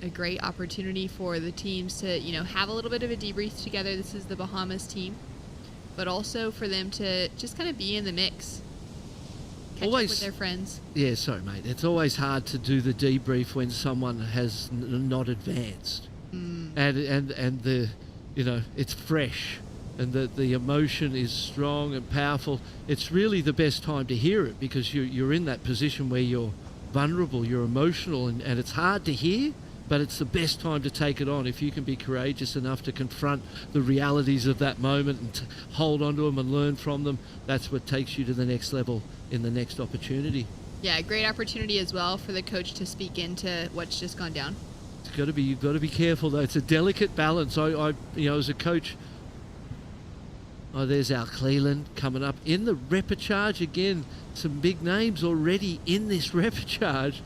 a great opportunity for the teams to, have a little bit of a debrief together. This is the Bahamas team, but also for them to just kind of be in the mix, catch up with their friends. Yeah, sorry, mate. It's always hard to do the debrief when someone has not advanced, and the, it's fresh, and the emotion is strong and powerful. It's really the best time to hear it because you're in that position where you're vulnerable, you're emotional, and it's hard to hear, but it's the best time to take it on if you can be courageous enough to confront the realities of that moment and hold on to them and learn from them. That's what takes you to the next level in the next opportunity. Yeah, great opportunity as well for the coach to speak into what's just gone down. You've got to be careful though. It's a delicate balance. I as a coach, there's our Cleland coming up in the repechage again. Some big names already in this repechage.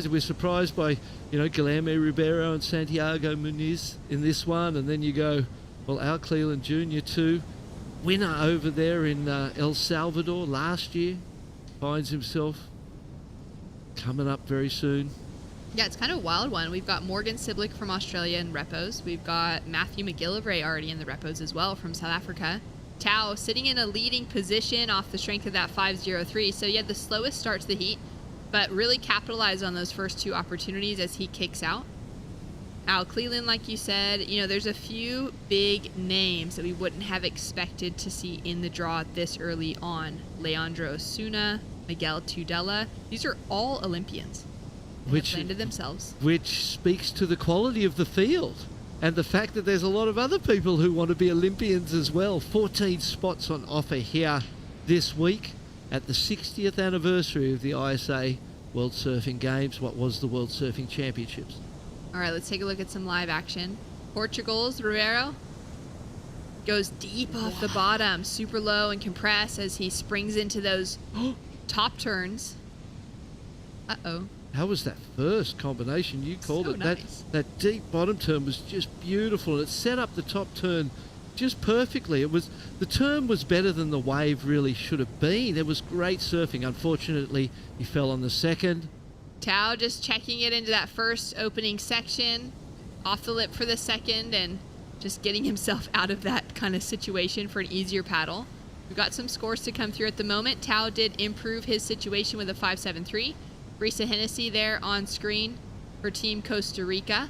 We're surprised by, Guilherme Ribeiro and Santiago Muniz in this one, and then you go, well, Al Cleland Jr. too, winner over there in El Salvador last year, finds himself coming up very soon. Yeah, it's kind of a wild one. We've got Morgan Siblick from Australia in repos. We've got Matthew McGillivray already in the repos as well from South Africa. Tao sitting in a leading position off the strength of that 5:03. So he had the slowest start to the heat, but really capitalized on those first two opportunities as he kicks out. Al Cleland, like you said, there's a few big names that we wouldn't have expected to see in the draw this early on. Leandro Osuna, Miguel Tudela. These are all Olympians. Which landed themselves. Which speaks to the quality of the field and the fact that there's a lot of other people who want to be Olympians as well. 14 spots on offer here this week at the 60th anniversary of the ISA World Surfing Games, what was the World Surfing Championships. All right, let's take a look at some live action. Portugal's Ribeiro goes deep off the bottom, super low and compress as he springs into those top turns. Uh-oh. How was that first combination? You called so it. Nice. That deep bottom turn was just beautiful, and it set up the top turn just perfectly. The turn was better than the wave really should have been. It was great surfing. Unfortunately, he fell on the second. Tao just checking it into that first opening section, off the lip for the second, and just getting himself out of that kind of situation for an easier paddle. We've got some scores to come through at the moment. Tao did improve his situation with a 5.73. Risa Hennessy there on screen for Team Costa Rica.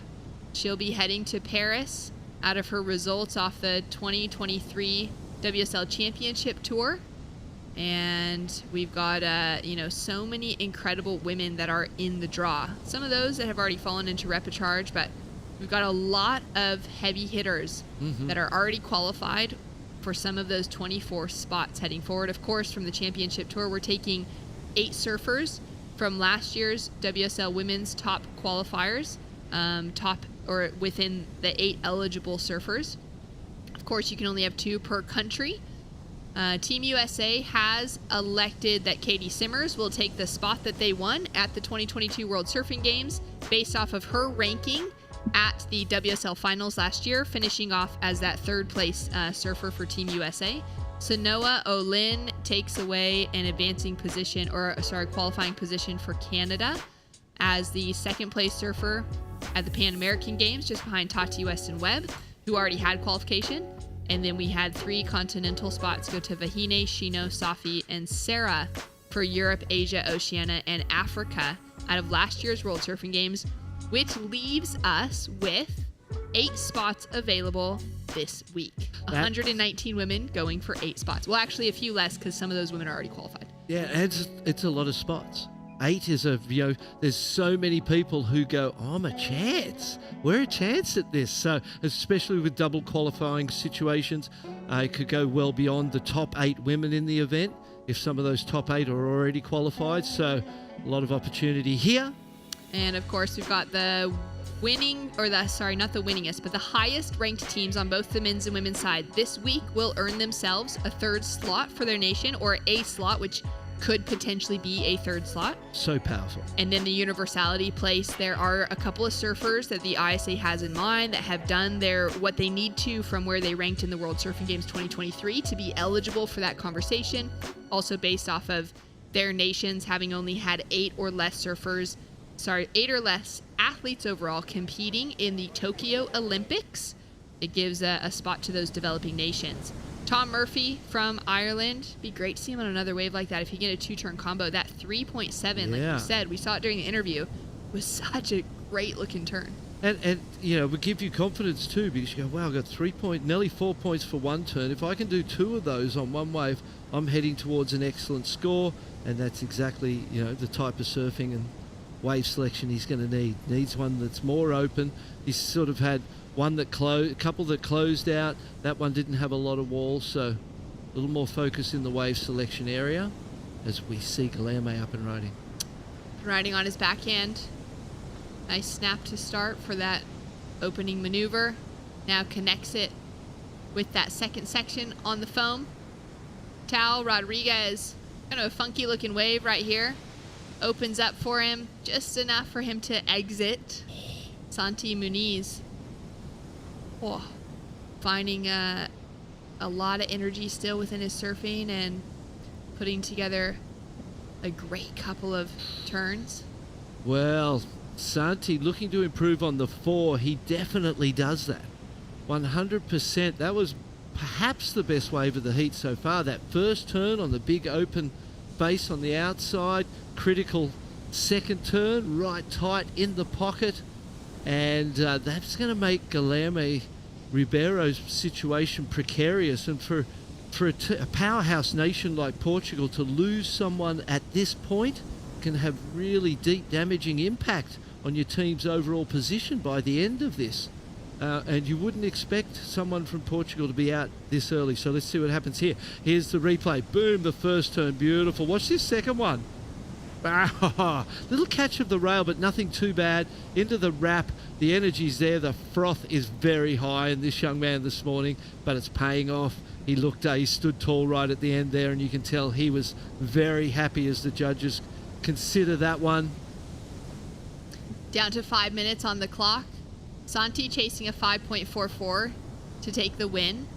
She'll be heading to Paris out of her results off the 2023 WSL Championship Tour. And we've got, so many incredible women that are in the draw. Some of those that have already fallen into repechage, but we've got a lot of heavy hitters that are already qualified for some of those 24 spots heading forward. Of course, from the Championship Tour, we're taking 8 surfers from last year's WSL Women's top qualifiers, within the 8 eligible surfers. Of course, you can only have 2 per country. Team USA has elected that Katie Simmers will take the spot that they won at the 2022 World Surfing Games based off of her ranking at the WSL Finals last year, finishing off as that 3rd place surfer for Team USA. Sanoa Olin takes away an qualifying position for Canada as the 2nd place surfer at the Pan American Games, just behind Tati Weston Webb, who already had qualification. And then we had 3 continental spots go to Vahine, Shino, Safi, and Sarah for Europe, Asia, Oceania, and Africa out of last year's World Surfing Games, which leaves us with 8 spots available this week. 119 women going for 8 spots. Well, actually a few less because some of those women are already qualified. Yeah, it's a lot of spots. 8 is there's so many people who go, I'm a chance. We're a chance at this. So especially with double qualifying situations, it could go well beyond the top 8 women in the event if some of those top 8 are already qualified. So a lot of opportunity here. And of course, we've got the not the winningest, but the highest ranked teams on both the men's and women's side this week will earn themselves a 3rd slot for their nation, or a slot, which could potentially be a 3rd slot. So powerful. And then the universality place, there are a couple of surfers that the ISA has in mind that have done what they need to from where they ranked in the World Surfing Games 2023 to be eligible for that conversation. Also based off of their nations having only had 8 or less surfers 8 or less athletes overall competing in the Tokyo Olympics. It gives a spot to those developing nations. Tom Murphy from Ireland. Be great to see him on another wave like that. If you get a 2-turn combo, that 3.7, like you said, we saw it during the interview, was such a great looking turn. And you know, would give you confidence too, because you go, wow, I've got nearly 4 points for one turn. If I can do 2 of those on one wave, I'm heading towards an excellent score. And that's exactly, you know, the type of surfing and wave selection he's going to need. Needs one that's more open. He's sort of had one a couple that closed out. That one didn't have a lot of walls, so a little more focus in the wave selection area as we see Guilherme up and riding. Riding on his backhand. Nice snap to start for that opening maneuver. Now connects it with that second section on the foam. Tao Rodriguez, kind of a funky looking wave right here. Opens up for him, just enough for him to exit. Santi Muniz. Oh, finding a lot of energy still within his surfing and putting together a great couple of turns. Well, Santi looking to improve on the 4. He definitely does that. 100%. That was perhaps the best wave of the heat so far. That first turn on the big open base on the outside. Critical second turn, right tight in the pocket. And that's going to make Guilherme Ribeiro's situation precarious. And for a powerhouse nation like Portugal to lose someone at this point can have really deep damaging impact on your team's overall position by the end of this. And you wouldn't expect someone from Portugal to be out this early. So let's see what happens here. Here's the replay. Boom, the first turn, beautiful. Watch this second one. Little catch of the rail, but nothing too bad. Into the wrap, the energy's there. The froth is very high in this young man this morning, but it's paying off. He stood tall right at the end there, and you can tell he was very happy as the judges consider that one. Down to 5 minutes on the clock. Santi chasing a 5.44 to take the win.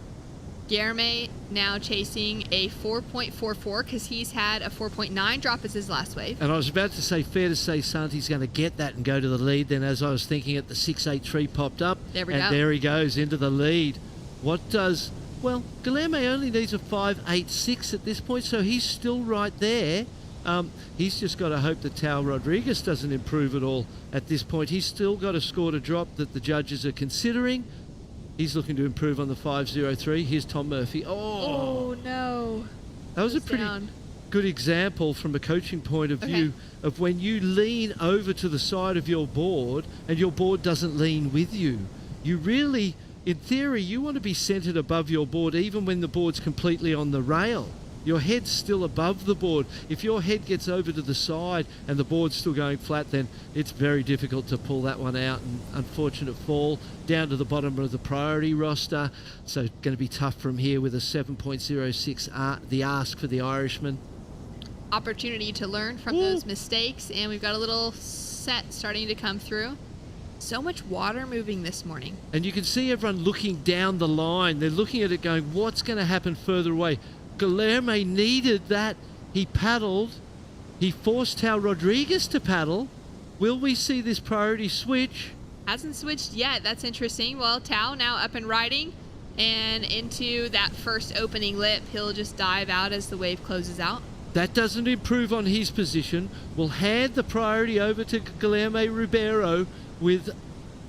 Guilherme now chasing a 4.44 because he's had a 4.9 drop as his last wave. And I was about to say, fair to say Santi's going to get that and go to the lead. Then as I was thinking it, the 6.83 popped up. There we go. And there he goes into the lead. Well, Guilherme only needs a 5.86 at this point, so he's still right there. He's just got to hope that Tao Rodriguez doesn't improve at all at this point. He's still got a score to drop that the judges are considering. He's looking to improve on the 5.03. Here's Tom Murphy. Oh no. That was a pretty good example from a coaching point of view of when you lean over to the side of your board and your board doesn't lean with you. You really, in theory, you want to be centered above your board even when the board's completely on the rail. Your head's still above the board. If your head gets over to the side and the board's still going flat, then it's very difficult to pull that one out. And unfortunate fall down to the bottom of the priority roster. So going to be tough from here with a 7.06, the ask for the Irishman. Opportunity to learn from those mistakes. And we've got a little set starting to come through. So much water moving this morning. And you can see everyone looking down the line. They're looking at it going, what's going to happen further away? Guilherme needed that. He paddled. He forced Tao Rodriguez to paddle. Will we see this priority switch? Hasn't switched yet. That's interesting. Well, Tao now up and riding and into that first opening lip. He'll just dive out as the wave closes out. That doesn't improve on his position. We'll hand the priority over to Guilherme Ribeiro with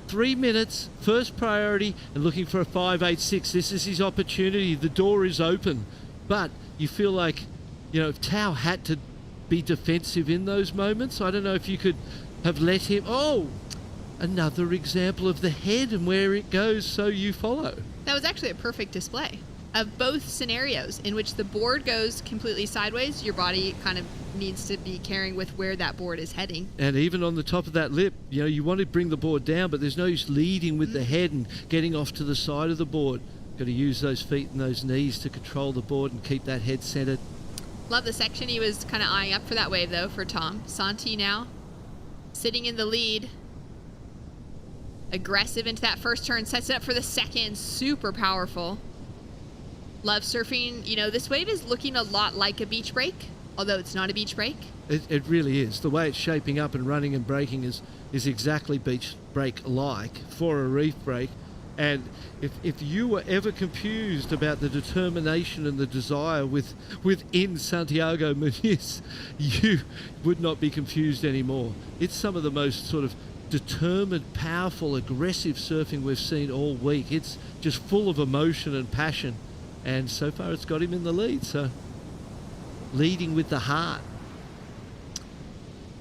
3 minutes, first priority, and looking for a 5.86. This is his opportunity. The door is open. But you feel like, if Tao had to be defensive in those moments, I don't know if you could have let him... Oh, another example of the head and where it goes, so you follow. That was actually a perfect display of both scenarios in which the board goes completely sideways. Your body kind of needs to be carrying with where that board is heading. And even on the top of that lip, you want to bring the board down, but there's no use leading with the head and getting off to the side of the board. Got to use those feet and those knees to control the board and keep that head centered. Love the section he was kind of eyeing up for that wave, though, for Tom. Santi now sitting in the lead. Aggressive into that first turn. Sets it up for the second. Super powerful. Love surfing. This wave is looking a lot like a beach break. although it's not a beach break. It really is. The way it's shaping up and running and braking is exactly beach break-like for a reef break. And if you were ever confused about the determination and the desire within Santiago Muniz, you would not be confused anymore. It's some of the most sort of determined, powerful, aggressive surfing we've seen all week. It's just full of emotion and passion. And so far it's got him in the lead. So leading with the heart.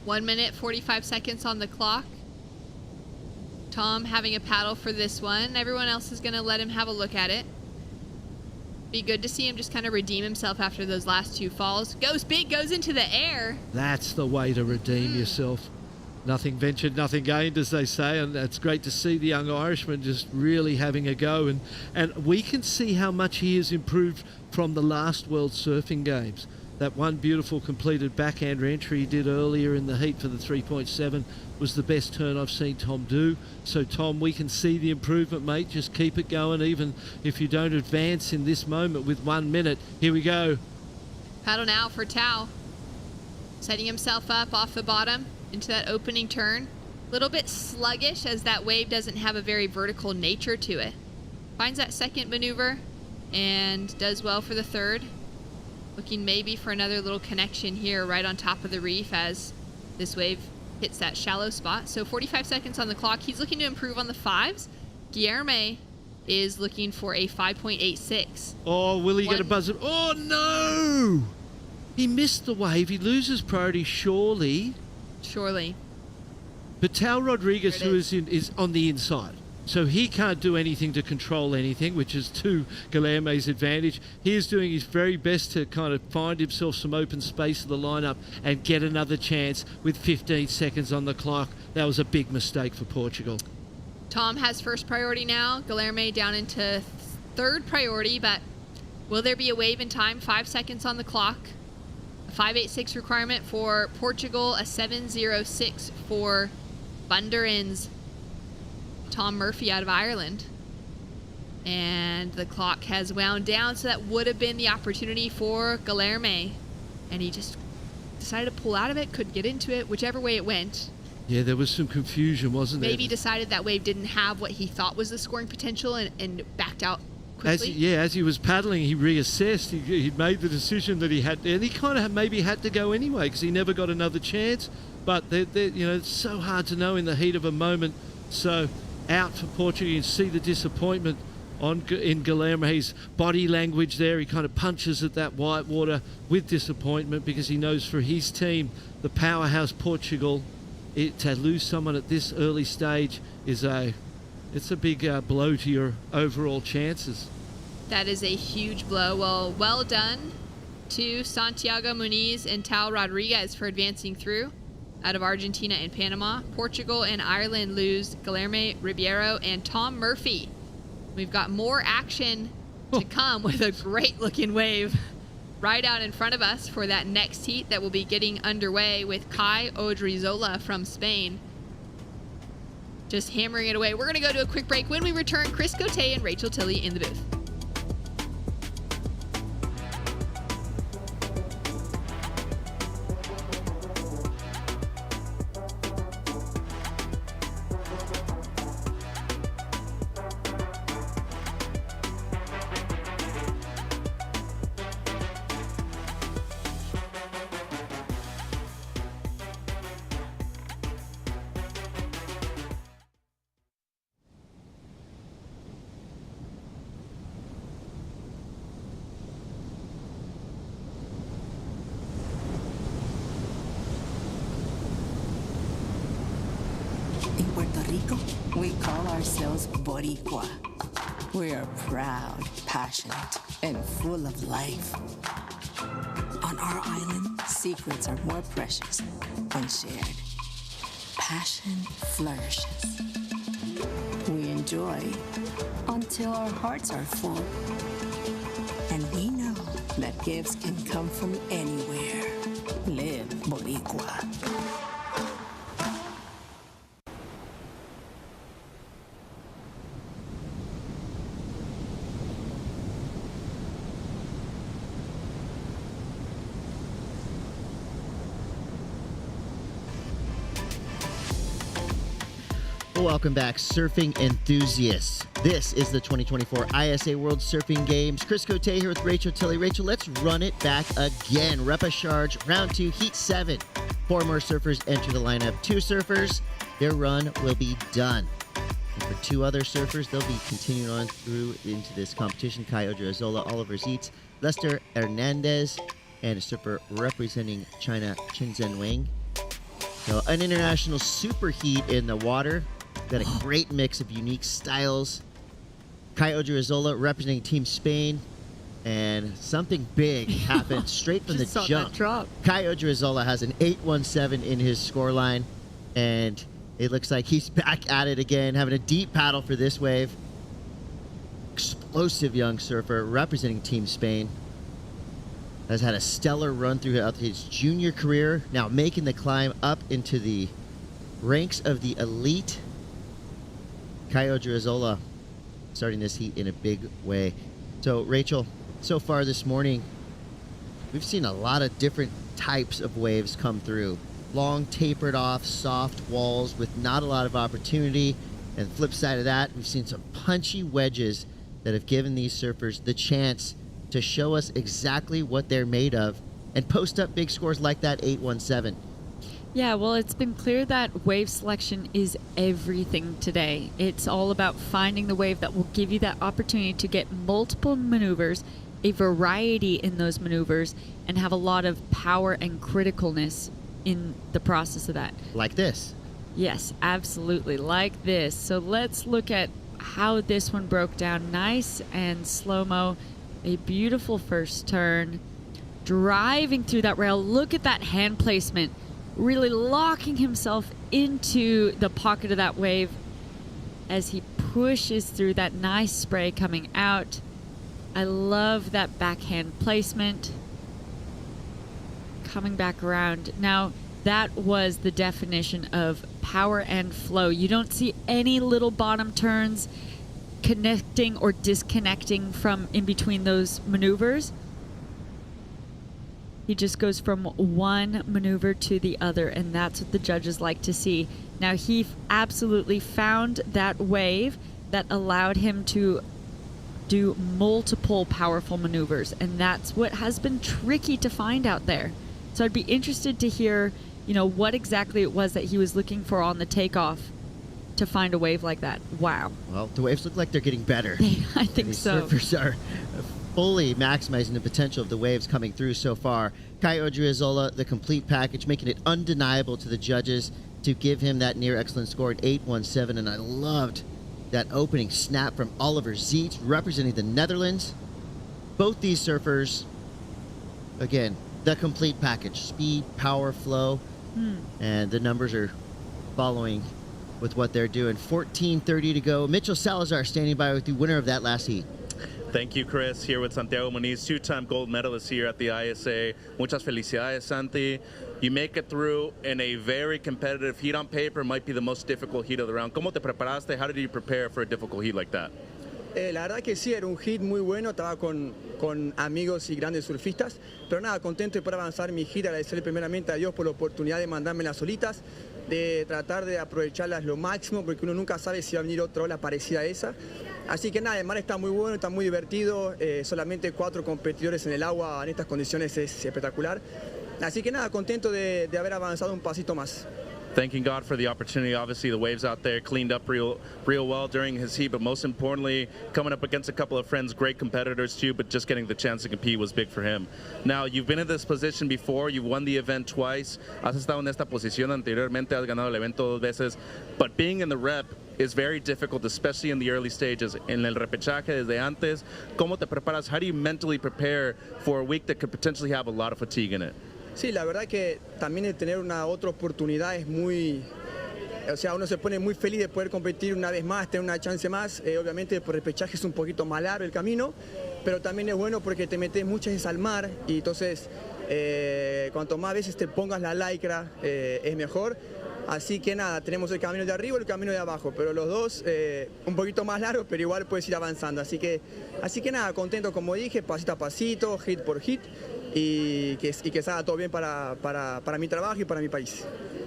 1 minute, 45 seconds on the clock. Tom having a paddle for this one. Everyone else is going to let him have a look at it. Be good to see him just kind of redeem himself after those last two falls. Goes big, goes into the air. That's the way to redeem yourself. Nothing ventured, nothing gained, as they say, and it's great to see the young Irishman just really having a go. And we can see how much he has improved from the last World Surfing Games. That one beautiful completed backhand entry he did earlier in the heat for the 3.7 was the best turn I've seen Tom do. So Tom, we can see the improvement, mate. Just keep it going, even if you don't advance in this moment with 1 minute. Here we go. Paddle now for Tao. Setting himself up off the bottom into that opening turn. A little bit sluggish as that wave doesn't have a very vertical nature to it. Finds that second maneuver and does well for the third. Looking maybe for another little connection here right on top of the reef as this wave hits that shallow spot. So 45 seconds on the clock. He's looking to improve on the fives. Guilherme is looking for a 5.86. Oh, will he get a buzzer? Oh, no! He missed the wave. He loses priority, surely. Surely. But Tao Rodriguez, who is on the inside, so he can't do anything to control anything, which is to Guilherme's advantage. He is doing his very best to kind of find himself some open space in the lineup and get another chance with 15 seconds on the clock. That was a big mistake for Portugal. Tom has first priority now. Guilherme down into third priority, but will there be a wave in time? 5 seconds on the clock. A 5.86 requirement for Portugal, a 7.06 for Bundarin's Tom Murphy out of Ireland. And the clock has wound down, so that would have been the opportunity for Guilherme. And he just decided to pull out of it, couldn't get into it, whichever way it went. Yeah, there was some confusion, wasn't there? Maybe decided that wave didn't have what he thought was the scoring potential and backed out quickly. As he was paddling, he reassessed. He made the decision that he had, and he kind of maybe had to go anyway because he never got another chance. But it's so hard to know in the heat of a moment. So out for Portugal. You can see the disappointment in Guilherme's body language there. He kind of punches at that white water with disappointment because he knows for his team, the powerhouse Portugal, to lose someone at this early stage is a big blow to your overall chances. That is a huge blow. Well done to Santiago Muniz and Tao Rodriguez for advancing through out of Argentina and Panama. Portugal and Ireland lose Guilherme Ribeiro and Tom Murphy. We've got more action to come with a great looking wave right out in front of us for that next heat that will be getting underway with Kai Odrizola from Spain. Just hammering it away. We're going to go to a quick break. When we return, Chris Cote and Rachel Tilley in the booth. In Puerto Rico, we call ourselves Boricua. We are proud, passionate, and full of life. On our island, secrets are more precious when shared. Passion flourishes. We enjoy until our hearts are full. And we know that gifts can come from anywhere. Live Boricua. Welcome back, surfing enthusiasts. This is the 2024 ISA World Surfing Games. Chris Cote here with Rachel Tilley. Rachel, let's run it back again. Repêchage, round 2, heat 7. 4 more surfers enter the lineup. 2 surfers, their run will be done. And for 2 other surfers, they'll be continuing on through into this competition. Kai Odriozola, Oliver Zietz, Lester Hernandez, and a surfer representing China, Chen Zhenwang. So an international superheat in the water. Got a great mix of unique styles. Kai Odriozola representing Team Spain. And something big happened straight from the jump. Kai Odriozola has an 817 in his scoreline. And it looks like he's back at it again, having a deep paddle for this wave. Explosive young surfer representing Team Spain. Has had a stellar run throughout his junior career. Now making the climb up into the ranks of the elite. Kai Odriozola starting this heat in a big way. So, Rachel, so far this morning, we've seen a lot of different types of waves come through. Long, tapered off, soft walls with not a lot of opportunity. And the flip side of that, we've seen some punchy wedges that have given these surfers the chance to show us exactly what they're made of and post up big scores like that 817. Yeah, well, it's been clear that wave selection is everything today. It's all about finding the wave that will give you that opportunity to get multiple maneuvers, a variety in those maneuvers, and have a lot of power and criticalness in the process of that. Like this. Yes, absolutely, like this. So let's look at how this one broke down. Nice and slow-mo. A beautiful first turn. Driving through that rail. Look at that hand placement. Really locking himself into the pocket of that wave as he pushes through that nice spray coming out. I love that backhand placement. Coming back around. Now, that was the definition of power and flow. You don't see any little bottom turns connecting or disconnecting from in between those maneuvers. He just goes from one maneuver to the other, and that's what the judges like to see. Now, he absolutely found that wave that allowed him to do multiple powerful maneuvers, and that's what has been tricky to find out there. So I'd be interested to hear, you know, what exactly it was that he was looking for on the takeoff to find a wave like that. Wow. Well, the waves look like they're getting better. I think These so. surfers are fully maximizing the potential of the waves coming through so far. Kai Odriozola, the complete package, making it undeniable to the judges to give him that near excellent score at 817. And I loved that opening snap from Oliver Zietz representing the Netherlands. Both these surfers, again, the complete package. Speed, power, flow. And the numbers are following with what they're doing. 14:30 to go. Mitchell Salazar standing by with the winner of that last heat. Thank you, Chris. Here with Santiago Moniz, 2-time gold medalist here at the ISA. Muchas felicidades, Santi. You make it through in a very competitive heat. On paper might be the most difficult heat of the round. ¿Cómo te preparaste? How did you prepare for a difficult heat like that? La verdad que sí, era un hit muy bueno, estaba con amigos y grandes surfistas, pero nada, contento de poder avanzar mi hit, agradecerle primeramente a Dios por la oportunidad de mandarme las olitas, de tratar de aprovecharlas lo máximo, porque uno nunca sabe si va a venir otra ola parecida a esa. Así que nada, el mar está muy bueno, está muy divertido, solamente 4 competidores en el agua en estas condiciones es espectacular. Así que nada, contento de haber avanzado un pasito más. Thanking God for the opportunity. Obviously, the waves out there cleaned up real well during his heat, but most importantly, coming up against a couple of friends, great competitors too, but just getting the chance to compete was big for him. Now, you've been in this position before. You've won the event twice. Has estado en esta posición anteriormente. Has ganado el evento 2 veces. But being in the rep is very difficult, especially in the early stages. En el repechaje desde antes, ¿cómo te preparas? How do you mentally prepare for a week that could potentially have a lot of fatigue in it? Sí, la verdad que también el tener una otra oportunidad es muy... O sea, uno se pone muy feliz de poder competir una vez más, tener una chance más. Obviamente por repechaje es un poquito más largo el camino, pero también es bueno porque te metes muchas veces al mar y entonces cuanto más veces te pongas la lycra es mejor. Así que nada, tenemos el camino de arriba y el camino de abajo, pero los dos un poquito más largos, pero igual puedes ir avanzando. Así que nada, contento como dije, pasito a pasito, hit por hit. Y que salga todo bien para mi trabajo y para mi país.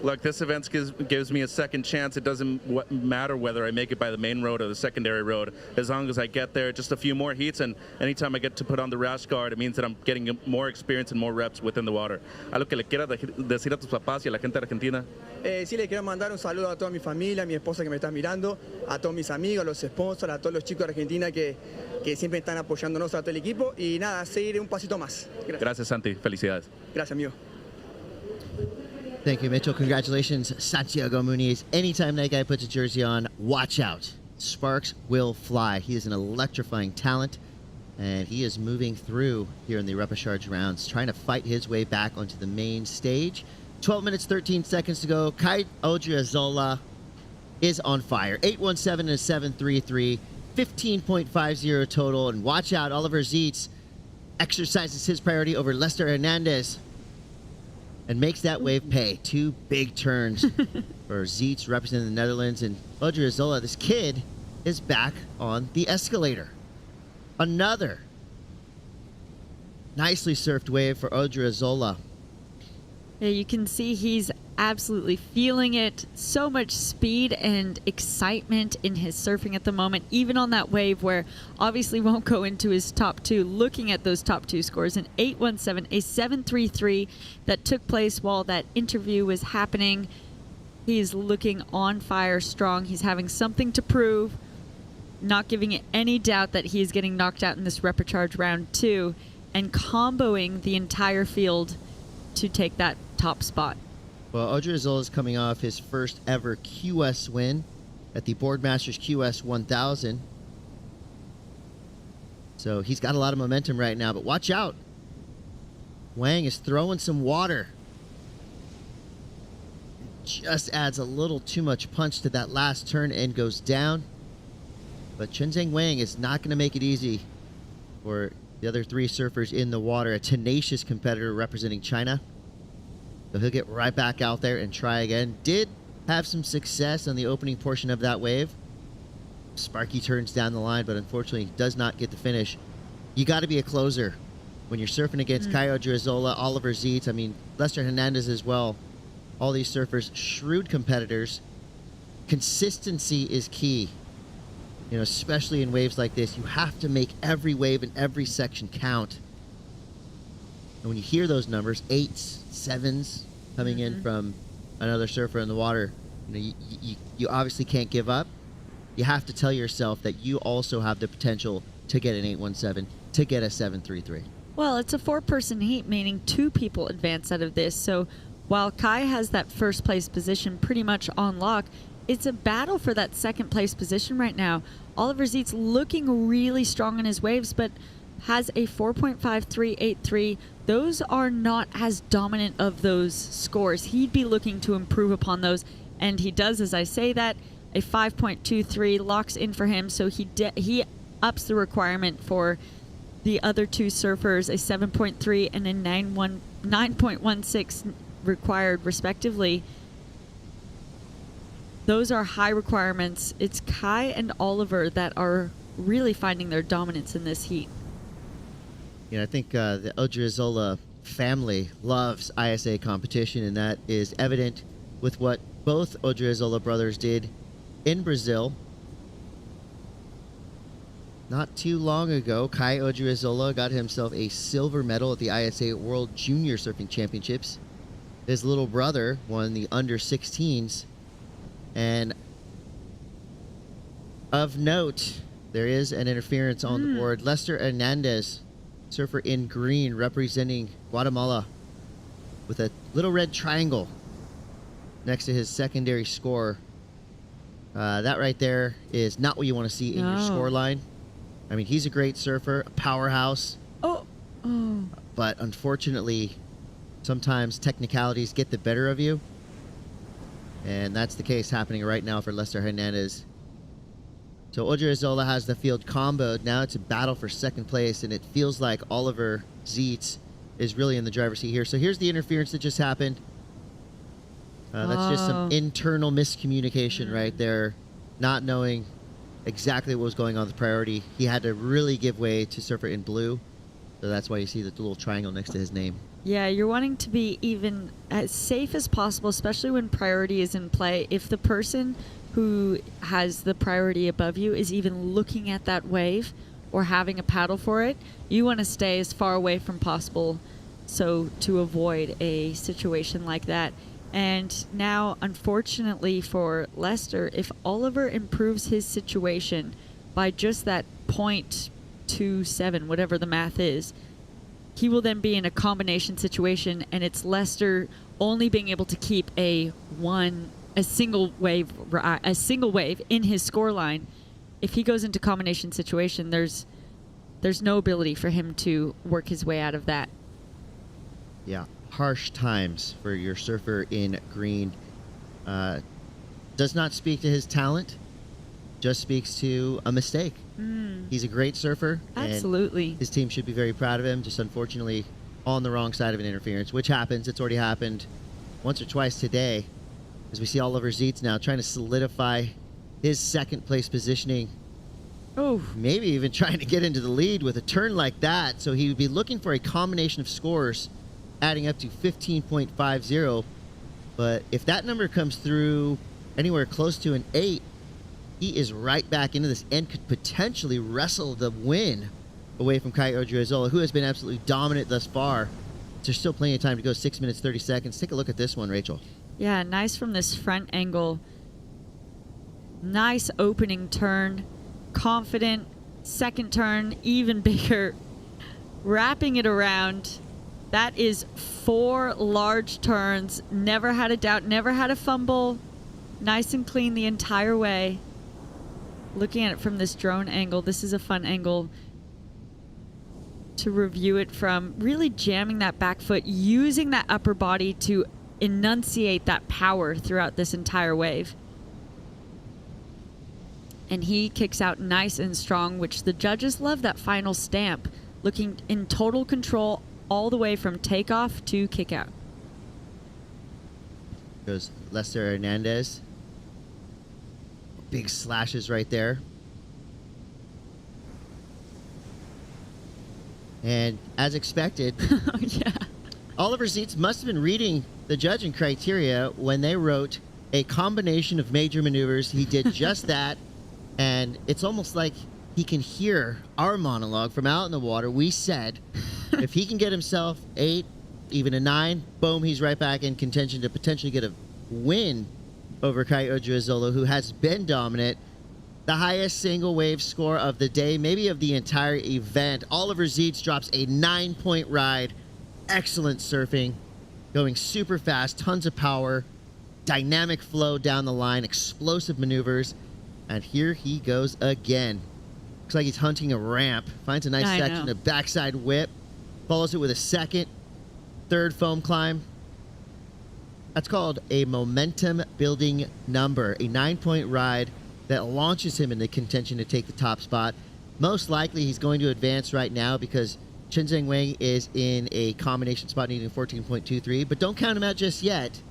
Look, this event gives me a second chance. It doesn't matter whether I make it by the main road or the secondary road. As long as I get there, just a few more heats, and anytime I get to put on the rash guard, it means that I'm getting more experience and more reps within the water. ¿Algo que le quieras decir a tus papás y a la gente argentina? Sí, le quiero mandar un saludo a toda mi familia, a mi esposa que me está mirando, a todos mis amigos, a los sponsors, a todos los chicos de Argentina que siempre están apoyándonos a todo el equipo. Y nada, seguir un pasito más. Gracias, Santi. Felicidades. Gracias, amigo. Thank you, Mitchell. Congratulations, Santiago Muniz. Anytime that guy puts a jersey on, watch out. Sparks will fly. He is an electrifying talent, and he is moving through here in the Repêchage rounds, trying to fight his way back onto the main stage. 12 minutes, 13 seconds to go. Kai Odriozola is on fire. 8.17 and a 7.33, 15.50 total. And watch out, Oliver Zietz exercises his priority over Lester Hernandez and makes that wave pay. Two big turns for Zietz representing the Netherlands. And Odriozola, this kid, is back on the escalator. Another nicely surfed wave for Odriozola. Yeah, you can see he's absolutely feeling it. So much speed and excitement in his surfing at the moment, even on that wave where obviously won't go into his top two. Looking at those top two scores, an 8.17, a 7.33 that took place while that interview was happening. He's looking on fire, strong. He's having something to prove, not giving it any doubt that he's getting knocked out in this Repêchage round 2 and comboing the entire field to take that top spot. Well, Odriozola is coming off his first ever QS win at the Boardmasters QS 1000. So he's got a lot of momentum right now, but watch out. Wang is throwing some water. Just adds a little too much punch to that last turn and goes down. But Chenzheng Wang is not going to make it easy for the other three surfers in the water. A tenacious competitor representing China. So he'll get right back out there and try again. Did have some success on the opening portion of that wave. Sparky turns down the line, but unfortunately does not get the finish. You got to be a closer when you're surfing against Kai Odriozola, Oliver Zietz, I mean, Lester Hernandez as well. All these surfers, shrewd competitors. Consistency is key. You know, especially in waves like this, you have to make every wave and every section count. And when you hear those numbers, 8s, 7s coming in from another surfer in the water, you know, you obviously can't give up. You have to tell yourself that you also have the potential to get an 8.17, to get a 7.33. Well, it's a 4-person heat, meaning 2 people advance out of this. So while Kai has that first place position pretty much on lock, it's a battle for that second place position right now. Oliver Zietz looking really strong on his waves, but has a 4.5383. Those are not as dominant of those scores. He'd be looking to improve upon those, and he does, as I say that. A 5.23 locks in for him, so he ups the requirement for the other 2 surfers, a 7.3 and a 9.16 required respectively. Those are high requirements. It's Kai and Oliver that are really finding their dominance in this heat. You know, I think the Odriozola family loves ISA competition, and that is evident with what both Odriozola brothers did in Brazil. Not too long ago, Kai Odriozola got himself a silver medal at the ISA World Junior Surfing Championships. His little brother won the under-16s. And of note, there is an interference on the board. Lester Hernandez, surfer in green, representing Guatemala, with a little red triangle next to his secondary score. That right there is not what you want to see in your score line. I mean, he's a great surfer, a powerhouse. But unfortunately, sometimes technicalities get the better of you. And that's the case happening right now for Lester Hernandez. So Odriozola has the field comboed. Now it's a battle for second place, and it feels like Oliver Zietz is really in the driver's seat here. So here's the interference that just happened. That's just some internal miscommunication right there, not knowing exactly what was going on with priority. He had to really give way to surfer in blue. So that's why you see the little triangle next to his name. Yeah, you're wanting to be even as safe as possible, especially when priority is in play. If the person who has the priority above you is even looking at that wave or having a paddle for it, you want to stay as far away from possible so to avoid a situation like that. And now, unfortunately for Lester, if Oliver improves his situation by just that 0.27, whatever the math is, he will then be in a combination situation, and it's Lester only being able to keep a single wave in his score line. If he goes into combination situation, there's no ability for him to work his way out of that. Yeah, harsh times for your surfer in green. Does not speak to his talent, just speaks to a mistake. He's a great surfer. Absolutely. And his team should be very proud of him, just unfortunately on the wrong side of an interference, which happens. It's already happened once or twice today, as we see Oliver Zietz now trying to solidify his second place positioning. Oh, Maybe even trying to get into the lead with a turn like that. So he would be looking for a combination of scores adding up to 15.50. But if that number comes through anywhere close to an 8, he is right back into this and could potentially wrestle the win away from Kai Odriozola, who has been absolutely dominant thus far. There's still plenty of time to go, 6 minutes, 30 seconds. Take a look at this one, Rachel. yeah, nice from this front angle. Nice opening turn. Confident. Second turn, even bigger. Wrapping it around. That is 4 large turns. Never had a doubt, never had a fumble. Nice and clean the entire way. Looking at it from this drone angle, this is a fun angle to review it from. Really jamming that back foot, using that upper body to enunciate that power throughout this entire wave. And he kicks out nice and strong, which the judges love that final stamp. Looking in total control all the way from takeoff to kick out. Goes Lester Hernandez. Big slashes right there. And as expected, Yeah. Oliver Zietz must have been reading the judging criteria when they wrote a combination of major maneuvers. He did just that, and it's almost like he can hear our monologue from out in the water. We said if he can get himself 8, even a 9, boom, he's right back in contention to potentially get a win over Kai Odriozola, who has been dominant. The highest single wave score of the day, maybe of the entire event. Oliver Zietz drops a 9-point ride. Excellent surfing. Going super fast, tons of power. Dynamic flow down the line, explosive maneuvers. And here he goes again. Looks like he's hunting a ramp. Finds a nice section of backside whip. Follows it with a second, third foam climb. That's called a momentum building number. A 9-point ride that launches him into contention to take the top spot. Most likely he's going to advance right now because Chen Zheng Wang is in a combination spot needing 14.23, but don't count him out just yet.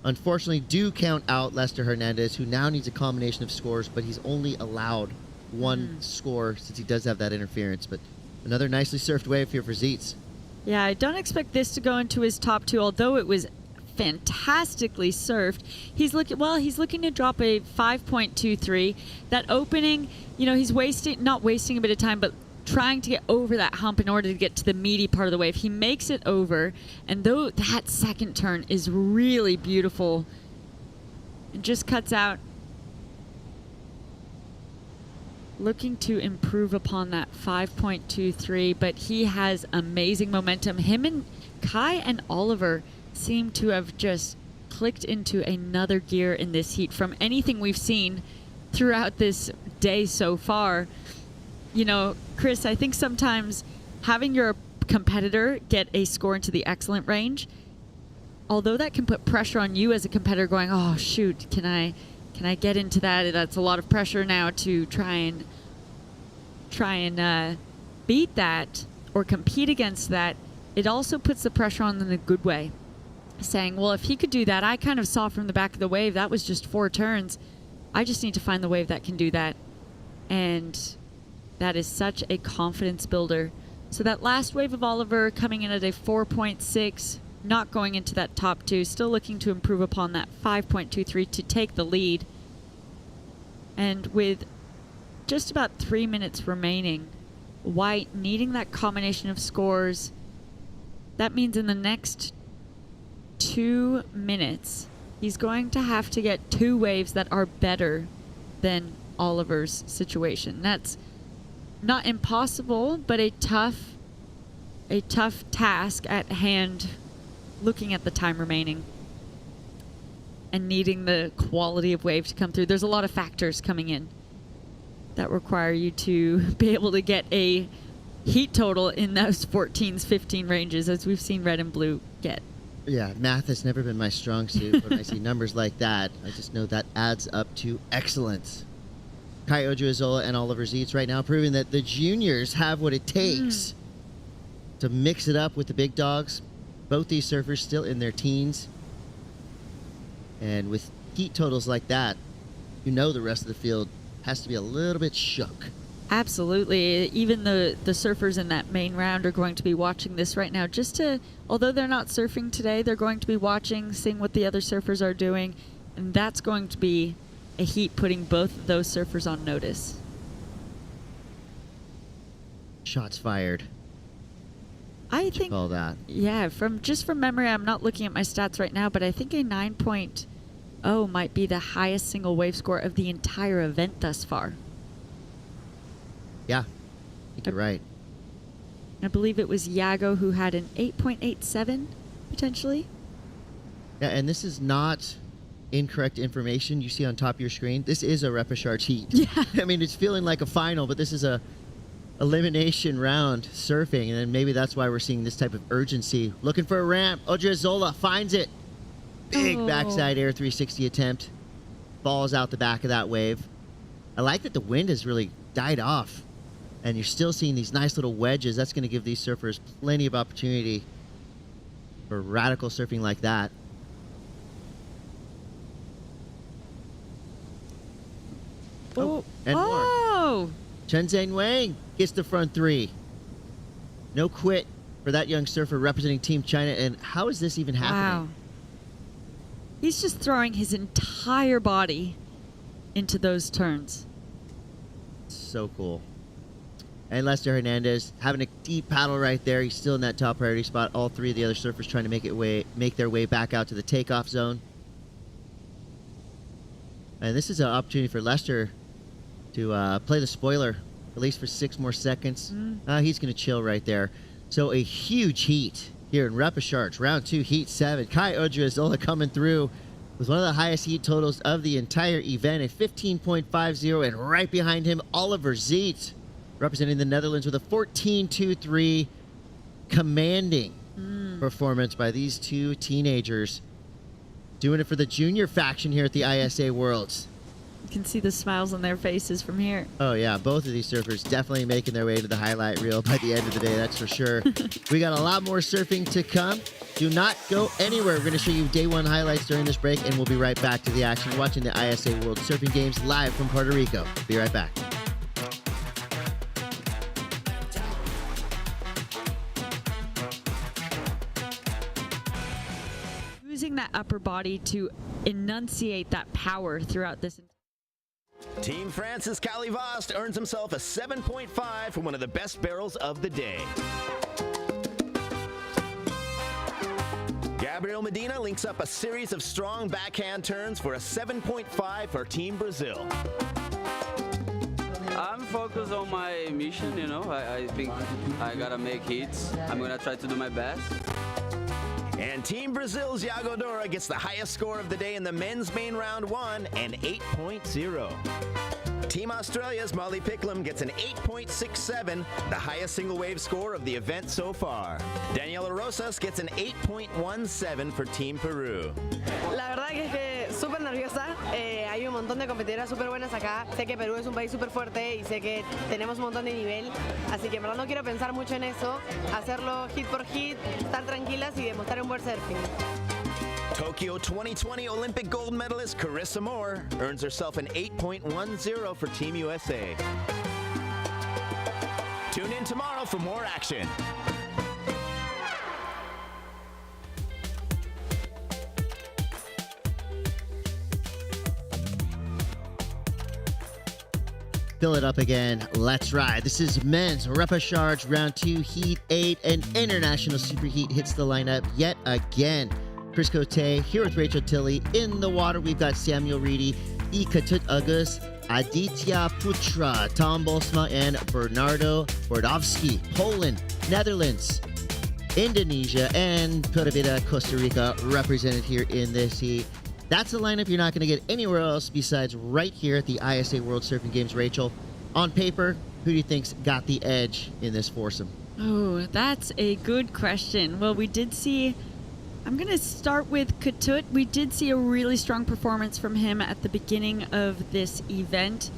Unfortunately, do count out Lester Hernandez, who now needs a combination of scores, but he's only allowed one score since he does have that interference. But another nicely surfed wave here for Zietz. Yeah, I don't expect this to go into his top 2, although it was fantastically surfed. He's looking to drop a 5.23. That opening, he's not wasting a bit of time, but trying to get over that hump in order to get to the meaty part of the wave. He makes it over, and though that second turn is really beautiful, it just cuts out. Looking to improve upon that 5.23, but he has amazing momentum. Him and Kai and Oliver seem to have just clicked into another gear in this heat from anything we've seen throughout this day so far. Chris, I think sometimes having your competitor get a score into the excellent range, although that can put pressure on you as a competitor going, oh shoot, can I get into that? That's a lot of pressure now to try and beat that or compete against that. It also puts the pressure on in a good way, saying, well, if he could do that, I kind of saw from the back of the wave, that was just 4 turns. I just need to find the wave that can do that. And that is such a confidence builder. So that last wave of Oliver coming in at a 4.6, not going into that top 2, still looking to improve upon that 5.23 to take the lead. And with just about 3 minutes remaining, White needing that combination of scores. That means in the next 2 minutes, he's going to have to get 2 waves that are better than Oliver's situation. That's not impossible, but a tough task at hand, looking at the time remaining and needing the quality of wave to come through. There's a lot of factors coming in that require you to be able to get a heat total in those 14s, 15 ranges, as we've seen red and blue get. Yeah, math has never been my strong suit. When I see numbers like that, I just know that adds up to excellence. Kai Odriozola and Oliver Zietz right now proving that the juniors have what it takes to mix it up with the big dogs. Both these surfers still in their teens. And with heat totals like that, you know the rest of the field has to be a little bit shook. Absolutely. Even the surfers in that main round are going to be watching this right now. Just to, although they're not surfing today, they're going to be watching, seeing what the other surfers are doing. And that's going to be a heat putting both of those surfers on notice. Shots fired. I think all that. Yeah, from memory, I'm not looking at my stats right now, but I think a 9.0 might be the highest single wave score of the entire event thus far. Yeah, I think you're right. I believe it was Yago who had an 8.87 potentially. Yeah, and this is not incorrect information you see on top of your screen. This is a Repêchage heat. Yeah. I mean, it's feeling like a final, but this is a elimination round surfing, and then maybe that's why we're seeing this type of urgency. Looking for a ramp. Odriozola finds it. Big backside air 360 attempt. Falls out the back of that wave. I like that the wind has really died off, and you're still seeing these nice little wedges. That's going to give these surfers plenty of opportunity for radical surfing like that. Oh, and more. Chen Zhang Wang gets the front 3. No quit for that young surfer representing Team China. And how is this even happening? Wow. He's just throwing his entire body into those turns. So cool. And Lester Hernandez having a deep paddle right there. He's still in that top priority spot. All 3 of the other surfers trying to make their way back out to the takeoff zone. And this is an opportunity for Lester to play the spoiler, at least for 6 more seconds. He's going to chill right there. So a huge heat here in Repêchage, round 2, heat 7. Kai Odriozola coming through with one of the highest heat totals of the entire event, a 15.50, and right behind him, Oliver Zietz, representing the Netherlands with a 14.23. Commanding performance by these 2 teenagers. Doing it for the junior faction here at the ISA Worlds. You can see the smiles on their faces from here. Oh, yeah. Both of these surfers definitely making their way to the highlight reel by the end of the day, that's for sure. We got a lot more surfing to come. Do not go anywhere. We're going to show you day 1 highlights during this break, and we'll be right back to the action, watching the ISA World Surfing Games live from Puerto Rico. Be right back. Using that upper body to enunciate that power throughout this. Team France's Cali Vost earns himself a 7.5 for one of the best barrels of the day. Gabriel Medina links up a series of strong backhand turns for a 7.5 for Team Brazil. I'm focused on my mission, you know. I think I gotta make hits. I'm gonna try to do my best. And Team Brazil's Iago Dora gets the highest score of the day in the men's main round 1, an 8.0. Team Australia's Molly Picklum gets an 8.67, the highest single wave score of the event so far. Daniela Rosas gets an 8.17 for Team Peru. La verdad que es que súper nerviosa. Hay un montón de competidoras súper buenas acá. Sé que Perú es un país súper fuerte y sé que tenemos un montón de nivel. Así que en verdad no quiero pensar mucho en eso. Hacerlo hit por hit, estar tranquilas y demostrar un buen surfing. Tokyo 2020 Olympic gold medalist Carissa Moore earns herself an 8.10 for Team USA. Tune in in tomorrow for more action. Fill it up again. Let's ride. This is men's Repêchage round 2, heat 8, and international superheat hits the lineup yet again. Chris Cote here with Rachel Tilley. In the water, we've got Samuel Reedy, Ikatut Agus, Aditya Putra, Tom Bolsma, and Bernardo Bordowski. Poland, Netherlands, Indonesia, and Puerto Rico, Costa Rica represented here in this heat. That's a lineup you're not going to get anywhere else besides right here at the ISA World Surfing Games. Rachel, on paper, who do you think's got the edge in this foursome? Oh, that's a good question. Well, we did see, I'm going to start with Katut. We did see a really strong performance from him at the beginning of this event,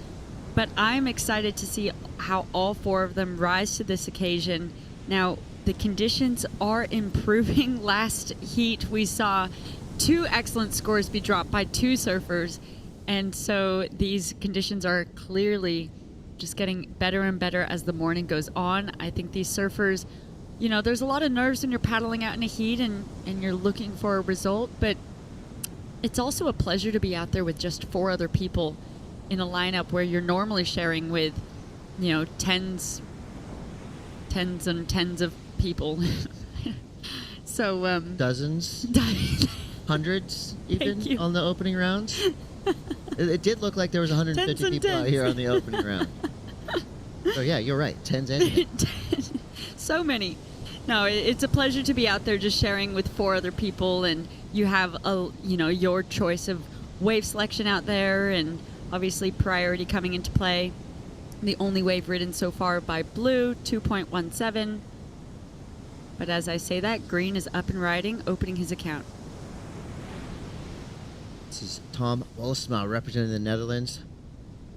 but I'm excited to see how all four of them rise to this occasion. Now, the conditions are improving. Last heat, we saw 2 excellent scores be dropped by 2 surfers, and so these conditions are clearly just getting better and better as the morning goes on. I think these surfers, you know, there's a lot of nerves when you're paddling out in a heat and you're looking for a result, but it's also a pleasure to be out there with just 4 other people in a lineup where you're normally sharing with, you know, tens and tens of people. So dozens, hundreds even on the opening rounds. It did look like there was 150 people out here on the opening round. So yeah, you're right, tens and so many. No, it's a pleasure to be out there just sharing with 4 other people, and you have your choice of wave selection out there, and obviously priority coming into play. The only wave ridden so far by blue, 2.17. But as I say that, green is up and riding, opening his account. This is Tom Bolsma representing the Netherlands.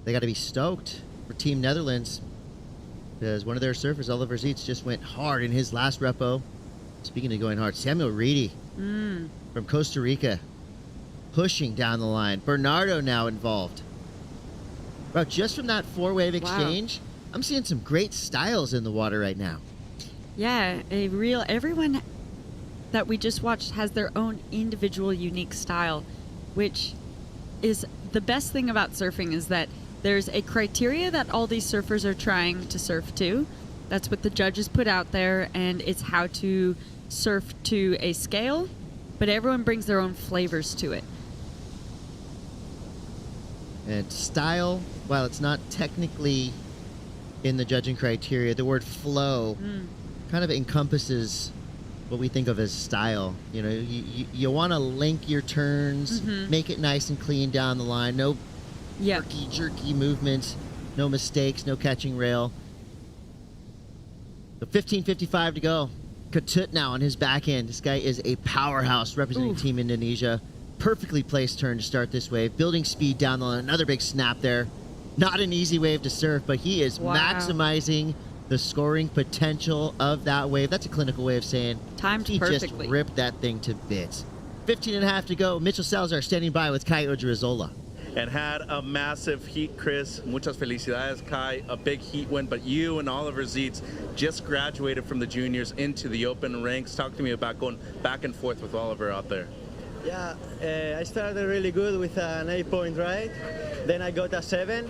They got to be stoked for Team Netherlands because one of their surfers, Oliver Zietz, just went hard in his last repo. Speaking of going hard, Samuel Reedy from Costa Rica pushing down the line. Bernardo now involved. Bro, just from that 4-wave exchange, I'm seeing some great styles in the water right now. Yeah, everyone that we just watched has their own individual unique style, which is the best thing about surfing, is that there's a criteria that all these surfers are trying to surf to. That's what the judges put out there, and it's how to surf to a scale, but everyone brings their own flavors to it. And style, while it's not technically in the judging criteria, the word flow kind of encompasses what we think of as style. You know, you want to link your turns, make it nice and clean down the line. No jerky movements, no mistakes, no catching rail. So 15:55 to go. Katut now on his back end. This guy is a powerhouse representing Team Indonesia. Perfectly placed turn to start this wave. Building speed down the line. Another big snap there. Not an easy wave to surf, but he is maximizing the scoring potential of that wave. That's a clinical way of saying he just ripped that thing to bits. 15.5 to go. Mitchell Salazar standing by with Kai Odrizola. And had a massive heat, Chris. Muchas felicidades, Kai. A big heat win, but you and Oliver Zietz just graduated from the juniors into the open ranks. Talk to me about going back and forth with Oliver out there. Yeah, I started really good with an 8-point ride. Then I got a 7.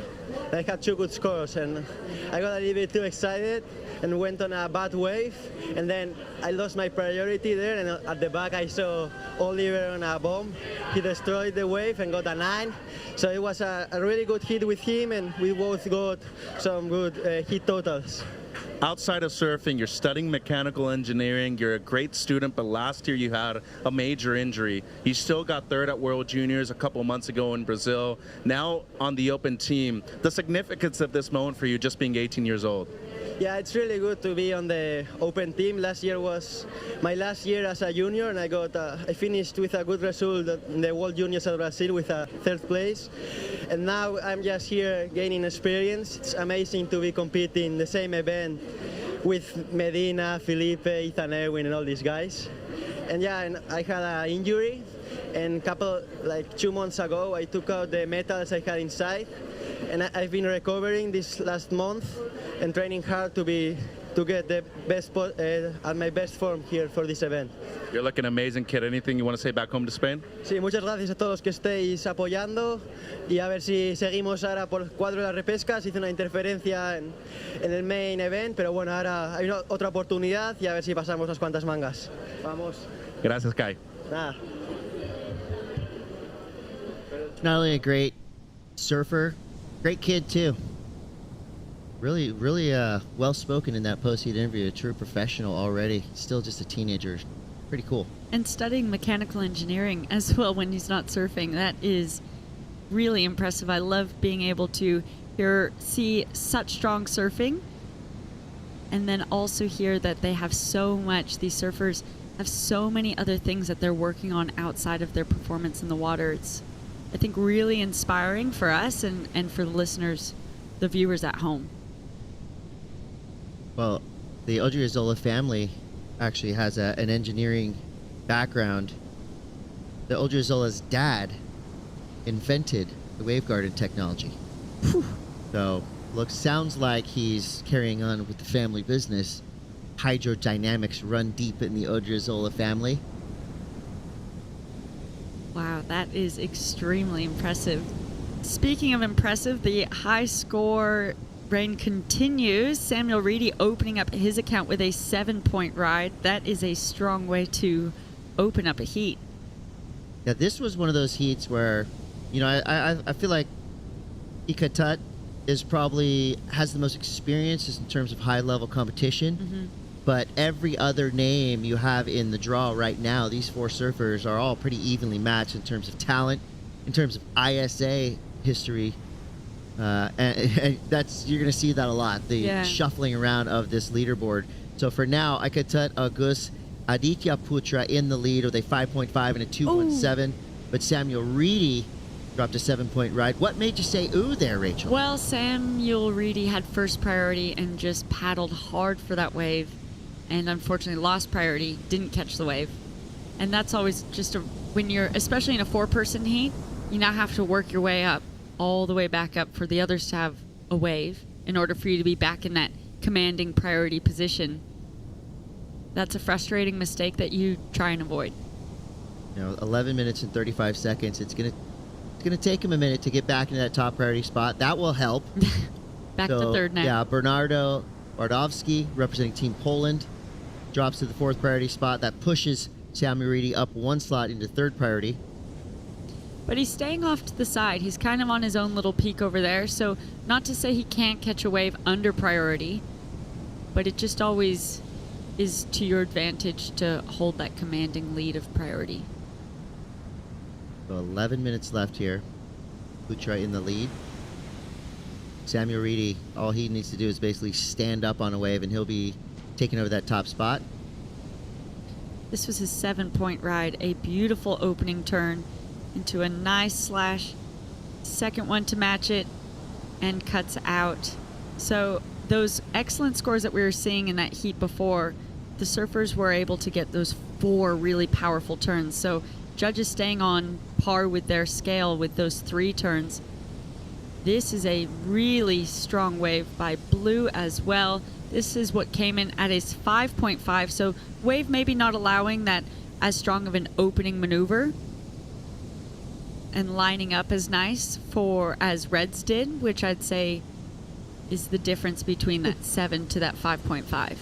I had 2 good scores, and I got a little bit too excited and went on a bad wave. And then I lost my priority there, and at the back I saw Oliver on a bomb. He destroyed the wave and got a 9. So it was a really good hit with him, and we both got some good hit totals. Outside of surfing, you're studying mechanical engineering. You're a great student, but last year you had a major injury. You still got 3rd at World Juniors a couple months ago in Brazil. Now on the open team, the significance of this moment for you just being 18 years old. Yeah, it's really good to be on the open team. Last year was my last year as a junior, and I finished with a good result in the World Juniors at Brazil with a 3rd place. And now I'm just here gaining experience. It's amazing to be competing the same event with Medina, Felipe, Ethan Erwin, and all these guys. And yeah, and I had an injury, and 2 months ago, I took out the metals I had inside, and I've been recovering this last month and training hard to to get the best at my best form here for this event. You're looking amazing, kid. Anything you want to say back home to Spain? Sí, muchas gracias a todos los que estéis apoyando y a ver si seguimos ahora por el cuadro de la repesca. Se hizo una interferencia en el main event, pero bueno, ahora hay otra oportunidad y a ver si pasamos unas cuantas mangas. Vamos. Gracias, Kai. Nada. Not only a great surfer, great kid too. Really well spoken in that post-heat interview. A true professional already. Still just a teenager. Pretty cool. And studying mechanical engineering as well when he's not surfing. That is really impressive. I love being able to see such strong surfing, and then also hear that they have so much. These surfers have so many other things that they're working on outside of their performance in the water. It's, I think, really inspiring for us and for the listeners, the viewers at home. Well, the Odriozola family actually has an engineering background. The Odriozola's dad invented the waveguarding technology. Whew. So, sounds like he's carrying on with the family business. Hydrodynamics run deep in the Odriozola family. Wow, that is extremely impressive. Speaking of impressive, the high score reign continues. Samuel Reedy opening up his account with a 7-point ride. That is a strong way to open up a heat. Yeah, this was one of those heats where, you know, I feel like Ikatut has the most experience in terms of high-level competition. Mm-hmm. But every other name you have in the draw right now, these four surfers are all pretty evenly matched in terms of talent, in terms of ISA history. And that's, you're going to see that a lot, the shuffling around of this leaderboard. So for now, Ikatut, August, Aditya Putra in the lead with a 5.5 and a 2.17. But Samuel Reedy dropped a 7-point ride. What made you say ooh there, Rachel? Well, Samuel Reedy had first priority and just paddled hard for that wave, and unfortunately lost priority, didn't catch the wave. And that's always just when you're, especially in a 4-person heat, you now have to work your way up, all the way back up for the others to have a wave in order for you to be back in that commanding priority position. That's a frustrating mistake that you try and avoid. You know, 11 minutes and 35 seconds. It's gonna take him a minute to get back into that top priority spot. That will help. Back to third now. Yeah, Bernardo Bardowski, representing Team Poland, drops to the 4th priority spot. That pushes Samuel Reedy up 1 slot into 3rd priority. But he's staying off to the side. He's kind of on his own little peak over there. So not to say he can't catch a wave under priority, but it just always is to your advantage to hold that commanding lead of priority. So 11 minutes left here. Putra in the lead. Samuel Reedy, all he needs to do is basically stand up on a wave and he'll be taking over that top spot. This was his 7-point ride. A beautiful opening turn into a nice slash. Second one to match it and cuts out. So those excellent scores that we were seeing in that heat before, the surfers were able to get those 4 really powerful turns. So judges staying on par with their scale with those 3 turns. This is a really strong wave by Blue as well. This is what came in at his 5.5. So wave maybe not allowing that as strong of an opening maneuver and lining up as nice as Reds did, which I'd say is the difference between that 7 to that 5.5.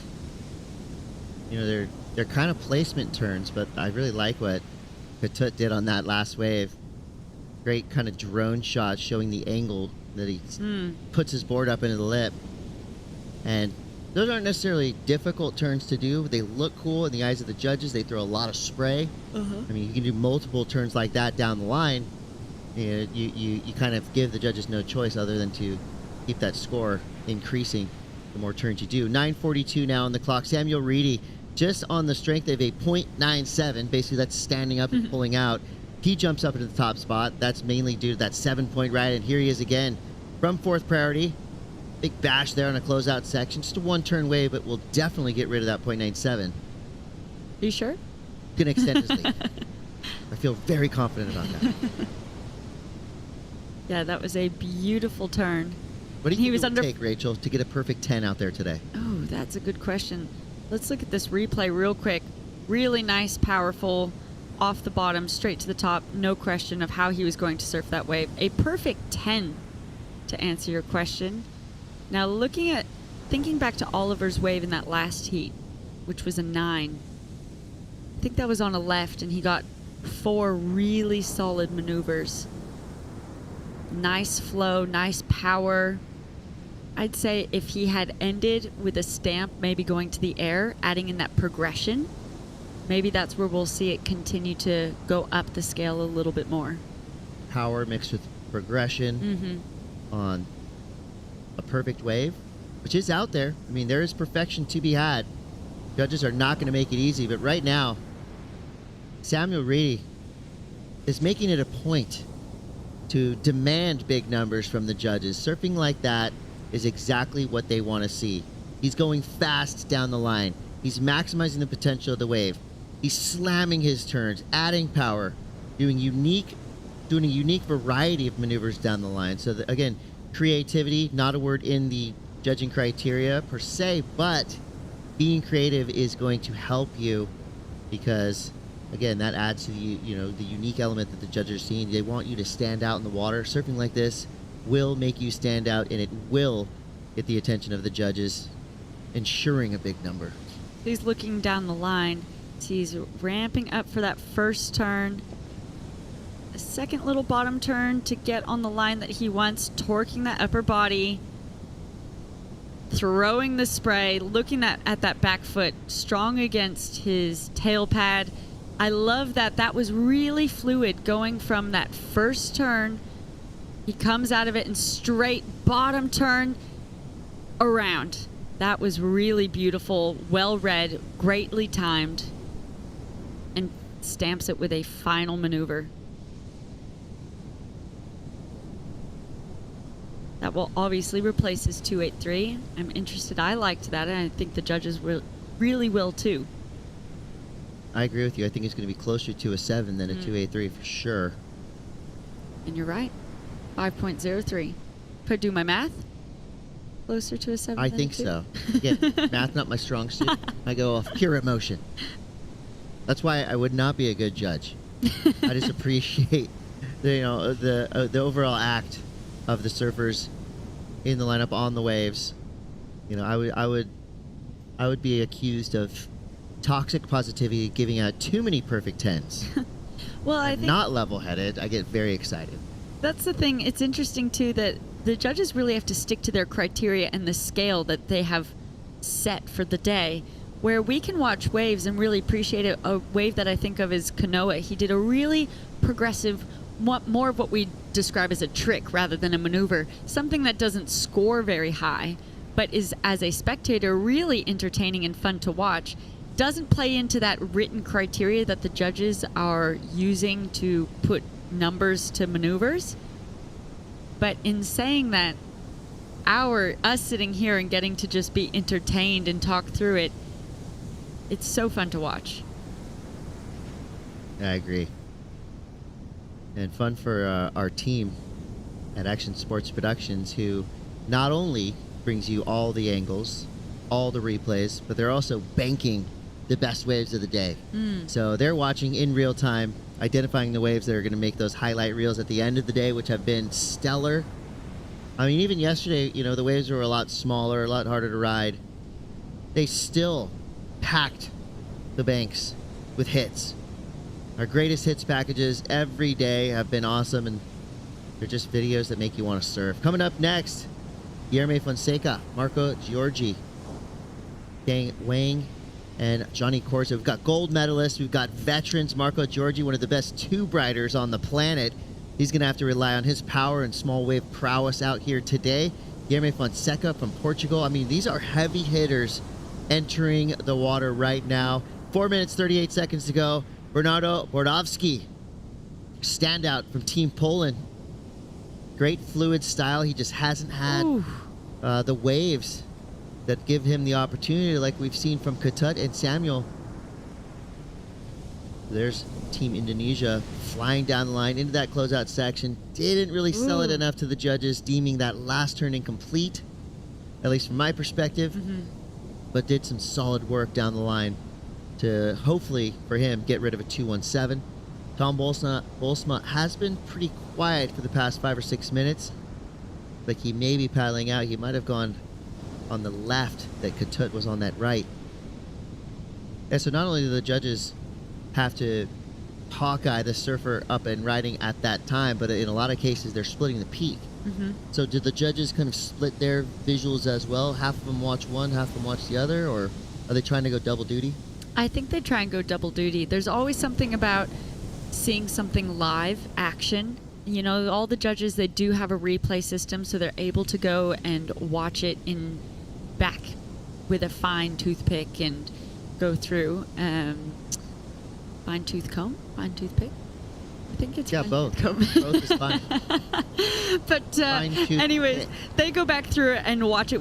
You know, they're kind of placement turns, but I really like what Ikatut did on that last wave. Great kind of drone shot showing the angle that he puts his board up into the lip. And those aren't necessarily difficult turns to do. They look cool in the eyes of the judges. They throw a lot of spray. I mean, you can do multiple turns like that down the line. You know, you kind of give the judges no choice other than to keep that score increasing the more turns you do. 9:42 now on the clock. Samuel Reedy, just on the strength of a .97, basically that's standing up and pulling out, he jumps up into the top spot. That's mainly due to that 7-point ride, and here he is again from 4th priority. Big bash there on a closeout section. Just a 1-turn wave, but we'll definitely get rid of that .97. You sure? Gonna extend his lead. I feel very confident about that. Yeah, that was a beautiful turn. What do you think it would take, Rachel, to get a perfect 10 out there today? Oh, Ooh, that's a good question. Let's look at this replay real quick. Really nice, powerful, off the bottom, straight to the top. No question of how he was going to surf that wave. A perfect 10 to answer your question. Now thinking back to Oliver's wave in that last heat, which was a 9. I think that was on a left, and he got 4 really solid maneuvers. Nice flow, nice power. I'd say if he had ended with a stamp, maybe going to the air, adding in that progression, maybe that's where we'll see it continue to go up the scale a little bit more. Power mixed with progression on a perfect wave, which is out there. I mean, there is perfection to be had. Judges are not going to make it easy, but right now, Samuel Reedy is making it a point to demand big numbers from the judges. Surfing like that is exactly what they want to see. He's going fast down the line. He's maximizing the potential of the wave. He's slamming his turns, adding power, doing a unique variety of maneuvers down the line. So again, creativity, not a word in the judging criteria per se, but being creative is going to help you because, again, that adds to the unique element that the judges are seeing. They want you to stand out in the water. Surfing like this will make you stand out, and it will get the attention of the judges, ensuring a big number. He's looking down the line. He's ramping up for that first turn. A second little bottom turn to get on the line that he wants, torquing that upper body, throwing the spray, looking at that back foot, strong against his tail pad. I love that was really fluid going from that first turn. He comes out of it and straight bottom turn around. That was really beautiful, well read, greatly timed, and stamps it with a final maneuver. That will obviously replace his 283. I'm interested. I liked that, and I think the judges really will too. I agree with you. I think it's going to be closer to a 7 than a 283 for sure. And you're right. 5.03. Could I do my math? Closer to a 7 I than think a 2? so. Again, math not my strong suit. I go off pure emotion. That's why I would not be a good judge. I just appreciate the overall act of the surfers in the lineup on the waves. I would be accused of toxic positivity, giving out too many perfect 10s. Well, I I'm think not level-headed. I get very excited. that's the thing. It's interesting too that the judges really have to stick to their criteria and the scale that they have set for the day. Where we can watch waves and really appreciate it. A wave that I think of is Kanoa. He did a really progressive, more of what we describe as a trick rather than a maneuver. Something that doesn't score very high, but is, as a spectator, really entertaining and fun to watch. Doesn't play into that written criteria that the judges are using to put numbers to maneuvers. But in saying that, us sitting here and getting to just be entertained and talk through it, it's so fun to watch. I agree. And fun for our team at Action Sports Productions, who not only brings you all the angles, all the replays, but they're also banking the best waves of the day. So they're watching in real time, identifying the waves that are going to make those highlight reels at the end of the day, which have been stellar. I mean, even yesterday, the waves were a lot smaller, a lot harder to ride. They still packed the banks with hits. Our greatest hits packages every day have been awesome, and they're just videos that make you want to surf. Coming up next, Guilherme Fonseca, Marco Giorgi, Dang Wang, and Johnny Corso. We've got gold medalists. We've got veterans. Marco Giorgi, one of the best tube riders on the planet. He's going to have to rely on his power and small wave prowess out here today. Guilherme Fonseca from Portugal. I mean, these are heavy hitters entering the water right now. 4 minutes, 38 seconds to go. Bernardo Bordowski, standout from Team Poland. Great fluid style. He just hasn't had the waves that give him the opportunity like we've seen from Ketut and Samuel. There's Team Indonesia flying down the line into that closeout section. Didn't really sell it enough to the judges, deeming that last turn incomplete, at least from my perspective. but did some solid work down the line to hopefully, for him, get rid of a 217. Tom Bolsma has been pretty quiet for the past 5 or 6 minutes. Like he may be paddling out. He might have gone on the left, that Katut was on that right. And so not only do the judges have to Hawkeye the surfer up and riding at that time, but in a lot of cases they're splitting the peak. So did the judges kind of split their visuals as well? Half of them watch one, half of them watch the other, or are they trying to go double duty? I think they try and go double duty. There's always something about seeing something live, action. You know, all the judges, they do have a replay system, so they're able to go and watch it in back with a fine toothpick and go through. Fine tooth pick. I think it's both. Comb. Both is fine. But anyways, they go back through it and watch it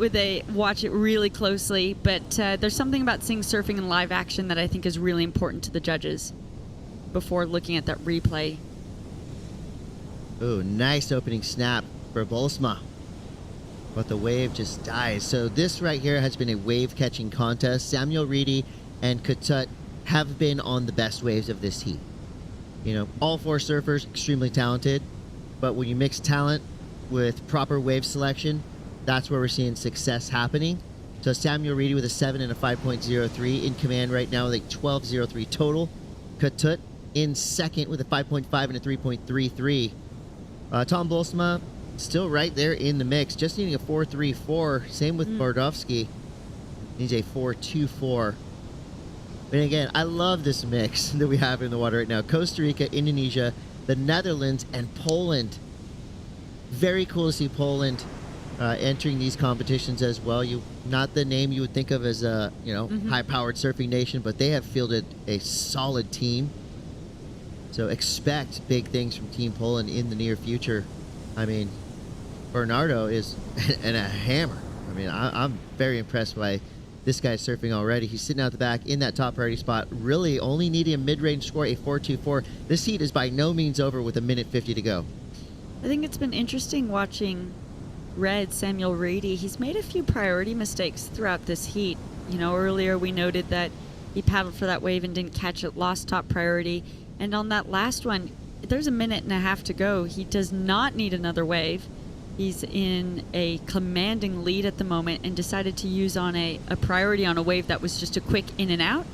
really closely. But there's something about seeing surfing in live action that I think is really important to the judges before looking at that replay. Ooh, nice opening snap for Bolsma. But the wave just dies. So this right here has been a wave catching contest. Samuel Reedy and Katut have been on the best waves of this heat. You know, all 4 surfers extremely talented, but when you mix talent with proper wave selection, that's where we're seeing success happening. So Samuel Reedy with a 7 and a 5.03 in command right now with a 12.03 total. Katut in second with a 5.5 and a 3.33. Tom Bolsma still right there in the mix, just needing a 4.34. Same with Bardovsky, needs a 4.24. And again, I love this mix that we have in the water right now. Costa Rica, Indonesia, the Netherlands, and Poland. Very cool to see Poland entering these competitions as well. Not the name you would think of as a high-powered surfing nation, but they have fielded a solid team. So expect big things from Team Poland in the near future. I mean, Bernardo is and a hammer. I mean, I'm very impressed by this guy's surfing already. He's sitting out the back in that top priority spot, really only needing a mid-range score, a 4.24. This heat is by no means over with a minute 50 to go. I think it's been interesting watching Samuel Reedy. He's made a few priority mistakes throughout this heat. You know, earlier we noted that he paddled for that wave and didn't catch it, lost top priority. And on that last one, there's a minute and a half to go. He does not need another wave. He's in a commanding lead at the moment and decided to use on a priority on a wave that was just a quick in and out.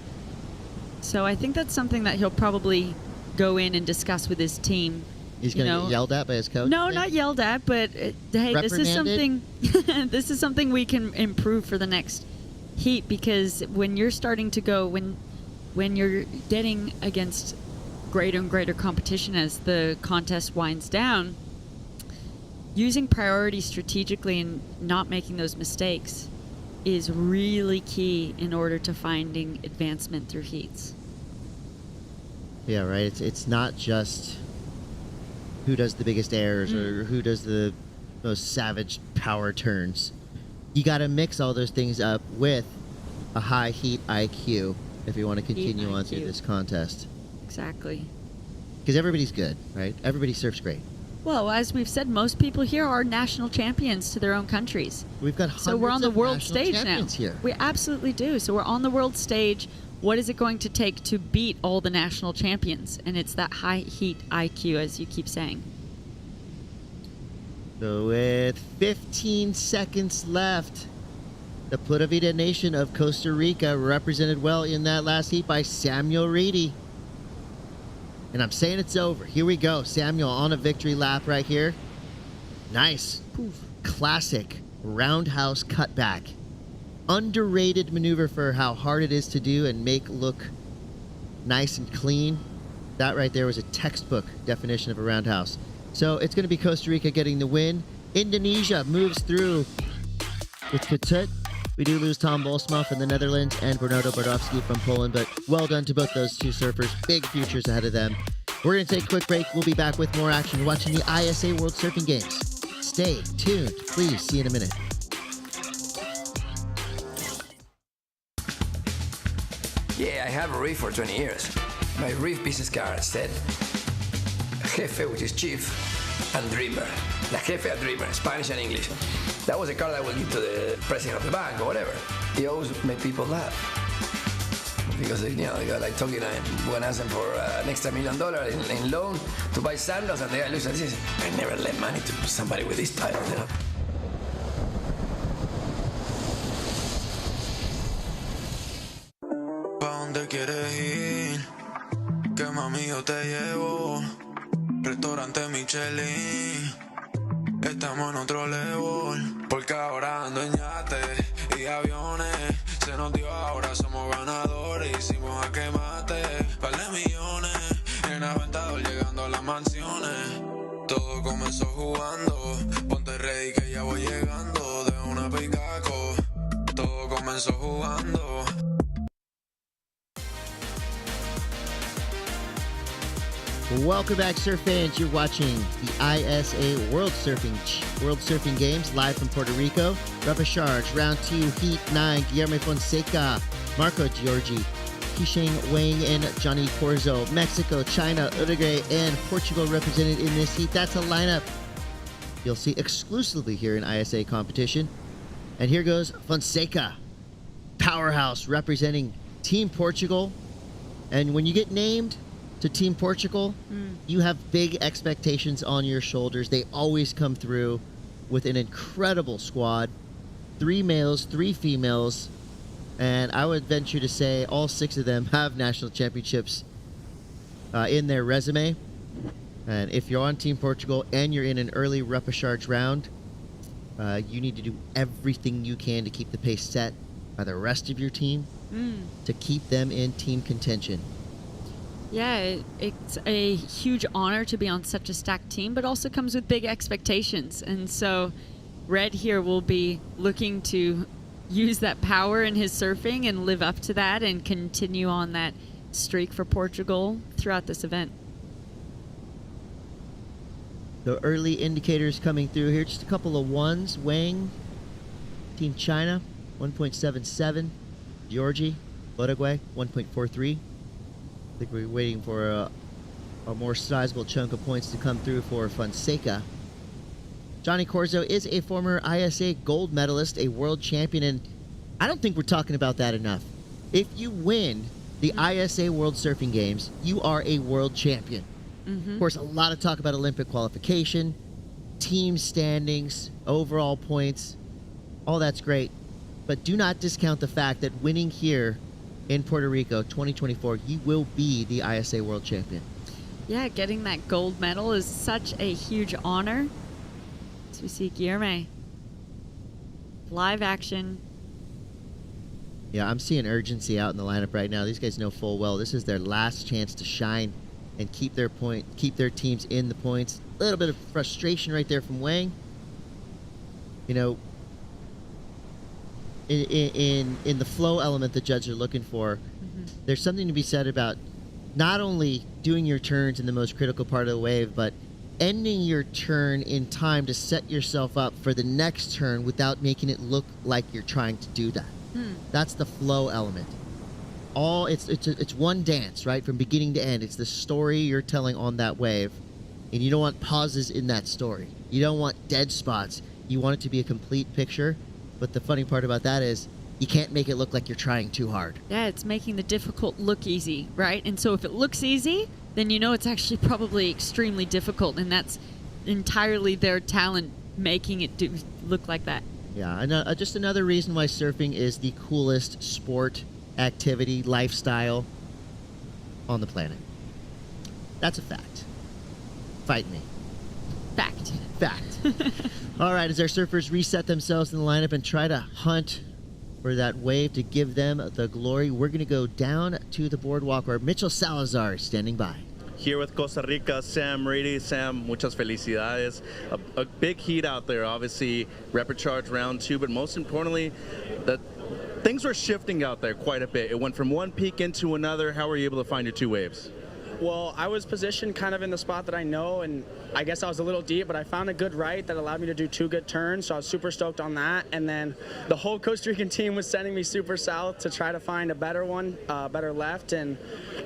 So I think that's something that he'll probably go in and discuss with his team. He's going to get yelled at by his coach? No, not yelled at, but hey, this is something this is something we can improve for the next heat, because when you're starting to go, when you're getting against greater and greater competition as the contest winds down, using priority strategically and not making those mistakes is really key in order to finding advancement through heats. Yeah, right. It's not just who does the biggest errors or who does the most savage power turns. You got to mix all those things up with a high heat IQ if you want to continue on through this contest. Exactly. Because everybody's good, right? Everybody surfs great. Well, as we've said, most people here are national champions to their own countries. We've got hundreds so we're on the of world national stage now. champions here. We absolutely do. So we're on the world stage. What is it going to take to beat all the national champions? And it's that high heat IQ, as you keep saying. So with 15 seconds left, the Pura Vida nation of Costa Rica represented well in that last heat by Samuel Reedy. And I'm saying it's over. Here we go. Samuel on a victory lap right here. Nice. Classic roundhouse cutback. Underrated maneuver for how hard it is to do and make look nice and clean. That right there was a textbook definition of a roundhouse. So it's going to be Costa Rica getting the win. Indonesia moves through with Katut. We do lose Tom Bolsma from the Netherlands and Bernardo Bardovsky from Poland, but well done to both those two surfers. Big futures ahead of them. We're going to take a quick break. We'll be back with more action watching the ISA World Surfing Games. Stay tuned, please. See you in a minute. Yeah, I have a reef for 20 years. My reef business card said Jefe, which is chief, and dreamer. La Jefe Dreamer, Spanish and English. That was a card I would give to the president of the bank or whatever. He always made people laugh. Because, you know, the guy like talking, when asked him for an extra $1 million in loan to buy sandals, and the guy looks and says, I never lend money to somebody with this title, you know. ¿Pa' dónde quieres ir? Que mami yo te llevo. Restaurante Michelin. Estamos en otro level. Porque ahora ando en yates y aviones. Se nos dio, ahora somos ganadores. Hicimos a quemate, par de millones. En Aventador llegando a las mansiones. Todo comenzó jugando. Ponte ready que ya voy llegando. De una picaco. Todo comenzó jugando. Welcome back, surf fans. You're watching the ISA World Surfing Games live from Puerto Rico. Repêchage, round 2, heat 9. Guillermo Fonseca, Marco Giorgi, Qisheng Wang, and Johnny Corzo. Mexico, China, Uruguay, and Portugal represented in this heat. That's a lineup you'll see exclusively here in ISA competition. And here goes Fonseca, powerhouse representing Team Portugal. And when you get named to Team Portugal, you have big expectations on your shoulders. They always come through with an incredible squad. 3 males, 3 females, and I would venture to say all 6 of them have national championships in their resume. And if you're on Team Portugal and you're in an early repechage round, you need to do everything you can to keep the pace set by the rest of your team to keep them in team contention. Yeah, it's a huge honor to be on such a stacked team, but also comes with big expectations. And so Red here will be looking to use that power in his surfing and live up to that and continue on that streak for Portugal throughout this event. The early indicators coming through here, just a couple of ones. Wang, Team China, 1.77. Georgie, Uruguay, 1.43. I think we're waiting for a more sizable chunk of points to come through for Fonseca. Johnny Corzo is a former ISA gold medalist, a world champion, and I don't think we're talking about that enough. If you win the ISA World Surfing Games, you are a world champion. Of course, a lot of talk about Olympic qualification, team standings, overall points, all that's great. But do not discount the fact that winning here in Puerto Rico 2024, you will be the ISA World Champion. Yeah, getting that gold medal is such a huge honor. So we see Guillermo. Live action. Yeah, I'm seeing urgency out in the lineup right now. These guys know full well this is their last chance to shine and keep their teams in the points. A little bit of frustration right there from Wang. You know, in the flow element the judges are looking for, there's something to be said about not only doing your turns in the most critical part of the wave, but ending your turn in time to set yourself up for the next turn without making it look like you're trying to do that. That's the flow element. It's one dance, right, from beginning to end. It's the story you're telling on that wave, and you don't want pauses in that story. You don't want dead spots. You want it to be a complete picture. But the funny part about that is you can't make it look like you're trying too hard. Yeah, it's making the difficult look easy, right? And so if it looks easy, then you know it's actually probably extremely difficult, and that's entirely their talent making it look like that. Yeah, and just another reason why surfing is the coolest sport, activity, lifestyle on the planet. That's a fact. Fight me. Fact. All right, as our surfers reset themselves in the lineup and try to hunt for that wave to give them the glory, we're going to go down to the boardwalk where Mitchell Salazar is standing by. Here with Costa Rica, Sam Reedy. Sam, muchas felicidades. A big heat out there, obviously, repechage round 2, but most importantly, things were shifting out there quite a bit. It went from one peak into another. How were you able to find your 2 waves? Well, I was positioned kind of in the spot that I know, and I guess I was a little deep, but I found a good right that allowed me to do 2 good turns, so I was super stoked on that. And then the whole Costa Rican team was sending me super south to try to find a better one, better left, and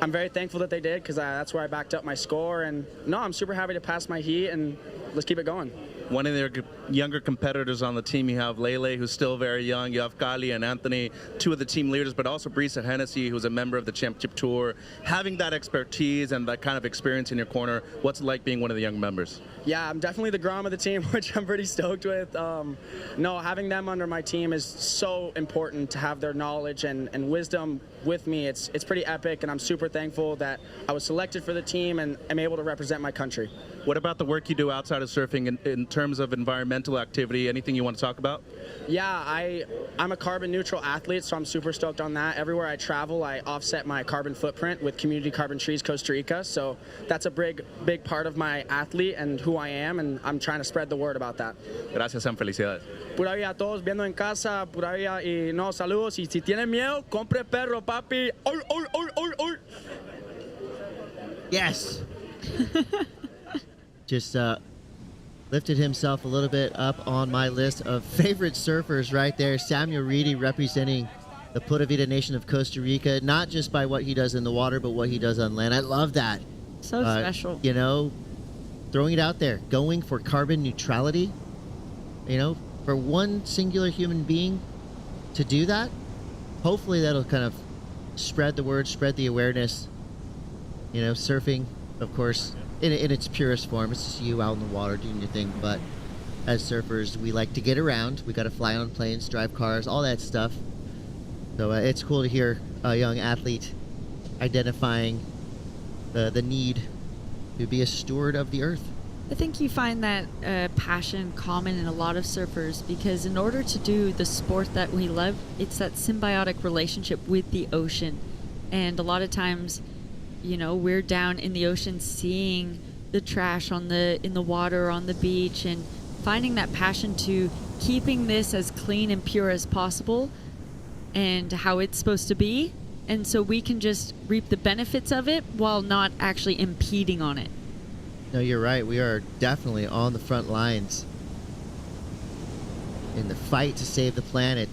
I'm very thankful that they did, because that's where I backed up my score. And no, I'm super happy to pass my heat, and let's keep it going. one of their younger competitors on the team. You have Lele, who's still very young. You have Kali and Anthony, two of the team leaders, but also Brisa Hennessy, who's a member of the Championship Tour. Having that expertise and that kind of experience in your corner, what's it like being one of the young members? Yeah, I'm definitely the Grom of the team, which I'm pretty stoked with. No, having them under my team is so important to have their knowledge and wisdom with me. It's pretty epic, and I'm super thankful that I was selected for the team and am able to represent my country. What about the work you do outside of surfing in terms of environmental activity? Anything you want to talk about? Yeah, I'm a carbon neutral athlete, so I'm super stoked on that. Everywhere I travel, I offset my carbon footprint with Community Carbon Trees Costa Rica, so that's a big part of my athlete and who I am, and I'm trying to spread the word about that. Gracias, and felicidades. Pura vida a todos viendo en casa, pura vida y no, saludos. Y si tienen miedo, compre perro, papi. ¡Ol, ol, ol, ol, ol! Yes. Just lifted himself a little bit up on my list of favorite surfers right there. Samuel Reedy representing the Pura Vida Nation of Costa Rica, not just by what he does in the water, but what he does on land. I love that. So special. You know, throwing it out there, going for carbon neutrality, you know, for one singular human being to do that, hopefully that'll kind of spread the word, spread the awareness. You know, surfing, of course, in its purest form, it's just you out in the water doing your thing. But as surfers, we like to get around. We got to fly on planes, drive cars, all that stuff. So it's cool to hear a young athlete identifying the need to be a steward of the earth. I think you find that passion common in a lot of surfers, because in order to do the sport that we love, it's that symbiotic relationship with the ocean. And a lot of times, you know, we're down in the ocean seeing the trash in the water on the beach, and finding that passion to keeping this as clean and pure as possible and how it's supposed to be. And so we can just reap the benefits of it while not actually impeding on it. No, you're right. We are definitely on the front lines in the fight to save the planet.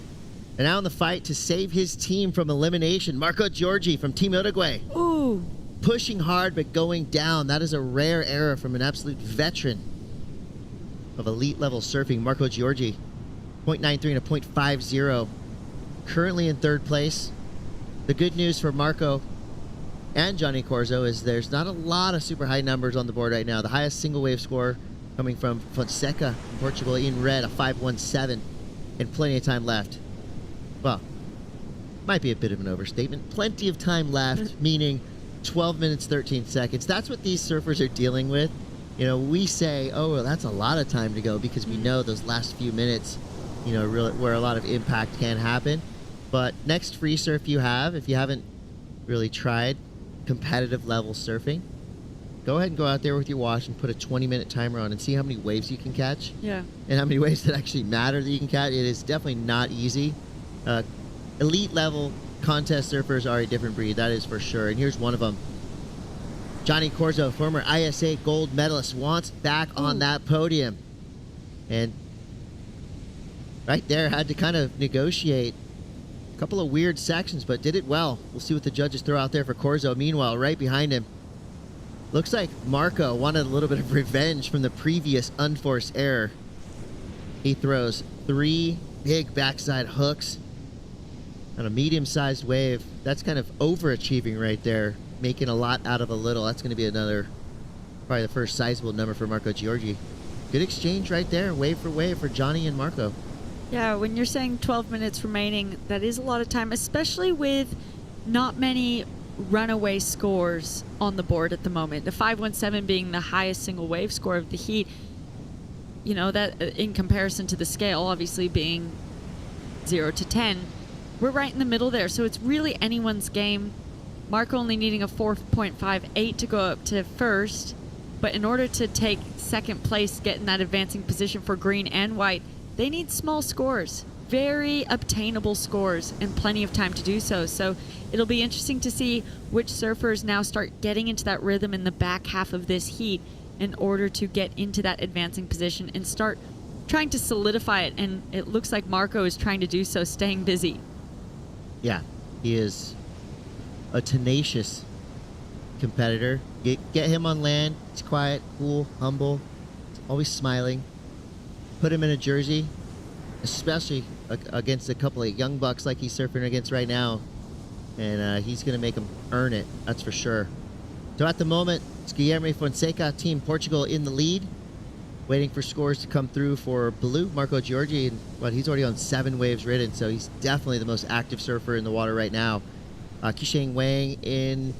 And now in the fight to save his team from elimination, Marco Giorgi from Team Uruguay. Ooh. Pushing hard but going down. That is a rare error from an absolute veteran of elite level surfing, Marco Giorgi. 0.93 and a 0.50. Currently in third place. The good news for Marco and Johnny Corzo is there's not a lot of super high numbers on the board right now. The highest single wave score coming from Fonseca from Portugal in red, a 5.17, and plenty of time left. Well, might be a bit of an overstatement. Plenty of time left, meaning 12 minutes, 13 seconds. That's what these surfers are dealing with. You know, we say, oh, well, that's a lot of time to go, because we know those last few minutes, you know, really where a lot of impact can happen. But next free surf you have, if you haven't really tried competitive level surfing, go ahead and go out there with your watch and put a 20-minute timer on and see how many waves you can catch. Yeah. And how many waves that actually matter that you can catch. It is definitely not easy. Elite level contest surfers are a different breed, that is for sure. And here's one of them. Johnny Corzo, former ISA gold medalist, wants back on that podium. And right there, had to kind of negotiate a couple of weird sections, but did it well. We'll see what the judges throw out there for Corzo. Meanwhile, right behind him, looks like Marco wanted a little bit of revenge from the previous unforced error. He throws 3 big backside hooks on a medium-sized wave. That's kind of overachieving right there, making a lot out of a little. That's going to be another, probably the first sizable number for Marco Giorgi. Good exchange right there, wave for wave for Johnny and Marco. Yeah, when you're saying 12 minutes remaining, that is a lot of time, especially with not many runaway scores on the board at the moment. The 5.17 being the highest single wave score of the heat. You know, that in comparison to the scale, obviously being 0 to 10, we're right in the middle there. So it's really anyone's game. Marco only needing a 4.58 to go up to first. But in order to take second place, get in that advancing position for green and white, they need small scores, very obtainable scores, and plenty of time to do so. So it'll be interesting to see which surfers now start getting into that rhythm in the back half of this heat in order to get into that advancing position and start trying to solidify it. And it looks like Marco is trying to do so, staying busy. Yeah, he is a tenacious competitor. Get him on land. He's quiet, cool, humble, always smiling. put him in a jersey, especially against a couple of young bucks like he's surfing against right now, and he's going to make him earn it, that's for sure. So at the moment, it's Guilherme Fonseca, Team Portugal, in the lead, waiting for scores to come through for blue. Marco Giorgi, and he's already on 7 waves ridden, so he's definitely the most active surfer in the water right now. Qisheng Wang in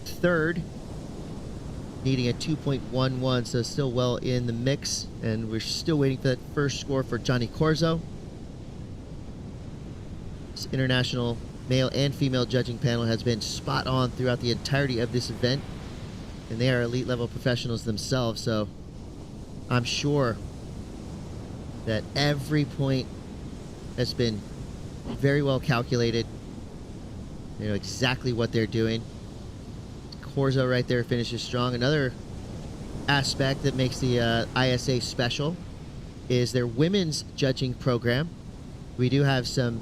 third, needing a 2.11, so still well in the mix, and we're still waiting for that first score for Johnny Corzo. This international male and female judging panel has been spot on throughout the entirety of this event, and they are elite level professionals themselves, so I'm sure that every point has been very well calculated. They know exactly what they're doing. Corzo right there finishes strong. Another aspect that makes the ISA special is their women's judging program. We do have some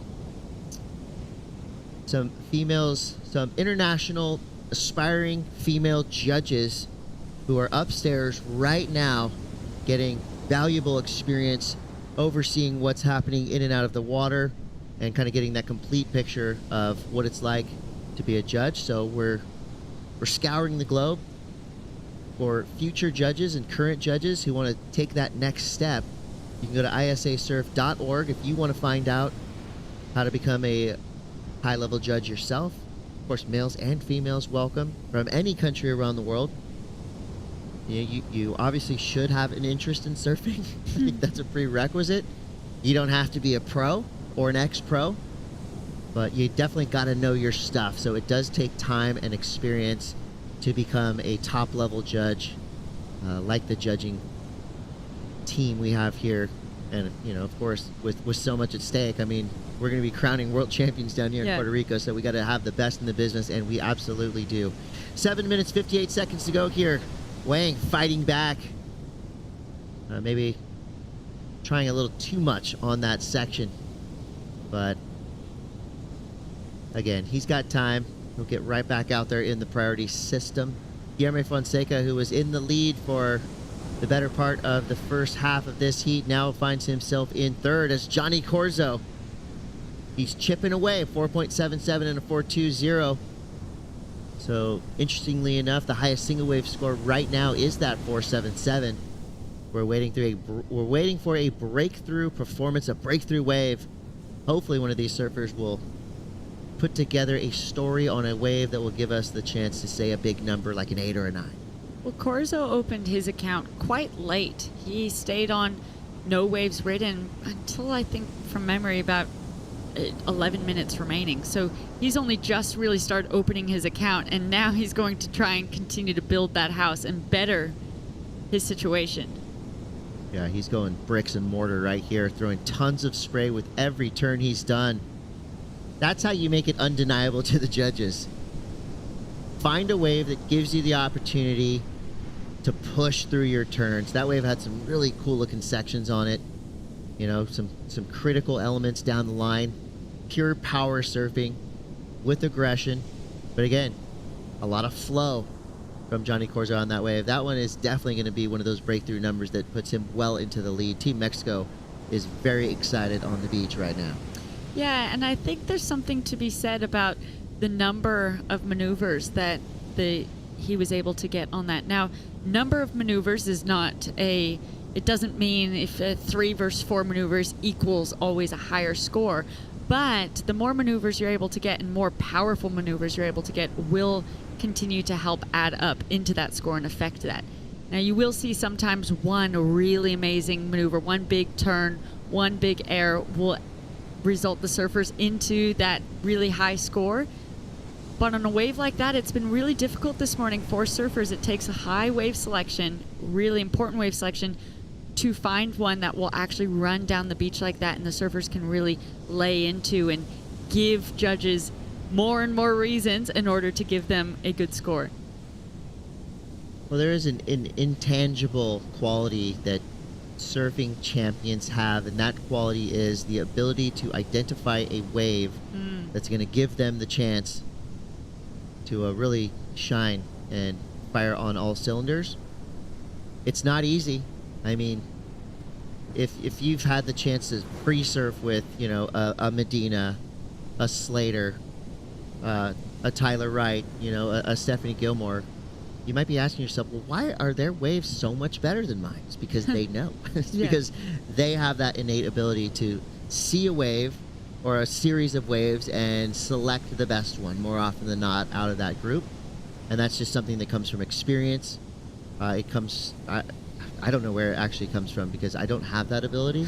females, some international aspiring female judges who are upstairs right now getting valuable experience overseeing what's happening in and out of the water and kind of getting that complete picture of what it's like to be a judge. So we're scouring the globe for future judges and current judges who want to take that next step. You can go to isasurf.org if you want to find out how to become a high-level judge yourself. Of course, males and females welcome from any country around the world. You obviously should have an interest in surfing. I think that's a prerequisite. You don't have to be a pro or an ex-pro, but you definitely got to know your stuff. So it does take time and experience to become a top-level judge, like the judging team we have here. And, of course, with so much at stake, I mean, we're going to be crowning world champions down here in Puerto Rico, so we got to have the best in the business, and we absolutely do. 7 minutes, 58 seconds to go here. Wang fighting back. Maybe trying a little too much on that section. But again, he's got time. He'll get right back out there in the priority system. Guilherme Fonseca, who was in the lead for the better part of the first half of this heat, now finds himself in third as Johnny Corzo. He's chipping away, 4.77 and a 4.20. So interestingly enough, the highest single wave score right now is that 4.77. We're waiting for a breakthrough performance, a breakthrough wave. Hopefully one of these surfers will put together a story on a wave that will give us the chance to say a big number like an 8 or a 9. Well, Corzo opened his account quite late. He stayed on no waves ridden until, I think, from memory, about 11 minutes remaining. So he's only just really started opening his account, and now he's going to try and continue to build that house and better his situation. Yeah, he's going bricks and mortar right here, throwing tons of spray with every turn he's done. That's how you make it undeniable to the judges. Find a wave that gives you the opportunity to push through your turns. That wave had some really cool looking sections on it. Some critical elements down the line. Pure power surfing with aggression. But again, a lot of flow from Johnny Corzo on that wave. That one is definitely going to be one of those breakthrough numbers that puts him well into the lead. Team Mexico is very excited on the beach right now. Yeah, and I think there's something to be said about the number of maneuvers that he was able to get on that. Now, number of maneuvers is not it doesn't mean if 3 versus 4 maneuvers equals always a higher score, but the more maneuvers you're able to get and more powerful maneuvers you're able to get will continue to help add up into that score and affect that. Now, you will see sometimes one really amazing maneuver, one big turn, one big air will result the surfers into that really high score. But on a wave like that, it's been really difficult this morning for surfers. It takes a high wave selection, really important wave selection, to find one that will actually run down the beach like that, and the surfers can really lay into and give judges more and more reasons in order to give them a good score. Well, there is an intangible quality that surfing champions have, and that quality is the ability to identify a wave that's going to give them the chance to really shine and fire on all cylinders. It's not easy. I mean, if you've had the chance to pre-surf with, a Medina, a Slater, a Tyler Wright, a Stephanie Gilmore, you might be asking yourself, well, why are their waves so much better than mine? It's because they know. It's because they have that innate ability to see a wave or a series of waves and select the best one more often than not out of that group. And that's just something that comes from experience. I don't know where it actually comes from because I don't have that ability.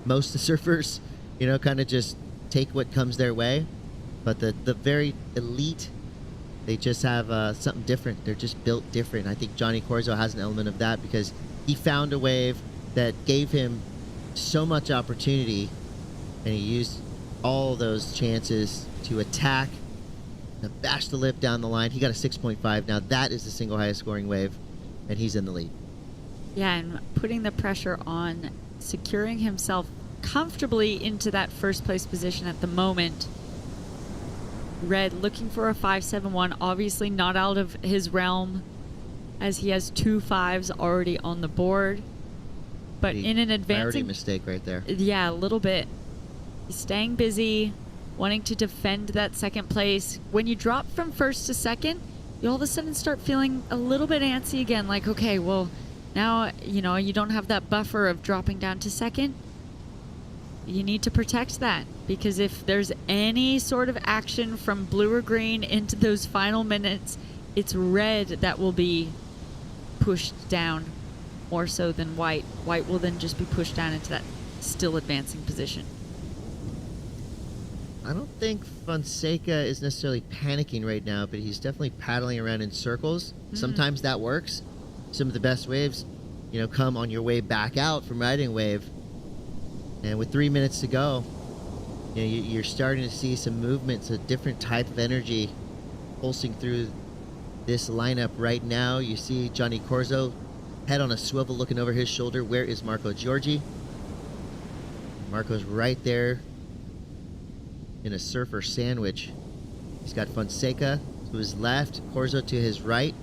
Most of the surfers, kind of just take what comes their way. But the very elite, they just have something different. They're just built different. I think Johnny Corzo has an element of that because he found a wave that gave him so much opportunity, and he used all those chances to attack, to bash the lip down the line. He got a 6.5. Now that is the single highest scoring wave, and he's in the lead. Yeah, and putting the pressure on securing himself comfortably into that first place position at the moment. Red looking for a 5.71, obviously not out of his realm as he has 2 5s already on the board. But in an advancing... Priority mistake right there. Yeah, a little bit. He's staying busy, wanting to defend that second place. When you drop from first to second, you all of a sudden start feeling a little bit antsy again. Like, okay, well, now, you don't have that buffer of dropping down to second. You need to protect that, because if there's any sort of action from blue or green into those final minutes, it's red that will be pushed down more so than white. White will then just be pushed down into that still advancing position. I don't think Fonseca is necessarily panicking right now, but he's definitely paddling around in circles. Sometimes that works. Some of the best waves, come on your way back out from riding a wave. And with 3 minutes to go, you're starting to see some movements, a different type of energy pulsing through this lineup right now. You see Johnny Corzo, head on a swivel looking over his shoulder. Where is Marco Giorgi? Marco's right there in a surfer sandwich. He's got Fonseca to his left, Corzo to his right.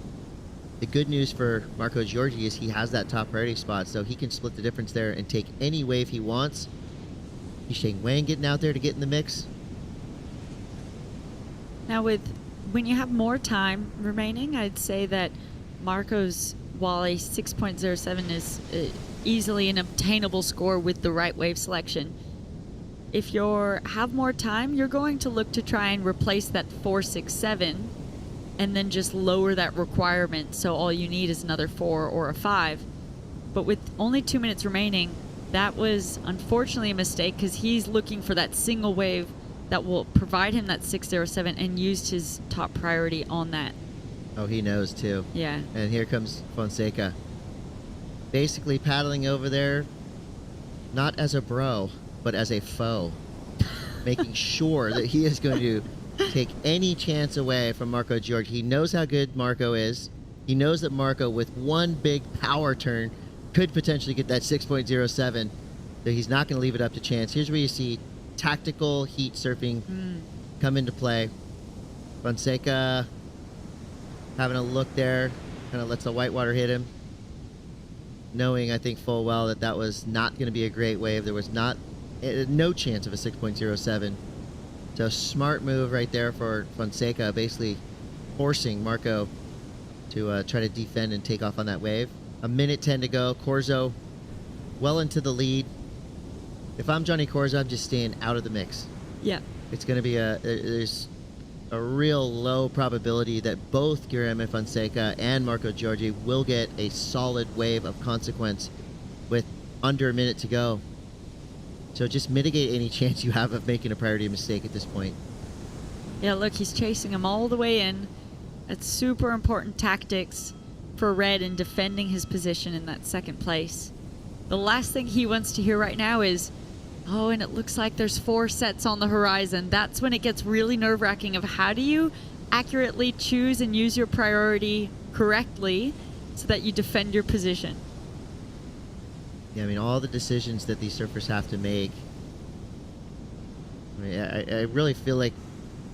The good news for Marco Giorgi is he has that top priority spot, so he can split the difference there and take any wave he wants. Yisheng Wang getting out there to get in the mix. Now, when you have more time remaining, I'd say that Marco's, while a 6.07 is easily an obtainable score with the right wave selection, if you have more time, you're going to look to try and replace that 4.67 and then just lower that requirement, so all you need is another 4 or a 5. But with only 2 minutes remaining, that was unfortunately a mistake, because he's looking for that single wave that will provide him that 6.07 and used his top priority on that. Oh, he knows too. Yeah. And here comes Fonseca. Basically paddling over there, not as a bro, but as a foe. Making sure that he is going to take any chance away from Marco Giorgi. He knows how good Marco is. He knows that Marco, with one big power turn, could potentially get that 6.07. So he's not going to leave it up to chance. Here's where you see tactical heat surfing come into play. Fonseca having a look there, kind of lets the whitewater hit him, knowing, I think, full well that that was not going to be a great wave. There was no chance of a 6.07. So smart move right there for Fonseca, basically forcing Marco to try to defend and take off on that wave. 1:10 to go. Corzo well into the lead. If I'm Johnny Corzo, I'm just staying out of the mix. Yeah. It's going to be there's a real low probability that both Guilherme Fonseca and Marco Giorgi will get a solid wave of consequence with under a minute to go. So just mitigate any chance you have of making a priority mistake at this point. Yeah, look, he's chasing him all the way in. That's super important tactics for Red in defending his position in that second place. The last thing he wants to hear right now is, oh, and it looks like there's 4 sets on the horizon. That's when it gets really nerve-wracking of how do you accurately choose and use your priority correctly so that you defend your position. Yeah, I mean, all the decisions that these surfers have to make. I mean, I really feel like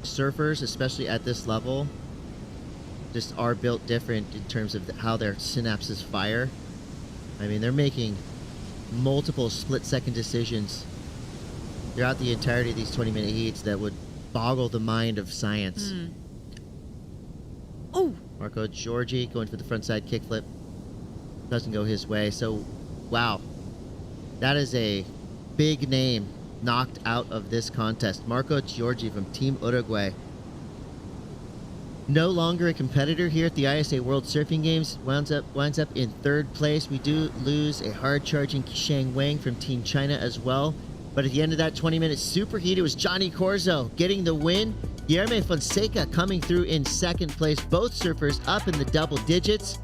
surfers, especially at this level, just are built different in terms of how their synapses fire. I mean, they're making multiple split-second decisions throughout the entirety of these 20-minute heats that would boggle the mind of science. Oh! Marco Giorgi going for the frontside kickflip. Doesn't go his way. So, wow. That is a big name knocked out of this contest. Marco Giorgi from Team Uruguay. No longer a competitor here at the ISA World Surfing Games. Winds up in third place. We do lose a hard-charging Shang Wang from Team China as well. But at the end of that 20-minute super heat, it was Johnny Corzo getting the win. Guillermo Fonseca coming through in second place. Both surfers up in the double digits.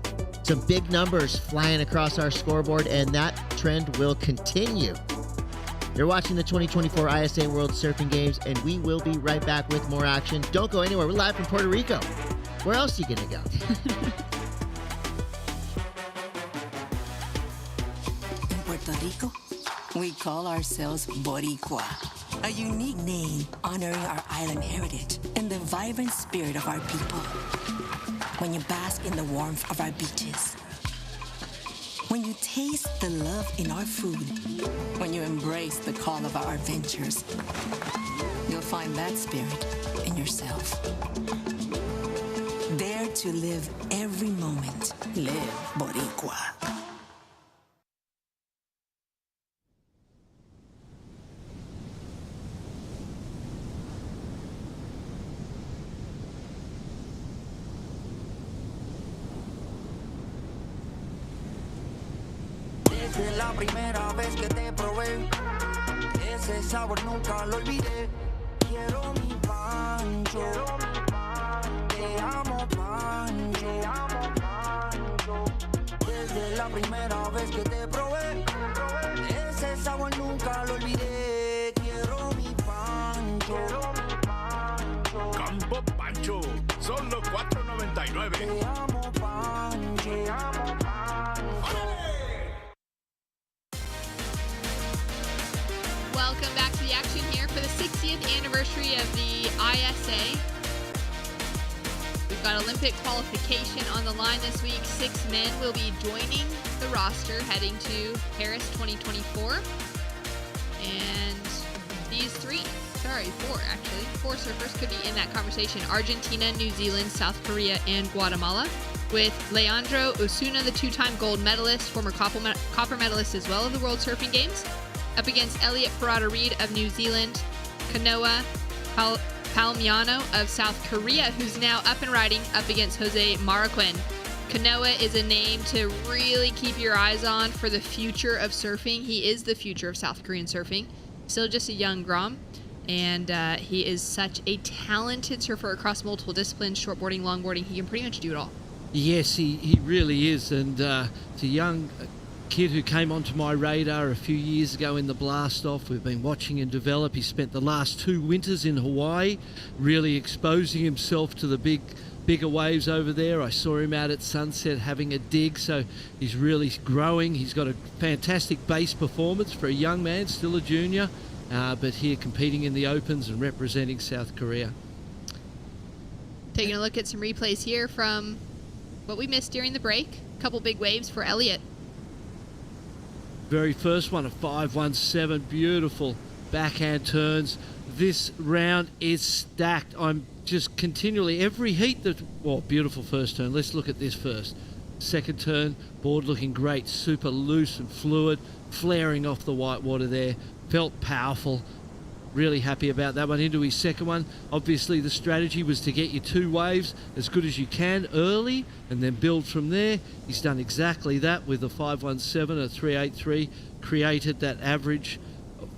Some big numbers flying across our scoreboard, and that trend will continue. You're watching the 2024 ISA World Surfing Games, and we will be right back with more action. Don't go anywhere. We're live from Puerto Rico. Where else are you going to go? In Puerto Rico, we call ourselves Boricua, a unique name honoring our island heritage and the vibrant spirit of our people. When you bask in the warmth of our beaches, when you taste the love in our food, when you embrace the call of our adventures, you'll find that spirit in yourself. Dare to live every moment. Live Boricua. Desde la primera vez que te probé, ese sabor nunca lo olvidé. Quiero mi pancho, te amo pancho. Desde la primera vez que te probé, ese sabor nunca lo olvidé. Quiero mi pancho. Campo Pancho, solo $4.99. Te amo pancho, te amo pancho. Welcome back to the action here for the 60th anniversary of the ISA. We've got Olympic qualification on the line this week. 6 men will be joining the roster heading to Paris 2024. And these 4 surfers could be in that conversation. Argentina, New Zealand, South Korea, and Guatemala. With Leandro Osuna, the 2-time gold medalist, former copper medalist as well of the World Surfing Games, up against Elliot Parada-Reed of New Zealand, Kanoa Palmiano of South Korea, who's now up and riding, up against Jose Marroquin. Kanoa is a name to really keep your eyes on for the future of surfing. He is the future of South Korean surfing. Still just a young Grom, and he is such a talented surfer across multiple disciplines, shortboarding, longboarding. He can pretty much do it all. Yes, he really is, and it's a young kid who came onto my radar a few years ago in the blast-off. We've been watching him develop. He spent the last 2 winters in Hawaii, really exposing himself to the bigger waves over there. I saw him out at sunset having a dig, so he's really growing. He's got a fantastic base performance for a young man, still a junior, but here competing in the Opens and representing South Korea. Taking a look at some replays here from what we missed during the break. A couple big waves for Elliot. Very first one, a 517, beautiful backhand turns. This round is stacked. I'm just continually, every heat beautiful first turn. Let's look at this first. Second turn, board looking great, super loose and fluid, flaring off the white water there. Felt powerful. Really happy about that one. Into his second one. Obviously the strategy was to get your 2 waves as good as you can early and then build from there. He's done exactly that with a 517, a 383, created that average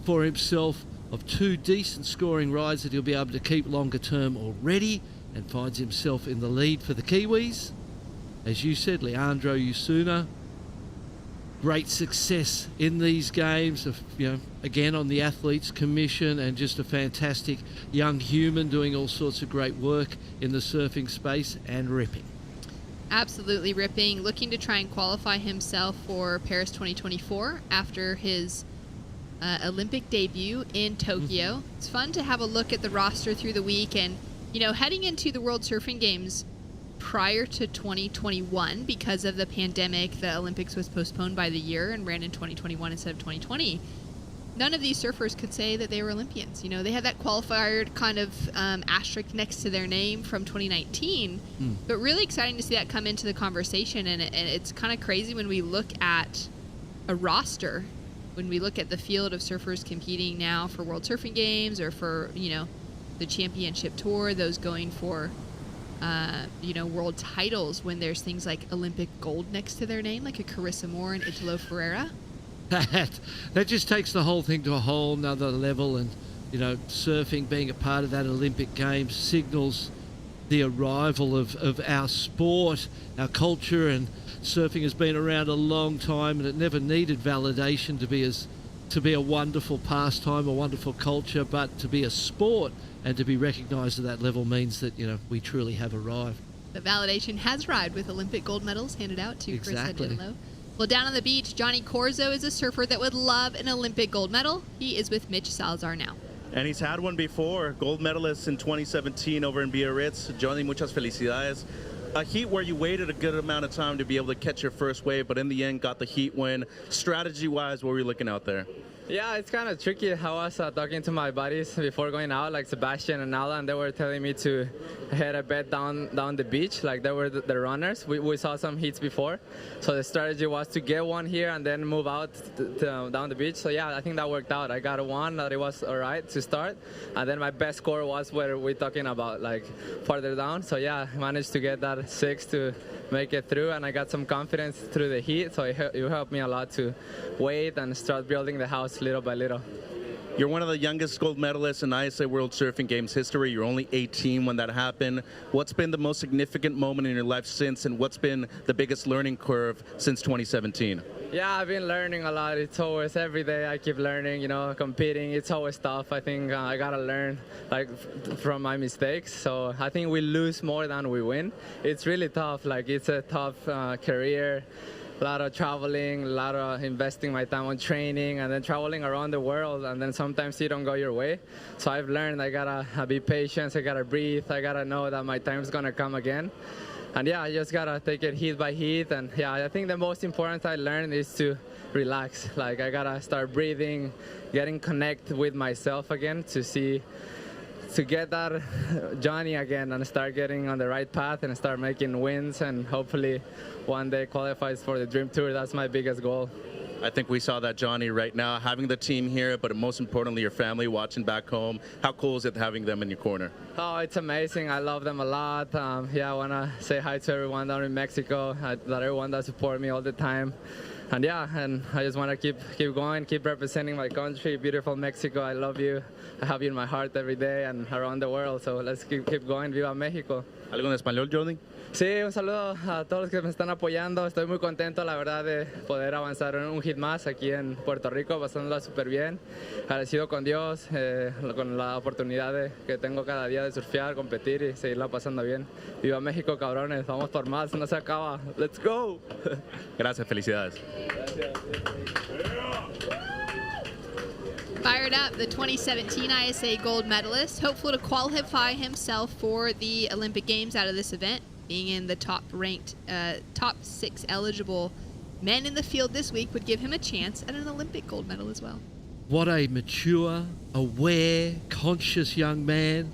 for himself of 2 decent scoring rides that he'll be able to keep longer term already, and finds himself in the lead for the Kiwis. As you said, Leandro Osuna, great success in these games, again on the Athletes Commission, and just a fantastic young human doing all sorts of great work in the surfing space and ripping. Absolutely ripping. Looking to try and qualify himself for Paris 2024 after his Olympic debut in Tokyo. It's fun to have a look at the roster through the week, and heading into the World Surfing Games, prior to 2021, because of the pandemic, the Olympics was postponed by the year and ran in 2021 instead of 2020. None of these surfers could say that they were Olympians. You know, they had that qualifier kind of asterisk next to their name from 2019. But really exciting to see that come into the conversation. And it's kind of crazy when we look at a roster, when we look at the field of surfers competing now for World Surfing Games or for, you know, the championship tour, those going for, you know, world titles, when there's things like Olympic gold next to their name, like a Carissa Moore and Italo Ferreira. That just takes the whole thing to a whole nother level. And, you know, surfing being a part of that Olympic Games signals the arrival of our sport, our culture. And surfing has been around a long time, and it never needed validation to be a wonderful pastime, a wonderful culture, but to be a sport and to be recognised at that level means that, you know, we truly have arrived. The validation has arrived with Olympic gold medals handed out to Carissa and Italo. Well, down on the beach, Johnny Corzo is a surfer that would love an Olympic gold medal. He is with Mitch Salazar now. And he's had one before, gold medalist in 2017 over in Biarritz. Johnny, muchas felicidades. A heat where you waited a good amount of time to be able to catch your first wave, but in the end got the heat win. Strategy-wise, what were you looking out there? Yeah, it's kind of tricky. I was talking to my buddies before going out, like Sebastian and Nala, and they were telling me to head a bit down the beach, like they were the runners. We saw some heats before, so the strategy was to get one here and then move out down the beach. So yeah, I think that worked out. I got a one that it was all right to start, and then my best score was where we're talking about, like farther down. So yeah, I managed to get that 6 to make it through, and I got some confidence through the heat, so it helped me a lot to wait and start building the house little by little. You're one of the youngest gold medalists in ISA World Surfing Games history. You're only 18 when that happened. What's been the most significant moment in your life since, and what's been the biggest learning curve since 2017? Yeah, I've been learning a lot. It's always, every day I keep learning, you know, competing. It's always tough. I think I gotta learn, like, from my mistakes. So I think we lose more than we win. It's really tough. Like, it's a tough career. A lot of traveling, a lot of investing my time on training, and then traveling around the world, and then sometimes you don't go your way. So I've learned I gotta be patient, I gotta breathe, I gotta know that my time's gonna come again. And yeah, I just gotta take it heat by heat. And yeah, I think the most important I learned is to relax. Like, I gotta start breathing, getting connected with myself again to get that Johnny again and start getting on the right path and start making wins, and hopefully one day qualifies for the Dream Tour. That's my biggest goal. I think we saw that, Johnny, right now, having the team here, but most importantly, your family watching back home. How cool is it having them in your corner? Oh, it's amazing. I love them a lot. Yeah, I want to say hi to everyone down in Mexico, that everyone that support me all the time. And yeah, and I just want to keep going, keep representing my country, beautiful Mexico. I love you. I have you in my heart every day and around the world. So let's keep going. Viva México. ¿Algo en español, Jordi? Sí, un saludo a todos los que me están apoyando. Estoy muy contento, la verdad, de poder avanzar en un hit más aquí en Puerto Rico, pasándola súper bien. Agradecido con Dios, con la oportunidad que tengo cada día de surfear, competir y seguirla pasando bien. Viva México, cabrones. Vamos por más, no se acaba. Let's go. Gracias, felicidades. Gracias. Fired up, the 2017 ISA gold medalist, hopeful to qualify himself for the Olympic Games out of this event, being in the top 6 eligible men in the field this week would give him a chance at an Olympic gold medal as well. What a mature, aware, conscious young man.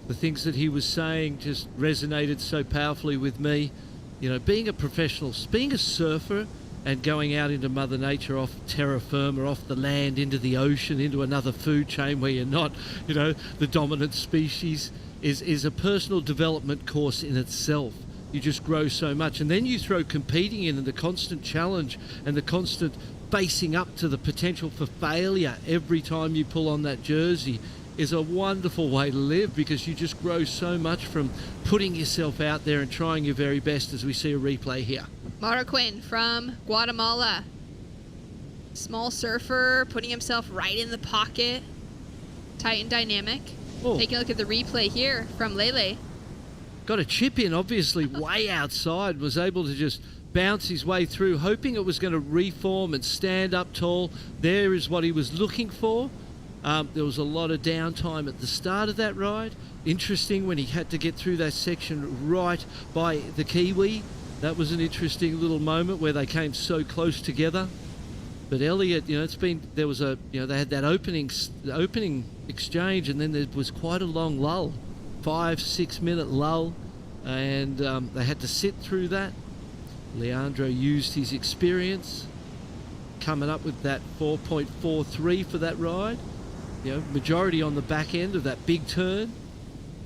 The things that he was saying just resonated so powerfully with me. You know, being a professional, being a surfer, and going out into Mother Nature, off terra firma, off the land, into the ocean, into another food chain where you're not, you know, the dominant species, is a personal development course in itself. You just grow so much. And then you throw competing in, and the constant challenge and the constant facing up to the potential for failure every time you pull on that jersey is a wonderful way to live, because you just grow so much from putting yourself out there and trying your very best, as we see a replay here. Mara Quinn from Guatemala. Small surfer, putting himself right in the pocket. Tight and dynamic. Oh. Taking a look at the replay here from Lele. Got a chip in, obviously, way outside. Was able to just bounce his way through, hoping it was going to reform and stand up tall. There is what he was looking for. There was a lot of downtime at the start of that ride. Interesting when he had to get through that section right by the Kiwi. That was an interesting little moment where they came so close together. But Elliott, they had that opening exchange, and then there was quite a long lull, 5-6 minute lull, and they had to sit through that. Leandro used his experience, coming up with that 4.43 for that ride. Majority on the back end of that big turn,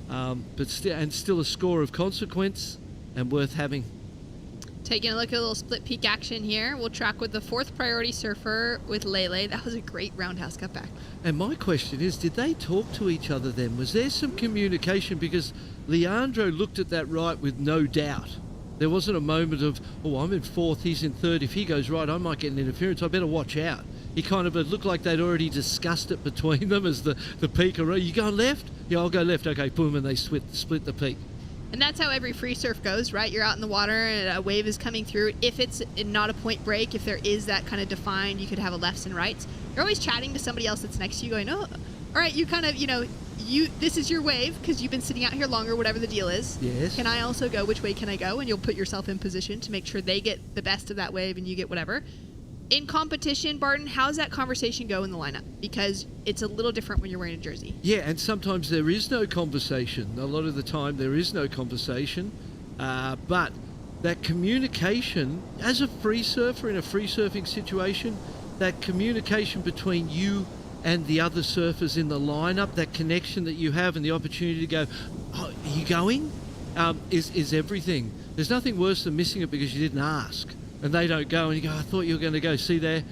but still a score of consequence and worth having. Taking a look at a little split peak action here. We'll track with the 4th priority surfer with Lele. That was a great roundhouse cutback. And my question is, did they talk to each other then? Was there some communication? Because Leandro looked at that right with no doubt. There wasn't a moment of, I'm in 4th, he's in 3rd. If he goes right, I might get an interference. I better watch out. It looked like they'd already discussed it between them as the peak. You going left? Yeah, I'll go left. Okay, boom, and they split the peak. And that's how every free surf goes, right? You're out in the water and a wave is coming through. If it's not a point break, if there is that kind of defined, you could have a lefts and rights. You're always chatting to somebody else that's next to you going, all right, you kind of, this is your wave because you've been sitting out here longer, whatever the deal is. Yes. Can I also go? Which way can I go? And you'll put yourself in position to make sure they get the best of that wave and you get whatever. In competition, Barton, how's that conversation go in the lineup? Because it's a little different when you're wearing a jersey. Yeah, and sometimes there is no conversation. A lot of the time there is no conversation. But that communication, as a free surfer in a free surfing situation, that communication between you and the other surfers in the lineup, that connection that you have and the opportunity to go, are you going? Is everything. There's nothing worse than missing it because you didn't ask. And they don't go, and you go, I thought you were going to go. See there,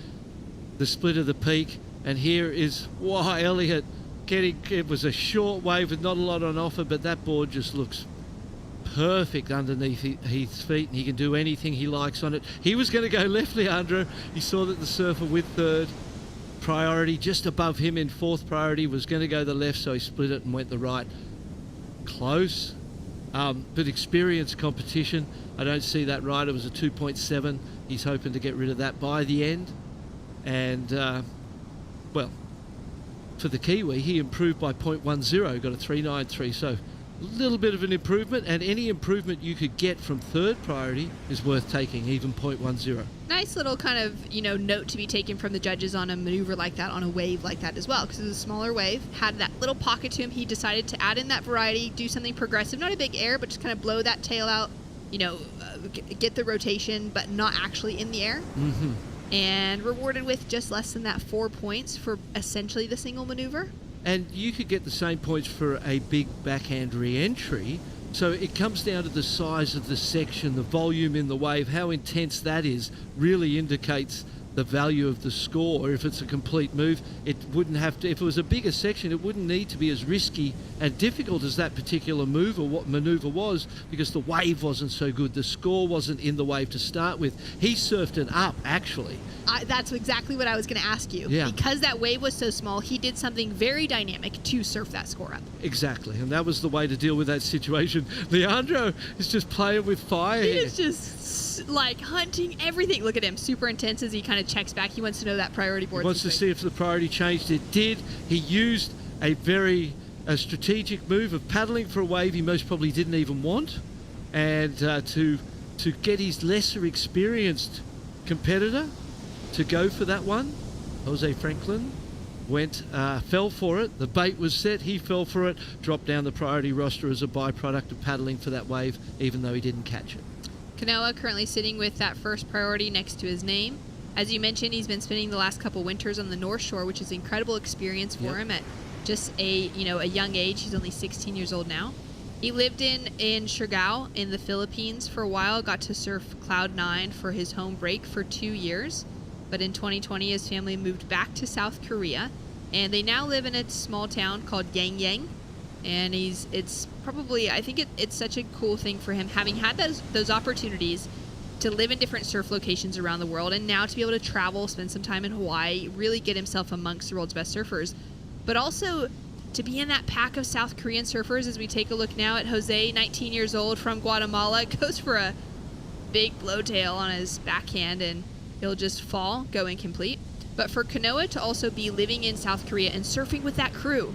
the split of the peak, and here is Elliott it was a short wave with not a lot on offer, but that board just looks perfect underneath Heath's feet, and he can do anything he likes on it. He was going to go left, Leandro. He saw that the surfer with 3rd priority, just above him in 4th priority, was going to go the left, so he split it and went the right. Close. But experienced competition. I don't see that right. It was a 2.7. He's hoping to get rid of that by the end. And, for the Kiwi, he improved by 0.10, got a 3.93. So a little bit of an improvement, and any improvement you could get from 3rd priority is worth taking, even 0.10. Nice little kind of, note to be taken from the judges on a maneuver like that, on a wave like that as well, because it was a smaller wave, had that little pocket to him. He decided to add in that variety, do something progressive, not a big air, but just kind of blow that tail out, get the rotation, but not actually in the air. Mm-hmm. And rewarded with just less than that 4 points for essentially the single maneuver. And you could get the same points for a big backhand re-entry. So it comes down to the size of the section, the volume in the wave, how intense that is really indicates the value of the score. If it's a complete move, it wouldn't have to, if it was a bigger section, it wouldn't need to be as risky and difficult as that particular move or what maneuver was, because the wave wasn't so good. The score wasn't in the wave to start with. He surfed it up, actually. That's exactly what I was going to ask you. Yeah. Because that wave was so small, he did something very dynamic to surf that score up. Exactly, and that was the way to deal with that situation. Leandro is just playing with fire. He is just like hunting everything. Look at him, super intense as he kind of checks back. He wants to know that priority board. He wants to see if the priority changed. It did. He used a very strategic move of paddling for a wave he most probably didn't even want, and to get his lesser experienced competitor to go for that one. Jose Franklin fell for it. The bait was set. He fell for it. Dropped down the priority roster as a byproduct of paddling for that wave, even though he didn't catch it. Kanoa currently sitting with that 1st priority next to his name. As you mentioned, he's been spending the last couple winters on the North Shore, which is incredible experience for him at just a young age. He's only 16 years old now. He lived in Siargao in the Philippines for a while, got to surf Cloud 9 for his home break for 2 years. But in 2020, his family moved back to South Korea, and they now live in a small town called Yangyang. And it's probably, I think it's such a cool thing for him, having had those opportunities to live in different surf locations around the world, and now to be able to travel, spend some time in Hawaii, really get himself amongst the world's best surfers. But also to be in that pack of South Korean surfers, as we take a look now at Jose, 19 years old from Guatemala, goes for a big blowtail on his backhand, and he'll just fall, go incomplete. but for Kanoa to also be living in South Korea and surfing with that crew.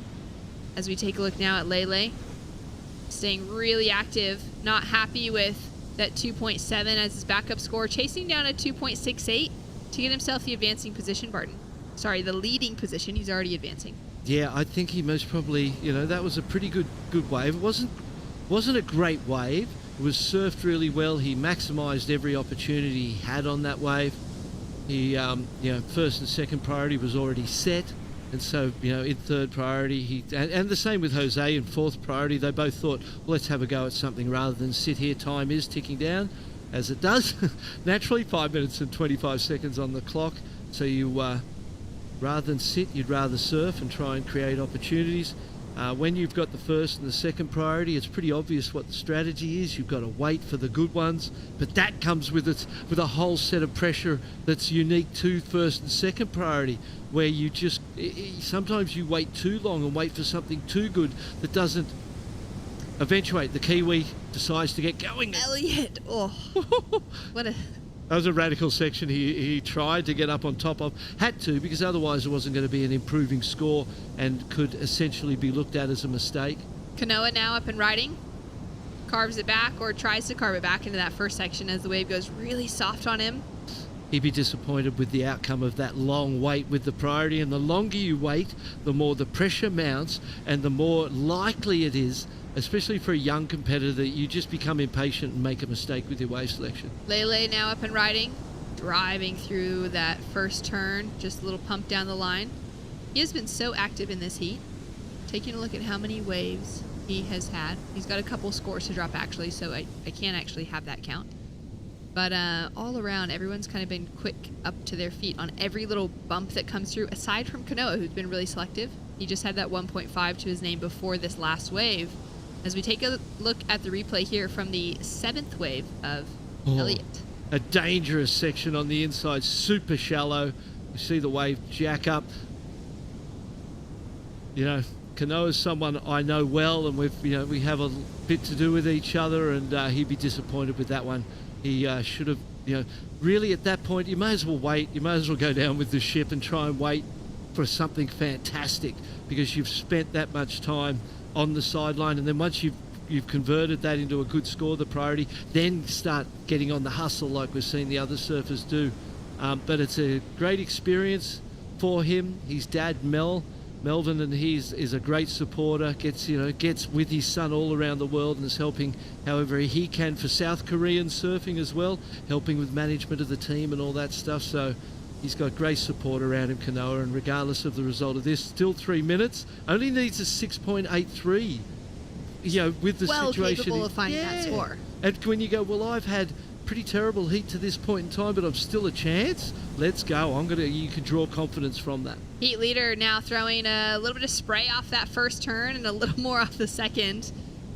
As we take a look now at Lele, staying really active, not happy with that 2.7 as his backup score, chasing down a 2.68 to get himself the advancing position, Barton. Sorry, the leading position. He's already advancing. Yeah, I think he most probably, that was a pretty good wave. It wasn't a great wave. It was surfed really well. He maximised every opportunity he had on that wave. He, first and second priority was already set. And so, in third priority, and the same with Jose in fourth priority, they both thought, well, let's have a go at something rather than sit here. Time is ticking down, as it does. Naturally, 5 minutes and 25 seconds on the clock. So you, rather than sit, you'd rather surf and try and create opportunities. When you've got the first and the second priority, it's pretty obvious what the strategy is. You've got to wait for the good ones, but that comes with a whole set of pressure that's unique to first and second priority, where you just sometimes you wait too long and wait for something too good that doesn't eventuate. The Kiwi decides to get going. Elliot, what a... That was a radical section he tried to get up on top of. Had to, because otherwise it wasn't going to be an improving score and could essentially be looked at as a mistake. Kanoa now up and riding. Carves it back, or tries to carve it back into that first section as the wave goes really soft on him. He'd be disappointed with the outcome of that long wait with the priority. And the longer you wait, the more the pressure mounts and the more likely it is, especially for a young competitor, that you just become impatient and make a mistake with your wave selection. Lele now up and riding, driving through that first turn, just a little pump down the line. He has been so active in this heat. Taking a look at how many waves he has had. He's got a couple scores to drop actually, so I can't actually have that count. But all around, everyone's kind of been quick up to their feet on every little bump that comes through, aside from Kanoa, who's been really selective. He just had that 1.5 to his name before this last wave. As we take a look at the replay here from the 7th wave of Elliot. A dangerous section on the inside, super shallow. You see the wave jack up. Kanoa is someone I know well, and we have a bit to do with each other, and he'd be disappointed with that one. He should have, really at that point, you may as well wait. You may as well go down with the ship and try and wait for something fantastic, because you've spent that much time on the sideline, and then once you've converted that into a good score, the priority, then start getting on the hustle like we've seen the other surfers do. But it's a great experience for him. His dad, Melvin, and he is a great supporter, gets with his son all around the world and is helping however he can for South Korean surfing as well, helping with management of the team and all that stuff. So he's got great support around him, Kanoa, and regardless of the result of this, still 3 minutes, only needs a 6.83, with the well situation. Capable of finding that score. And when you go, well, I've had pretty terrible heat to this point in time, but I'm still a chance. Let's go. You can draw confidence from that. Heat leader now throwing a little bit of spray off that first turn and a little more off the second.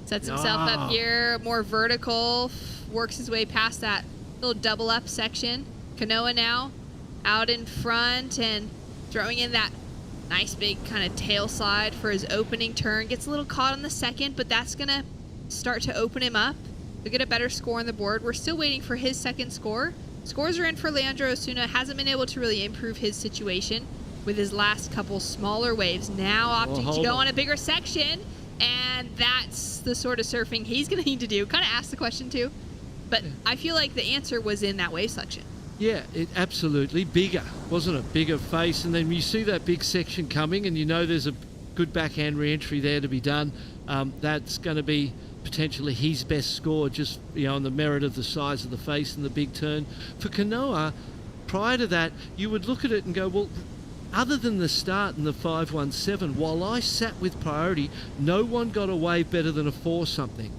Sets himself up here, more vertical, works his way past that little double up section. Kanoa now out in front and throwing in that nice big kind of tail slide for his opening turn. Gets a little caught on the second, but that's going to start to open him up. He'll get a better score on the board. We're still waiting for his second score. Scores are in for Leandro Osuna. Hasn't been able to really improve his situation with his last couple smaller waves. Now opting to go on a bigger section, and that's the sort of surfing he's going to need to do. Kind of asked the question too, but I feel like the answer was in that wave selection. Yeah, it absolutely bigger, wasn't it? Bigger face, and then you see that big section coming, and there's a good backhand re-entry there to be done. That's going to be potentially his best score, just on the merit of the size of the face and the big turn. For Kanoa, prior to that, you would look at it and go, well, other than the start in the 5.17, while I sat with priority, no one got a wave better than a 4 something.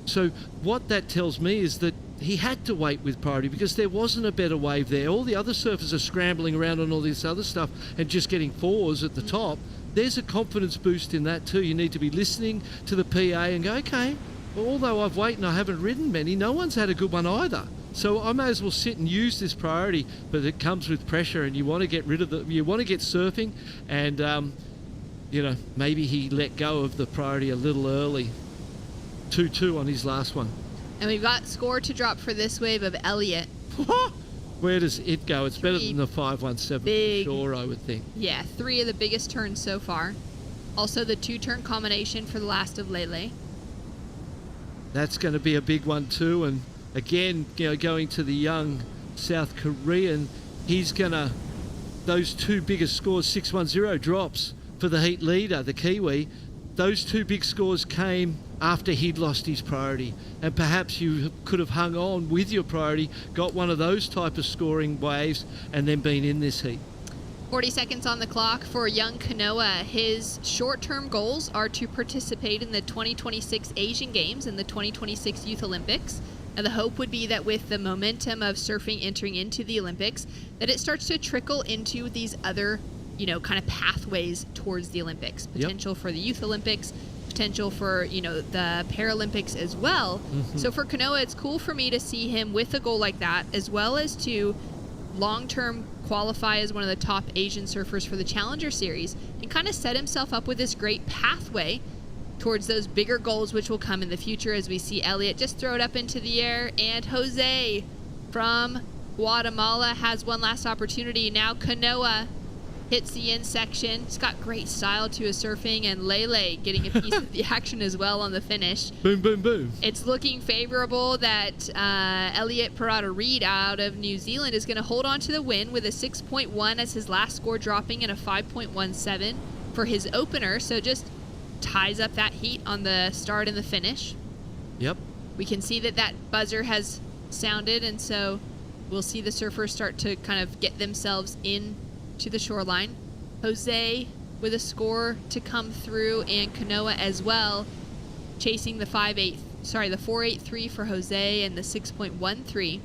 So what that tells me is that he had to wait with priority because there wasn't a better wave there. All the other surfers are scrambling around on all this other stuff and just getting 4s at the top. There's a confidence boost in that too. You need to be listening to the PA and go, okay, well, although I've waited and I haven't ridden many, no one's had a good one either. So I may as well sit and use this priority, but it comes with pressure, and you want to get rid of you want to get surfing, and maybe he let go of the priority a little early. 2-2 on his last one. And we've got score to drop for this wave of Elliot. Where does it go? It's better than the 517 big, for sure, I would think. Yeah, 3 of the biggest turns so far. Also the 2-turn combination for the last of Lele. That's going to be a big one too. And again, going to the young South Korean, he's going to, those 2 biggest scores, 610 drops for the heat leader, the Kiwi. Those 2 big scores came after he'd lost his priority. And perhaps you could have hung on with your priority, got one of those type of scoring waves, and then been in this heat. 40 seconds on the clock for young Kanoa. His short-term goals are to participate in the 2026 Asian Games and the 2026 Youth Olympics. And the hope would be that with the momentum of surfing entering into the Olympics, that it starts to trickle into these other, kind of pathways towards the Olympics. Potential for the Youth Olympics, potential for, the Paralympics as well. So for Kanoa, it's cool for me to see him with a goal like that, as well as to long-term qualify as one of the top Asian surfers for the Challenger Series and kind of set himself up with this great pathway towards those bigger goals, which will come in the future as we see Elliot just throw it up into the air. And Jose from Guatemala has one last opportunity. Now Kanoa hits the end section. He's got great style to his surfing, and Lele getting a piece of the action as well on the finish. Boom, boom, boom. It's looking favorable that Elliot Parada Reed out of New Zealand is going to hold on to the win with a 6.1 as his last score dropping, and a 5.17 for his opener. So just ties up that heat on the start and the finish. Yep. We can see that buzzer has sounded, and so we'll see the surfers start to kind of get themselves in to the shoreline. Jose with a score to come through, and Kanoa as well, chasing the 4.83 for Jose and the 6.13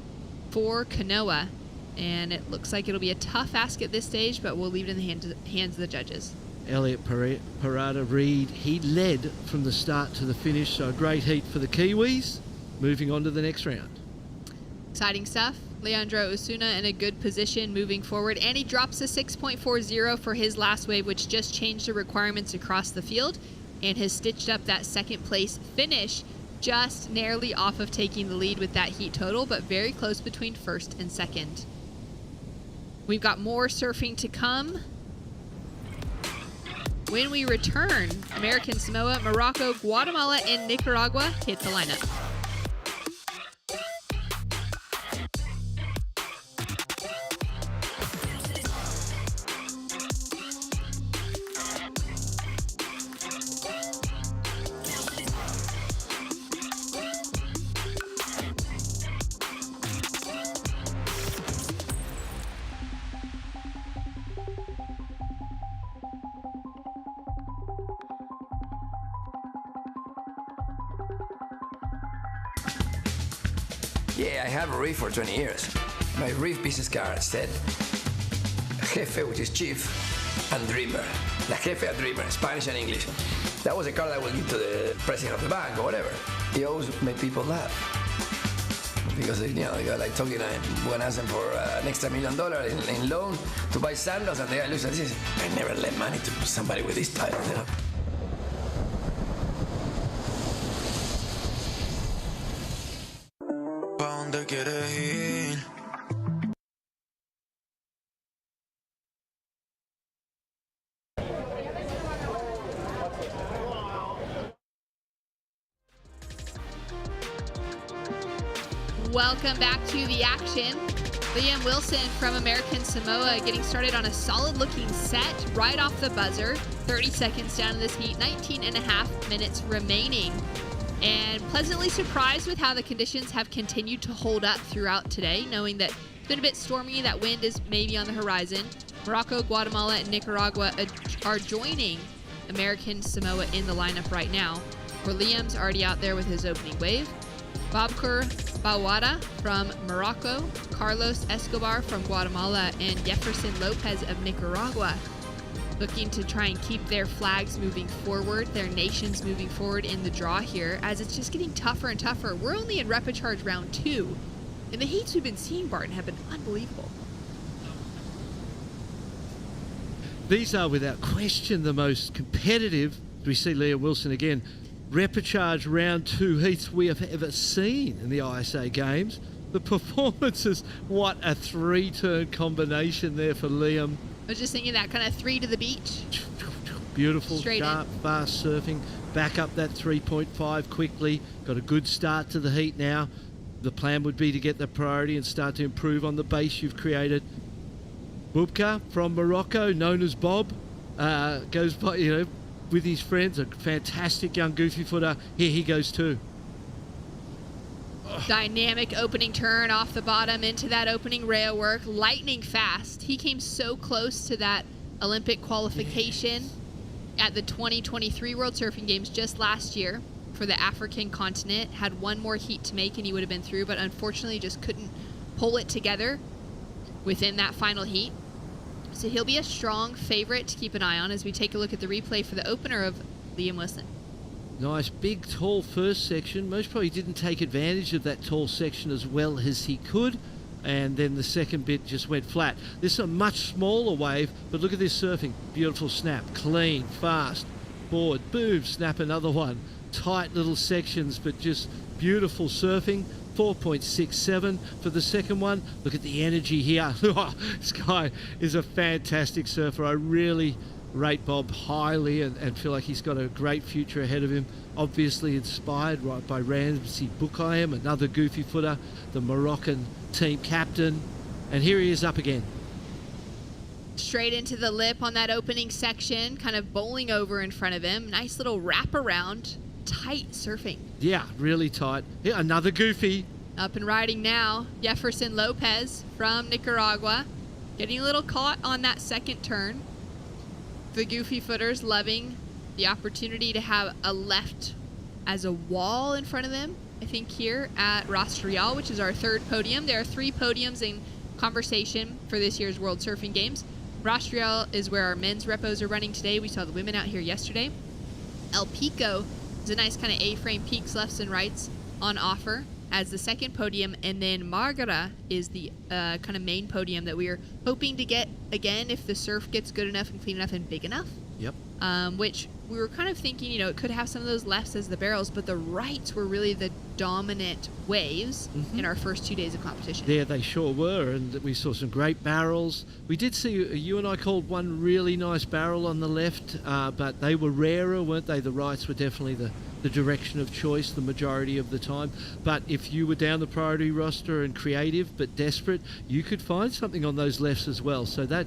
for Kanoa. And it looks like it'll be a tough ask at this stage, but we'll leave it in the hands of the judges. Elliot Parada Reed, he led from the start to the finish, so a great heat for the Kiwis. Moving on to the next round. Exciting stuff. Leandro Osuna in a good position moving forward, and he drops a 6.40 for his last wave, which just changed the requirements across the field and has stitched up that second place finish, just narrowly off of taking the lead with that heat total, but very close between first and second. We've got more surfing to come. When we return, American Samoa, Morocco, Guatemala, and Nicaragua hit the lineup. Yeah, I have a reef for 20 years. My reef business card said Jefe, which is chief, and dreamer. La Jefe and dreamer, Spanish and English. That was a card I would give to the president of the bank or whatever. He always made people laugh. Because, the guy like talking, I'm going to ask them for an extra $1 million in loan to buy sandals, and the guy looks and says, I never lend money to somebody with this title, quieres ir. Welcome back to the action. Liam Wilson from American Samoa getting started on a solid looking set right off the buzzer. 30 seconds down in this heat, 19 and a half minutes remaining. And pleasantly surprised with how the conditions have continued to hold up throughout today, knowing that it's been a bit stormy, that wind is maybe on the horizon. Morocco, Guatemala, and Nicaragua are joining American Samoa in the lineup right now. Where Liam's already out there with his opening wave. Babkur Bawada from Morocco, Carlos Escobar from Guatemala, and Jefferson Lopez of Nicaragua looking to try and keep their flags moving forward, their nations moving forward in the draw here, as it's just getting tougher and tougher. We're only in Repêchage round 2, and the heats we've been seeing, Barton, have been unbelievable. These are without question the most competitive. We see Liam Wilson again. Repêchage round 2 heats we have ever seen in the ISA games. the performances, what a 3-turn combination there for Liam. I was just thinking that kind of 3 to the beach. Beautiful, Straight sharp, fast surfing. Back up that 3.5 quickly. Got a good start to the heat now. The plan would be to get the priority and start to improve on the base you've created. Bubka from Morocco, known as Bob, goes by, with his friends, a fantastic young goofy footer. Here he goes too. Dynamic opening turn off the bottom into that opening rail work. Lightning fast. He came so close to that Olympic qualification at the 2023 World Surfing Games just last year for the African continent. Had one more heat to make and he would have been through, but unfortunately just couldn't pull it together within that final heat. So he'll be a strong favorite to keep an eye on as we take a look at the replay for the opener of Liam Wilson. Nice, big, tall first section. Most probably didn't take advantage of that tall section as well as he could. And then the second bit just went flat. This is a much smaller wave, but look at this surfing. Beautiful snap, clean, fast, board, boom, snap another one. Tight little sections, but just beautiful surfing. 4.67 for the second one. Look at the energy here. This guy is a fantastic surfer. I really rate Bob highly and feel like he's got a great future ahead of him. Obviously inspired right by Ramsey Boukayem, another goofy footer, the Moroccan team captain. And here he is up again. Straight into the lip on that opening section, kind of bowling over in front of him. Nice little wraparound, tight surfing. Yeah, really tight. Here, another goofy. Up and riding now, Jefferson Lopez from Nicaragua. Getting a little caught on that second turn. The goofy footers loving the opportunity to have a left as a wall in front of them. I think here at Rastreal, which is our third podium. There are 3 podiums in conversation for this year's World Surfing Games. Rastreal is where our men's repos are running today. We saw the women out here yesterday. El Pico is a nice kind of A-frame peaks lefts and rights on offer as the second podium, and then Margara is the kind of main podium that we are hoping to get again if the surf gets good enough and clean enough and big enough. Yep. Which we were kind of thinking, it could have some of those lefts as the barrels, but the rights were really the dominant waves in our first 2 days of competition. Yeah, they sure were, and we saw some great barrels. We did see, you and I called one really nice barrel on the left, but they were rarer, weren't they? The rights were definitely the direction of choice the majority of the time. But if you were down the priority roster and creative but desperate, you could find something on those lefts as well. So that,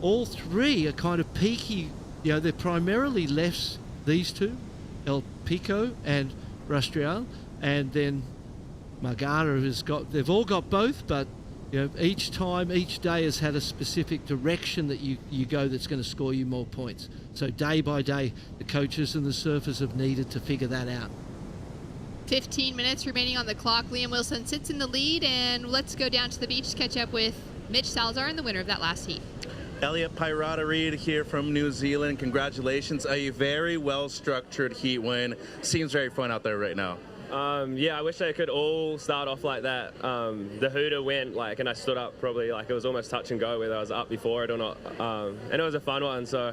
all 3 are kind of peaky. They're primarily lefts, these 2, El Pico and Rastreal, and then Margara they've all got both, but each time, each day has had a specific direction that you go that's going to score you more points. So day by day, the coaches and the surfers have needed to figure that out. 15 minutes remaining on the clock. Liam Wilson sits in the lead, and let's go down to the beach to catch up with Mitch Salazar and the winner of that last heat. Elliot Pirata Reed here from New Zealand. Congratulations. A very well-structured heat win. Seems very fun out there right now. Yeah, I wish they could all start off like that. The hooter went and I stood up probably it was almost touch and go whether I was up before it or not. And it was a fun one, so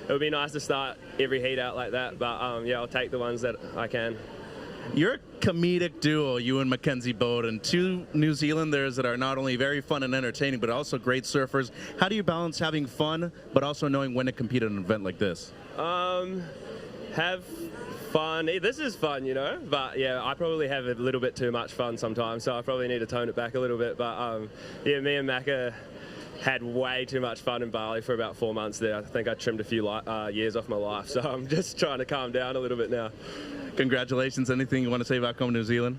it would be nice to start every heat out like that. But yeah, I'll take the ones that I can. You're a comedic duo, you and Mackenzie Bowden, 2 New Zealanders that are not only very fun and entertaining, but also great surfers. How do you balance having fun, but also knowing when to compete at an event like this? Have fun. This is fun, but yeah, I probably have a little bit too much fun sometimes, so I probably need to tone it back a little bit. But yeah, me and Macca had way too much fun in Bali for about 4 months there. I think I trimmed a few years off my life, so I'm just trying to calm down a little bit now. Congratulations. Anything you want to say about coming to New Zealand?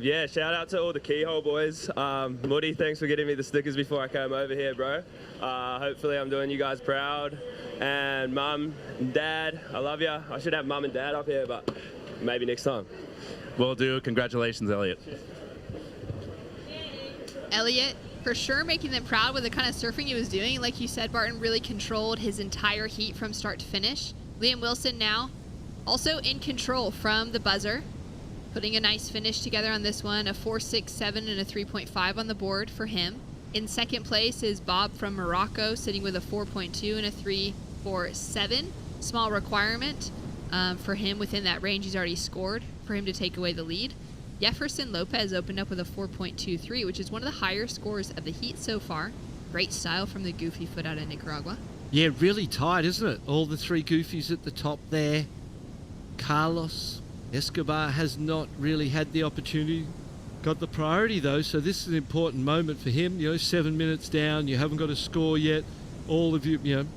Yeah, shout out to all the Keyhole boys. Moody, thanks for getting me the stickers before I came over here, bro. Hopefully I'm doing you guys proud. And Mum and Dad, I love you. I should have Mum and Dad up here, but maybe next time. Will do. Congratulations, Elliot. Elliot, for sure making them proud with the kind of surfing he was doing. Like you said, Barton really controlled his entire heat from start to finish. Liam Wilson now also in control from the buzzer, putting a nice finish together on this one, a 4.67 and a 3.5 on the board for him. In second place is Bob from Morocco, sitting with a 4.2 and a 3.47. Small requirement for him within that range he's already scored for him to take away the lead. Jefferson Lopez opened up with a 4.23, which is one of the higher scores of the heat so far. Great style from the goofy foot out of Nicaragua. Yeah, really tight, isn't it? All the three goofies at the top there. Carlos Escobar has not really had the opportunity. Got the priority though, so this is an important moment for him. 7 minutes down, you haven't got a score yet. All of you,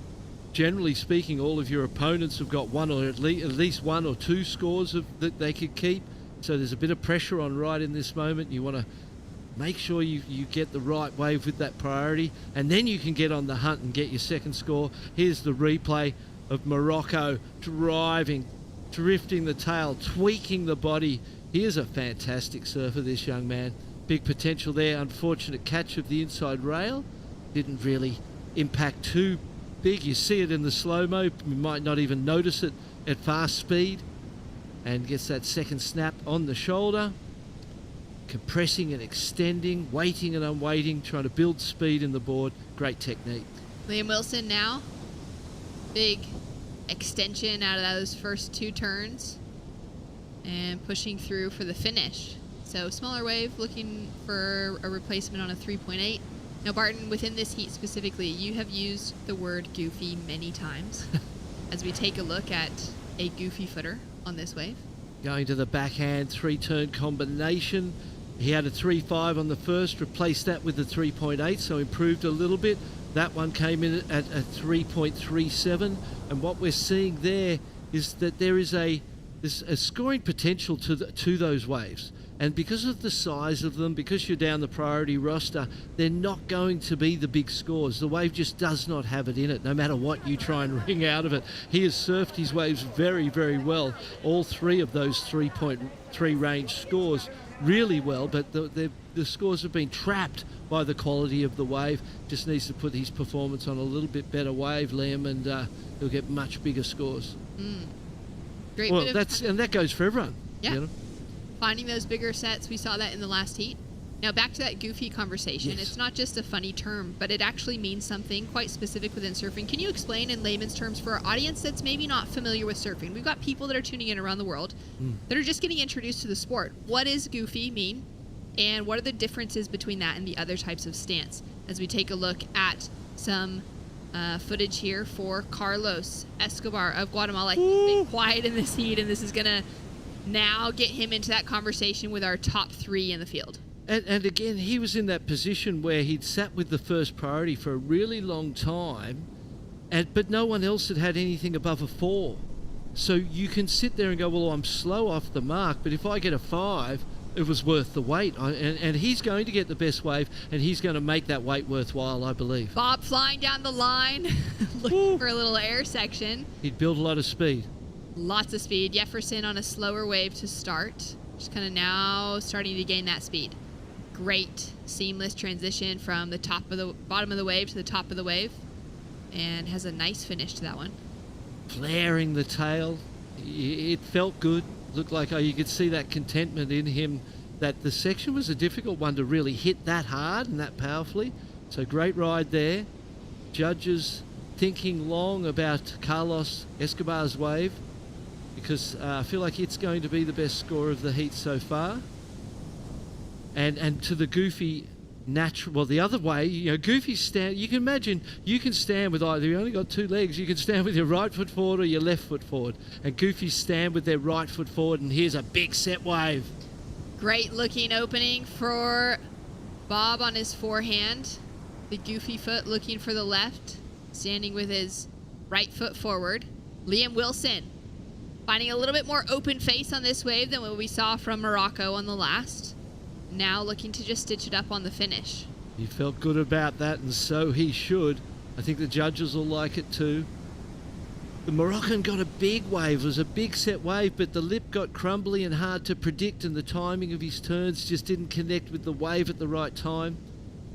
generally speaking, all of your opponents have got one or at least one or two scores that they could keep. So there's a bit of pressure on right in this moment. You want to make sure you get the right wave with that priority, and then you can get on the hunt and get your second score. Here's the replay of Morocco driving, drifting the tail, tweaking the body. He is a fantastic surfer, this young man. Big potential there. Unfortunate catch of the inside rail. Didn't really impact too big. You see it in the slow-mo. You might not even notice it at fast speed. And gets that second snap on the shoulder. Compressing and extending, waiting and unwaiting, trying to build speed in the board. Great technique. Liam Wilson now. Big extension out of those first two turns. And pushing through for the finish. So smaller wave, looking for a replacement on a 3.8. Now, Barton, within this heat specifically, you have used the word goofy many times as we take a look at a goofy footer on this wave. Going to the backhand three-turn combination. He had a 3.5 on the first, replaced that with the 3.8, so improved a little bit. That one came in at a 3.37, and what we're seeing there is that there is a scoring potential to those waves. And because of the size of them, because you're down the priority roster, they're not going to be the big scores. The wave just does not have it in it, no matter what you try and wring out of it. He has surfed his waves very, very well. All three of those 3.3 range scores really well, but the scores have been trapped by the quality of the wave. Just needs to put his performance on a little bit better wave, Liam, and he'll get much bigger scores. Great. Well, that goes for everyone. Yeah. Finding those bigger sets, we saw that in the last heat. Now back to that goofy conversation. Yes. It's not just a funny term, but it actually means something quite specific within surfing. Can you explain in layman's terms for our audience that's maybe not familiar with surfing? We've got people that are tuning in around the world that are just getting introduced to the sport. What does goofy mean? And what are the differences between that and the other types of stance? As we take a look at some footage here for Carlos Escobar of Guatemala. He's been quiet in this heat, and this is going to now get him into that conversation with our top three in the field. And again, he was in that position where he'd sat with the first priority for a really long time, but no one else had anything above a 4. So you can sit there and go, well, I'm slow off the mark, but if I get a 5, it was worth the wait. And he's going to get the best wave, and he's going to make that wait worthwhile, I believe. Bob flying down the line, looking for a little air section. He'd build a lot of speed. Lots of speed. Jefferson on a slower wave to start. Just kind of now starting to gain that speed. Great seamless transition from the bottom of the wave to the top of the wave. And has a nice finish to that one. Flaring the tail. It felt good. Looked like you could see that contentment in him, that the section was a difficult one to really hit that hard and that powerfully. So great ride there. Judges thinking long about Carlos Escobar's wave, because I feel like it's going to be the best score of the heat so far. And to the goofy the other way, goofy stand, you can imagine you can stand with either, you only got two legs, you can stand with your right foot forward or your left foot forward. And goofies stand with their right foot forward, and here's a big set wave. Great looking opening for Bob on his forehand. The goofy foot looking for the left, standing with his right foot forward. Liam Wilson finding a little bit more open face on this wave than what we saw from Morocco on the last. Now looking to just stitch it up on the finish. He felt good about that, and so he should. I think the judges will like it too. The Moroccan got a big wave. It was a big set wave, but the lip got crumbly and hard to predict, and the timing of his turns just didn't connect with the wave at the right time.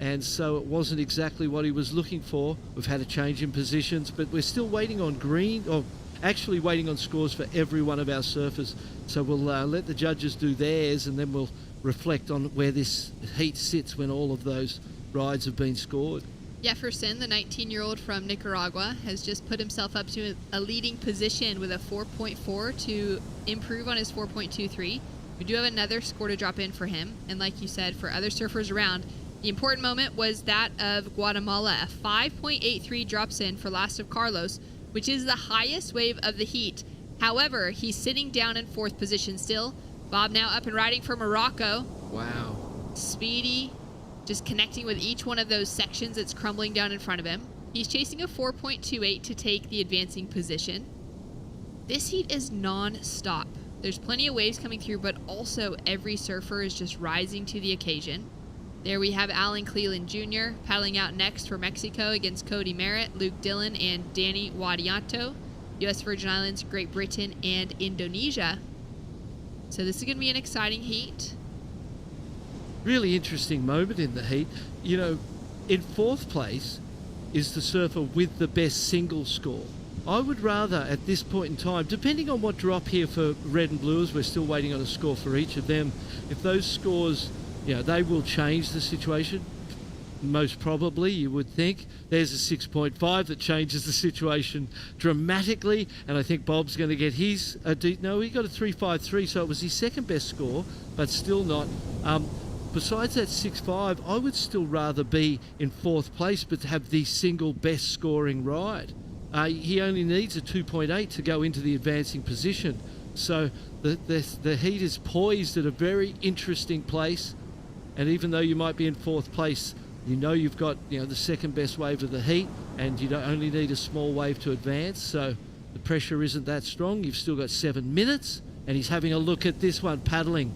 And so it wasn't exactly what he was looking for. We've had a change in positions, but we're still waiting on actually waiting on scores for every one of our surfers. So we'll let the judges do theirs, and then we'll reflect on where this heat sits when all of those rides have been scored. Jefferson, the 19-year-old from Nicaragua, has just put himself up to a leading position with a 4.4 to improve on his 4.23. We do have another score to drop in for him. And like you said, for other surfers around, the important moment was that of Guatemala. A 5.83 drops in for last of Carlos, which is the highest wave of the heat. However, he's sitting down in 4th position still. Bob now up and riding for Morocco. Wow. Speedy, just connecting with each one of those sections that's crumbling down in front of him. He's chasing a 4.28 to take the advancing position. This heat is non-stop. There's plenty of waves coming through, but also every surfer is just rising to the occasion. There we have Alan Cleland Jr. paddling out next for Mexico against Cody Merritt, Luke Dillon, and Danny Wadianto. U.S. Virgin Islands, Great Britain, and Indonesia. So this is going to be an exciting heat. Really interesting moment in the heat. You know, in 4th place is the surfer with the best single score. I would rather, at this point in time, depending on what drop here for red and blues, we're still waiting on a score for each of them. If those scores, you know, they will change the situation. Most probably, you would think. There's a 6.5 that changes the situation dramatically, and I think Bob's going to get his. No, he got a 3.53, so it was his second best score, but still not. Besides that 6.5, I would still rather be in 4th place, but have the single best scoring ride. He only needs a 2.8 to go into the advancing position, so the heat is poised at a very interesting place, and even though you might be in 4th place, you know you've got, you know, the second best wave of the heat, and you don't only need a small wave to advance, so the pressure isn't that strong. You've still got 7 minutes, and he's having a look at this one, paddling.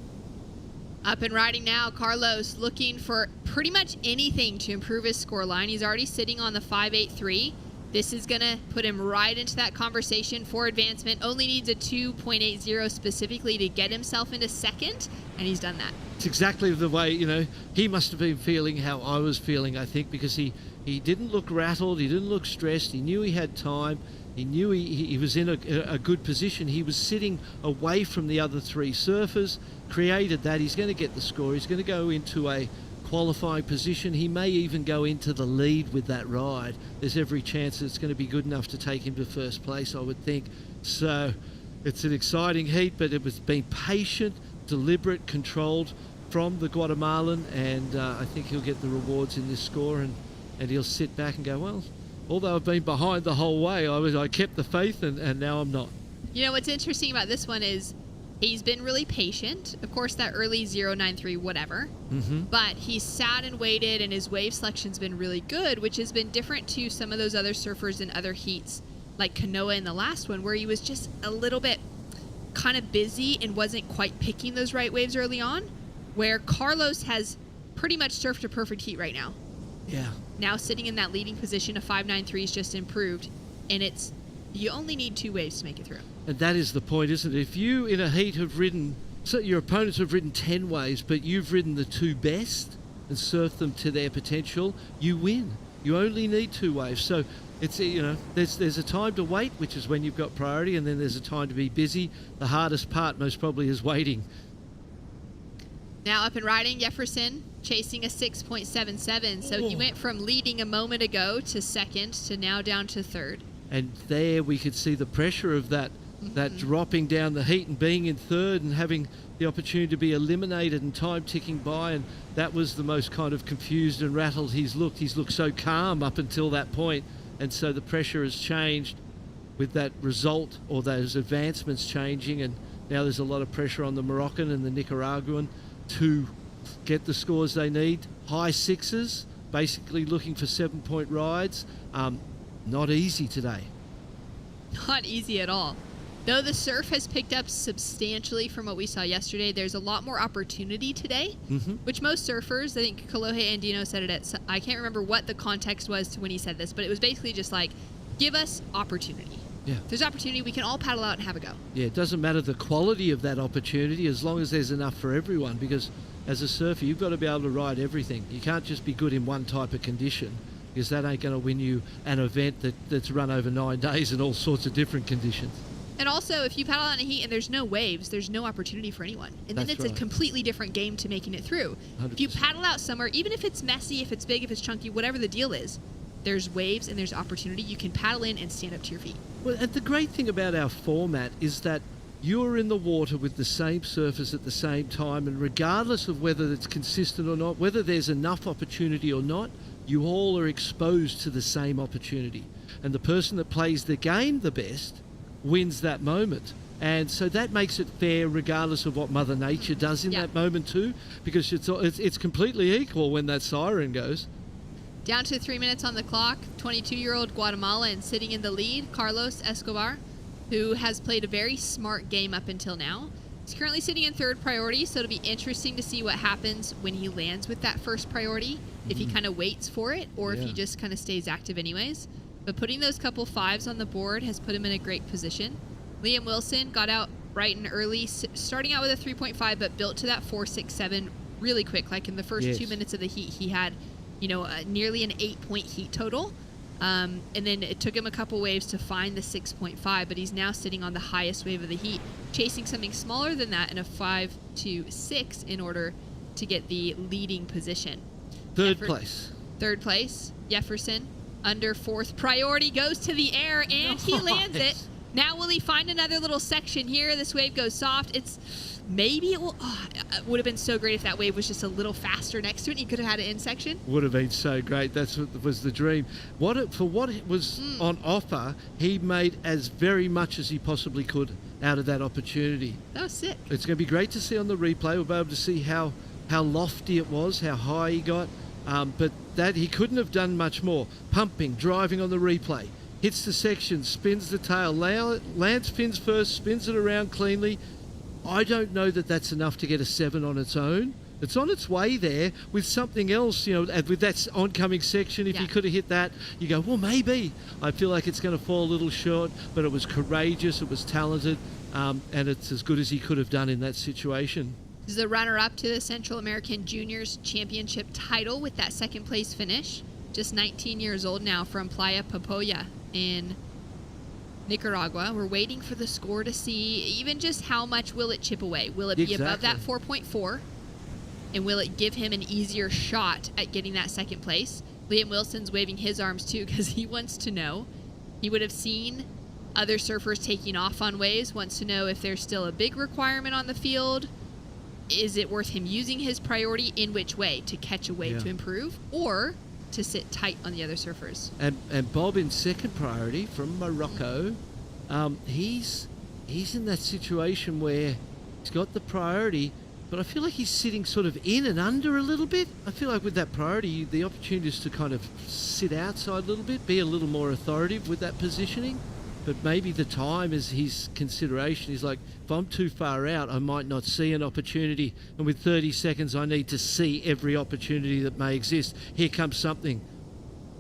Up and riding now, Carlos looking for pretty much anything to improve his scoreline. He's already sitting on the 5.83. This is going to put him right into that conversation for advancement. Only needs a 2.80 specifically to get himself into 2nd, and he's done that. It's exactly the way, you know, he must have been feeling how I was feeling, I think, because he didn't look rattled, he didn't look stressed, he knew he had time, he knew he was in a good position. He was sitting away from the other 3 surfers, created that. He's going to get the score. He's going to go into a qualifying position. He may even go into the lead with that ride. There's every chance that it's going to be good enough to take him to 1st place, I would think. So it's an exciting heat, but it was being patient, deliberate, controlled from the Guatemalan, and I think he'll get the rewards in this score, and he'll sit back and go, well, although I've been behind the whole way, I kept the faith, and now I'm not. You know, what's interesting about this one is he's been really patient. Of course, that early 0.93, whatever. But he's sat and waited, and his wave selection's been really good, which has been different to some of those other surfers in other heats, like Kanoa in the last one, where he was just a little bit kind of busy and wasn't quite picking those right waves early on, where Carlos has pretty much surfed a perfect heat right now. Yeah. Now sitting in that leading position, a 5.93 is just improved, and it's, you only need 2 waves to make it through. And that is the point, isn't it? If you in a heat have ridden, so your opponents have ridden 10 waves, but you've ridden the 2 best and surfed them to their potential, you win. You only need 2 waves. So it's, you know, there's a time to wait, which is when you've got priority, and then there's a time to be busy. The hardest part most probably is waiting. Now up and riding, Jefferson chasing a 6.77. So he went from leading a moment ago to 2nd to now down to 3rd. And there we could see the pressure of that dropping down the heat and being in 3rd and having the opportunity to be eliminated and time ticking by, and that was the most kind of confused and rattled he's looked. He's looked so calm up until that point, and so the pressure has changed with that result, or those advancements changing, and now there's a lot of pressure on the Moroccan and the Nicaraguan to get the scores they need. High 6s, basically looking for 7-point rides. Not easy today. Not easy at all. Though the surf has picked up substantially from what we saw yesterday, there's a lot more opportunity today, which most surfers, I think Kalohe Andino said it I can't remember what the context was to when he said this, but it was basically just like, give us opportunity. Yeah. If there's opportunity, we can all paddle out and have a go. Yeah, it doesn't matter the quality of that opportunity as long as there's enough for everyone, because as a surfer, you've got to be able to ride everything. You can't just be good in one type of condition, because that ain't going to win you an event that's run over 9 days in all sorts of different conditions. And also, if you paddle out in a heat and there's no waves, there's no opportunity for anyone. And then it's a completely different game to making it through. 100%. If you paddle out somewhere, even if it's messy, if it's big, if it's chunky, whatever the deal is, there's waves and there's opportunity. You can paddle in and stand up to your feet. Well, and the great thing about our format is that you're in the water with the same surface at the same time, and regardless of whether it's consistent or not, whether there's enough opportunity or not, you all are exposed to the same opportunity. And the person that plays the game the best wins that moment. And so that makes it fair regardless of what Mother Nature does in that moment too, because it's completely equal when that siren goes. Down to 3 minutes on the clock, 22-year-old Guatemalan sitting in the lead, Carlos Escobar, who has played a very smart game up until now. He's currently sitting in third priority, so it'll be interesting to see what happens when he lands with that first priority, if he kind of waits for it or if he just kind of stays active anyways. But putting those couple fives on the board has put him in a great position. Liam Wilson got out bright and early, starting out with a 3.5, but built to that 4.67 really quick. Like in the first 2 minutes of the heat, he had, nearly an 8-point heat total. And then it took him a couple waves to find the 6.5, but he's now sitting on the highest wave of the heat, chasing something smaller than that in a 5 to 6 in order to get the leading position. Third place, Jefferson, under fourth priority, goes to the air, and he lands it. Now will he find another little section here? This wave goes soft. Maybe it will. It would have been so great if that wave was just a little faster next to it. He could have had an in section. Would have been so great. That's what was the dream. For what it was on offer, he made as very much as he possibly could out of that opportunity. That was sick. It's going to be great to see on the replay. We'll be able to see how lofty it was, how high he got. But that he couldn't have done much more. Pumping, driving on the replay. Hits the section, spins the tail, lands fins first, spins it around cleanly. I don't know that that's enough to get a 7 on its own. It's on its way there with something else, with that oncoming section. If you could have hit that, you go, well, maybe. I feel like it's going to fall a little short, but it was courageous, it was talented, and it's as good as he could have done in that situation. This is the runner-up to the Central American Juniors Championship title with that second place finish. Just 19 years old now, from Playa Popoya in Nicaragua. We're waiting for the score to see even just how much will it chip away. Will it be above that 4.4? And will it give him an easier shot at getting that second place? Liam Wilson's waving his arms too because he wants to know. He would have seen other surfers taking off on waves, wants to know if there's still a big requirement on the field. Is it worth him using his priority in which way? To catch a wave to improve, or to sit tight on the other surfers? And Bob in second priority from Morocco, he's in that situation where he's got the priority, but I feel like he's sitting sort of in and under a little bit. I feel like with that priority, the opportunity is to kind of sit outside a little bit, be a little more authoritative with that positioning. But maybe the time is his consideration. He's like, if I'm too far out, I might not see an opportunity. And with 30 seconds, I need to see every opportunity that may exist. Here comes something.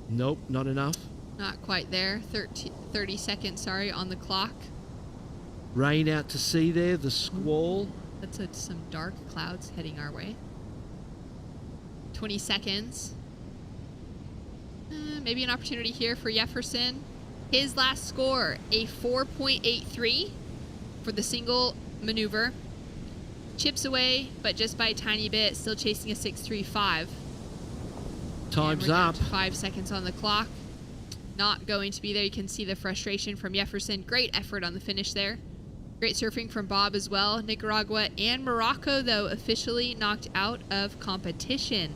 Nope, not enough. Not quite there. 30 seconds, on the clock. Rain out to sea there, the squall. That's some dark clouds heading our way. 20 seconds. Maybe an opportunity here for Jefferson. His last score, a 4.83 for the single maneuver. Chips away, but just by a tiny bit, still chasing a 6.35. Time's up. 5 seconds on the clock. Not going to be there. You can see the frustration from Jefferson. Great effort on the finish there. Great surfing from Bob as well. Nicaragua and Morocco, though, officially knocked out of competition.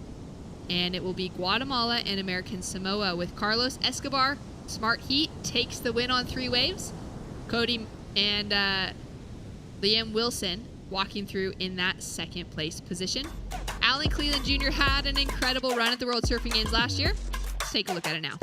And it will be Guatemala and American Samoa, with Carlos Escobar, smart heat, takes the win on 3 waves. Cody and Liam Wilson walking through in that second place position. Alan Cleland Jr. had an incredible run at the World Surfing Games last year. Let's take a look at it now.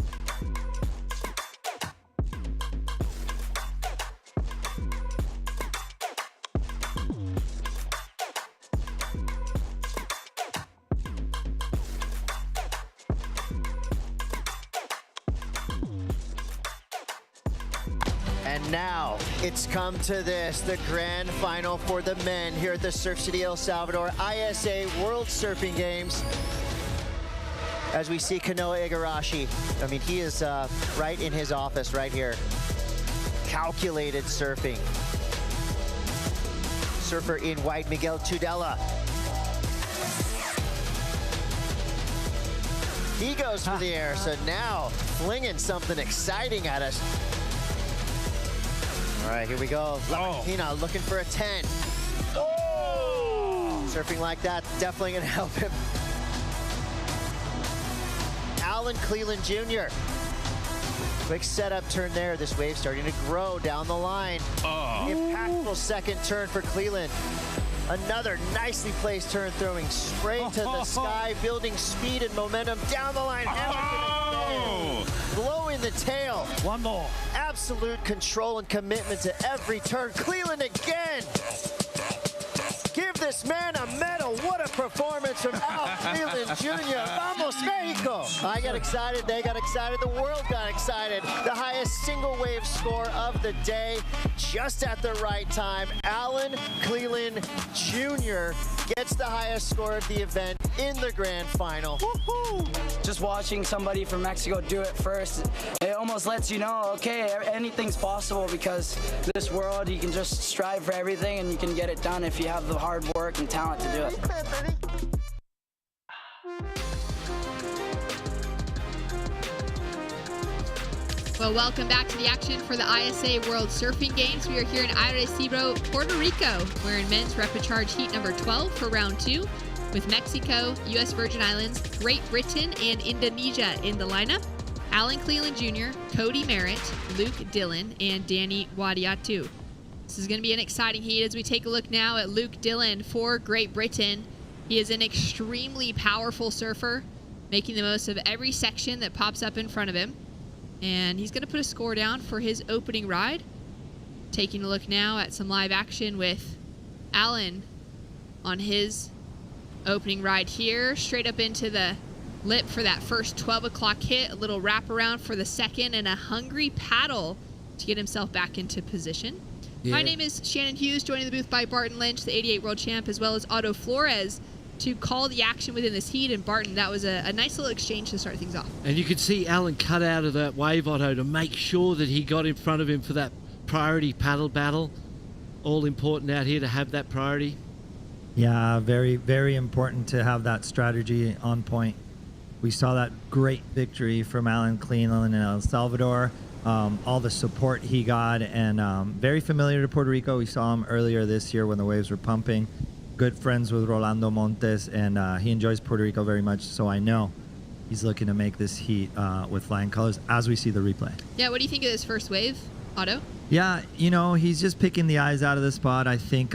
And now it's come to this, the grand final for the men here at the Surf City El Salvador ISA World Surfing Games. As we see Kanoa Igarashi, I mean, he is right in his office right here. Calculated surfing. Surfer in white, Miguel Tudela. He goes for the air, so now flinging something exciting at us. All right, here we go. Lamartina looking for a 10. Surfing like that, definitely going to help him. Alan Cleland Jr. Quick setup turn there. This wave starting to grow down the line. Impactful second turn for Cleland. Another nicely placed turn, throwing straight to the sky, building speed and momentum down the line. Blowing the tail. One more. Absolute control and commitment to every turn. Cleland again. Give this man a medal. What a performance from Al Cleland Jr. Vamos, Mexico. I got excited. They got excited. The world got excited. The highest single wave score of the day, just at the right time. Alan Cleland Jr. gets the highest score of the event in the grand final. Woo-hoo. Just watching somebody from Mexico do it first, it almost lets you know, okay, anything's possible, because this world, you can just strive for everything and you can get it done if you have the hard work and talent to do it. Well, welcome back to the action for the ISA World Surfing Games. We are here in Arecibo, Puerto Rico. We're in men's Repêchage heat number 12 for round 2, with Mexico, U.S. Virgin Islands, Great Britain, and Indonesia in the lineup. Alan Cleland Jr., Cody Merritt, Luke Dillon, and Danny Wadiatu. This is going to be an exciting heat as we take a look now at Luke Dillon for Great Britain. He is an extremely powerful surfer, making the most of every section that pops up in front of him. And he's going to put a score down for his opening ride. Taking a look now at some live action with Alan on his opening ride here. Straight up into the lip for that first 12 o'clock hit. A little wraparound for the second, and a hungry paddle to get himself back into position. Yeah. My name is Shannon Hughes, joining the booth by Barton Lynch, the 88 world champ, as well as Otto Flores, to call the action within this heat. And Barton, that was a nice little exchange to start things off. And you could see Alan cut out of that wave, Otto, to make sure that he got in front of him for that priority paddle battle. All important out here to have that priority. Yeah, very, very important to have that strategy on point. We saw that great victory from Alan Cleland in El Salvador. All the support he got, and very familiar to Puerto Rico. We saw him earlier this year when the waves were pumping. Good friends with Rolando Montes, and he enjoys Puerto Rico very much, so I know he's looking to make this heat with flying colors as we see the replay. Yeah, what do you think of this first wave, Otto? Yeah, you know, he's just picking the eyes out of the spot. I think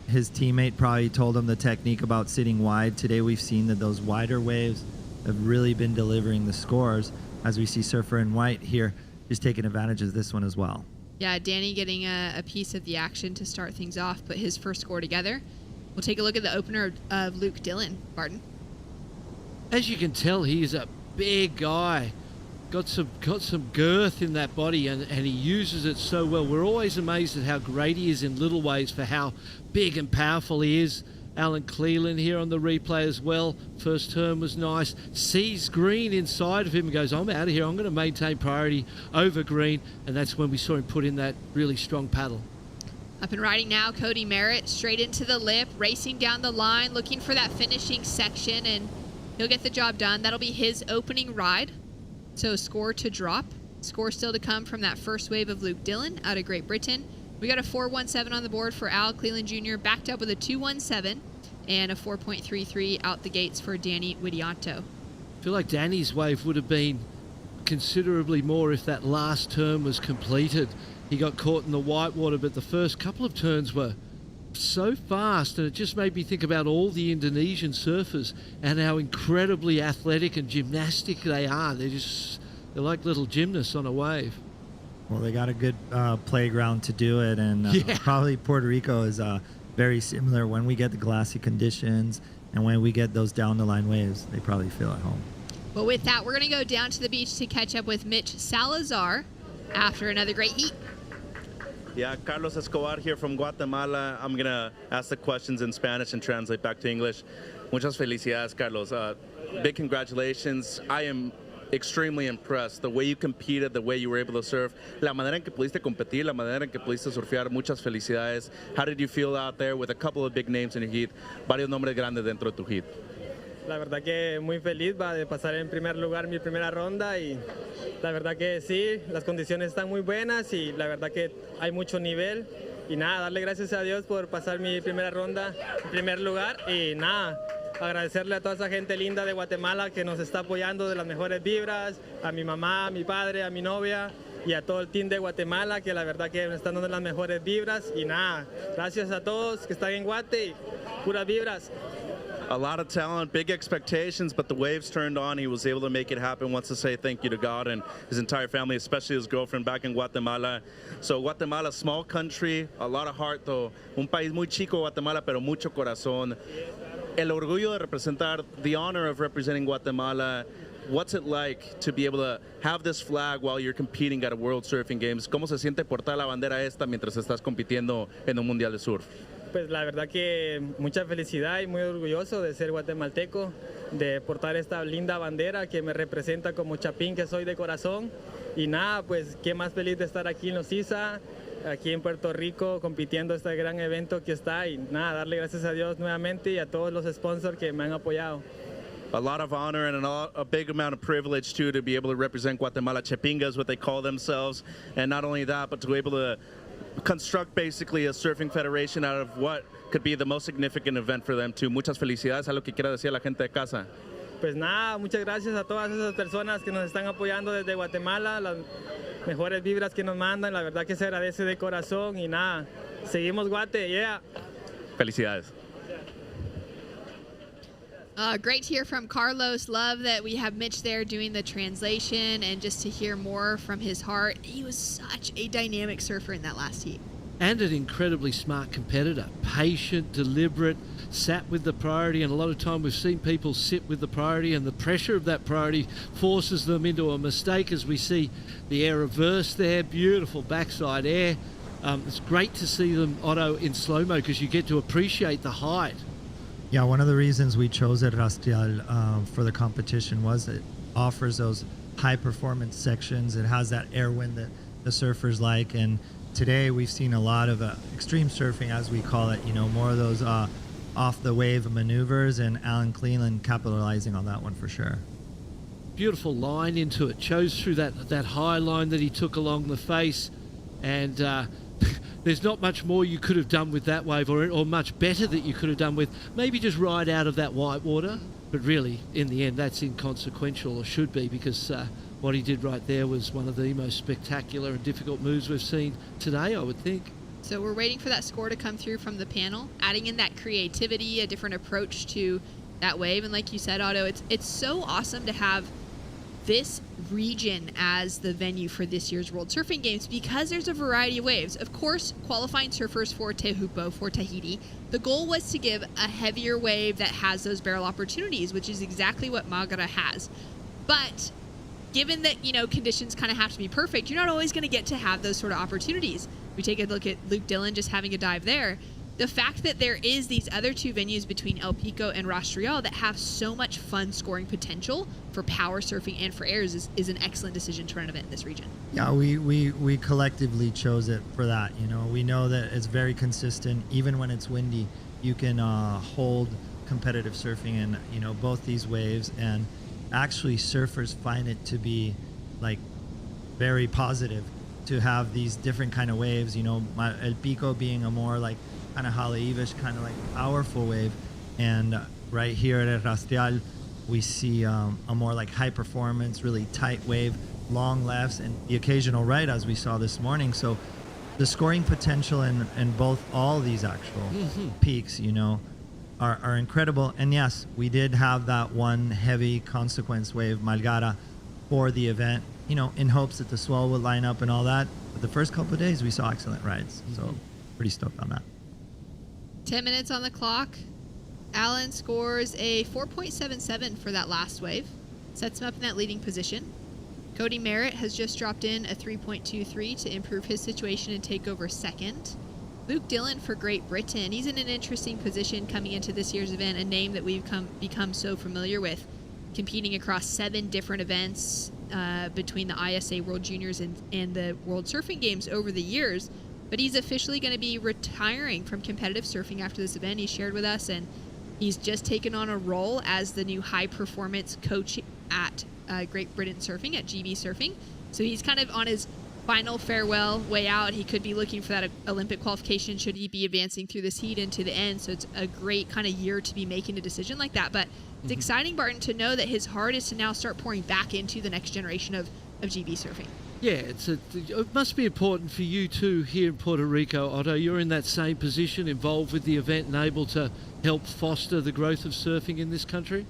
his teammate probably told him the technique about sitting wide. Today we've seen that those wider waves have really been delivering the scores, as we see Surfer in white here just taking advantage of this one as well. Yeah, Danny getting a piece of the action to start things off, put his first score together. We'll take a look at the opener of Luke Dillon. Barton. As you can tell, he's a big guy. Got some girth in that body, and he uses it so well. We're always amazed at how great he is in little ways for how big and powerful he is. Alan Cleland here on the replay as well. First turn was nice. Sees green inside of him and goes, I'm out of here. I'm going to maintain priority over green. And that's when we saw him put in that really strong paddle. Up and riding now, Cody Merritt, straight into the lip, racing down the line, looking for that finishing section, and he'll get the job done. That'll be his opening ride. So score to drop. Score still to come from that first wave of Luke Dillon out of Great Britain. We got a 4.17 on the board for Al Cleland Jr., backed up with a 2.17 and a 4.33 out the gates for Danny Widianto. I feel like Danny's wave would have been considerably more if that last turn was completed. He got caught in the whitewater, but the first couple of turns were so fast, and it just made me think about all the Indonesian surfers and how incredibly athletic and gymnastic they are. They're like little gymnasts on a wave. Well, they got a good playground to do it, and probably Puerto Rico is very similar. When we get the glassy conditions and when we get those down the line waves, they probably feel at home. Well, with that, we're going to go down to the beach to catch up with Mitch Salazar after another great heat. Yeah, Carlos Escobar here from Guatemala. I'm going to ask the questions in Spanish and translate back to English. Muchas felicidades, Carlos. Big congratulations. I am extremely impressed. The way you competed, the way you were able to surf, la manera en que pudiste competir, la manera en que pudiste surfear. Muchas felicidades. How did you feel out there with a couple of big names in your heat? Varios nombres grandes dentro de tu heat. La verdad que muy feliz de pasar en primer lugar mi primera ronda y la verdad que sí, las condiciones están muy buenas y la verdad que hay mucho nivel y nada, darle gracias a Dios por pasar mi primera ronda en primer lugar y nada, agradecerle a toda esa gente linda de Guatemala que nos está apoyando de las mejores vibras, a mi mamá, a mi padre, a mi novia y a todo el team de Guatemala que la verdad que me están dando las mejores vibras y nada, gracias a todos que están en Guate y puras vibras. A lot of talent, big expectations, but the waves turned on. He was able to make it happen. Wants to say thank you to God and his entire family, especially his girlfriend back in Guatemala. So Guatemala, small country, a lot of heart though. Un país muy chico, Guatemala, pero mucho corazón. El orgullo de representar, the honor of representing Guatemala. What's it like to be able to have this flag while you're competing at a World Surfing Games? ¿Cómo se siente portar la bandera esta mientras estás compitiendo en un Mundial de Surf? Pues la verdad que mucha felicidad y muy orgulloso de ser guatemalteco, de portar esta linda bandera que me representa como chapín que soy de corazón. Y nada, pues qué más feliz de estar aquí en Los Isa, aquí en Puerto Rico, compitiendo este gran evento que está. Y nada, darle gracias a Dios nuevamente y a todos los sponsors que me han apoyado. A lot of honor and a big amount of privilege too to be able to represent Guatemala. Chapingas, what they call themselves. And not only that, but to be able to construct basically a surfing federation out of what could be the most significant event for them too. Muchas felicidades. A lo que quiera decir la gente de casa. Pues nada, muchas gracias a todas esas personas que nos están apoyando desde Guatemala, las mejores vibras que nos mandan, la verdad que se agradece de corazón y nada, seguimos Guate, yeah. Felicidades. Great to hear from Carlos. Love that we have Mitch there doing the translation and just to hear more from his heart. He was such a dynamic surfer in that last heat. And an incredibly smart competitor. Patient, deliberate, sat with the priority, and a lot of time we've seen people sit with the priority and the pressure of that priority forces them into a mistake, as we see the air reverse there. Beautiful backside air. It's great to see them, Otto, in slow-mo because you get to appreciate the height. Yeah, one of the reasons we chose El Rastrial for the competition was it offers those high-performance sections. It has that air wind that the surfers like, and today we've seen a lot of extreme surfing, as we call it, more of those off-the-wave maneuvers, and Alan Cleland capitalizing on that one for sure. Beautiful line into it. Chose through that high line that he took along the face, and there's not much more you could have done with that wave, or much better that you could have done with maybe just ride out of that white water. But really, in the end, that's inconsequential, or should be, because what he did right there was one of the most spectacular and difficult moves we've seen today, I would think. So we're waiting for that score to come through from the panel, adding in that creativity, a different approach to that wave. And like you said, Otto, it's so awesome to have this region as the venue for this year's World Surfing Games because there's a variety of waves. Of course, qualifying surfers for Tehupo, for Tahiti, the goal was to give a heavier wave that has those barrel opportunities, which is exactly what Magara has. But given that, conditions kind of have to be perfect, you're not always going to get to have those sort of opportunities. We take a look at Luke Dillon just having a dive there. The fact that there is these other two venues between El Pico and Rastrial that have so much fun scoring potential for power surfing and for airs is an excellent decision to run an event in this region. Yeah, we collectively chose it for that. We know that it's very consistent. Even when it's windy, you can hold competitive surfing in both these waves, and actually surfers find it to be very positive to have these different kind of waves. El Pico being a more kind of Haleivish, kind of powerful wave, and right here at El Rastrial we see a more high performance, really tight wave, long lefts, and the occasional right, as we saw this morning. So the scoring potential in all these actual peaks are incredible. And yes, we did have that one heavy consequence wave, Malgara, for the event, in hopes that the swell would line up and all that. But the first couple of days we saw excellent rides, so pretty stoked on that. 10 minutes on the clock. Alan scores a 4.77 for that last wave. Sets him up in that leading position. Cody Merritt has just dropped in a 3.23 to improve his situation and take over second. Luke Dillon for Great Britain. He's in an interesting position coming into this year's event, a name that we've become so familiar with, competing across 7 different events between the ISA World Juniors and the World Surfing Games over the years. But he's officially going to be retiring from competitive surfing after this event. He shared with us, and He's just taken on a role as the new high performance coach at Great Britain Surfing, at GB Surfing. So he's kind of on his final farewell way out. He could be looking for that Olympic qualification should he be advancing through this heat into the end. So it's a great kind of year to be making a decision like that. But it's exciting, Barton, to know that his heart is to now start pouring back into the next generation of GB surfing. Yeah, it must be important for you too here in Puerto Rico, Otto. You're in that same position, involved with the event and able to help foster the growth of surfing in this country.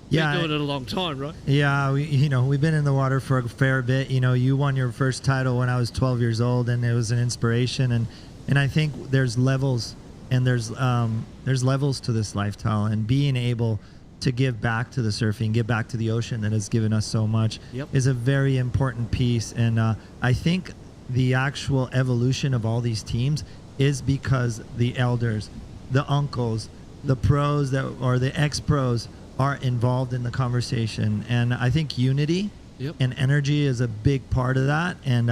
Yeah, been doing it a long time, right? Yeah, we've been in the water for a fair bit. You won your first title when I was 12 years old, and it was an inspiration. And I think there's levels, and there's levels to this lifestyle, and being able to give back to the surfing, give back to the ocean that has given us so much is a very important piece. And I think the actual evolution of all these teams is because the elders, the uncles, the pros or the ex-pros are involved in the conversation. And I think unity and energy is a big part of that. And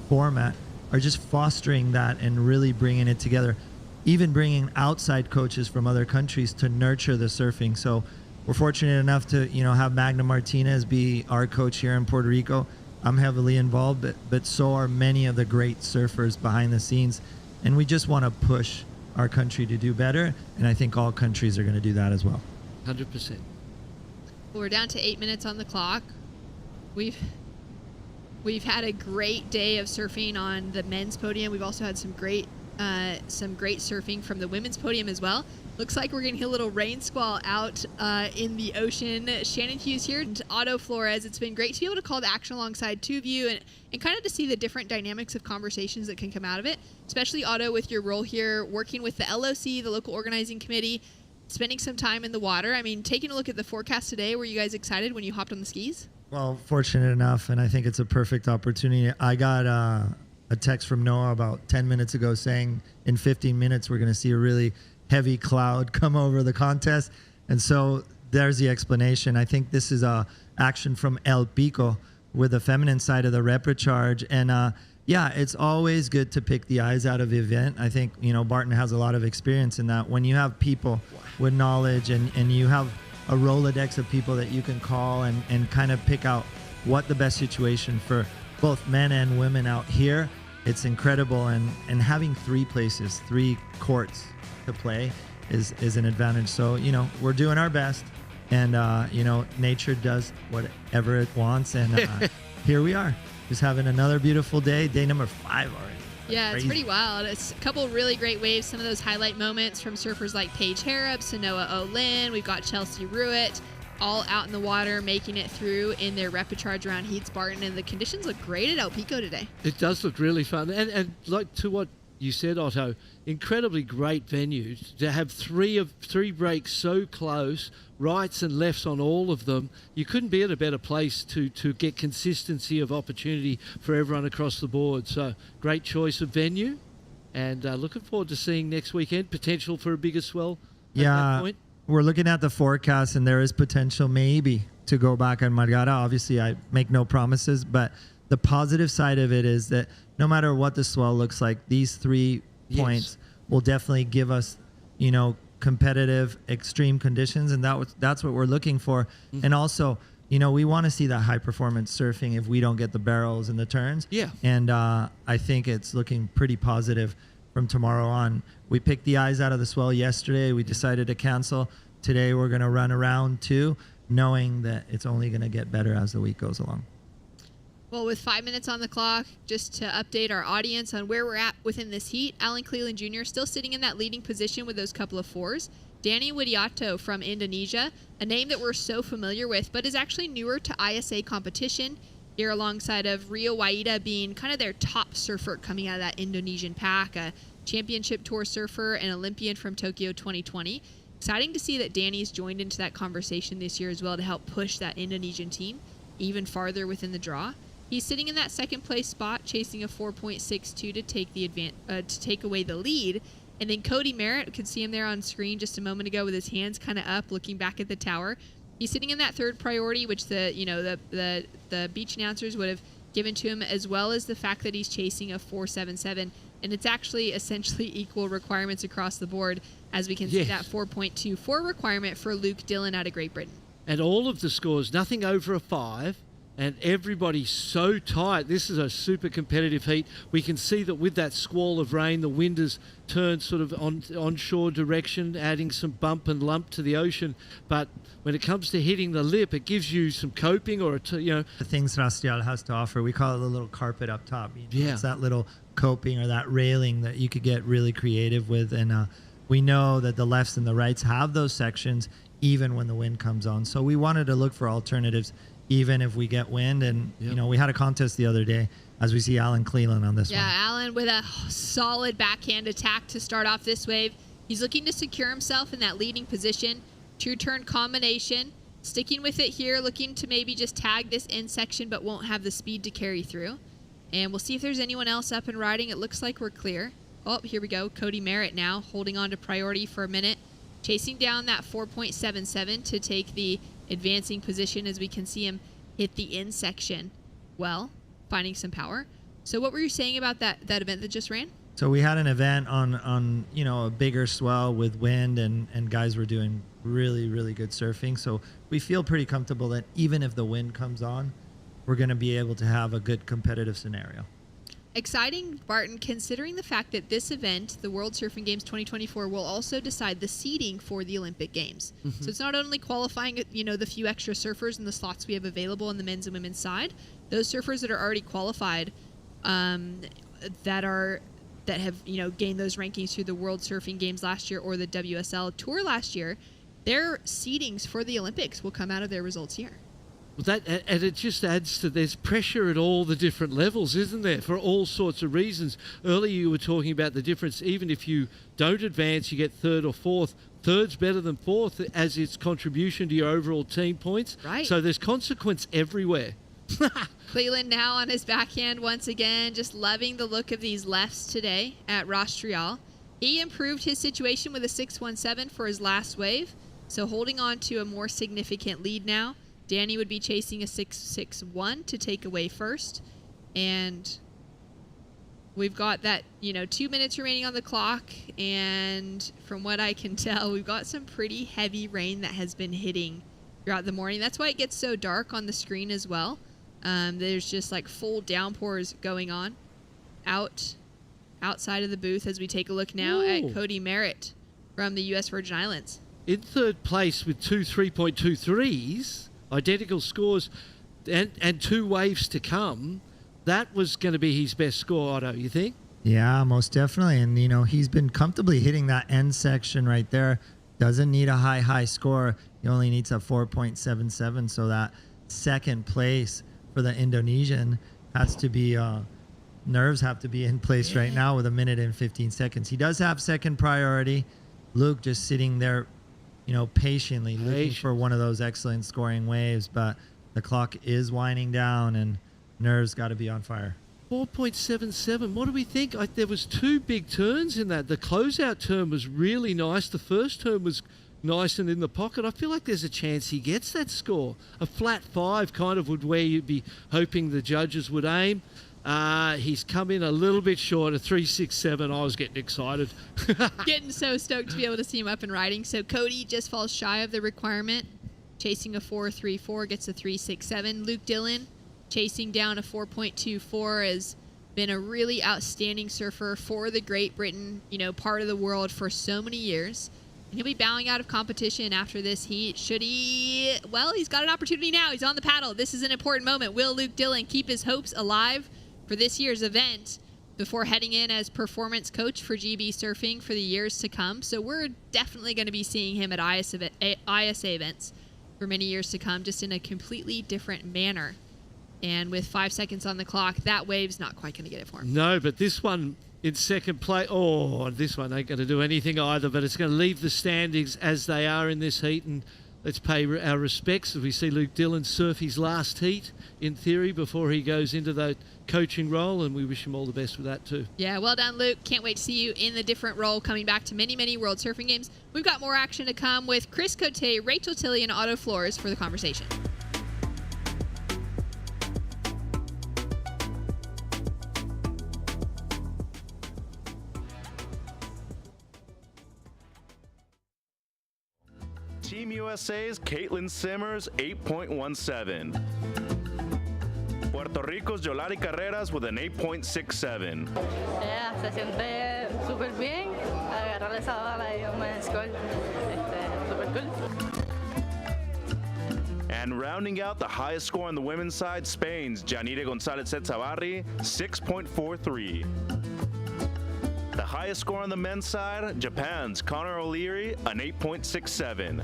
format are just fostering that and really bringing it together. Even bringing outside coaches from other countries to nurture the surfing. So we're fortunate enough to, have Magna Martinez be our coach here in Puerto Rico. I'm heavily involved, but so are many of the great surfers behind the scenes. And we just want to push our country to do better. And I think all countries are going to do that as well. 100%. Well, we're down to 8 minutes on the clock. We've had a great day of surfing on the men's podium. We've also had some great surfing from the women's podium as well. Looks like we're going to get a little rain squall out in the ocean. Shannon Hughes here and Otto Flores. It's been great to be able to call the action alongside two of you and kind of to see the different dynamics of conversations that can come out of it, especially Otto with your role here working with the LOC, the local organizing committee, spending some time in the water. I mean, taking a look at the forecast today, were you guys excited when you hopped on the skis? Well, fortunate enough, and I think it's a perfect opportunity. I got a text from Noah about 10 minutes ago saying in 15 minutes we're going to see a really heavy cloud come over the contest. And so there's the explanation. I think this is a action from El Pico with the feminine side of the Repêchage. And it's always good to pick the eyes out of the event. I think, Barton has a lot of experience in that. When you have people with knowledge and you have a Rolodex of people that you can call and kind of pick out what the best situation for both men and women out here, it's incredible. And having 3 places, 3 courts to play is an advantage. So, we're doing our best, and, nature does whatever it wants. And here we are, just having another beautiful day number 5 already. Yeah, Crazy. It's pretty wild. It's a couple really great waves. Some of those highlight moments from surfers like Paige Harrop, Sanoa Olin. We've got Chelsea Ruitt, all out in the water, making it through in their Repêchage around Heats Barton, and the conditions look great at El Pico today. It does look really fun. And like to what you said, Otto, incredibly great venues. To have three breaks so close, rights and lefts on all of them, you couldn't be at a better place to get consistency of opportunity for everyone across the board. So great choice of venue, and looking forward to seeing next weekend, potential for a bigger swell at that point. We're looking at the forecast, and there is potential maybe to go back on Margara. Obviously, I make no promises, but the positive side of it is that no matter what the swell looks like, these 3 points will definitely give us, competitive, extreme conditions, and that's what we're looking for. Mm-hmm. And also, we want to see that high performance surfing if we don't get the barrels and the turns. Yeah. And I think it's looking pretty positive from tomorrow on. We picked the eyes out of the swell yesterday. We decided to cancel. Today we're going to run around 2, knowing that it's only going to get better as the week goes along. Well, with 5 minutes on the clock, just to update our audience on where we're at within this heat, Alan Cleland Jr. still sitting in that leading position with those couple of 4s. Danny Widianto from Indonesia, a name that we're so familiar with, but is actually newer to ISA competition, here alongside of Rio Waida being kind of their top surfer coming out of that Indonesian pack, a championship tour surfer and Olympian from Tokyo 2020. Exciting to see that Danny's joined into that conversation this year as well to help push that Indonesian team even farther within the draw. He's sitting in that second place spot, chasing a 4.62 to take away the lead. And then Cody Merritt, could see him there on screen just a moment ago with his hands kind of up, looking back at the tower. He's sitting in that third priority, which the beach announcers would have given to him, as well as the fact that he's chasing a 4.77. And it's actually essentially equal requirements across the board, as we can see that 4.24 requirement for Luke Dillon out of Great Britain. And all of the scores, nothing over a 5, and everybody's so tight. This is a super competitive heat. We can see that with that squall of rain, the wind has turned sort of onshore direction, adding some bump and lump to the ocean. But when it comes to hitting the lip, it gives you some coping or, the things Rastial has to offer. We call it the little carpet up top. It's that little coping or that railing that you could get really creative with. And we know that the lefts and the rights have those sections even when the wind comes on. So we wanted to look for alternatives even if we get wind. And, we had a contest the other day as we see Alan Cleland on this one. Yeah, Alan with a solid backhand attack to start off this wave. He's looking to secure himself in that leading position. 2-turn combination. Sticking with it here, looking to maybe just tag this end section, but won't have the speed to carry through. And we'll see if there's anyone else up and riding. It looks like we're clear. Oh, here we go. Cody Merritt now holding on to priority for a minute. Chasing down that 4.77 to take the advancing position as we can see him hit the end section. Well, finding some power. So what were you saying about that event that just ran? So we had an event on a bigger swell with wind and guys were doing really, really good surfing. So we feel pretty comfortable that even if the wind comes on, we're going to be able to have a good competitive scenario. Exciting, Barton, considering the fact that this event, the World Surfing Games 2024, will also decide the seeding for the Olympic Games. So it's not only qualifying, the few extra surfers and the slots we have available on the men's and women's side. Those surfers that are already qualified, that have gained those rankings through the World Surfing Games last year or the WSL Tour last year, their seedings for the Olympics will come out of their results here. Well, and it just adds to, there's pressure at all the different levels, isn't there, for all sorts of reasons. Earlier you were talking about the difference, even if you don't advance, you get third or fourth. Third's better than fourth as its contribution to your overall team points. Right. So there's consequence everywhere. Cleland now on his backhand once again, just loving the look of these lefts today at Rastrial. He improved his situation with a 6.17 for his last wave, so holding on to a more significant lead now. Danny would be chasing a 6.61 to take away first. And we've got that, 2 minutes remaining on the clock. And from what I can tell, we've got some pretty heavy rain that has been hitting throughout the morning. That's why it gets so dark on the screen as well. There's just like full downpours going on outside of the booth as we take a look now at Cody Merritt from the U.S. Virgin Islands. In third place with 2 3.23s, identical scores, and 2 waves to come. That was going to be his best score, Otto, you think? Yeah, most definitely. And, he's been comfortably hitting that end section right there. Doesn't need a high score. He only needs a 4.77. So that second place for the Indonesian has to be, nerves have to be in place right now with 1 minute and 15 seconds. He does have second priority. Luke just sitting there, patiently looking for one of those excellent scoring waves, but the clock is winding down and nerves got to be on fire. 4.77. What do we think? There was 2 big turns in that. The closeout turn was really nice. The first turn was nice and in the pocket. I feel like there's a chance he gets that score. A flat 5 kind of would where you'd be hoping the judges would aim. He's come in a little bit short, a 3.67. I was getting excited. Getting so stoked to be able to see him up and riding. So Cody just falls shy of the requirement, chasing a 4.34, gets a 3.67. Luke Dillon chasing down a 4.24 has been a really outstanding surfer for the Great Britain, part of the world for so many years. And he'll be bowing out of competition after this heat. He's got an opportunity now. He's on the paddle. This is an important moment. Will Luke Dillon keep his hopes alive for this year's event before heading in as performance coach for GB Surfing for the years to come? So we're definitely going to be seeing him at ISA events for many years to come, just in a completely different manner. And with 5 seconds on the clock, that wave's not quite going to get it for him. No, but this one in second place, this one ain't going to do anything either, but it's going to leave the standings as they are in this heat. And let's pay our respects as we see Luke Dillon surf his last heat, in theory, before he goes into that coaching role, and we wish him all the best with that too. Yeah, well done, Luke. Can't wait to see you in the different role, coming back to many, many World Surfing Games. We've got more action to come with Chris Cote, Rachel Tilley, and Otto Flores for the conversation. Team USA's Caitlin Simmers, 8.17. Puerto Rico's Yolari Carreras with an 8.67. Yeah, se siente súper bien. Agarrar esa bala y un buen score. Súper cool. And rounding out the highest score on the women's side, Spain's Janire Gonzalez-Etzabarri, 6.43. The highest score on the men's side, Japan's Connor O'Leary, an 8.67.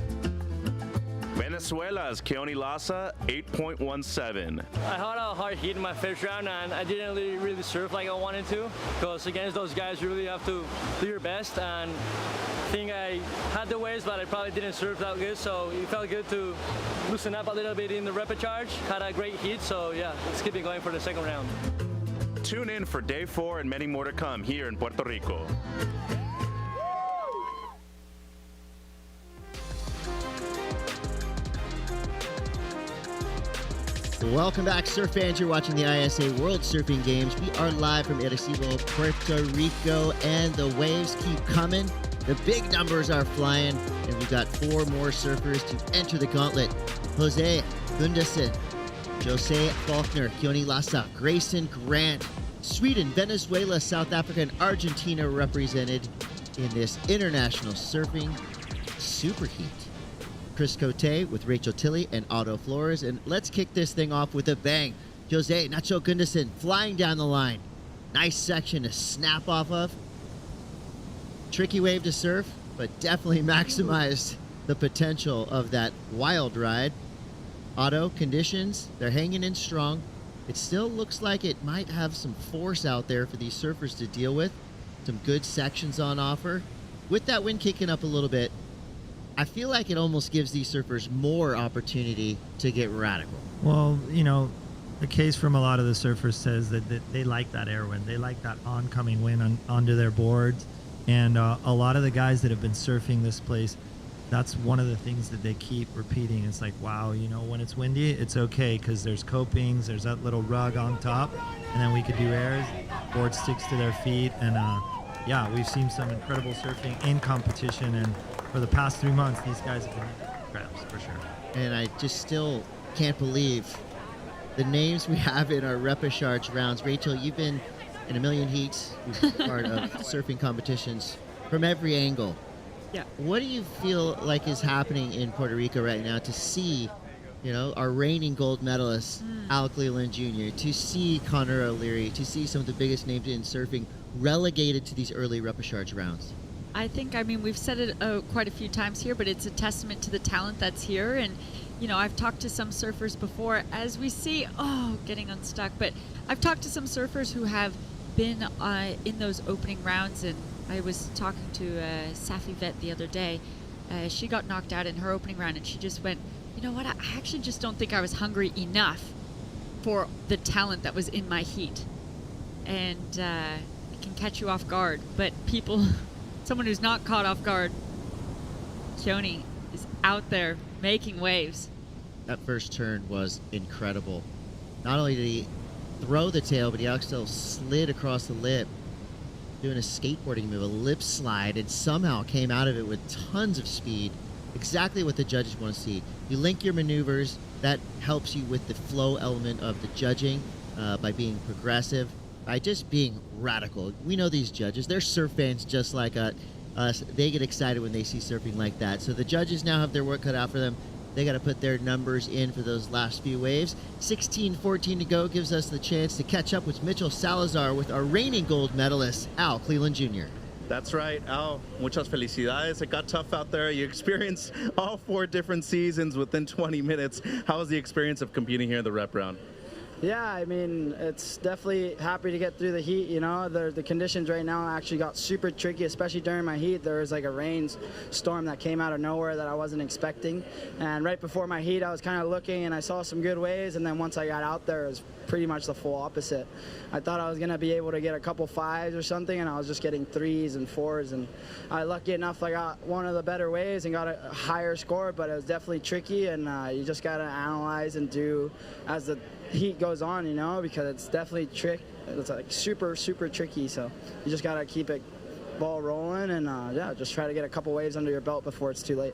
Venezuela's Keone Lassa, 8.17. I had a hard heat in my first round, and I didn't really serve like I wanted to, because against those guys, you really have to do your best, and I think I had the waves, but I probably didn't serve that good, so it felt good to loosen up a little bit in the repechage. Had a great heat, so yeah, let's keep it going for the second round. Tune in for day 4 and many more to come here in Puerto Rico. Welcome back, surf fans. You're watching the ISA World Surfing Games. We are live from Arecibo, Puerto Rico, and the waves keep coming. The big numbers are flying, and we've got 4 more surfers to enter the gauntlet. Jose Gunderson, Jose Faulkner, Keone Lassa, Grayson Grant, Sweden, Venezuela, South Africa, and Argentina represented in this international surfing superheat. Chris Cote with Rachel Tilley and Otto Flores. And let's kick this thing off with a bang. Jose Nacho Gunderson flying down the line. Nice section to snap off of. Tricky wave to surf, but definitely maximized the potential of that wild ride. Otto, conditions, they're hanging in strong. It still looks like it might have some force out there for these surfers to deal with. Some good sections on offer. With that wind kicking up a little bit, I feel like it almost gives these surfers more opportunity to get radical. Well, you know, the case from a lot of the surfers says that they like that air wind. They like that oncoming wind onto their boards. And a lot of the guys that have been surfing this place, that's one of the things that they keep repeating. It's like, wow, you know, when it's windy, it's okay because there's copings, there's that little rug on top, and then we could do airs, board sticks to their feet. And yeah, we've seen some incredible surfing in competition, and for the past 3 months, these guys have been incredible for sure. And I just still can't believe the names we have in our Repêchage rounds. Rachel, you've been in a million heats, you've been part of surfing competitions from every angle. Yeah. What do you feel like is happening in Puerto Rico right now to see, you know, our reigning gold medalist, Al Cleland Jr., to see Connor O'Leary, to see some of the biggest names in surfing relegated to these early Repêchage rounds? I think, I mean, we've said it quite a few times here, but it's a testament to the talent that's here. And, you know, I've talked to some surfers before, as we see, getting unstuck. But I've talked to some surfers who have been in those opening rounds. And I was talking to Safi Vet the other day. She got knocked out in her opening round, and she just went, you know what, I actually just don't think I was hungry enough for the talent that was in my heat. And it can catch you off guard. But people... Someone who's not caught off guard, Keone, is out there making waves. That first turn was incredible. Not only did he throw the tail, but he also slid across the lip, doing a skateboarding move, a lip slide, and somehow came out of it with tons of speed. Exactly what the judges want to see. You link your maneuvers, that helps you with the flow element of the judging by being progressive. By just being radical. We know these judges, they're surf fans just like us. They get excited when they see surfing like that. So the judges now have their work cut out for them. They got to put their numbers in for those last few waves. 16:14 to go gives us the chance to catch up with Mitchell Salazar with our reigning gold medalist, Al Cleland Jr. That's right, Al. Muchas felicidades. It got tough out there. You experienced all 4 different seasons within 20 minutes. How was the experience of competing here in the rep round? Yeah, I mean, it's definitely happy to get through the heat, you know. The conditions right now actually got super tricky, especially during my heat. There was like a rainstorm that came out of nowhere that I wasn't expecting. And right before my heat, I was kind of looking and I saw some good waves. And then once I got out there, it was pretty much the full opposite. I thought I was going to be able to get a couple 5s or something, and I was just getting 3s and 4s. And lucky enough, I got one of the better waves and got a higher score, but it was definitely tricky. And you just got to analyze and do as the heat goes on, you know, because it's definitely it's like super tricky. So you just got to keep it ball rolling and yeah, just try to get a couple waves under your belt before it's too late.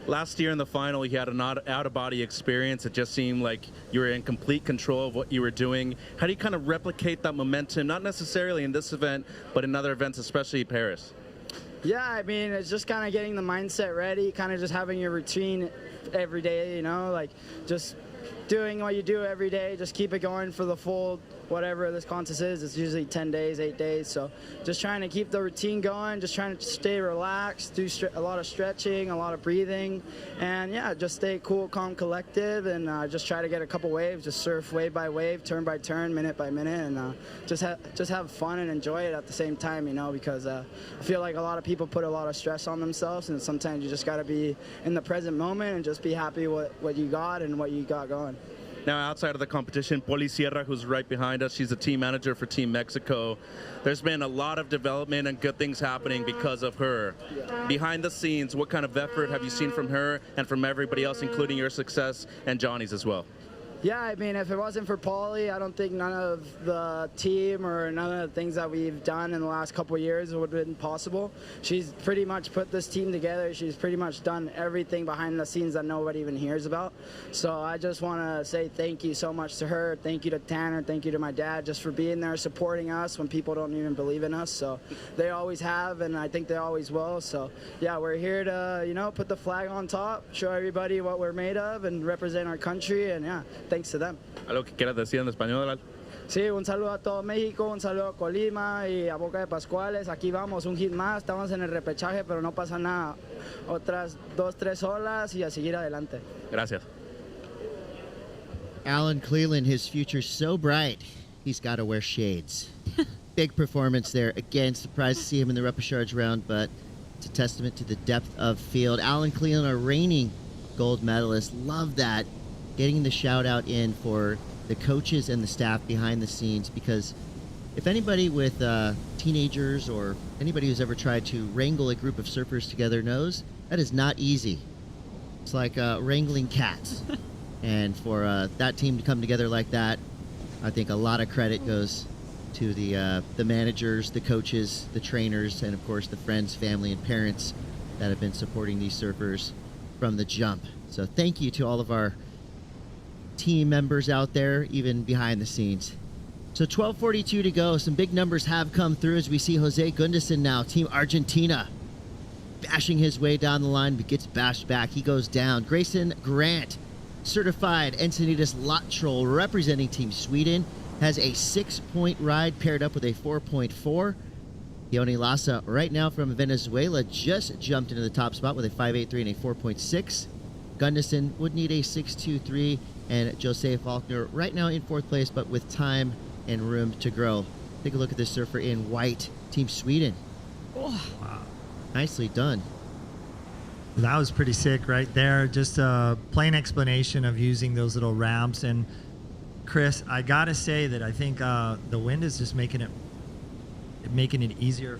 Last year in the final, you had an out-of-body experience. It just seemed like you were in complete control of what you were doing. How do you kind of replicate that momentum, not necessarily in this event, but in other events, especially Paris? Yeah, I mean, it's just kind of getting the mindset ready, kind of just having your routine every day, you know, like just doing what you do every day, just keep it going for the full whatever this contest is. It's usually 10 days, 8 days, so just trying to keep the routine going, just trying to stay relaxed, do a lot of stretching, a lot of breathing, and yeah, just stay cool, calm, collective, and just try to get a couple waves, just surf wave by wave, turn by turn, minute by minute, and just have fun and enjoy it at the same time, you know, because I feel like a lot of people put a lot of stress on themselves, and sometimes you just got to be in the present moment and just be happy with what you got and what you got going. Now, outside of the competition, Poli Sierra, who's right behind us, she's a team manager for Team Mexico. There's been a lot of development and good things happening because of her. Behind the scenes, what kind of effort have you seen from her and from everybody else, including your success and Johnny's as well? Yeah, I mean, if it wasn't for Polly, I don't think none of the team or none of the things that we've done in the last couple of years would have been possible. She's pretty much put this team together. She's pretty much done everything behind the scenes that nobody even hears about. So I just want to say thank you so much to her. Thank you to Tanner. Thank you to my dad just for being there, supporting us when people don't even believe in us. So they always have, and I think they always will. So yeah, we're here to, you know, put the flag on top, show everybody what we're made of, and represent our country. And yeah, thanks to them. ¿Algo que quieras decir en español? Sí, un saludo a todo México, un saludo a Colima y a Boca de Pascuales. Aquí vamos, un hit más. Estamos en el repechaje, pero no pasa nada. Otras 2, 3 olas y a seguir adelante. Gracias. Alan Cleland, his future's so bright, he's got to wear shades. Big performance there. Again, surprised to see him in the Repêchage round, but it's a testament to the depth of field. Alan Cleland, our reigning gold medalist. Love that. Getting the shout out in for the coaches and the staff behind the scenes, because if anybody with teenagers or anybody who's ever tried to wrangle a group of surfers together knows, that is not easy. It's like wrangling cats. And for that team to come together like that, I think a lot of credit goes to the managers, the coaches, the trainers, and of course the friends, family, and parents that have been supporting these surfers from the jump. So thank you to all of our team members out there, even behind the scenes. So 12:42 to go. Some big numbers have come through as we see Jose Gunderson now, Team Argentina, bashing his way down the line, but gets bashed back. He goes down. Grayson Grant, certified Encinitas Lot Troll, representing Team Sweden, has a 6-point ride paired up with a 4.4. Yoni Lassa, right now from Venezuela, just jumped into the top spot with a 5.83 and a 4.6. Gunderson would need a 6.23, and Jose Faulkner right now in 4th place, but with time and room to grow. Take a look at this surfer in white, Team Sweden. Oh, wow. Nicely done. That was pretty sick right there. Just a plain explanation of using those little ramps. And Chris, I gotta say that I think the wind is just making it easier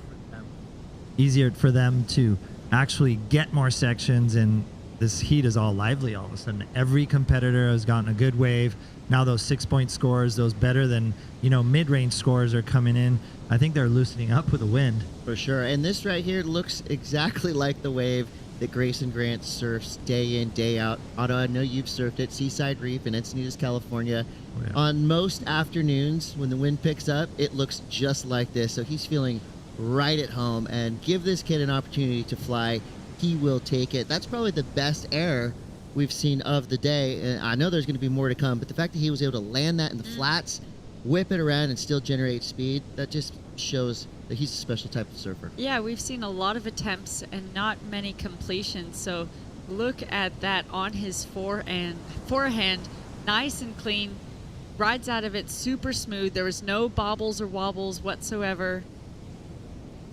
for them to actually get more sections, and this heat is all lively all of a sudden. Every competitor has gotten a good wave. Now those 6-point scores, those better than, you know, mid-range scores are coming in. I think they're loosening up with the wind. For sure. And this right here looks exactly like the wave that Grayson Grant surfs day in, day out. Otto, I know you've surfed it, Seaside Reef in Encinitas, California. Oh, yeah. On most afternoons when the wind picks up, it looks just like this. So he's feeling right at home, and give this kid an opportunity to fly. He will take it. That's probably the best air we've seen of the day. And I know there's going to be more to come, but the fact that he was able to land that in the flats, whip it around, and still generate speed, that just shows that he's a special type of surfer. Yeah, we've seen a lot of attempts and not many completions. So look at that on his forehand, nice and clean, rides out of it super smooth. There was no bobbles or wobbles whatsoever.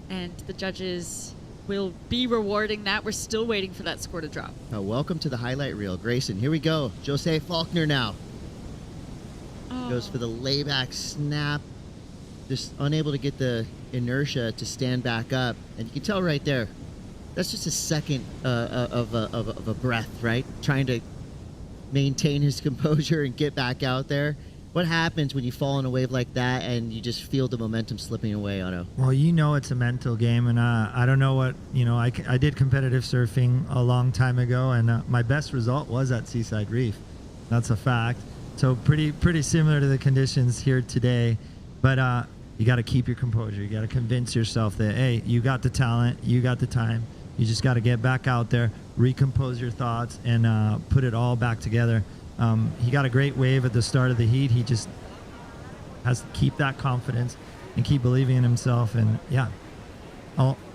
And the judges will be rewarding that. We're still waiting for that score to drop. Oh, welcome to the highlight reel, Grayson. Here we go. Jose Faulkner now. Goes for the layback snap. Just unable to get the inertia to stand back up. And you can tell right there, that's just a second of a breath, right? Trying to maintain his composure and get back out there. What happens when you fall in a wave like that and you just feel the momentum slipping away, Otto? Well, it's a mental game, and I don't know what, I did competitive surfing a long time ago, and my best result was at Seaside Reef. That's a fact. So pretty similar to the conditions here today, but you got to keep your composure. You got to convince yourself that, hey, you got the talent, you got the time. You just got to get back out there, recompose your thoughts, and put it all back together. He got a great wave at the start of the heat. He just has to keep that confidence and keep believing in himself. And yeah,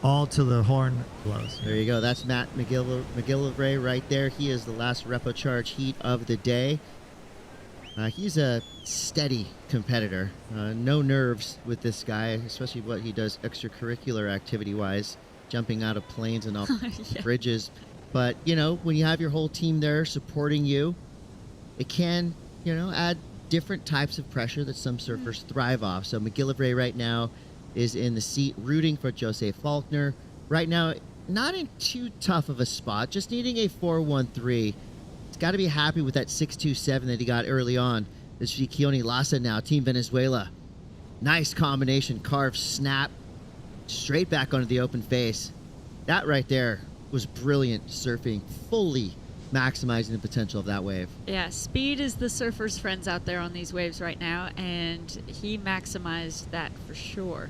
all till the horn blows. There you go. That's Matt McGillivray right there. He is the last Repêchage heat of the day. He's a steady competitor. No nerves with this guy, especially what he does extracurricular activity-wise, jumping out of planes and off bridges. But, when you have your whole team there supporting you, it can, add different types of pressure that some surfers thrive off. So McGillivray right now is in the seat rooting for Jose Faulkner. Right now, not in too tough of a spot, just needing a 4-1-3. He's got to be happy with that 6-2-7 that he got early on. This is Keone Lassa now, Team Venezuela. Nice combination, carve, snap, straight back onto the open face. That right there was brilliant surfing, fully maximizing the potential of that wave. Yeah, speed is the surfers' friends out there on these waves right now, and he maximized that for sure.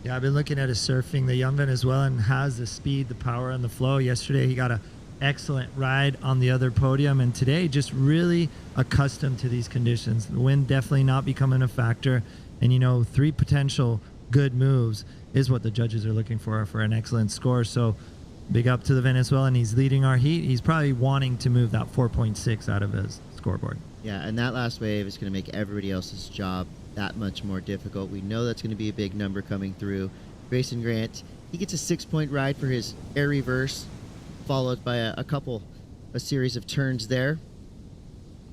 Yeah, I've been looking at his surfing. The young Venezuelan has the speed, the power, and the flow. Yesterday, he got an excellent ride on the other podium, and today, just really accustomed to these conditions. The wind definitely not becoming a factor, and 3 potential good moves is what the judges are looking for an excellent score. So big up to the Venezuelan. He's leading our heat. He's probably wanting to move that 4.6 out of his scoreboard. Yeah, and that last wave is going to make everybody else's job that much more difficult. We know that's going to be a big number coming through. Grayson Grant, he gets a 6-point ride for his air reverse, followed by a series of turns there.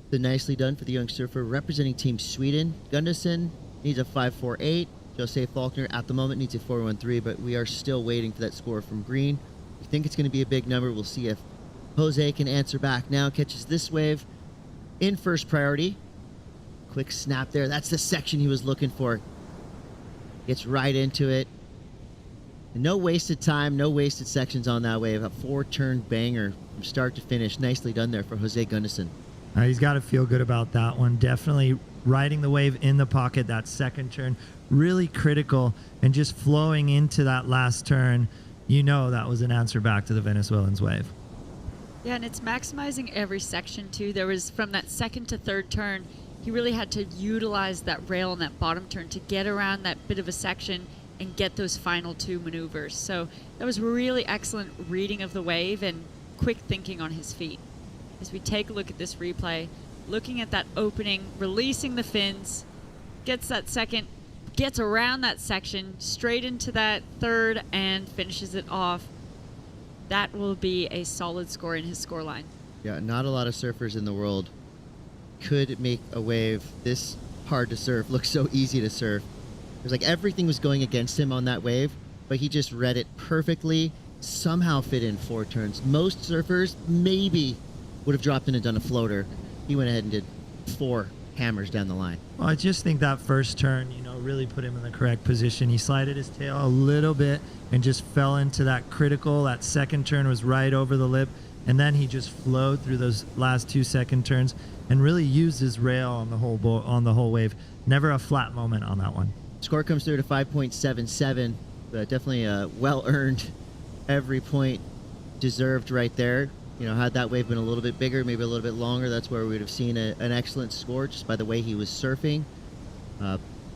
The nicely done for the young surfer representing Team Sweden. Gunderson needs a 5.48. Jose Faulkner at the moment needs a 4.13, but we are still waiting for that score from Green. We think it's going to be a big number. We'll see if Jose can answer back now. Catches this wave in first priority. Quick snap there. That's the section he was looking for. Gets right into it. No wasted time, no wasted sections on that wave. A 4-turn banger from start to finish. Nicely done there for Jose Gunderson. He's got to feel good about that one. Definitely riding the wave in the pocket, that second turn, really critical, and just flowing into that last turn. That was an answer back to the Venezuelan's wave. Yeah, and it's maximizing every section too. There was, from that second to third turn, he really had to utilize that rail on that bottom turn to get around that bit of a section and get those final 2 maneuvers. So that was really excellent reading of the wave and quick thinking on his feet. As we take a look at this replay, looking at that opening, releasing the fins, gets that second, gets around that section, straight into that third, and finishes it off. That will be a solid score in his scoreline. Yeah, not a lot of surfers in the world could make a wave this hard to surf look so easy to surf. It was like everything was going against him on that wave, but he just read it perfectly, somehow fit in 4 turns. Most surfers maybe would have dropped in and done a floater. He went ahead and did 4 hammers down the line. Well, I just think that first turn, really put him in the correct position. He slided his tail a little bit and just fell into that critical. That second turn was right over the lip, and then he just flowed through those last 2 second turns and really used his rail on the whole wave. Never a flat moment on that one. Score comes through to 5.77, but definitely a well-earned, every point deserved right there. Had that wave been a little bit bigger, maybe a little bit longer, that's where we would have seen an excellent score just by the way he was surfing.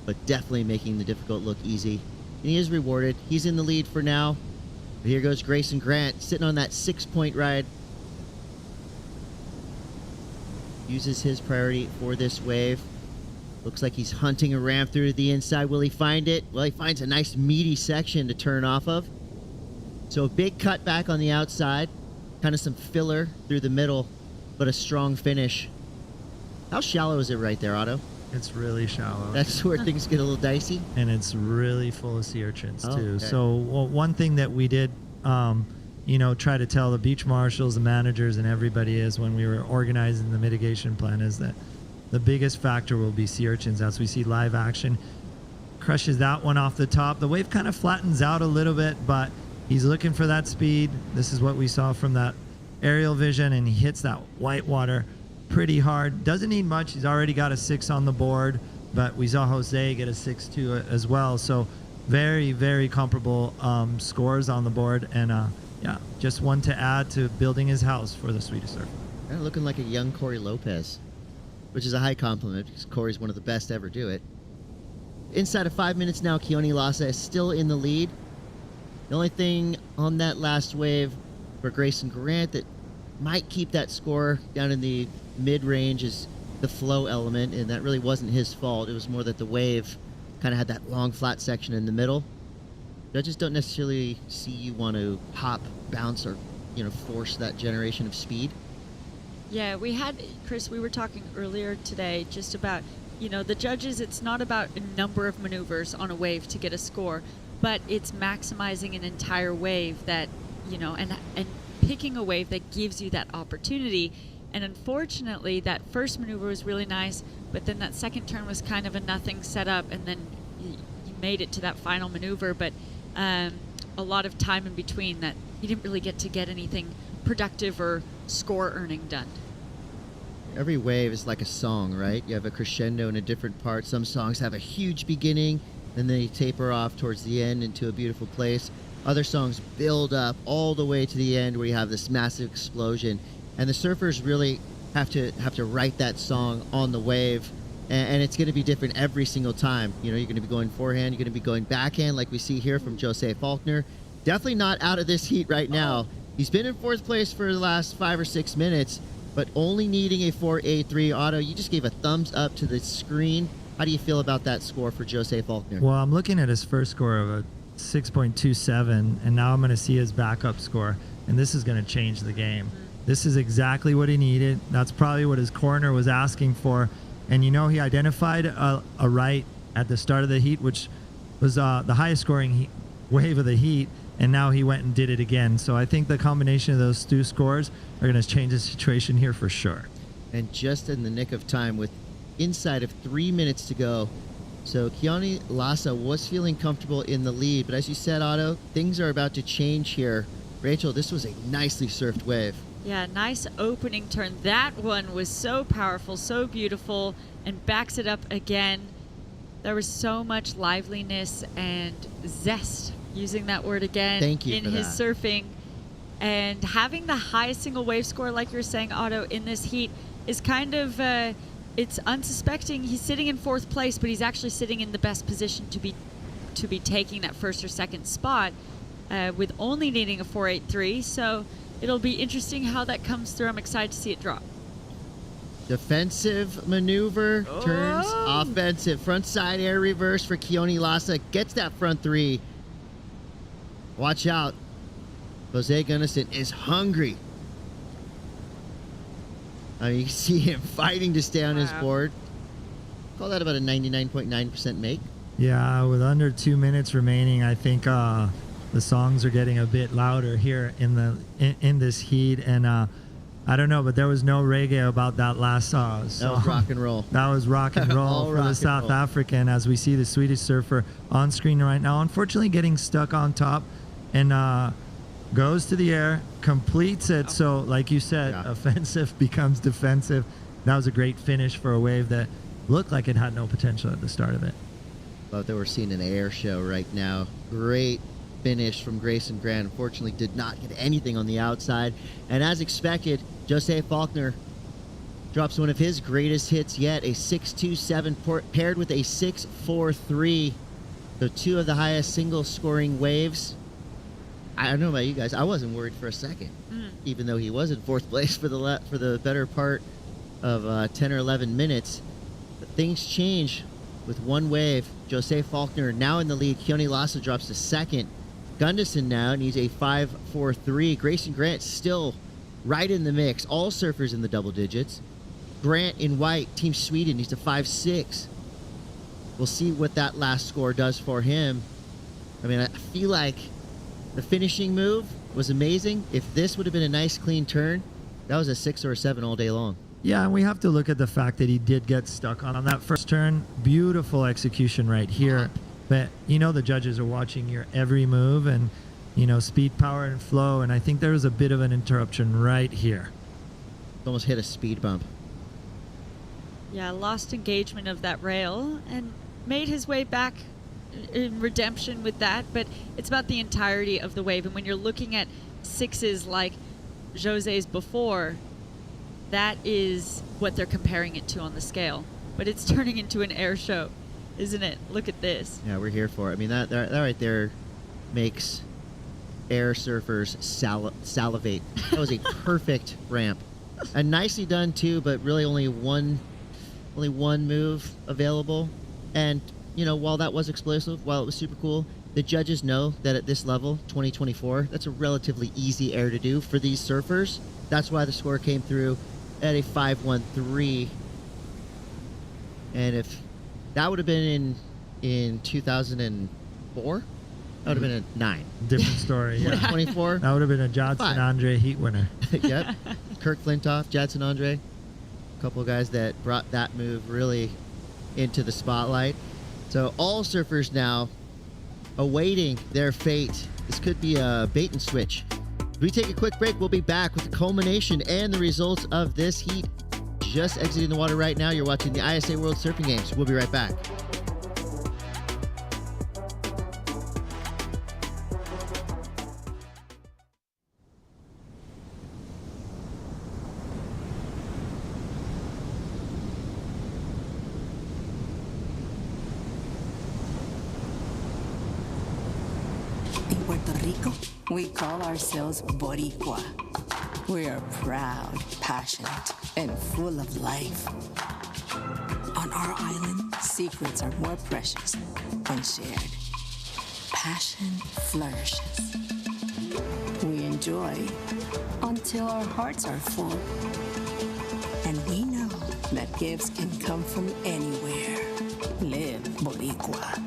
But definitely making the difficult look easy. And he is rewarded. He's in the lead for now. But here goes Grayson Grant, sitting on that 6-point ride. Uses his priority for this wave. Looks like he's hunting a ramp through to the inside. Will he find it? Well, he finds a nice meaty section to turn off of. So a big cut back on the outside. Kind of some filler through the middle, but a strong finish. How shallow is it right there, Otto? It's really shallow. That's where things get a little dicey? And it's really full of sea urchins, too. Okay. So one thing that we did, try to tell the beach marshals, the managers, and everybody is when we were organizing the mitigation plan is that the biggest factor will be sea urchins as we see live action. Crushes that one off the top. The wave kind of flattens out a little bit, but he's looking for that speed. This is what we saw from that aerial vision, and he hits that white water pretty hard. Doesn't need much. He's already got a 6 on the board, but we saw Jose get a 6-2 as well. So very, very comparable scores on the board, and yeah, just one to add to building his house for the Swedish surfer. Kind of looking like a young Corey Lopez, which is a high compliment because Corey's one of the best to ever do it. Inside of 5 minutes now, Keone Lassa is still in the lead. The only thing on that last wave for Grayson Grant that might keep that score down in the mid-range is the flow element, and that really wasn't his fault. It was more that the wave kind of had that long flat section in the middle. Judges don't necessarily see you want to hop, bounce, or force that generation of speed. Yeah, we had, Chris, we were talking earlier today just about, the judges, it's not about a number of maneuvers on a wave to get a score, but it's maximizing an entire wave that, and picking a wave that gives you that opportunity. And unfortunately, that first maneuver was really nice, but then that second turn was kind of a nothing setup, and then you made it to that final maneuver, but a lot of time in between that you didn't really get anything productive or score earning done. Every wave is like a song, right? You have a crescendo in a different part. Some songs have a huge beginning, then they taper off towards the end into a beautiful place. Other songs build up all the way to the end where you have this massive explosion. And the surfers really have to write that song on the wave. And it's going to be different every single time. You're going to be going forehand, you're going to be going backhand like we see here from Jose Faulkner. Definitely not out of this heat right now. He's been in 4th place for the last 5 or 6 minutes, but only needing a 4.83. Otto, you just gave a thumbs up to the screen. How do you feel about that score for Jose Faulkner? Well, I'm looking at his first score of a 6.27, and now I'm going to see his backup score, and this is going to change the game. This is exactly what he needed. That's probably what his corner was asking for. And he identified a right at the start of the heat, which was the highest scoring wave of the heat, and now he went and did it again. So I think the combination of those 2 scores are going to change the situation here for sure. And just in the nick of time with inside of 3 minutes to go. So Keone Lassa was feeling comfortable in the lead, but as you said, Otto, things are about to change here. Rachel, this was a nicely surfed wave. Yeah, nice opening turn. That one was so powerful, so beautiful, and backs it up again. There was so much liveliness and zest, using that word again, Thank you in for his that. surfing. And having the highest single wave score, like you're saying, Otto, in this heat is kind of, it's unsuspecting. He's sitting in 4th place, but he's actually sitting in the best position to be taking that 1st or 2nd spot with only needing a 4.83. So it'll be interesting how that comes through. I'm excited to see it drop. Defensive maneuver turns offensive. Front side air reverse for Keone Lassa. Gets that front 3. Watch out. Jose Gunnison is hungry. I mean, you can see him fighting to stay on his board. Call that about a 99.9% make. Yeah, with under 2 minutes remaining, I think the songs are getting a bit louder here in this heat, and I don't know, but there was no reggae about that last song. That was rock and roll. That was rock and roll for the South African, as we see the Swedish surfer on screen right now. Unfortunately, getting stuck on top, and goes to the air, completes it. So, like you said, offensive becomes defensive. That was a great finish for a wave that looked like it had no potential at the start of it. Love that we're seeing an air show right now. Great finish from Grayson Grant. Unfortunately, did not get anything on the outside. And as expected, Jose Faulkner drops one of his greatest hits yet, a 6.27 paired with a 6.43. So 2 of the highest single scoring waves. I don't know about you guys. I wasn't worried for a second, even though he was in 4th place for the better part of 10 or 11 minutes. But things change with one wave. Jose Faulkner now in the lead. Keone Lassa drops to 2nd. Gunderson now needs a 5.43. Grayson Grant still right in the mix. All surfers in the double digits. Grant in white, Team Sweden, needs a 5.6. We'll see what that last score does for him. I mean, I feel like the finishing move was amazing. If this would have been a nice clean turn, that was a 6 or a 7 all day long. Yeah, and we have to look at the fact that he did get stuck on that first turn. Beautiful execution right here. But, the judges are watching your every move and, speed, power, and flow. And I think there was a bit of an interruption right here. Almost hit a speed bump. Yeah, lost engagement of that rail and made his way back in redemption with that. But it's about the entirety of the wave. And when you're looking at sixes like Jose's before, that is what they're comparing it to on the scale. But it's turning into an air show, isn't it? Look at this. Yeah, we're here for it. I mean, that right there makes air surfers salivate. That was a perfect ramp. And nicely done, too, but really only one move available. And, while that was explosive, while it was super cool, the judges know that at this level, 2024, that's a relatively easy air to do for these surfers. That's why the score came through at a 5.13. And if that would have been in 2004, that would have been a 9. Different story, yeah. 24? That would have been a Jadson Andre heat winner. Yep. Kirk Flintoff, Jadson Andre. A couple of guys that brought that move really into the spotlight. So all surfers now awaiting their fate. This could be a bait and switch. We take a quick break. We'll be back with the culmination and the results of this heat. Just exiting the water right now. You're watching the ISA World Surfing Games. We'll be right back. In Puerto Rico, we call ourselves Boricua. We are proud, passionate, and full of life. On our island, secrets are more precious when shared. Passion flourishes. We enjoy until our hearts are full. And we know that gifts can come from anywhere. Live Boricua.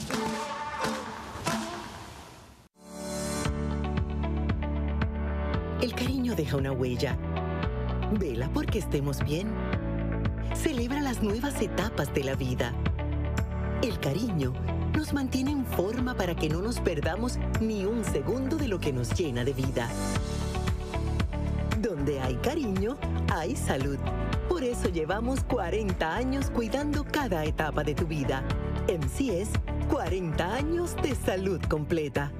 El cariño deja una huella. Vela porque estemos bien. Celebra las nuevas etapas de la vida. El cariño nos mantiene en forma para que no nos perdamos ni un segundo de lo que nos llena de vida. Donde hay cariño, hay salud. Por eso llevamos 40 años cuidando cada etapa de tu vida. MCS, 40 años de salud completa.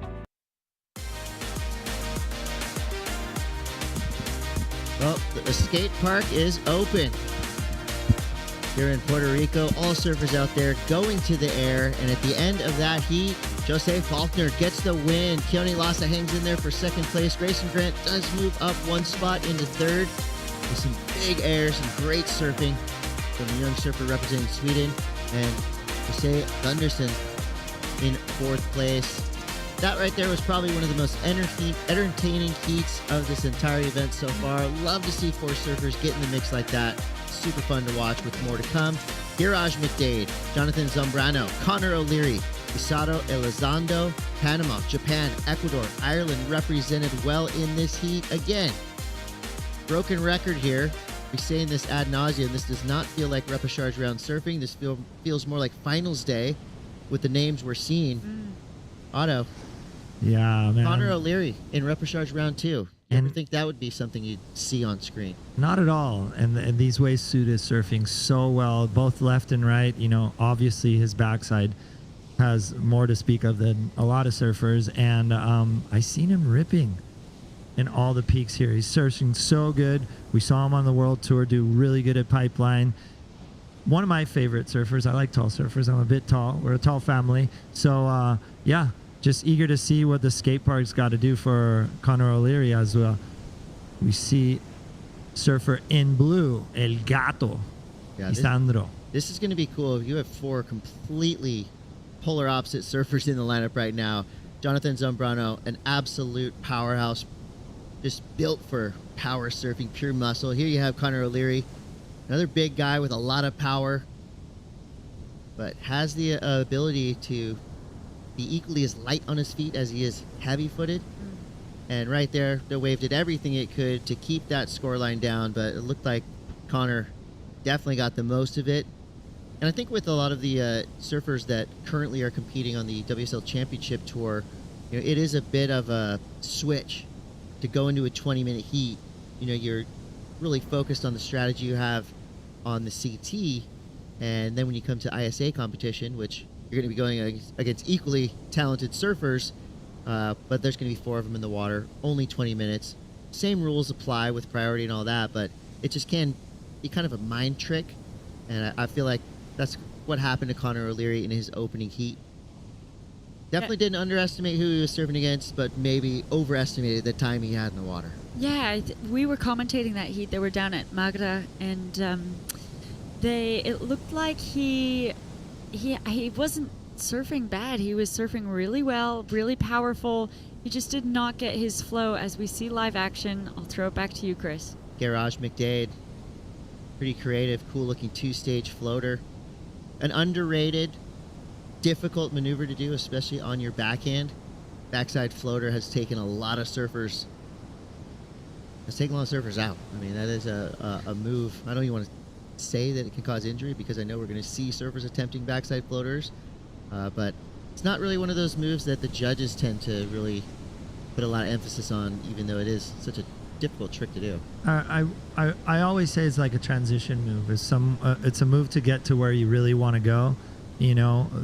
Well, the skate park is open here in Puerto Rico. All surfers out there going to the air. And at the end of that heat, Jose Faulkner gets the win. Keone Lassa hangs in there for second place. Grayson Grant does move up one spot into third with some big airs and great surfing from the young surfer representing Sweden. And Jose Gunderson in fourth place. That right there was probably one of the most entertaining heats of this entire event so far. Love to see 4 surfers get in the mix like that. Super fun to watch with more to come. Hiraj McDade, Jonathan Zambrano, Connor O'Leary, Isato Elizondo, Panama, Japan, Ecuador, Ireland represented well in this heat. Again, broken record here. We're saying this ad nauseum. This does not feel like Repêchage round surfing. This feels more like finals day with the names we're seeing. Otto. Yeah, man. Connor O'Leary in Repêchage round 2. You ever think that would be something you'd see on screen? Not at all. And these waves suited surfing so well, both left and right. Obviously his backside has more to speak of than a lot of surfers. And I seen him ripping in all the peaks here. He's surfing so good. We saw him on the World Tour do really good at Pipeline. One of my favorite surfers. I like tall surfers. I'm a bit tall. We're a tall family. So, yeah. Just eager to see what the skate park's got to do for Connor O'Leary as well. We see surfer in blue, El Gato, Isandro. This is going to be cool. You have 4 completely polar opposite surfers in the lineup right now. Jonathan Zambrano, an absolute powerhouse, just built for power surfing, pure muscle. Here you have Connor O'Leary, another big guy with a lot of power, but has the ability to be equally as light on his feet as he is heavy-footed. And right there, the wave did everything it could to keep that scoreline down, but it looked like Connor definitely got the most of it. And I think with a lot of the surfers that currently are competing on the WSL Championship Tour, it is a bit of a switch to go into a 20-minute heat. You're really focused on the strategy you have on the CT, and then when you come to ISA competition, which you're going to be going against equally talented surfers, but there's going to be 4 of them in the water, only 20 minutes. Same rules apply with priority and all that, but it just can be kind of a mind trick, and I feel like that's what happened to Connor O'Leary in his opening heat. Definitely didn't underestimate who he was surfing against, but maybe overestimated the time he had in the water. Yeah, we were commentating that heat. They were down at Magra, and it looked like he wasn't surfing bad. He was surfing really well, really powerful. He just did not get his flow. As we see live action, I'll throw it back to you, Chris. Garage McDade, pretty creative, cool-looking 2-stage floater. An underrated, difficult maneuver to do, especially on your backhand. Backside floater has taken a lot of surfers. It's taken a lot of surfers out. I mean, that is a move. I don't even want to say that it can cause injury because I know we're going to see surfers attempting backside floaters, but it's not really one of those moves that the judges tend to really put a lot of emphasis on, even though it is such a difficult trick to do. I always say it's like a transition move. It's a move to get to where you really want to go.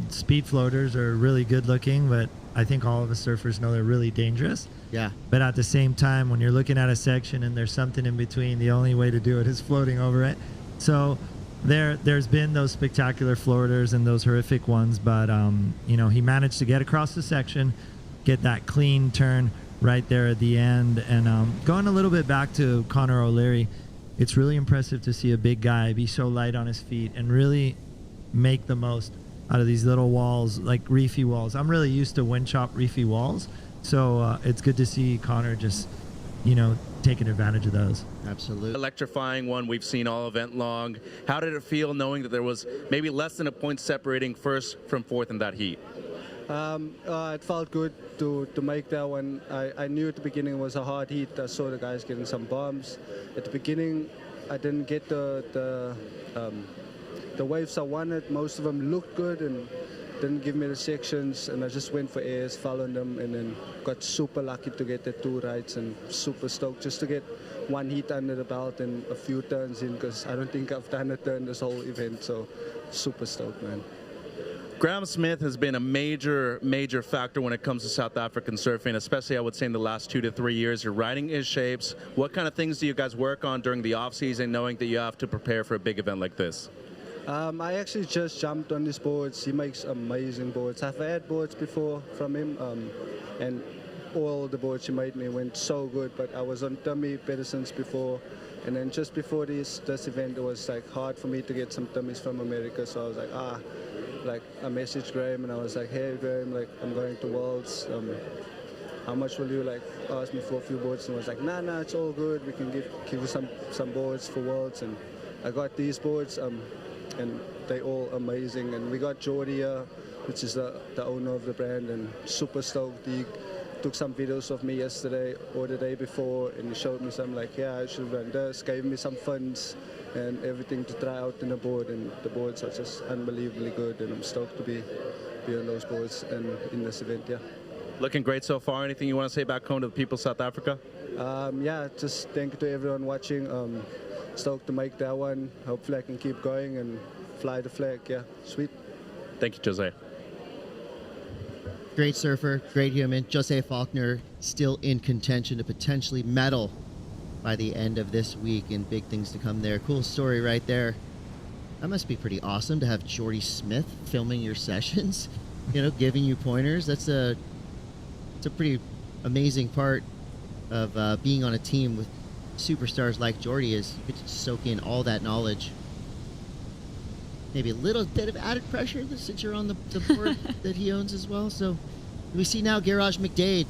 Speed floaters are really good looking, but I think all of us surfers know they're really dangerous. Yeah. But at the same time, when you're looking at a section and there's something in between, the only way to do it is floating over it. So there's been those spectacular floaters and those horrific ones, but he managed to get across the section, get that clean turn right there at the end. And going a little bit back to Connor O'Leary, it's really impressive to see a big guy be so light on his feet and really make the most out of these little walls, like reefy walls. I'm really used to wind chop reefy walls, so it's good to see Connor just, taking advantage of those. Absolutely. Electrifying one we've seen all event long. How did it feel knowing that there was maybe less than a point separating first from fourth in that heat? It felt good to make that one. I knew at the beginning it was a hard heat. I saw the guys getting some bombs. At the beginning, I didn't get the waves I wanted. Most of them looked good and didn't give me the sections, and I just went for airs, followed them, and then got super lucky to get the 2 rights and super stoked just to get 1 heat under the belt and a few turns in, because I don't think I've done a turn this whole event, so super stoked, man. Graham Smith has been a major factor when it comes to South African surfing, especially I would say in the last 2 to 3 years. You're riding his shapes. What kind of things do you guys work on during the off season, knowing that you have to prepare for a big event like this? I actually just jumped on his boards. He makes amazing boards. I've had boards before from him, and all the boards he made me went so good, but I was on Tommy Pedersen's before, and then just before this event, it was like hard for me to get some dummies from America, so I was like, I messaged Graham and I was like, hey Graham, like I'm going to Worlds, how much will you ask me for a few boards? And he was like, nah, it's all good, we can give you some boards for Worlds. And I got these boards, and they all amazing. And we got Jordy, which is the owner of the brand, and super stoked. He took some videos of me yesterday or the day before, and he showed me some I should have done this, gave me some funds and everything to try out in the board, and the boards are just unbelievably good, and I'm stoked to be on those boards and in this event. Looking great so far. Anything you want to say back home to the people of South Africa? Just thank you to everyone watching. Stoked to make that one. Hopefully I can keep going and fly the flag. Sweet. Thank you, Jose. Great surfer, great human. Jose Faulkner still in contention to potentially medal by the end of this week, and big things to come there. Cool story right there. That must be pretty awesome to have Jordy Smith filming your sessions, giving you pointers. It's a pretty amazing part of being on a team with superstars like Jordy, is you get to soak in all that knowledge. Maybe a little bit of added pressure since you're on the board that he owns as well. So we see now Garage McDade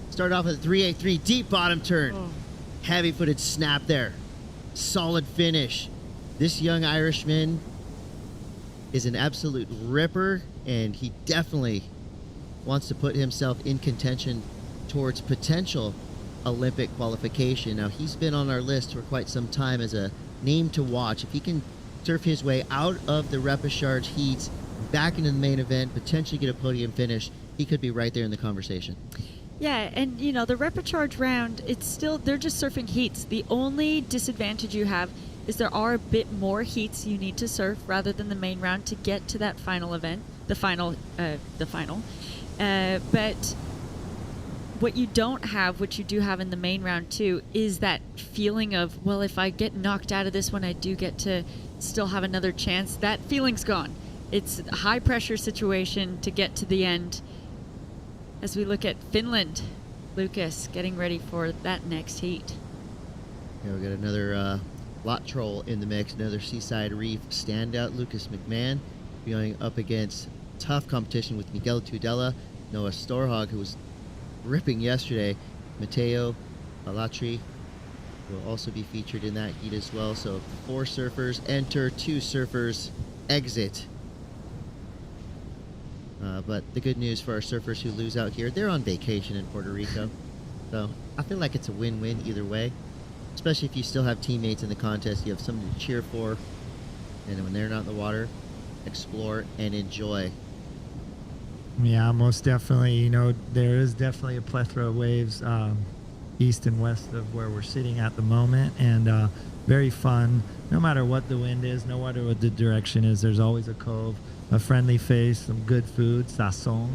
start off with a 383 deep bottom turn. Heavy-footed snap there. Solid finish. This young Irishman is an absolute ripper, and he definitely wants to put himself in contention towards potential Olympic qualification. Now, he's been on our list for quite some time as a name to watch. If he can surf his way out of the Repêchage heats, back into the main event, potentially get a podium finish, he could be right there in the conversation. Yeah, and you know, the Repêchage round, it's still, they're just surfing heats. The only disadvantage you have is there are a bit more heats you need to surf rather than the main round to get to that final event, the final. But what you don't have, which you do have in the main round too, is that feeling of, well, if I get knocked out of this one, I do get to still have another chance. That feeling's gone. It's a high pressure situation to get to the end. As we look at Finland, Lucas getting ready for that next heat. Yeah, we got another lot troll in the mix, another Seaside Reef standout, Lucas McMahon, going up against tough competition with Miguel Tudela, Noah Storhog, who was ripping yesterday. Matteo Alatri will also be featured in that heat as well. So 4 surfers enter, 2 surfers exit. But the good news for our surfers who lose out here, they're on vacation in Puerto Rico. So I feel like it's a win-win either way, especially if you still have teammates in the contest. You have something to cheer for, and when they're not in the water, explore and enjoy. Yeah, most definitely. You know, there is definitely a plethora of waves east and west of where we're sitting at the moment, and very fun. No matter what the wind is, no matter what the direction is, there's always a cove, a friendly face, some good food, sazon.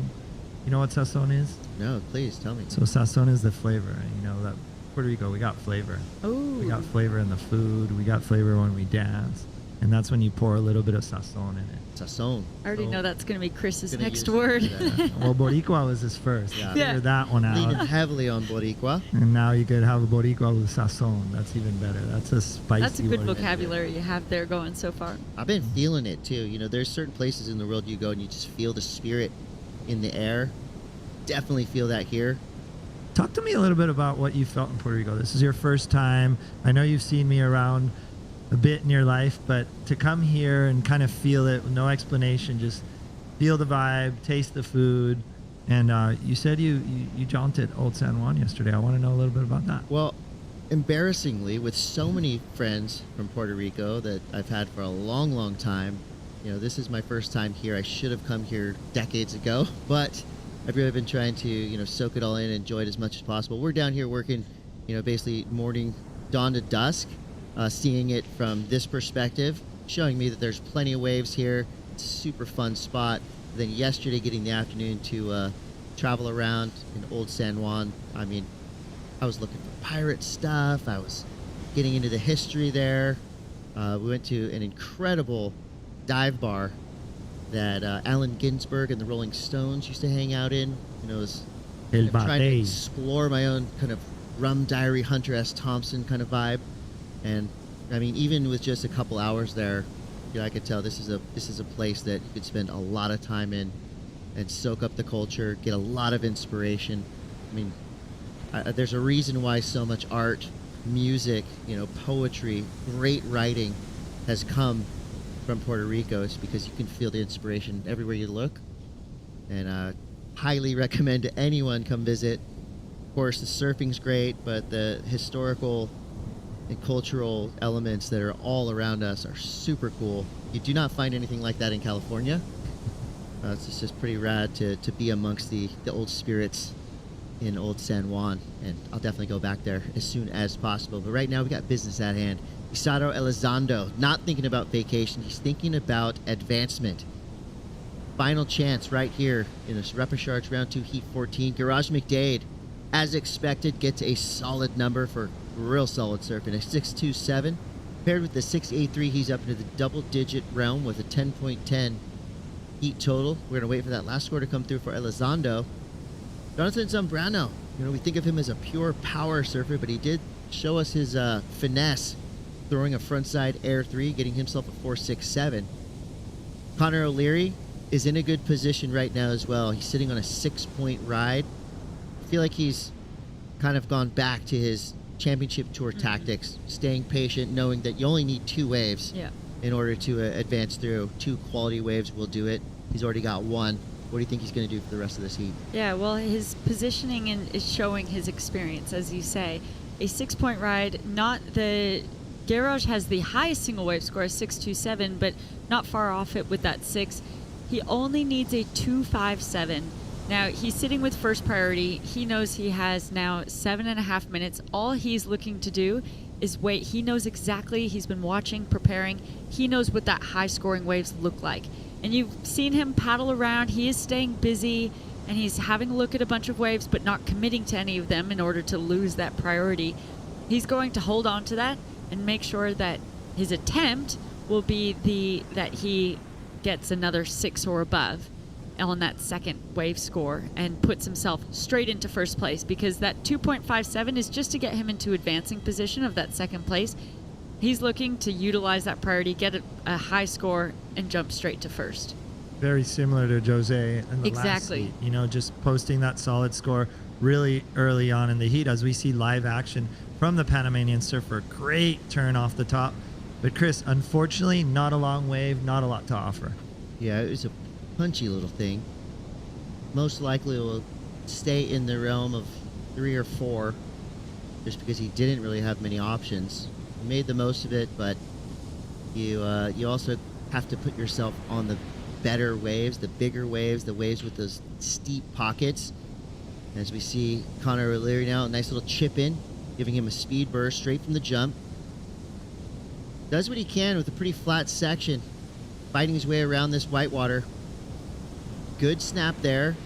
You know what sazon is? No, please tell me. So sazon is the flavor. You know, that Puerto Rico, we got flavor. Ooh. We got flavor in the food. We got flavor when we dance. And that's when you pour a little bit of sazon in it. Sazon. I already know that's going to be Chris's Gonna next use word. Yeah. Well, Boricua was his first. Yeah. Figure that one out. Leaning heavily on Boricua. And now you could have a Boricua with sazon. That's even better. That's a spicy That's a good word. vocabulary you have there going so far. I've been feeling it too. You know, there's certain places in the world you go and you just feel the spirit in the air. Definitely feel that here. Talk to me a little bit about what you felt in Puerto Rico. This is your first time. I know you've seen me around a bit in your life, but to come here and kind of feel it with no explanation, just feel the vibe, taste the food. And you said you jaunted Old San Juan yesterday. I want to know a little bit about that. Well, embarrassingly, with so many friends from Puerto Rico that I've had for a long, long time, you know, this is my first time here. I should have come here decades ago, but I've really been trying to, you know, soak it all in and enjoy it as much as possible. We're down here working, you know, basically morning, dawn to dusk, seeing it from this perspective, showing me that there's plenty of waves here. It's a super fun spot. Then yesterday, getting the afternoon to travel around in Old San Juan. I mean, I was looking for pirate stuff. I was getting into the history there. We went to an incredible dive bar that Allen Ginsberg and the Rolling Stones used to hang out in. You know, it was El trying to Batey. explore my own kind of rum diary Hunter S. Thompson kind of vibe. And I mean, even with just a couple hours there, you know, I could tell this is a place that you could spend a lot of time in and soak up the culture, get a lot of inspiration. I mean, there's a reason why so much art, music, you know, poetry, great writing has come from Puerto Rico. It's because you can feel the inspiration everywhere you look. And highly recommend to anyone come visit. Of course, the surfing's great, but the historical and cultural elements that are all around us are super cool. You do not find anything like that in California. It's just pretty rad to be amongst the old spirits in Old San Juan, and I'll definitely go back there as soon as possible. But right now we got business at hand. Isaro Elizondo, not thinking about vacation, he's thinking about advancement. Final chance right here in this Repêchage Round 2 Heat 14. Garage McDade, as expected, gets a solid number for real solid surfing. A 6.27. Paired with the 6.83, he's up into the double-digit realm with a 10.10 heat total. We're going to wait for that last score to come through for Elizondo. Jonathan Zambrano, you know, we think of him as a pure power surfer, but he did show us his finesse, throwing a frontside air 3, getting himself a 4.67. Connor O'Leary is in a good position right now as well. He's sitting on a 6-point ride. I feel like he's kind of gone back to his championship tour tactics, staying patient, knowing that you only need 2 waves in order to advance through. 2 quality waves will do it. He's already got 1. What do you think he's going to do for the rest of this heat? Yeah, well, his positioning is showing his experience, as you say. A 6-point ride, not the Garage has the highest single wave score, 6.27, but not far off it with that 6. He only needs a 2.57. Now, he's sitting with first priority. He knows he has now 7.5 minutes. All he's looking to do is wait. He knows exactly, he's been watching, preparing. He knows what that high-scoring waves look like. And you've seen him paddle around. He is staying busy, and he's having a look at a bunch of waves, but not committing to any of them in order to lose that priority. He's going to hold on to that and make sure that his attempt will be that he gets another 6 or above on that second wave score and puts himself straight into first place, because that 2.57 is just to get him into advancing position of that second place. He's looking to utilize that priority, get a high score, and jump straight to first. Very similar to Jose in the Exactly. last heat. You know, just posting that solid score really early on in the heat as we see live action from the Panamanian surfer. Great turn off the top. But Chris, unfortunately, not a long wave, not a lot to offer. Yeah, it was a punchy little thing. Most likely will stay in the realm of 3 or 4 just because he didn't really have many options. He made the most of it, but you also have to put yourself on the better waves, the bigger waves, the waves with those steep pockets. As we see Connor O'Leary now, a nice little chip in, giving him a speed burst straight from the jump. Does what he can with a pretty flat section, fighting his way around this whitewater. Good snap there.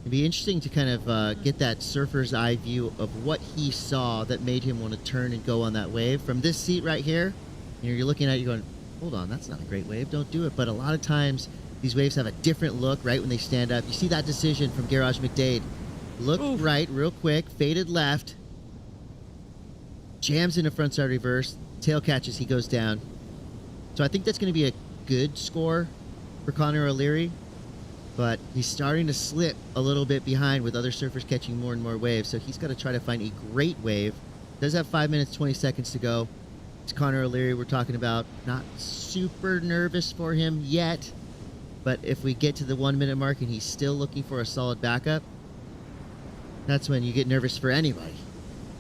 It'd be interesting to kind of get that surfer's eye view of what he saw that made him want to turn and go on that wave. From this seat right here, you're looking at it, you're going, hold on, that's not a great wave, don't do it. But a lot of times, these waves have a different look right when they stand up. You see that decision from Garage McDade. Looked right real quick, faded left, jams into frontside reverse, tail catches, he goes down. So I think that's going to be a good score for Connor O'Leary, but he's starting to slip a little bit behind with other surfers catching more and more waves, so he's got to try to find a great wave. Does have 5 minutes, 20 seconds to go. It's Connor O'Leary we're talking about. Not super nervous for him yet, but if we get to the 1 minute mark and he's still looking for a solid backup, that's when you get nervous for anybody.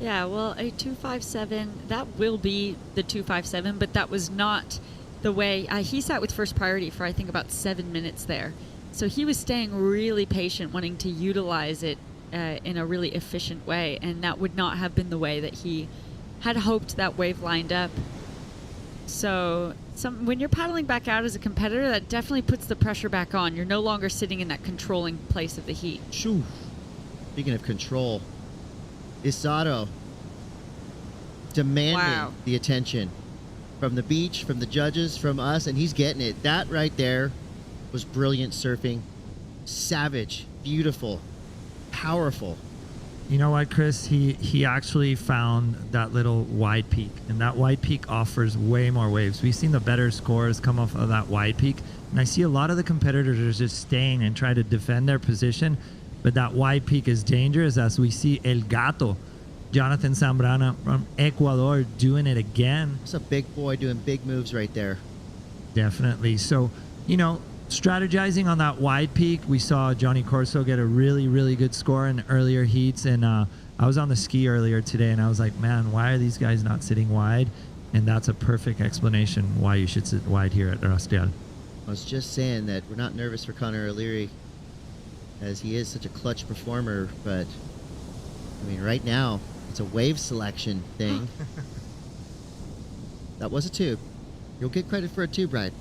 Yeah, well, a 2.57, that will be the 2.57, but that was not the way. He sat with first priority for, I think, about 7 minutes there. So he was staying really patient, wanting to utilize it in a really efficient way, and that would not have been the way that he had hoped that wave lined up. So when you're paddling back out as a competitor, that definitely puts the pressure back on. You're no longer sitting in that controlling place of the heat. Shoo. Speaking of control, Isato demanding the attention from the beach, from the judges, from us, and he's getting it. That right there was brilliant surfing. Savage, beautiful, powerful. You know what, Chris? He actually found that little wide peak, and that wide peak offers way more waves. We've seen the better scores come off of that wide peak, and I see a lot of the competitors are just staying and try to defend their position, but that wide peak is dangerous, as we see El Gato, Jonathan Zambrana from Ecuador, doing it again. It's a big boy doing big moves right there. Definitely. So, you know, strategizing on that wide peak, we saw Johnny Corso get a really, really good score in earlier heats. And I was on the ski earlier today, and I was like, man, why are these guys not sitting wide? And that's a perfect explanation why you should sit wide here at Rastial. I was just saying that we're not nervous for Connor O'Leary, as he is such a clutch performer. But, I mean, right now, it's a wave selection thing. That was a tube. You'll get credit for a tube ride.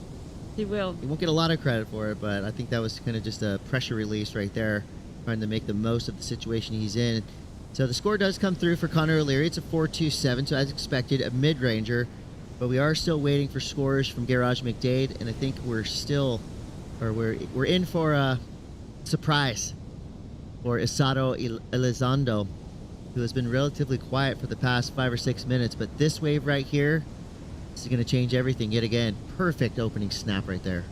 He will. You won't get a lot of credit for it, but I think that was kind of just a pressure release right there, trying to make the most of the situation he's in. So the score does come through for Connor O'Leary. It's a 4.27, so as expected, a mid-ranger. But we are still waiting for scores from Garage McDade, and I think we're in for a surprise for Isato Elizondo, who has been relatively quiet for the past 5 or 6 minutes. But this wave right here, this is going to change everything yet again. Perfect opening snap right there.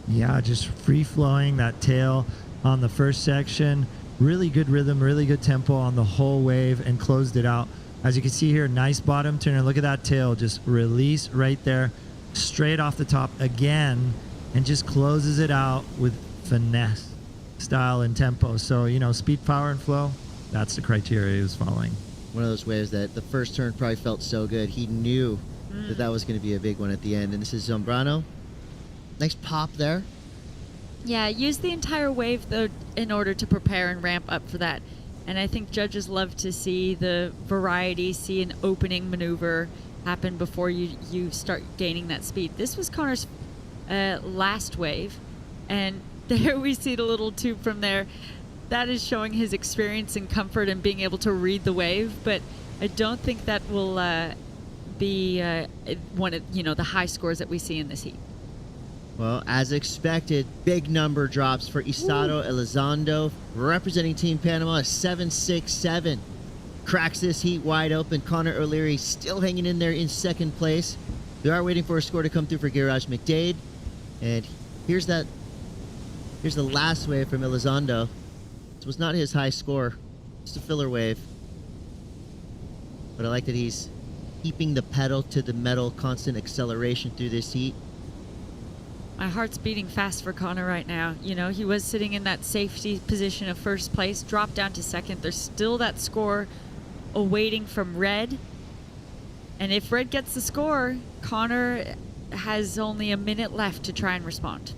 Yeah, just free-flowing that tail on the first section. Really good rhythm, really good tempo on the whole wave, and closed it out. As you can see here, nice bottom turn. Look at that tail, just release right there, straight off the top again, and just closes it out with finesse, style, and tempo. So, you know, speed, power, and flow, that's the criteria he was following. one of those waves that the first turn probably felt so good. He knew that was going to be a big one at the end. And this is Zambrano. Nice pop there. Yeah, use the entire wave though in order to prepare and ramp up for that. And I think judges love to see the variety, see an opening maneuver happen before you start gaining that speed. This was Connor's last wave, and there we see the little tube from there. That is showing his experience and comfort and being able to read the wave, but I don't think that will be one of the high scores that we see in this heat. Well, as expected, big number drops for Isaro Elizondo, representing Team Panama, a 7.67. Cracks this heat wide open. Connor O'Leary still hanging in there in second place. We are waiting for a score to come through for Garage McDade. And here's the last wave from Elizondo. This was not his high score, just a filler wave. But I like that he's keeping the pedal to the metal, constant acceleration through this heat. My heart's beating fast for Connor right now. He was sitting in that safety position of first place, dropped down to second. There's still that score awaiting from Red. And if Red gets the score, Connor has only a minute left to try and respond.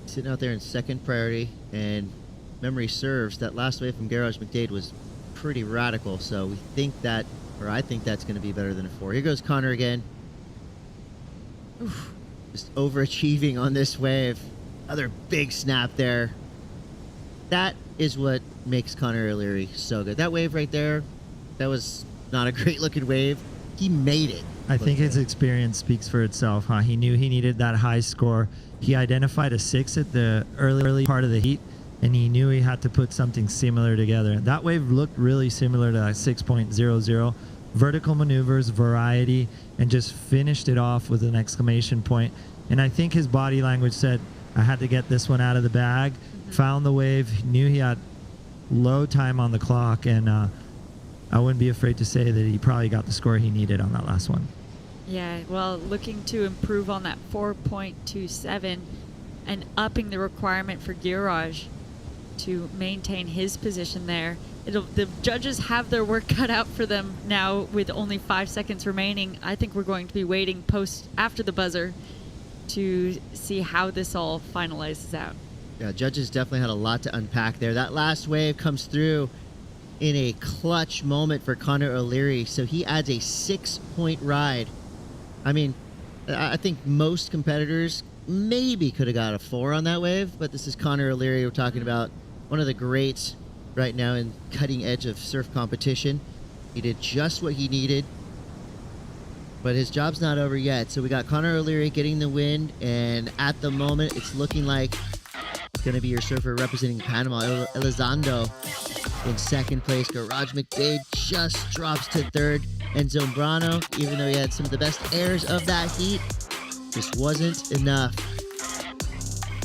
Sitting out there in second priority, and memory serves, that last wave from Garage McDade was pretty radical, so we think that, or I think that's going to be better than a 4. Here goes Connor again. Oof. Just overachieving on this wave. Another big snap there. That is what makes Connor O'Leary so good. That wave right there, that was not a great looking wave. He made it. I think his experience speaks for itself, huh? He knew he needed that high score. He identified a 6 at the early part of the heat, and he knew he had to put something similar together. That wave looked really similar to that 6.00. Vertical maneuvers, variety, and just finished it off with an exclamation point. And I think his body language said, I had to get this one out of the bag. Found the wave, knew he had low time on the clock, and I wouldn't be afraid to say that he probably got the score he needed on that last one. Yeah, well, looking to improve on that 4.27 and upping the requirement for Garage to maintain his position there. The judges have their work cut out for them now with only 5 seconds remaining. I think we're going to be waiting after the buzzer to see how this all finalizes out. Yeah, judges definitely had a lot to unpack there. That last wave comes through in a clutch moment for Connor O'Leary, so he adds a 6-point ride. I mean, I think most competitors maybe could have got a 4 on that wave, but this is Connor O'Leary. We're talking about one of the greats right now in cutting edge of surf competition. He did just what he needed, but his job's not over yet. So we got Connor O'Leary getting the win, and at the moment it's looking like it's going to be your surfer representing Panama, Elizondo, in second place. Garage McDade just drops to third, and Zambrano, even though he had some of the best airs of that heat, just wasn't enough.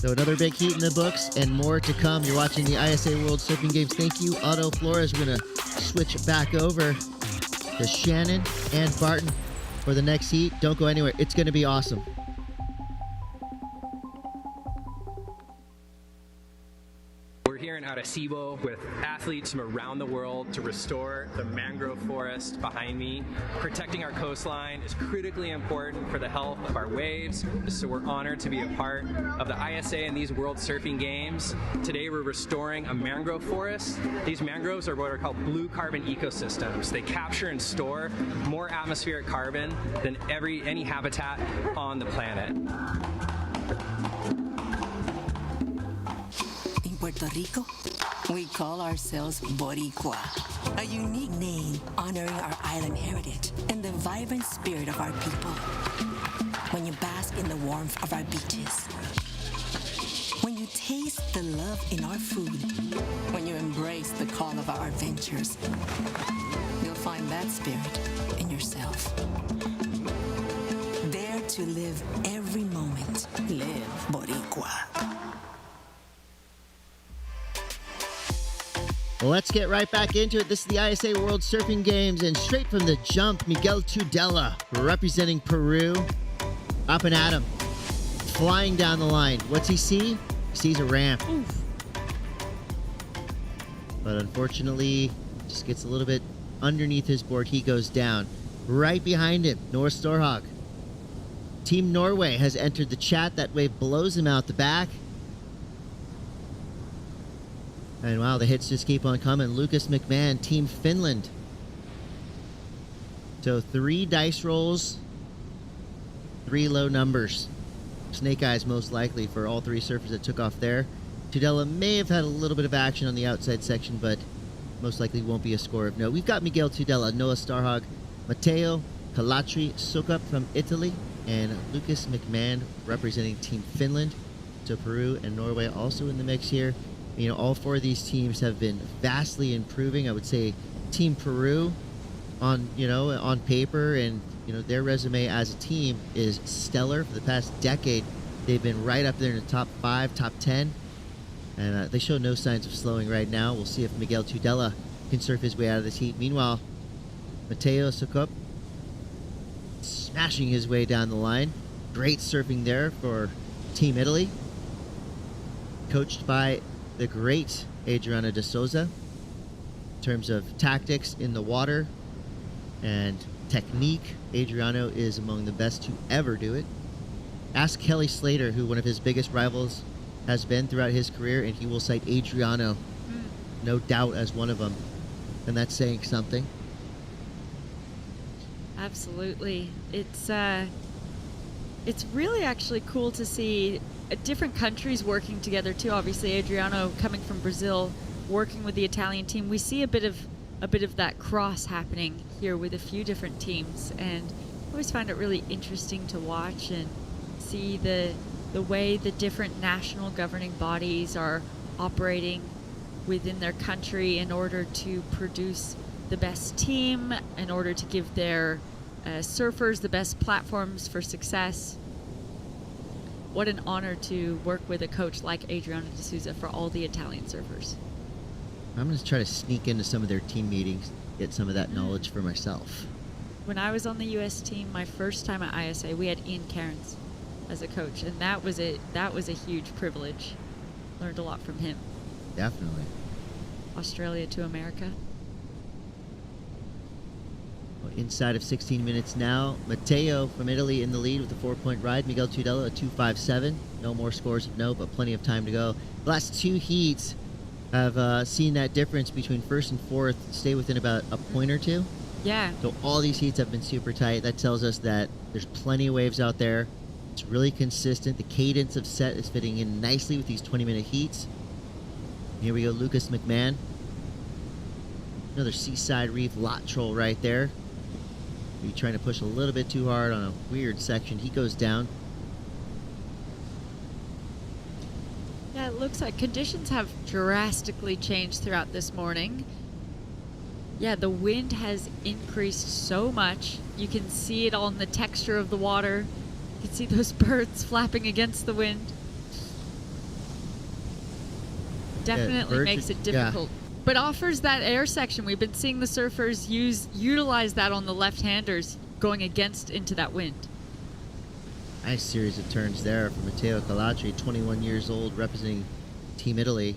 So another big heat in the books and more to come. You're watching the ISA World Surfing Games. Thank you, Otto Flores. We're going to switch back over to Shannon and Barton for the next heat. Don't go anywhere. It's going to be awesome. We're here in Arecibo with athletes from around the world to restore the mangrove forest behind me. Protecting our coastline is critically important for the health of our waves, so we're honored to be a part of the ISA and these World Surfing Games. Today we're restoring a mangrove forest. These mangroves are what are called blue carbon ecosystems. They capture and store more atmospheric carbon than any habitat on the planet. Puerto Rico, we call ourselves Boricua, a unique name honoring our island heritage and the vibrant spirit of our people. When you bask in the warmth of our beaches, when you taste the love in our food, when you embrace the call of our adventures, you'll find that spirit in yourself. Dare to live every moment. Live Boricua. Well, let's get right back into it. This is the ISA World Surfing Games, and straight from the jump, Miguel Tudela, representing Peru, up and at him, flying down the line. What's he see? He sees a ramp. Oof. But unfortunately, just gets a little bit underneath his board. He goes down. Right behind him, Noah Storhog. Team Norway has entered the chat. That wave blows him out the back. And wow, the hits just keep on coming. Lucas McMahon, Team Finland. So 3 dice rolls, 3 low numbers. Snake eyes most likely for all 3 surfers that took off there. Tudela may have had a little bit of action on the outside section, but most likely won't be a score of note. We've got Miguel Tudela, Noah Starhog, Matteo Calatri Sukup from Italy, and Lucas McMahon representing Team Finland. So Peru and Norway also in the mix here. You know, all 4 of these teams have been vastly improving. I would say Team Peru on paper and, their resume as a team is stellar. For the past decade, they've been right up there in the top 5, top 10. And they show no signs of slowing right now. We'll see if Miguel Tudela can surf his way out of this heat. Meanwhile, Matteo Sukup smashing his way down the line. Great surfing there for Team Italy. Coached by the great Adriano de Souza. In terms of tactics in the water and technique, Adriano is among the best to ever do it. Ask Kelly Slater, who one of his biggest rivals has been throughout his career, and he will cite Adriano, no doubt, as one of them. And that's saying something. Absolutely. It's really actually cool to see different countries working together too. Obviously, Adriano coming from Brazil, working with the Italian team. We see a bit of that cross happening here with a few different teams, and I always find it really interesting to watch and see the way the different national governing bodies are operating within their country in order to produce the best team, in order to give their surfers the best platforms for success. What an honor to work with a coach like Adriano de Souza for all the Italian surfers. I'm going to try to sneak into some of their team meetings, get some of that knowledge for myself. When I was on the U.S. team, my first time at ISA, we had Ian Cairns as a coach, and that was a huge privilege. Learned a lot from him. Definitely. Australia to America. Well, inside of 16 minutes now, Matteo from Italy in the lead with a 4-point ride. Miguel Tudela a 2.57. No more scores of note, but plenty of time to go. The last 2 heats have seen that difference between first and fourth stay within about a point or 2. Yeah. So all these heats have been super tight. That tells us that there's plenty of waves out there. It's really consistent. The cadence of set is fitting in nicely with these 20-minute heats. Here we go, Lucas McMahon. Another Seaside Reef lot troll right there. He's trying to push a little bit too hard on a weird section. He goes down. Yeah, it looks like conditions have drastically changed throughout this morning. Yeah, the wind has increased so much. You can see it on the texture of the water. You can see those birds flapping against the wind. Definitely makes it difficult. But offers that air section. We've been seeing the surfers utilize that on the left-handers going into that wind. Nice series of turns there for Matteo Calatri, 21 years old, representing Team Italy.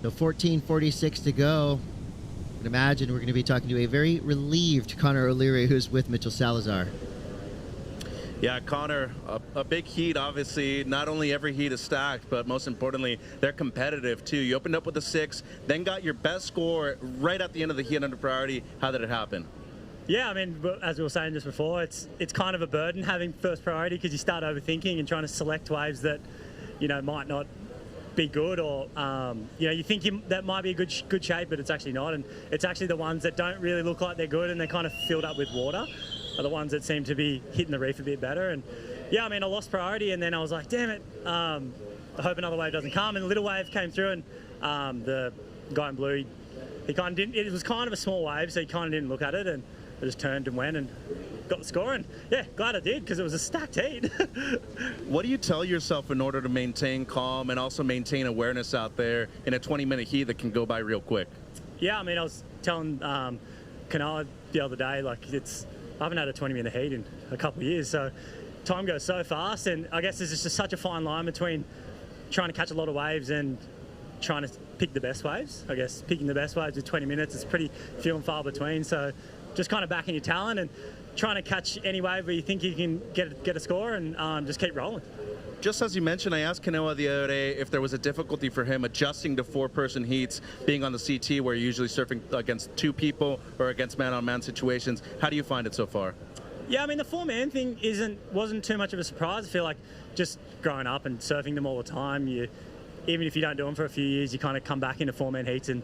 So 14:46 to go. I can imagine we're going to be talking to a very relieved Connor O'Leary, who's with Mitchell Salazar. Yeah, Connor, a big heat, obviously. Not only every heat is stacked, but most importantly, they're competitive, too. You opened up with a 6, then got your best score right at the end of the heat under priority. How did it happen? Yeah, I mean, as we were saying just before, it's kind of a burden having first priority because you start overthinking and trying to select waves that, might not be good, or you think that might be a good shape, but it's actually not. And it's actually the ones that don't really look like they're good and they're kind of filled up with water are the ones that seem to be hitting the reef a bit better. And yeah, I mean, I lost priority and then I was like, damn it, I hope another wave doesn't come. And the little wave came through and the guy in blue, he kind of didn't. It was kind of a small wave, so he kind of didn't look at it, and I just turned and went and got the score. And yeah, glad I did because it was a stacked heat. What do you tell yourself in order to maintain calm and also maintain awareness out there in a 20-minute heat that can go by real quick? Yeah, I mean, I was telling Kanoa the other day, like I haven't had a 20-minute heat in a couple of years, so time goes so fast, and I guess there's just such a fine line between trying to catch a lot of waves and trying to pick the best waves. I guess picking the best waves with 20 minutes is pretty few and far between. So just kind of backing your talent and trying to catch any wave where you think you can get a score and just keep rolling. Just as you mentioned, I asked Kanoa the other day if there was a difficulty for him adjusting to 4-person heats, being on the CT where you're usually surfing against 2 people or against man-on-man situations. How do you find it so far? Yeah, I mean, the 4-man thing wasn't too much of a surprise. I feel like just growing up and surfing them all the time, even if you don't do them for a few years, you kind of come back into 4-man heats and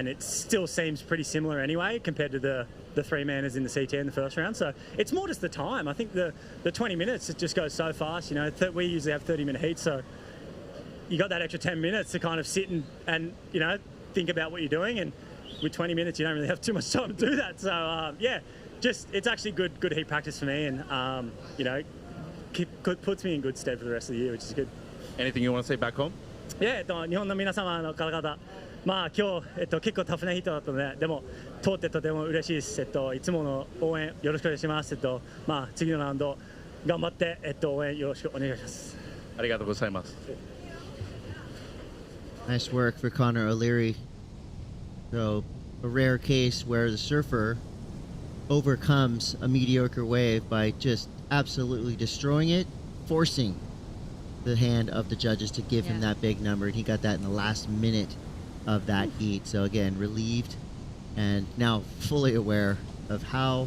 it still seems pretty similar anyway compared to the 3-manners in the CT in the first round. So it's more just the time. I think the 20 minutes, it just goes so fast. You know, we usually have 30-minute heats, so you got that extra 10 minutes to kind of sit and you know, think about what you're doing. And with 20 minutes, you don't really have too much time to do that. So yeah, it's actually good heat practice for me, and you know, puts me in good stead for the rest of the year, which is good. Anything you want to say back home? Yeah, 日本の皆様の方々、まあ今日結構タフなヒットだったので、でも通ってとても嬉しいです。いつもの応援よろしくお願いします。まあ次のラウンド頑張って応援よろしくお願いします。ありがとうございます。Nice work for Connor O'Leary. So, a rare case where the surfer overcomes a mediocre wave by just absolutely destroying it, forcing the hand of the judges to give him that big number, and he got that in the last minute of that heat. So again, relieved and now fully aware of how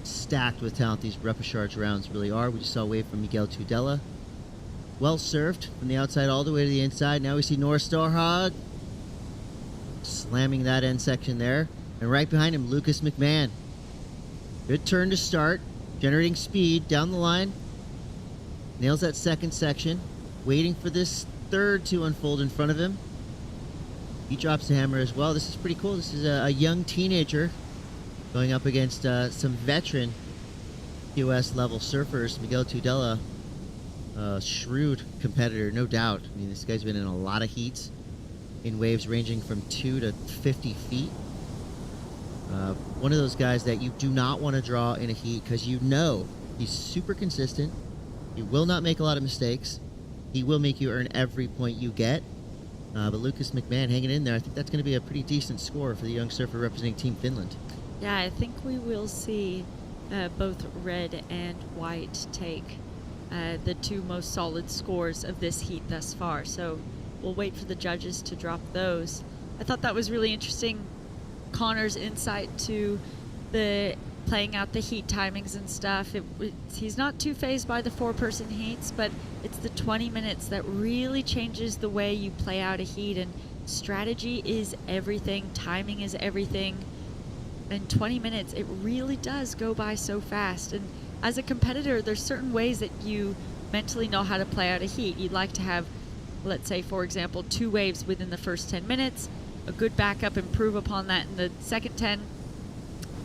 stacked with talent these Repêchage rounds really are. We just saw a wave from Miguel Tudela. Well served from the outside all the way to the inside. Now we see Nora Storhag slamming that end section there. And right behind him, Lucas McMahon. Good turn to start, generating speed down the line. Nails that second section, waiting for this third to unfold in front of him. He drops the hammer as well. This is pretty cool. This is a young teenager going up against some veteran US level surfers. Miguel Tudela, a shrewd competitor, no doubt. I mean, this guy's been in a lot of heats in waves ranging from 2 to 50 feet. One of those guys that you do not want to draw in a heat because you know he's super consistent. He will not make a lot of mistakes. He will make you earn every point you get. But Lucas McMahon hanging in there, I think that's going to be a pretty decent score for the young surfer representing Team Finland. Yeah, I think we will see both red and white take the two most solid scores of this heat thus far. So we'll wait for the judges to drop those. I thought that was really interesting. Connor's insight to the playing out the heat timings and stuff. He's not too fazed by the 4-person heats, but it's the 20 minutes that really changes the way you play out a heat, and strategy is everything, timing is everything. In 20 minutes, it really does go by so fast. And as a competitor, there's certain ways that you mentally know how to play out a heat. You'd like to have, let's say, for example, 2 waves within the first 10 minutes, a good backup, improve upon that in the second 10,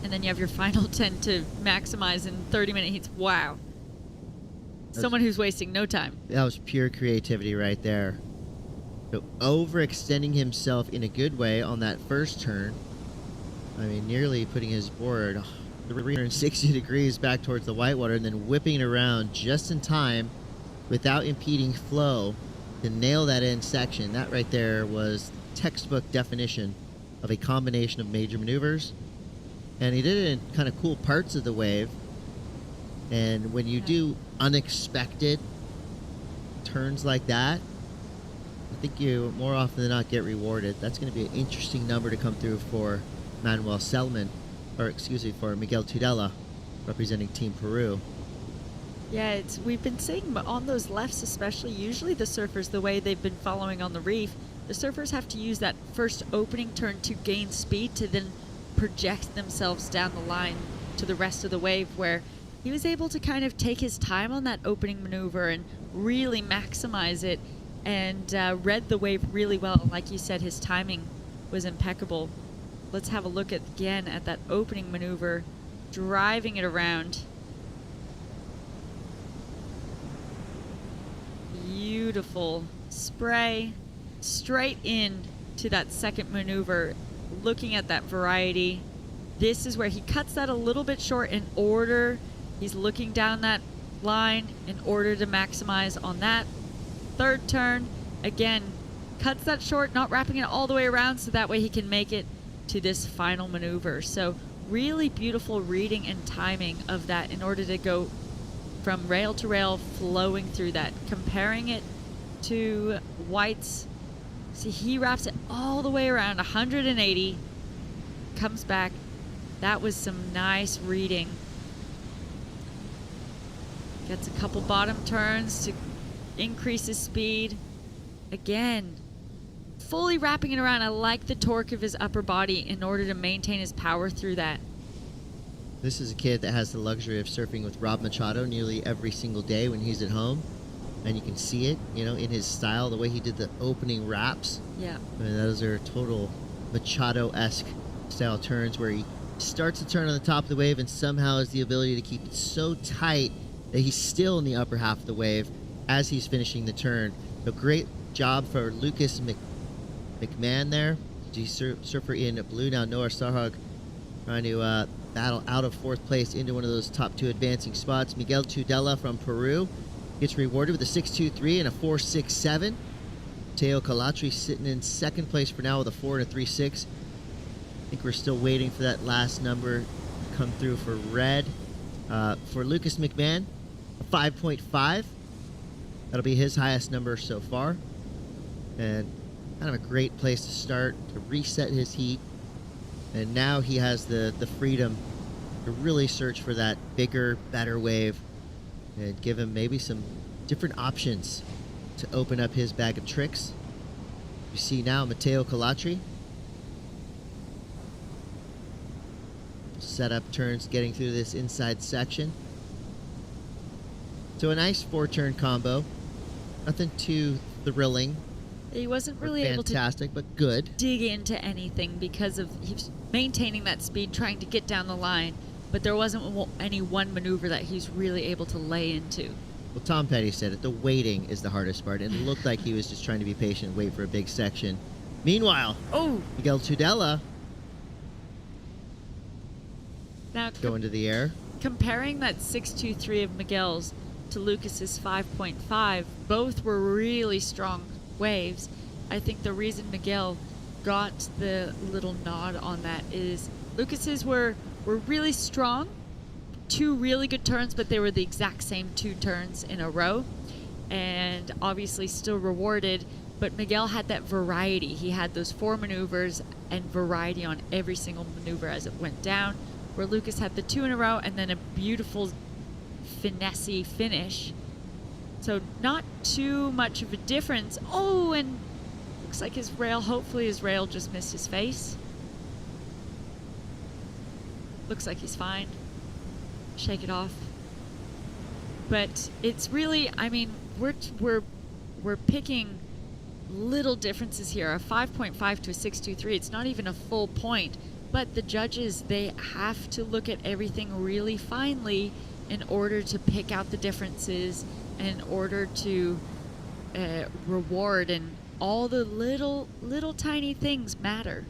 and then you have your final 10 to maximize in 30-minute heats. Wow. Someone who's wasting no time. That was pure creativity right there. So overextending himself in a good way on that first turn. I mean, nearly putting his board 360 degrees back towards the whitewater, and then whipping it around just in time without impeding flow to nail that end section. That right there was textbook definition of a combination of major maneuvers. And he did it in kind of cool parts of the wave. And when you do unexpected turns like that, I think you more often than not get rewarded. That's going to be an interesting number to come through for Manuel Selman, or excuse me, for Miguel Tudela, representing Team Peru. Yeah, we've been seeing on those lefts especially, usually the surfers, the way they've been following on the reef, the surfers have to use that first opening turn to gain speed to then project themselves down the line to the rest of the wave, where he was able to kind of take his time on that opening maneuver and really maximize it, and read the wave really well. Like you said, his timing was impeccable. Let's have a look again at that opening maneuver, driving it around. Beautiful spray, straight in to that second maneuver. Looking at that variety, this is where he cuts that a little bit short in order. He's looking down that line in order to maximize on that third turn. Again, cuts that short, not wrapping it all the way around, so that way he can make it to this final maneuver. So really beautiful reading and timing of that in order to go from rail to rail, flowing through that. Comparing it to White's, see, he wraps it all the way around 180, comes back. That was some nice reading. Gets a couple bottom turns to increase his speed. Again, fully wrapping it around. I like the torque of his upper body in order to maintain his power through that. This is a kid that has the luxury of surfing with Rob Machado nearly every single day when he's at home. And you can see it, you know, in his style, the way he did the opening wraps. Yeah. I mean, those are total Machado-esque style turns where he starts the turn on the top of the wave and somehow has the ability to keep it so tight that he's still in the upper half of the wave as he's finishing the turn. So great job for Lucas McMahon there. Surfer in blue now. Noah Starhog trying to battle out of fourth place into one of those top two advancing spots. Miguel Tudela from Peru gets rewarded with a 6.23 and a 4.67. Teo Calatri sitting in second place for now with a 4 and a 3.6. I think we're still waiting for that last number to come through for red. For Lucas McMahon, a 5.5. That'll be his highest number so far. And kind of a great place to start to reset his heat. And now he has the freedom to really search for that bigger, better wave and give him maybe some different options to open up his bag of tricks. You see now Matteo Calatri. Set up turns getting through this inside section. So a nice 4-turn combo. Nothing too thrilling. He wasn't really fantastic, able to but good. dig into anything because of he was maintaining that speed, trying to get down the line. But there wasn't any one maneuver that he's really able to lay into. Well, Tom Petty said it. The waiting is the hardest part, and it looked like he was just trying to be patient and wait for a big section. Meanwhile, Miguel Tudela now going to the air. Comparing that 6.23 of Miguel's to Lucas's 5.5, both were really strong waves. I think the reason Miguel got the little nod on that is Lucas's were really strong, 2 really good turns, but they were the exact same 2 turns in a row, and obviously still rewarded. But Miguel had that variety. He had those 4 maneuvers and variety on every single maneuver as it went down, where Lucas had the 2 in a row and then a beautiful finessey finish. So not too much of a difference. Oh, and looks like his rail, hopefully his rail just missed his face. Looks like he's fine. Shake it off. But it's really, I mean, we're picking little differences here. A 5.5 to a 6.23. It's not even a full point. But the judges, they have to look at everything really finely in order to pick out the differences, in order to reward, and all the little tiny things matter.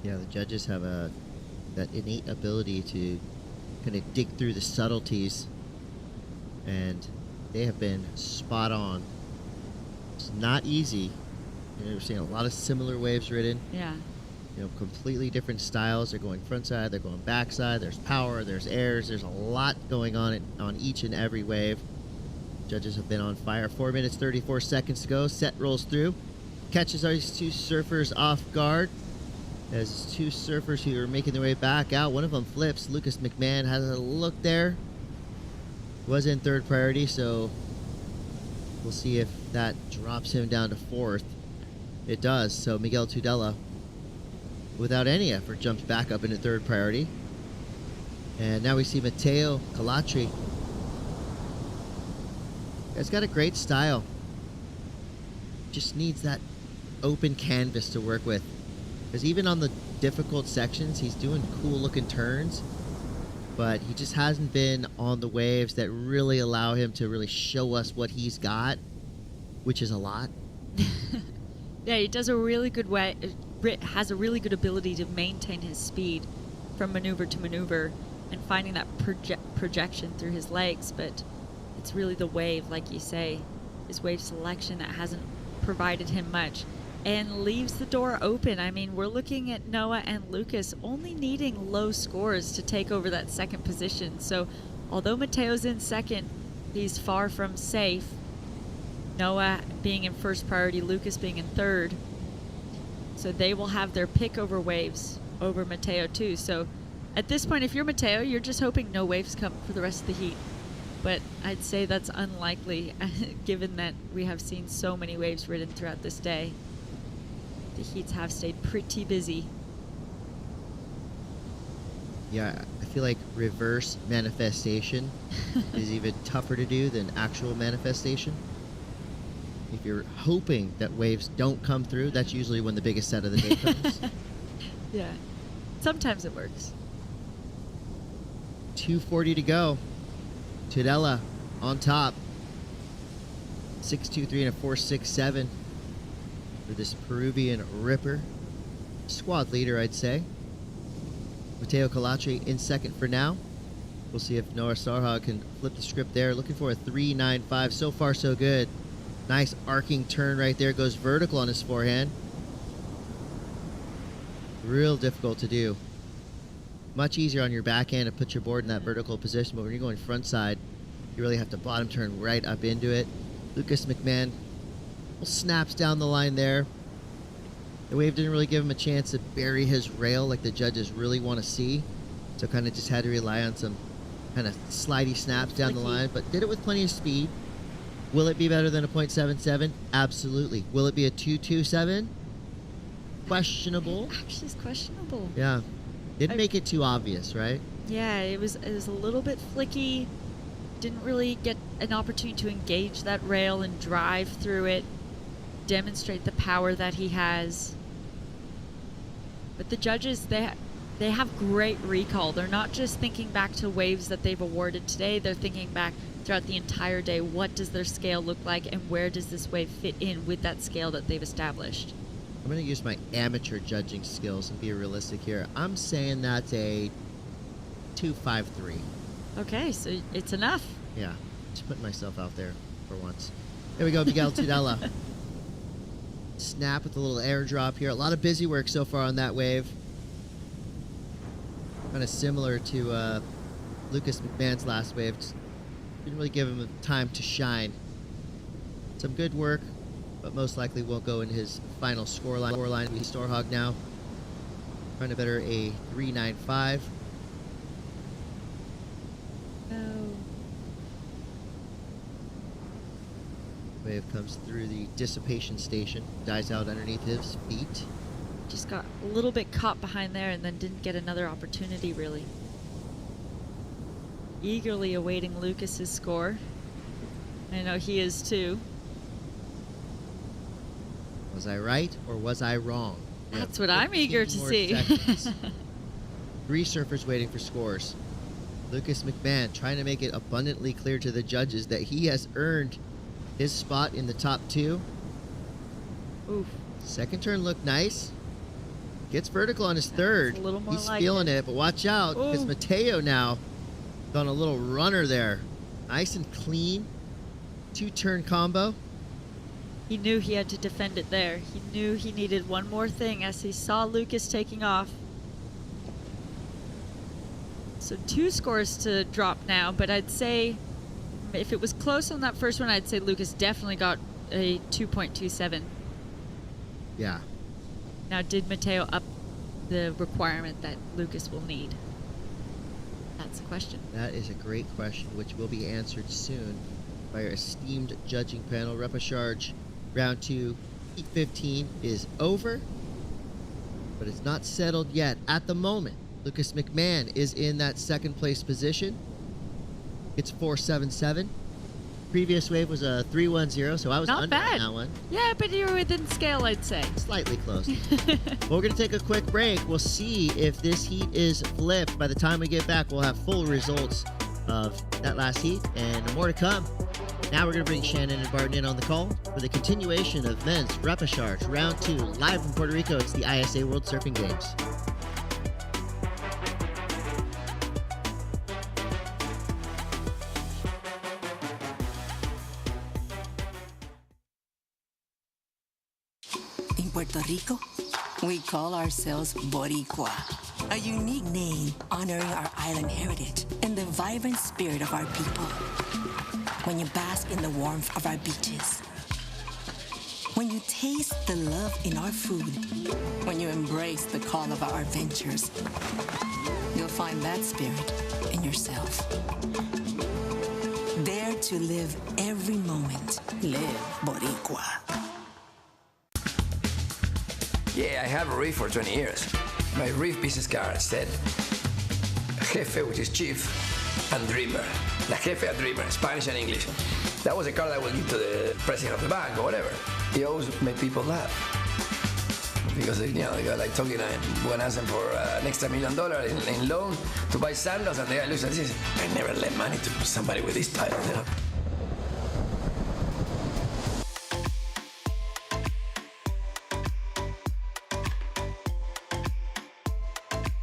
Yeah, the judges have that innate ability to kind of dig through the subtleties, and they have been spot on. It's not easy. You know, we're seeing a lot of similar waves ridden. Yeah. You know, completely different styles. They're going front side, they're going back side. There's power, there's airs. There's a lot going on each and every wave. Judges have been on fire. 4 minutes, 34 seconds to go. Set rolls through. Catches these 2 surfers off guard. As 2 surfers who are making their way back out. One of them flips. Lucas McMahon has a look there. Was in 3rd priority, so we'll see if that drops him down to 4th. It does. So Miguel Tudela, without any effort, jumps back up into 3rd priority. And now we see Matteo Calatri. He's got a great style. Just needs that open canvas to work with. Because even on the difficult sections, he's doing cool looking turns. But he just hasn't been on the waves that really allow him to really show us what he's got, which is a lot. Yeah, he does a really good way. Has a really good ability to maintain his speed from maneuver to maneuver and finding that projection through his legs. But it's really the wave, like you say, his wave selection that hasn't provided him much, and leaves the door open. I mean, we're looking at Noah and Lucas only needing low scores to take over that second position. So although Mateo's in second, he's far from safe. Noah being in first priority, Lucas being in third. So they will have their pick over waves over Mateo too. So at this point, if you're Mateo, you're just hoping no waves come for the rest of the heat. But I'd say that's unlikely given that we have seen so many waves ridden throughout this day. The heats have stayed pretty busy. Yeah, I feel like reverse manifestation is even tougher to do than actual manifestation. If you're hoping that waves don't come through, that's usually when the biggest set of the day comes. Yeah, sometimes it works. 2:40 to go. Tudela on top. 6.23 and a 4.67 for this Peruvian ripper. Squad leader, I'd say. Mateo Calache in second for now. We'll see if Noah Sarha can flip the script there. Looking for a 3.95. So far, so good. Nice arcing turn right there. Goes vertical on his forehand. Real difficult to do. Much easier on your backhand to put your board in that vertical position, but when you're going front side, you really have to bottom turn right up into it. Lucas McMahon snaps down the line there. The wave didn't really give him a chance to bury his rail like the judges really want to see, so kind of just had to rely on some kind of slidey snaps down the line, but did it with plenty of speed. Will it be better than a .77? Absolutely. Will it be a 2.27? Questionable. Actually, it's questionable. Yeah. Didn't make it too obvious, right? Yeah, it was a little bit flicky. Didn't really get an opportunity to engage that rail and drive through it, demonstrate the power that he has. But the judges, they have great recall. They're not just thinking back to waves that they've awarded today. They're thinking back throughout the entire day. What does their scale look like, and where does this wave fit in with that scale that they've established? I'm going to use my amateur judging skills and be realistic here. I'm saying that's a 2.53. Okay, so it's enough. Yeah, just putting myself out there for once. Here we go, Miguel Tudela. Snap with a little airdrop here. A lot of busy work so far on that wave. Kind of similar to Lucas McMahon's last wave. Just didn't really give him time to shine. Some good work, but most likely won't go in his final scoreline. We Storhog now. Trying to better a 3.95. No. Wave comes through the dissipation station, dies out underneath his feet. Just got a little bit caught behind there and then didn't get another opportunity, really. Eagerly awaiting Lucas's score. I know he is too. Was I right or was I wrong? That's what I'm eager to see. 3 surfers waiting for scores. Lucas McMahon trying to make it abundantly clear to the judges that he has earned his spot in the top 2. Oof. Second turn looked nice. Gets vertical on his third. A little more He's like feeling it, but watch out because Ooh. Mateo now on a little runner there. Nice and clean. 2-turn combo. He knew he had to defend it there. He knew he needed one more thing as he saw Lucas taking off. So 2 scores to drop now, but I'd say if it was close on that first one, I'd say Lucas definitely got a 2.27. Yeah. Now, did Mateo up the requirement that Lucas will need? That's the question. That is a great question, which will be answered soon by our esteemed judging panel. Repêchage round 2, heat 15 is over, but it's not settled yet. At the moment, Lucas McMahon is in that second place position. It's 4.77. Previous wave was a 3.10, so I was Not under bad. on that one. Yeah, but you're within scale, I'd say. Slightly close. Well, we're going to take a quick break. We'll see if this heat is flipped. By the time we get back, we'll have full results of that last heat and more to come. Now we're going to bring Shannon and Barton in on the call for the continuation of men's Repêchage round 2 live from Puerto Rico. It's the ISA World Surfing Games. Puerto Rico, we call ourselves Boricua, a unique name honoring our island heritage and the vibrant spirit of our people. When you bask in the warmth of our beaches, when you taste the love in our food, when you embrace the call of our adventures, you'll find that spirit in yourself. Dare to live every moment. Live Boricua. Yeah, I have a reef for 20 years. My reef business card said Jefe, which is chief, and dreamer. La Jefe and dreamer, Spanish and English. That was a card I would give to the president of the bank or whatever. He always made people laugh. Because, you know, the guy like talking, when I asked him for an extra $1 million in loan to buy sandals, and the guy looks at this, I never lend money to somebody with this title, you know.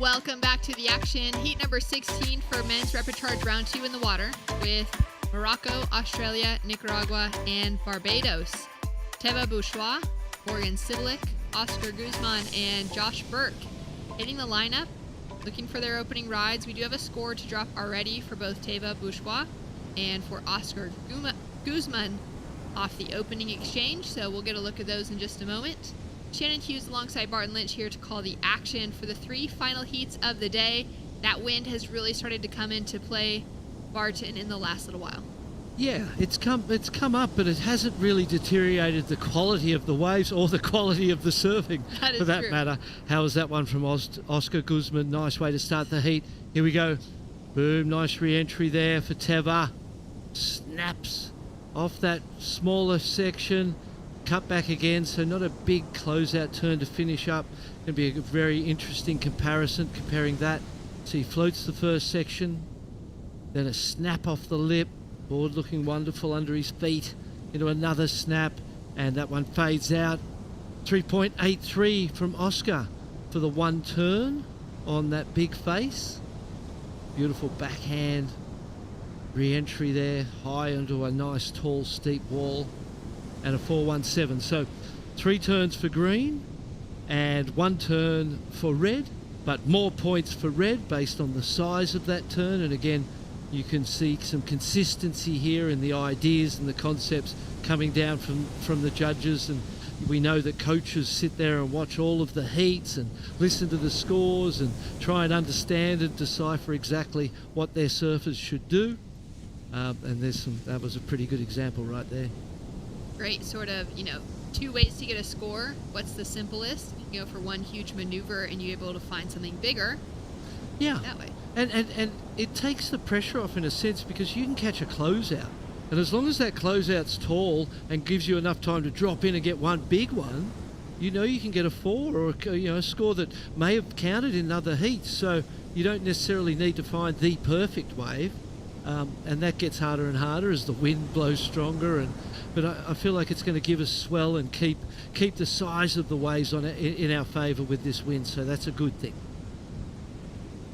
Welcome back to the action. Heat number 16 for men's Repêchage round 2 in the water with Morocco, Australia, Nicaragua, and Barbados. Teva Bourgeois, Morgan Sibilik, Oscar Guzman, and Josh Burke hitting the lineup, looking for their opening rides. We do have a score to drop already for both Teva Bourgeois and for Oscar Guzman off the opening exchange, so we'll get a look at those in just a moment. Shannon Hughes alongside Barton Lynch here to call the action for the 3 final heats of the day. That wind has really started to come into play, Barton, in the last little while. Yeah, it's come up, but it hasn't really deteriorated the quality of the waves or the quality of the surfing, for that matter. How was that one from Oscar Guzman? Nice way to start the heat. Here we go. Boom, nice re-entry there for Teva. Snaps off that smaller section. Cut back again, so not a big closeout turn to finish up. Going to be a very interesting comparison, comparing that. So he floats the first section, then a snap off the lip, board looking wonderful under his feet, into another snap, and that one fades out. 3.83 from Oscar for the one turn on that big face. Beautiful backhand re-entry there, high into a nice tall steep wall. And a 4.17. So 3 turns for green and 1 turn for red, but more points for red based on the size of that turn. And again, you can see some consistency here in the ideas and the concepts coming down from the judges. And we know that coaches sit there and watch all of the heats and listen to the scores and try and understand and decipher exactly what their surfers should do. And that was a pretty good example right there. Great sort of, 2 ways to get a score. What's the simplest? You go for one huge maneuver and you're able to find something bigger. Yeah. That way. And it takes the pressure off in a sense, because you can catch a closeout. And as long as that closeout's tall and gives you enough time to drop in and get one big one, you can get a 4 or a score that may have counted in other heats. So you don't necessarily need to find the perfect wave. And that gets harder and harder as the wind blows stronger. But I feel like it's going to give us swell and keep the size of the waves in our favour with this wind. So that's a good thing.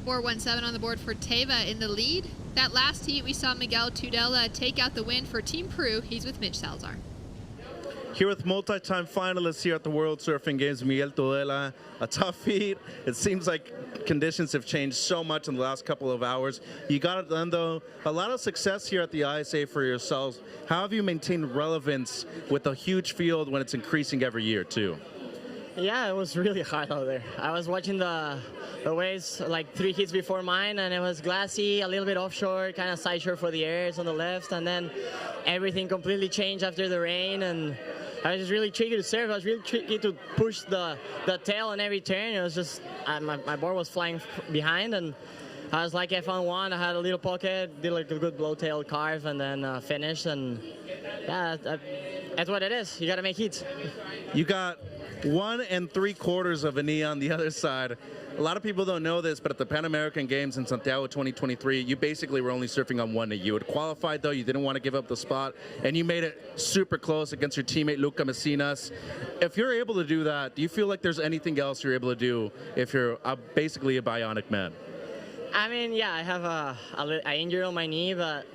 4.17 on the board for Teva in the lead. That last heat, we saw Miguel Tudela take out the win for Team Peru. He's with Mitch Salazar. Here with multi-time finalists here at the World Surfing Games, Miguel Tudela. A tough heat. It seems like conditions have changed so much in the last couple of hours. You got it done, though. A lot of success here at the ISA for yourselves. How have you maintained relevance with a huge field when it's increasing every year, too? Yeah, it was really hot out there. I was watching the waves like 3 heats before mine, and it was glassy, a little bit offshore, kind of sideshore for the airs on the left, and then everything completely changed after the rain, and I was just really tricky to surf. I was really tricky to push the tail on every turn. It was just, my board was flying behind, and I was like, I found one, I had a little pocket, did like a good blow tail carve, and then finished, and yeah, that's what it is. You got to make heats. You got 1 3/4 of a knee on the other side. A lot of people don't know this, but at the Pan American Games in Santiago 2023, you basically were only surfing on 1 knee. You had qualified, though. You didn't want to give up the spot, and you made it super close against your teammate, Luca Messinas. If you're able to do that, do you feel like there's anything else you're able to do if you're basically a bionic man? I mean, yeah, I have an injury on my knee, but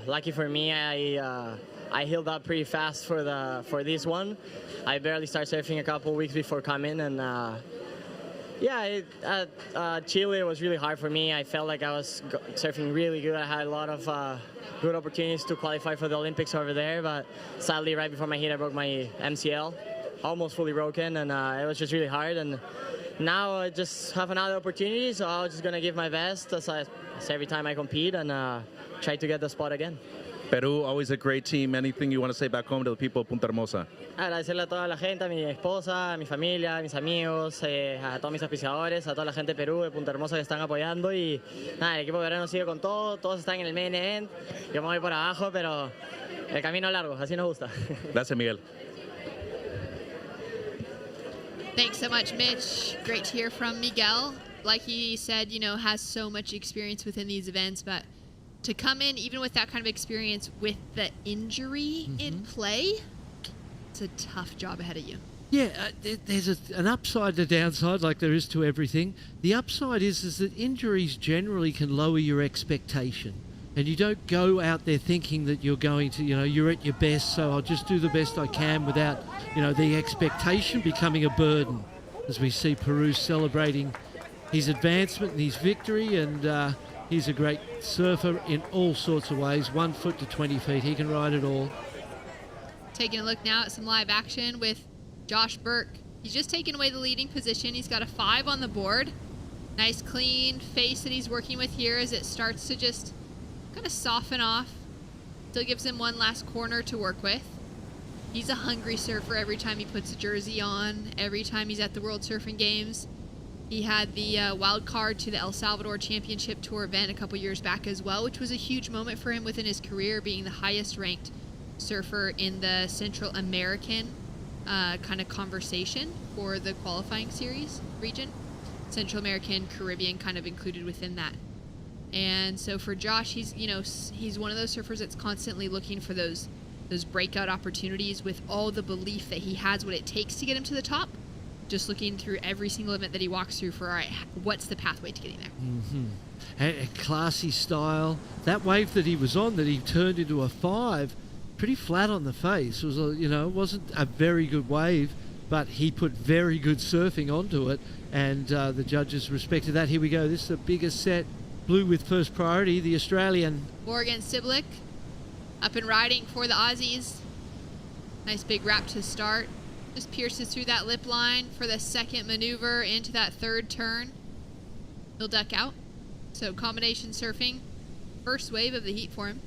lucky for me, I I healed up pretty fast for this one. I barely started surfing a couple weeks before coming, and Chile was really hard for me. I felt like I was surfing really good. I had a lot of good opportunities to qualify for the Olympics over there, but sadly right before my heat I broke my MCL, almost fully broken, and it was just really hard. And now I just have another opportunity, so I'm just gonna give my best as every time I compete, and try to get the spot again. Peru, always a great team. Anything you want to say back home to the people of Punta Hermosa? Agradecerle a toda la gente, a mi esposa, a mi familia, a mis amigos, a todos mis auspiciadores, a toda la gente de Perú, de Punta Hermosa que están apoyando, y nada, el equipo verano sigue con todo, todos están en el main event, yo me voy por abajo, pero el camino es largo, así nos gusta. Gracias, Miguel. Thanks so much, Mitch. Great to hear from Miguel. Like he said, has so much experience within these events, but to come in, even with that kind of experience, with the injury in play, it's a tough job ahead of you. Yeah, there's an upside and a downside, like there is to everything. The upside is that injuries generally can lower your expectation. And you don't go out there thinking that you're going to, you're at your best, so I'll just do the best I can without, the expectation becoming a burden. As we see Peru celebrating his advancement and his victory, and he's a great surfer in all sorts of ways. 1 foot to 20 feet, he can ride it all. Taking a look now at some live action with Josh Burke. He's just taken away the leading position. He's got a 5 on the board. Nice clean face that he's working with here as it starts to just kind of soften off. Still gives him one last corner to work with. He's a hungry surfer every time he puts a jersey on, every time he's at the World Surfing Games. He had the wild card to the El Salvador Championship Tour event a couple years back as well, which was a huge moment for him within his career, being the highest ranked surfer in the Central American kind of conversation for the qualifying series region. Central American, Caribbean kind of included within that. And so for Josh, he's one of those surfers that's constantly looking for those breakout opportunities with all the belief that he has what it takes to get him to the top. Just looking through every single event that he walks through for, all right, what's the pathway to getting there? A classy style. That wave that he was on, that he turned into a 5, pretty flat on the face. It was, it wasn't a very good wave, but he put very good surfing onto it, and the judges respected that. Here we go. This is the biggest set. Blue with first priority, the Australian. Morgan Siblick up and riding for the Aussies. Nice big wrap to start. Just pierces through that lip line for the second maneuver into that third turn. He'll duck out. So combination surfing. First wave of the heat for him.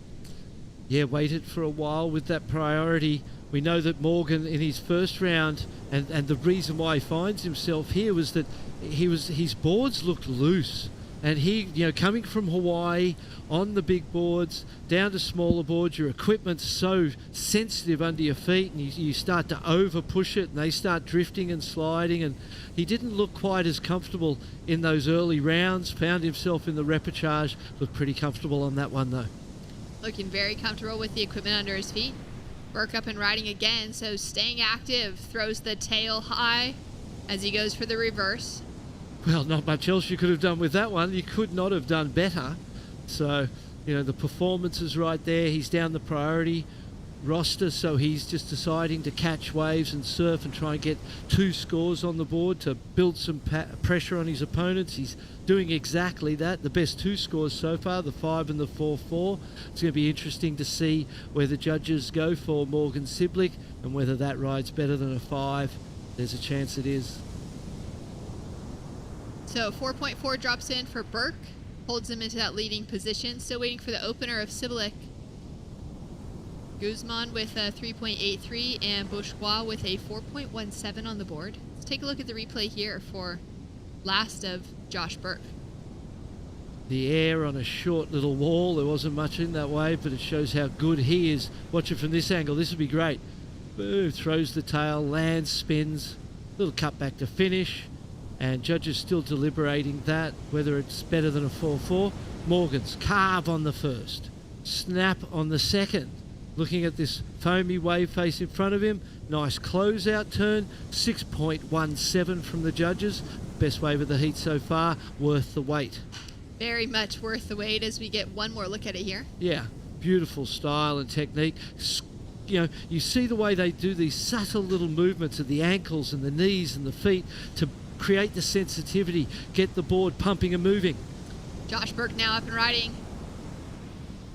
Yeah, waited for a while with that priority. We know that Morgan in his first round, and the reason why he finds himself here was that his boards looked loose. And he, coming from Hawaii on the big boards, down to smaller boards, your equipment's so sensitive under your feet, and you start to over push it, and they start drifting and sliding. And he didn't look quite as comfortable in those early rounds. Found himself in the repechage. Looked pretty comfortable on that one, though. Looking very comfortable with the equipment under his feet. Burke up and riding again, so staying active. Throws the tail high as he goes for the reverse. Well, not much else you could have done with that one. You could not have done better. So, the performance is right there. He's down the priority roster, so he's just deciding to catch waves and surf and try and get 2 scores on the board to build some pressure on his opponents. He's doing exactly that. The best 2 scores so far, the 5 and the 4-4. It's going to be interesting to see where the judges go for Morgan Siblick and whether that ride's better than a 5. There's a chance it is. So 4.4 drops in for Burke, holds him into that leading position. Still waiting for the opener of Siblick. Guzman with a 3.83 and Bourgeois with a 4.17 on the board. Let's take a look at the replay here for last of Josh Burke. The air on a short little wall. There wasn't much in that wave, but it shows how good he is. Watch it from this angle. This would be great. Boom, throws the tail, lands, spins. Little cut back to finish. And judges still deliberating that, whether it's better than a 4-4. Morgan's carve on the first. Snap on the second. Looking at this foamy wave face in front of him. Nice closeout turn. 6.17 from the judges. Best wave of the heat so far. Worth the wait. Very much worth the wait as we get one more look at it here. Yeah, beautiful style and technique. you see the way they do these subtle little movements of the ankles and the knees and the feet to create the sensitivity, get the board pumping and moving. Josh Burke now up and riding.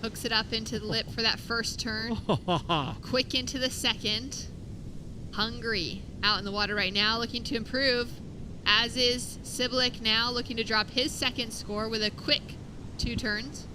Hooks it up into the lip for that first turn. Quick into the second. Hungry out in the water right now, looking to improve. As is Sibilik now, looking to drop his second score with a quick 2 turns.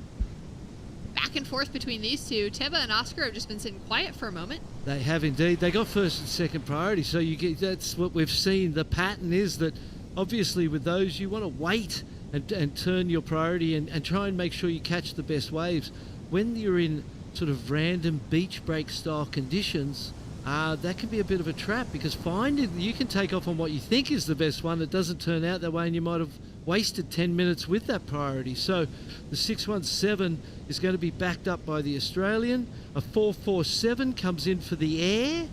Back and forth between these two. Teva and Oscar have just been sitting quiet for a moment. They have indeed. They got first and second priority, so that's what we've seen. The pattern is that obviously with those you want to wait and turn your priority and try and make sure you catch the best waves. When you're in sort of random beach break style conditions, that can be a bit of a trap, because you can take off on what you think is the best one. It doesn't turn out that way, and you might have wasted 10 minutes with that priority. So the 617 is going to be backed up by the Australian. A 447 comes in for the air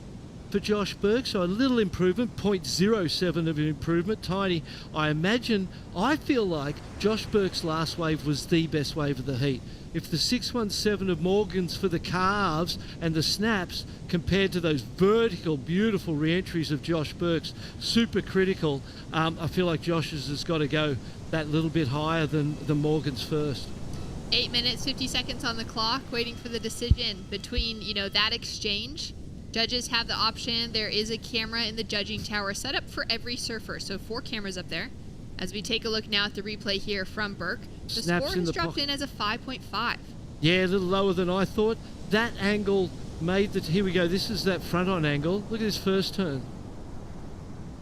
for Josh Burke, so a little improvement, 0.07 of an improvement, tiny. I feel like Josh Burke's last wave was the best wave of the heat. If the 617 of Morgan's for the calves and the snaps compared to those vertical, beautiful re-entries of Josh Burke's, super critical, I feel like Josh's has got to go that little bit higher than Morgan's first. 8 minutes, 50 seconds on the clock, waiting for the decision between, that exchange. Judges have the option. There is a camera in the judging tower set up for every surfer, so 4 cameras up there. As we take a look now at the replay here from Burke, the score has dropped in as a 5.5. Yeah, a little lower than I thought. That angle made here we go. This is that front-on angle. Look at his first turn.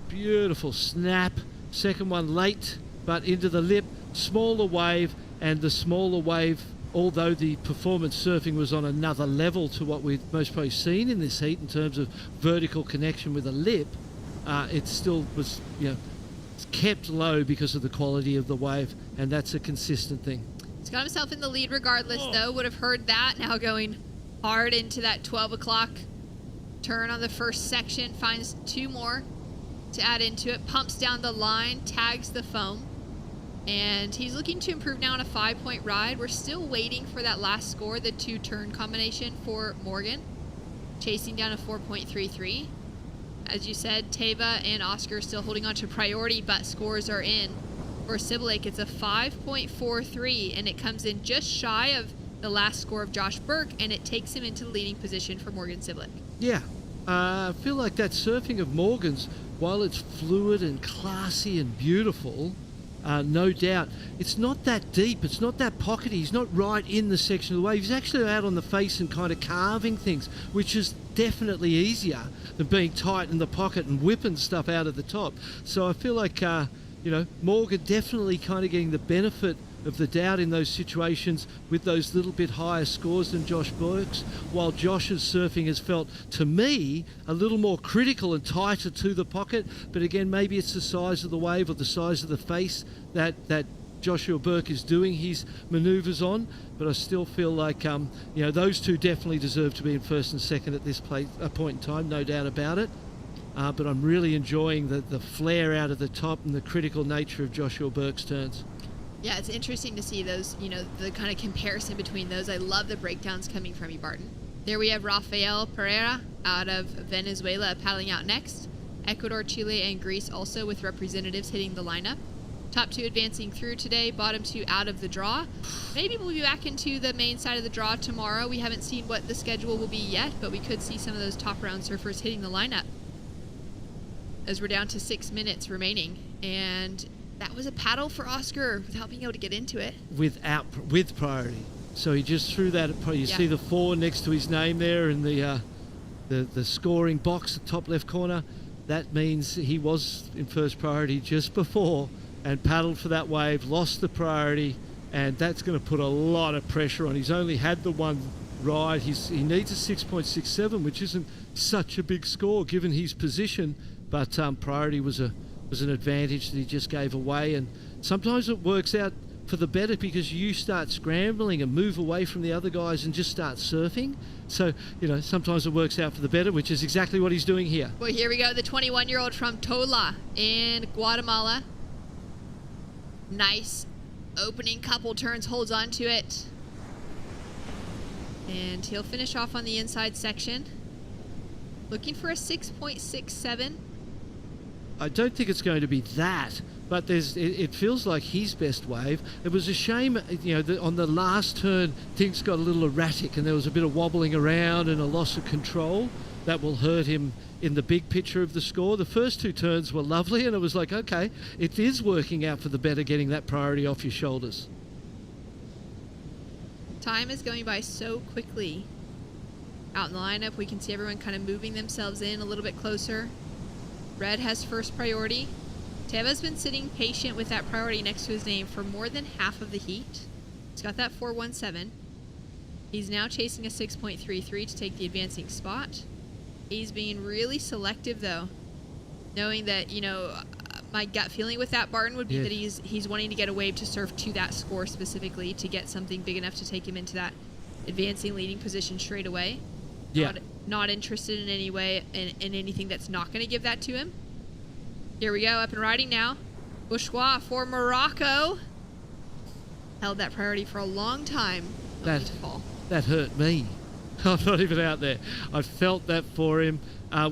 Beautiful snap. Second one late, but into the lip. Smaller wave, and the smaller wave, although the performance surfing was on another level to what we've most probably seen in this heat in terms of vertical connection with a lip, it still was, it's kept low because of the quality of the wave, and that's a consistent thing. He's got himself in the lead regardless, though. Would have heard that. Now going hard into that 12 o'clock turn on the first section. Finds 2 more to add into it. Pumps down the line. Tags the foam. And he's looking to improve now on a 5-point ride. We're still waiting for that last score, the 2-turn combination for Morgan. Chasing down a 4.33. As you said, Teva and Oscar still holding on to priority, but scores are in. For Sibilik, it's a 5.43, and it comes in just shy of the last score of Josh Burke, and it takes him into the leading position for Morgan Sibilik. Yeah, I feel like that surfing of Morgan's, while it's fluid and classy and beautiful, no doubt, it's not that deep, it's not that pockety, he's not right in the section of the wave, he's actually out on the face and kind of carving things, which is definitely easier than being tight in the pocket and whipping stuff out of the top. So I feel like, Morgan definitely kind of getting the benefit of the doubt in those situations with those little bit higher scores than Josh Burke's, while Josh's surfing has felt, to me, a little more critical and tighter to the pocket. But again, maybe it's the size of the wave or the size of the face that Joshua Burke is doing his manoeuvres on. But I still feel like, those two definitely deserve to be in first and second at this point in time, no doubt about it. But I'm really enjoying the flare out of the top and the critical nature of Joshua Burke's turns. Yeah, it's interesting to see those, the kind of comparison between those. I love the breakdowns coming from you, Barton. There we have Rafael Pereira out of Venezuela paddling out next. Ecuador, Chile, and Greece also with representatives hitting the lineup. Top 2 advancing through today, bottom 2 out of the draw. Maybe we'll be back into the main side of the draw tomorrow. We haven't seen what the schedule will be yet, but we could see some of those top round surfers hitting the lineup. As we're down to 6 minutes remaining, and that was a paddle for Oscar without being able to get into it. With priority. So he just threw that. You see the 4 next to his name there in the scoring box, the top left corner. That means he was in first priority just before and paddled for that wave, lost the priority, and that's going to put a lot of pressure on. He's only had the one ride. He needs a 6.67, which isn't such a big score given his position, but priority was an advantage that he just gave away. And sometimes it works out for the better because you start scrambling and move away from the other guys and just start surfing. So, sometimes it works out for the better, which is exactly what he's doing here. Well, here we go. The 21-year-old from Tola in Guatemala. Nice opening couple turns, holds on to it. And he'll finish off on the inside section. Looking for a 6.67. I don't think it's going to be that, but it feels like his best wave. It was a shame, on the last turn, things got a little erratic and there was a bit of wobbling around and a loss of control. That will hurt him in the big picture of the score. The first 2 turns were lovely and it was like, okay, it is working out for the better, getting that priority off your shoulders. Time is going by so quickly. Out in the lineup, we can see everyone kind of moving themselves in a little bit closer. Red has first priority. Teva's been sitting patient with that priority next to his name for more than half of the heat. He's got that 4.17. He's now chasing a 6.33 to take the advancing spot. He's being really selective, though, knowing that, my gut feeling with that, Barton, would be that he's wanting to get a wave to serve to that score specifically to get something big enough to take him into that advancing leading position straight away. Yeah. Not interested in any way in anything that's not going to give that to him. Here we go, up and riding now. Bourgeois for Morocco. Held that priority for a long time. That hurt me. I'm not even out there. I felt that for him.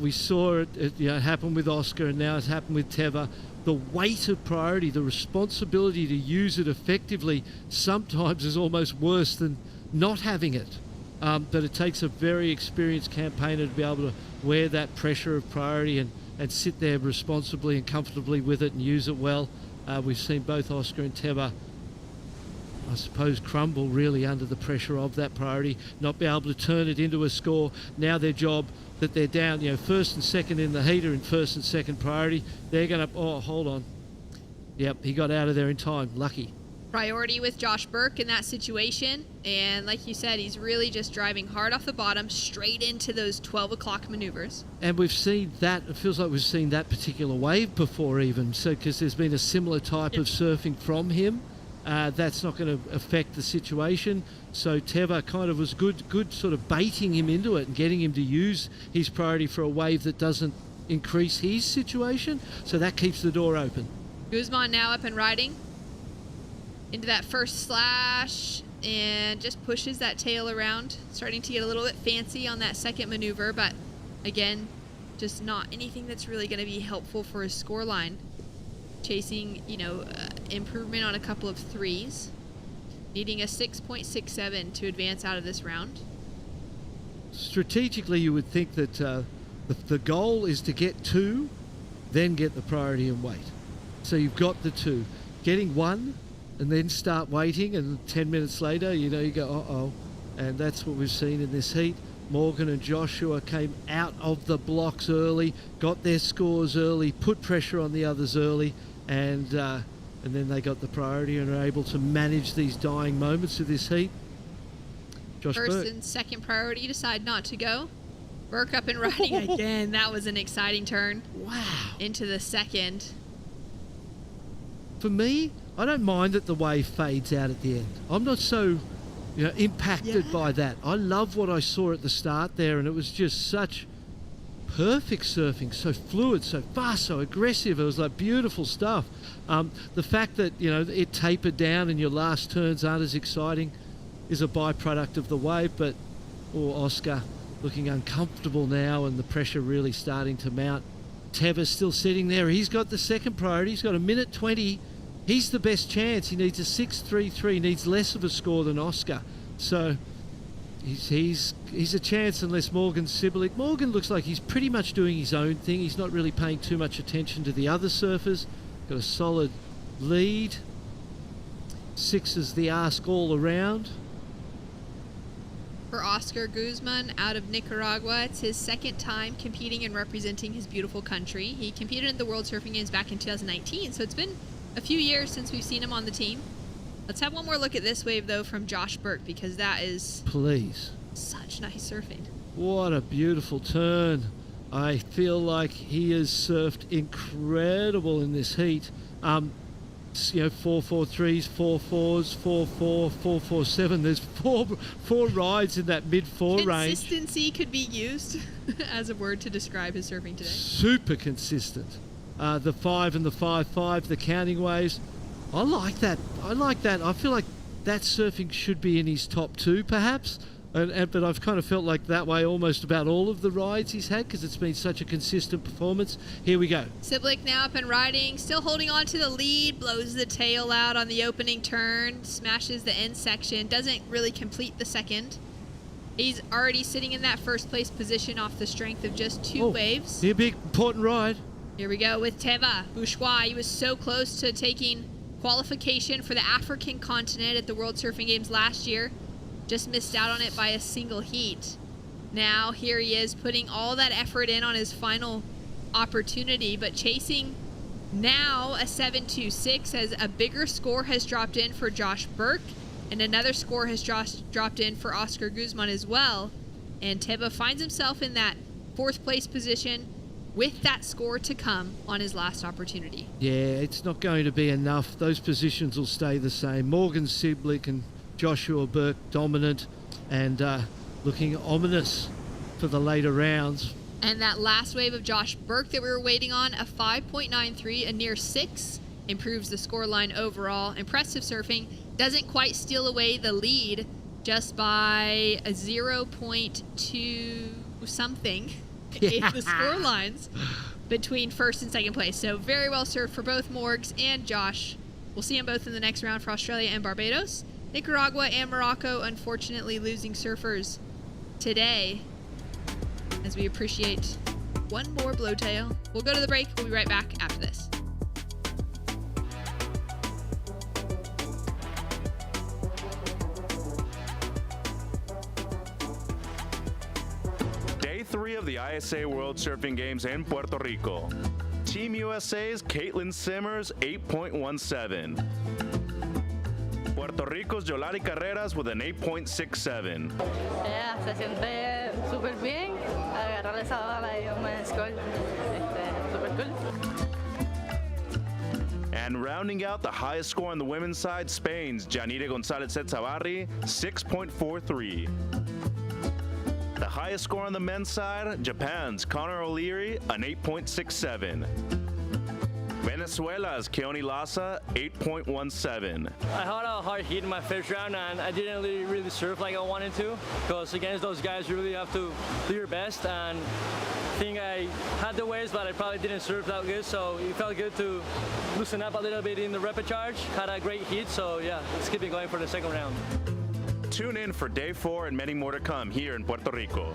We saw it happen with Oscar, and now it's happened with Teva. The weight of priority, the responsibility to use it effectively, sometimes is almost worse than not having it. But it takes a very experienced campaigner to be able to wear that pressure of priority and sit there responsibly and comfortably with it and use it well. We've seen both Oscar and Teva, I suppose, crumble really under the pressure of that priority, not be able to turn it into a score. Now their job that they're down, first and second in the heater in first and second priority, they're going to, hold on. Yep, he got out of there in time, lucky. Priority with Josh Burke in that situation, and like you said, he's really just driving hard off the bottom straight into those 12 o'clock maneuvers. And we've seen that, it feels like we've seen that particular wave before even, so because there's been a similar type of surfing from him. That's not going to affect the situation. So Teva kind of was good sort of baiting him into it and getting him to use his priority for a wave that doesn't increase his situation. So that keeps the door open. Guzman now up and riding into that first slash and just pushes that tail around, starting to get a little bit fancy on that second maneuver, but again, just not anything that's really going to be helpful for his score line. Chasing, improvement on a couple of threes, needing a 6.67 to advance out of this round. Strategically, you would think that the goal is to get 2, then get the priority and wait. So you've got the 2. Getting 1 and then start waiting, and 10 minutes later, you go, uh-oh. And that's what we've seen in this heat. Morgan and Joshua came out of the blocks early, got their scores early, put pressure on the others early, and then they got the priority and are able to manage these dying moments of this heat. Josh First Burke. and second priority decide not to go. Burke up and riding again. That was an exciting turn. Wow. Into the second. For me, I don't mind that the wave fades out at the end. I'm not so impacted by that. I love what I saw at the start there, and it was just such perfect surfing, so fluid, so fast, so aggressive. It was like beautiful stuff. The fact that it tapered down and your last turns aren't as exciting is a byproduct of the wave. But Oscar looking uncomfortable now, and the pressure really starting to mount. Teva's still sitting there. He's got the second priority. He's got a minute 20. He's the best chance. He needs a 6.33. Needs less of a score than Oscar. So he's a chance unless Morgan's sibling. Morgan looks like he's pretty much doing his own thing. He's not really paying too much attention to the other surfers. Got a solid lead. 6 is the ask all around. For Oscar Guzman out of Nicaragua, it's his second time competing and representing his beautiful country. He competed in the World Surfing Games back in 2019, so it's been a few years since we've seen him on the team. Let's have one more look at this wave, though, from Josh Burke, because that is such nice surfing. What a beautiful turn. I feel like he has surfed incredible in this heat. 4.43s, 4.4s, 4.4, 4.47. There's four rides in that mid-4 range. Consistency could be used as a word to describe his surfing today. Super consistent. The 5 and the 5.5, the counting waves. I like that. I feel like that surfing should be in his top 2, perhaps. But I've kind of felt like that way almost about all of the rides he's had because it's been such a consistent performance. Here we go. Siblick now up and riding, still holding on to the lead, blows the tail out on the opening turn, smashes the end section, doesn't really complete the second. He's already sitting in that first place position off the strength of just two waves. Here, big important ride. Here we go with Teva Bourgeois. He was so close to taking qualification for the African continent at the World Surfing Games last year. Just missed out on it by a single heat. Now here he is putting all that effort in on his final opportunity, but chasing now a 7.26 as a bigger score has dropped in for Josh Burke and another score has dropped in for Oscar Guzman as well. And Teva finds himself in that fourth place position with that score to come on his last opportunity. Yeah, it's not going to be enough. Those positions will stay the same. Morgan Siblick and Joshua Burke dominant and looking ominous for the later rounds. And that last wave of Josh Burke that we were waiting on, a 5.93, a near 6, improves the scoreline overall. Impressive surfing. Doesn't quite steal away the lead just by a 0.2 something in the score lines between first and second place. So very well surfed for both Morgs and Josh. We'll see them both in the next round for Australia and Barbados. Nicaragua and Morocco, unfortunately, losing surfers today as we appreciate one more blowtail. We'll go to the break. We'll be right back after this. Day 3 of the ISA World Surfing Games in Puerto Rico. Team USA's Caitlin Simmers, 8.17. Puerto Rico's Yolari Carreras with an 8.67. Yeah, se siente súper bien agarrar esa bala y un score súper cool. And rounding out the highest score on the women's side, Spain's Janire González-Etzabarri, 6.43. The highest score on the men's side, Japan's Connor O'Leary, an 8.67. Venezuela's Keone Lassa, 8.17. I had a hard heat in my first round and I didn't really surf like I wanted to because against those guys you really have to do your best, and I think I had the waves but I probably didn't surf that good, so it felt good to loosen up a little bit in the Repêchage. Had a great heat, so yeah, let's keep it going for the second round. Tune in for Day 4 and many more to come here in Puerto Rico.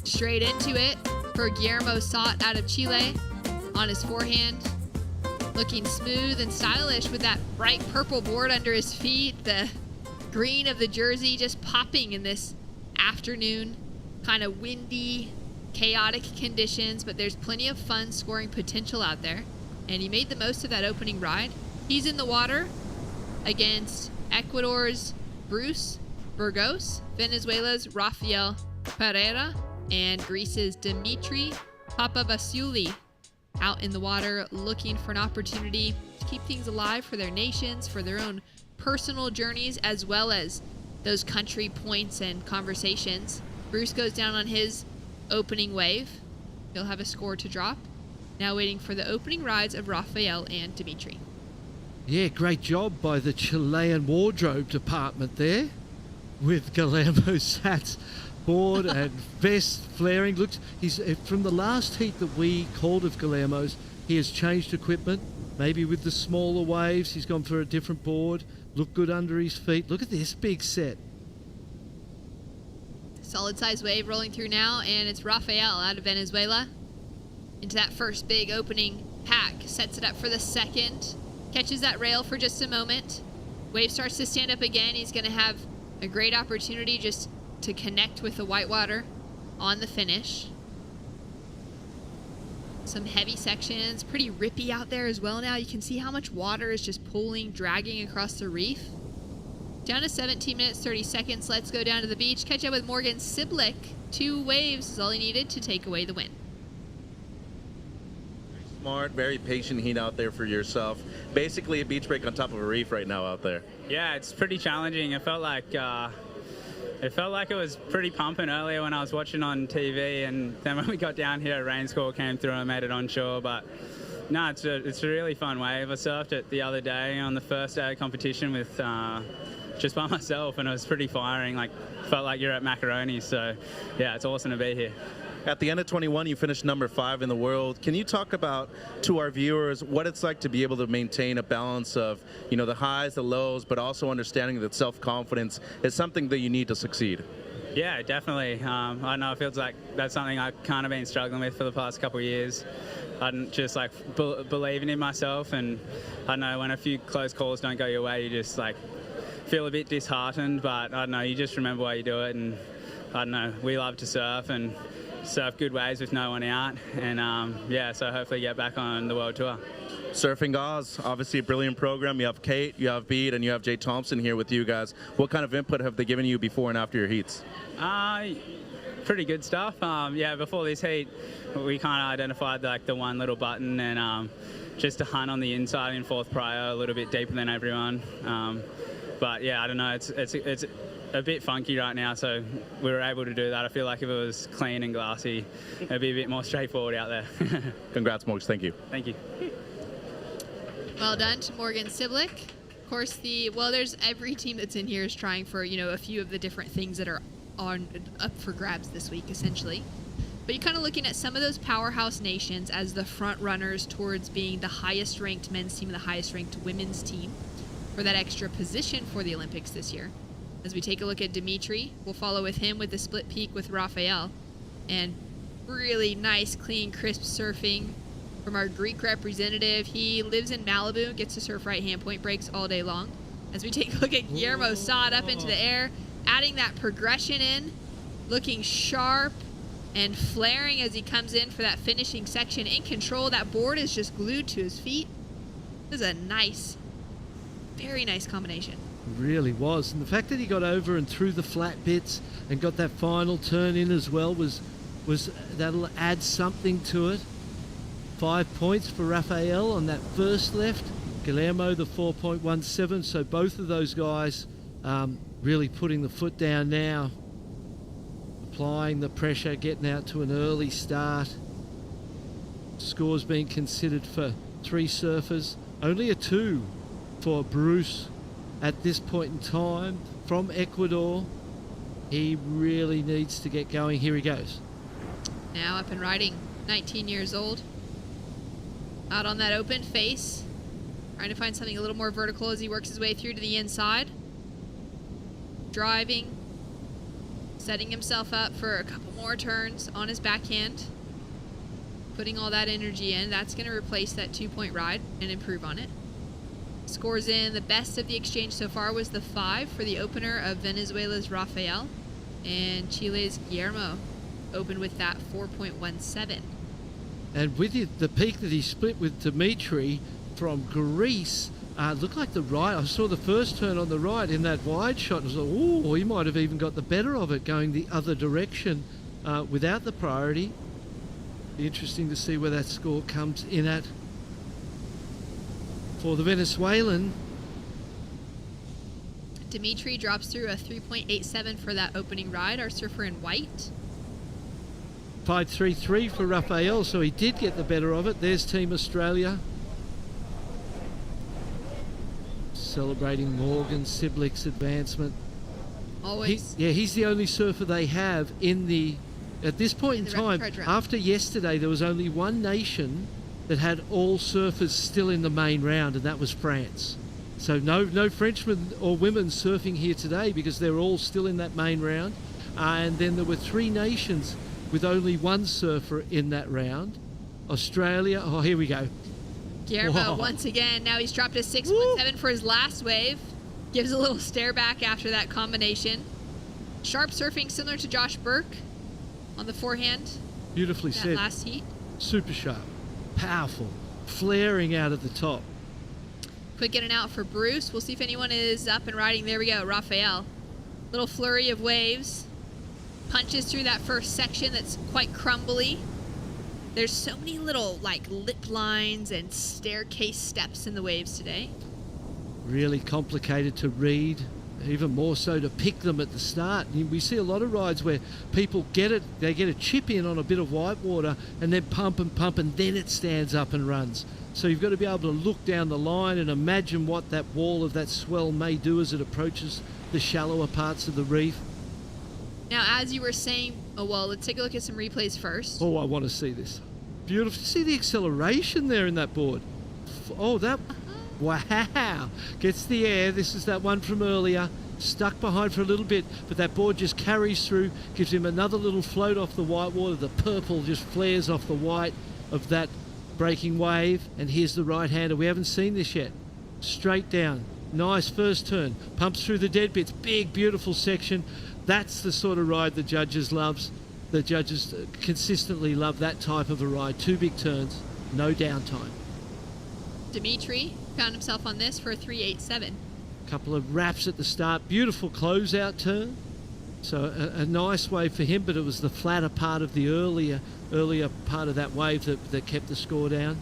Straight into it for Guillermo Sot out of Chile on his forehand. Looking smooth and stylish with that bright purple board under his feet. The green of the jersey just popping in this afternoon. Kind of windy, chaotic conditions, but there's plenty of fun scoring potential out there. And he made the most of that opening ride. He's in the water against Ecuador's Bruce Burgos, Venezuela's Rafael Pereira, and Greece's Dimitri Papavasiuli out in the water looking for an opportunity to keep things alive for their nations, for their own personal journeys, as well as those country points and conversations. Bruce goes down on his opening wave. He'll have a score to drop. Now waiting for the opening rides of Rafael and Dimitri. Yeah, great job by the Chilean wardrobe department there with Guillermo Sat's board and vest flaring. Looks, he's from the last heat that we called of Guillermo's, he has changed equipment, maybe with the smaller waves. He's gone for a different board. Look good under his feet. Look at this big set. Solid size wave rolling through now, and it's Rafael out of Venezuela into that first big opening pack. Sets it up for the second. Catches that rail for just a moment. Wave starts to stand up again. He's going to have a great opportunity just to connect with the whitewater on the finish. Some heavy sections, pretty rippy out there as well now. You can see how much water is just pulling, dragging across the reef. Down to 17 minutes, 30 seconds. Let's go down to the beach. Catch up with Morgan Siblick. 2 waves is all he needed to take away the win. Smart, very patient heat out there for yourself. Basically a beach break on top of a reef right now out there. Yeah, it's pretty challenging. I felt like It felt like it was pretty pumping earlier when I was watching on TV, and then when we got down here, a rain squall came through and I made it onshore. But no, it's a really fun wave. I surfed it the other day on the first day of competition with just by myself, and it was pretty firing. Like, felt like you're at Macaroni. So yeah, it's awesome to be here. At the end of 21, you finished number 5 in the world. Can you talk about, to our viewers, what it's like to be able to maintain a balance of, you know, the highs, the lows, but also understanding that self-confidence is something that you need to succeed? Yeah, definitely. I know it feels like that's something I've kind of been struggling with for the past couple of years. I'm just like believing in myself, and I know when a few close calls don't go your way, you just like feel a bit disheartened, but I don't know, you just remember why you do it. And I don't know, we love to surf and surf good waves with no one out, and yeah, so hopefully get back on the world tour. Surfing Oz, obviously a brilliant program. You have Kate, you have Bede, and you have Jay Thompson here with you guys. What kind of input have they given you before and after your heats? Pretty good stuff. Yeah, before this heat, we kind of identified like the one little button, and just to hunt on the inside in 4th prio, a little bit deeper than everyone. But yeah, I don't know, it's a bit funky right now, so we were able to do that. I feel like if it was clean and glassy, it'd be a bit more straightforward out there. Congrats, Morgs. Thank you. Thank you. Well done to Morgan Siblick. Of course, there's every team that's in here is trying for, you know, a few of the different things that are up for grabs this week, essentially. But you're kind of looking at some of those powerhouse nations as the front runners towards being the highest ranked men's team and the highest ranked women's team for that extra position for the Olympics this year. As we take a look at Dimitri, we'll follow with him with the split peak with Rafael. And really nice, clean, crisp surfing from our Greek representative. He lives in Malibu, gets to surf right-hand point breaks all day long. As we take a look at Guillermo Saad up into the air, adding that progression in, looking sharp and flaring as he comes in for that finishing section. In control, that board is just glued to his feet. This is a nice, very nice combination. Really was, and the fact that he got over and through the flat bits and got that final turn in as well was that'll add something to it. 5 points for Rafael on that first left, Guillermo the 4.17, so both of those guys really putting the foot down now, applying the pressure, getting out to an early start. Scores being considered for 3 surfers, only a 2 for Bruce at this point in time from Ecuador. He really needs to get going. Here he goes. Now up and riding, 19 years old. Out on that open face, trying to find something a little more vertical as he works his way through to the inside. Driving, setting himself up for a couple more turns on his backhand. Putting all that energy in, that's going to replace that 2-point ride and improve on it. Scores in, the best of the exchange so far was the 5 for the opener of Venezuela's Rafael, and Chile's Guillermo opened with that 4.17. And with the peak that he split with Dimitri from Greece, looked like the right. I saw the first turn on the right in that wide shot. I was like, oh, he might have even got the better of it going the other direction without the priority. Be interesting to see where that score comes in at. For the Venezuelan, Dimitri drops through a 3.87 for that opening ride, our surfer in white. 5.33 for Rafael, so he did get the better of it. There's Team Australia. Celebrating Morgan Siblick's advancement. Always. He's the only surfer they have at this point in time. After yesterday, there was only one nation that had all surfers still in the main round, and that was France. So no Frenchmen or women surfing here today because they're all still in that main round. And then there were 3 nations with only one surfer in that round. Australia, oh, here we go. Guillermo once again, now he's dropped a 6.7 for his last wave. Gives a little stare back after that combination. Sharp surfing similar to Josh Burke on the forehand. Beautifully said. Last heat. Super sharp. Powerful, flaring out at the top. Quick in and out for Bruce. We'll see if anyone is up and riding. There we go, Rafael. Little flurry of waves. Punches through that first section that's quite crumbly. There's so many little like lip lines and staircase steps in the waves today. Really complicated to read even more so to pick them at the start. We see a lot of rides where people they get a chip in on a bit of white water and then pump, and then it stands up and runs. So you've got to be able to look down the line and imagine what that wall of that swell may do as it approaches the shallower parts of the reef. Now, as you were saying, let's take a look at some replays first. Oh, I want to see this. Beautiful. See the acceleration there in that board. Oh, that... Wow. Gets the air. This is that one from earlier. Stuck behind for a little bit, but that board just carries through, gives him another little float off the white water. The purple just flares off the white of that breaking wave. And here's the right-hander. We haven't seen this yet. Straight down. Nice first turn. Pumps through the dead bits. Big, beautiful section. That's the sort of ride the judges loves. The judges consistently love that type of a ride. 2 big turns, no downtime. Dimitri found himself on this for a 3.87. Couple of wraps at the start. Beautiful closeout turn. So a nice wave for him, but it was the flatter part of the earlier part of that wave that kept the score down.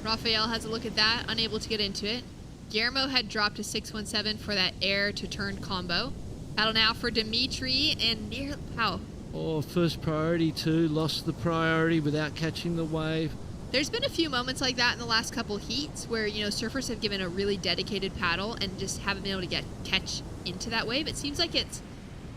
Raphael has a look at that, unable to get into it. Guillermo had dropped a 6.17 for that air to turn combo. Paddle now for Dimitri and near... Wow. Oh, first priority too. Lost the priority without catching the wave. There's been a few moments like that in the last couple heats where, surfers have given a really dedicated paddle and just haven't been able to catch into that wave. It seems like it's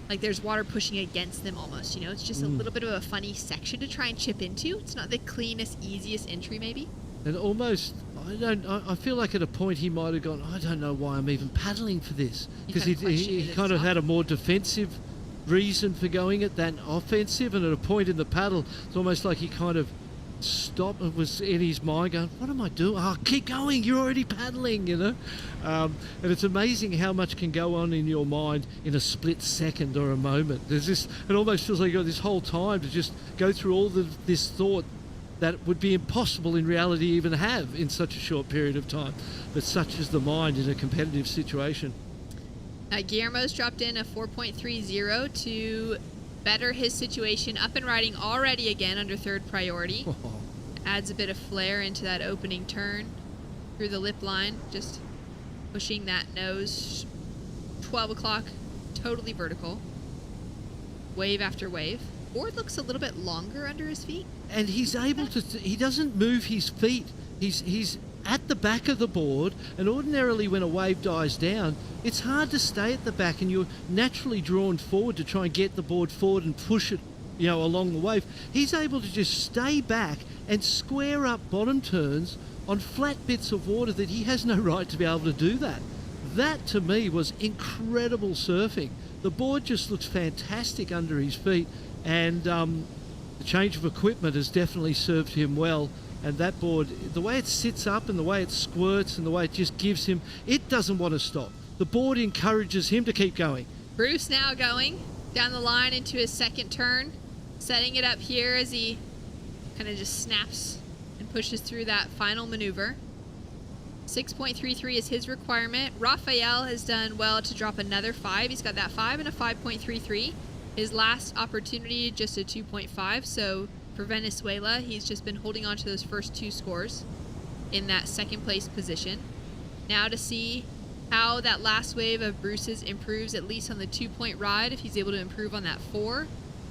like there's water pushing against them almost, It's just a little bit of a funny section to try and chip into. It's not the cleanest, easiest entry maybe. And almost, I feel like at a point he might have gone, I don't know why I'm even paddling for this. Because he kind of had a more defensive reason for going it than offensive. And at a point in the paddle, it's almost like he kind of stopped and was in his mind going, what am I doing? Oh, keep going, you're already paddling, and it's amazing how much can go on in your mind in a split second or a moment. It almost feels like you've got this whole time to just go through all this thought that would be impossible in reality to even have in such a short period of time. But such is the mind in a competitive situation. Guillermo's dropped in a 4.30 to better his situation, up and riding already again under third priority. Adds a bit of flair into that opening turn through the lip line, just pushing that nose 12 o'clock, totally vertical. Wave after wave. Board looks a little bit longer under his feet. And he's able to, he doesn't move his feet. He's at the back of the board, and ordinarily when a wave dies down, it's hard to stay at the back, and you're naturally drawn forward to try and get the board forward and push it, along the wave. He's able to just stay back and square up bottom turns on flat bits of water that he has no right to be able to do that. That, to me, was incredible surfing. The board just looks fantastic under his feet, and the change of equipment has definitely served him well. And that board, the way it sits up and the way it squirts and the way it just gives him, it doesn't want to stop. The board encourages him to keep going. Bruce now going down the line into his second turn, setting it up here as he kind of just snaps and pushes through that final maneuver. 6.33 is his requirement. Raphael has done well to drop another 5. He's got that 5 and a 5.33. His last opportunity, just a 2.5, so for Venezuela, he's just been holding on to those first 2 scores in that second place position. Now to see how that last wave of Bruce's improves, at least on the 2-point ride, if he's able to improve on that 4.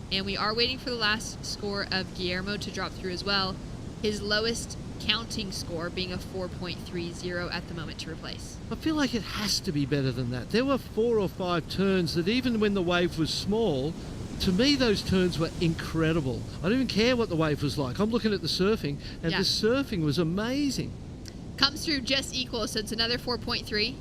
And we are waiting for the last score of Guillermo to drop through as well. His lowest counting score being a 4.30 at the moment to replace. I feel like it has to be better than that. There were 4 or 5 turns that even when the wave was small, to me, those turns were incredible. I don't even care what the wave was like. I'm looking at the surfing, and the surfing was amazing. Comes through just equal, so it's another 4.3.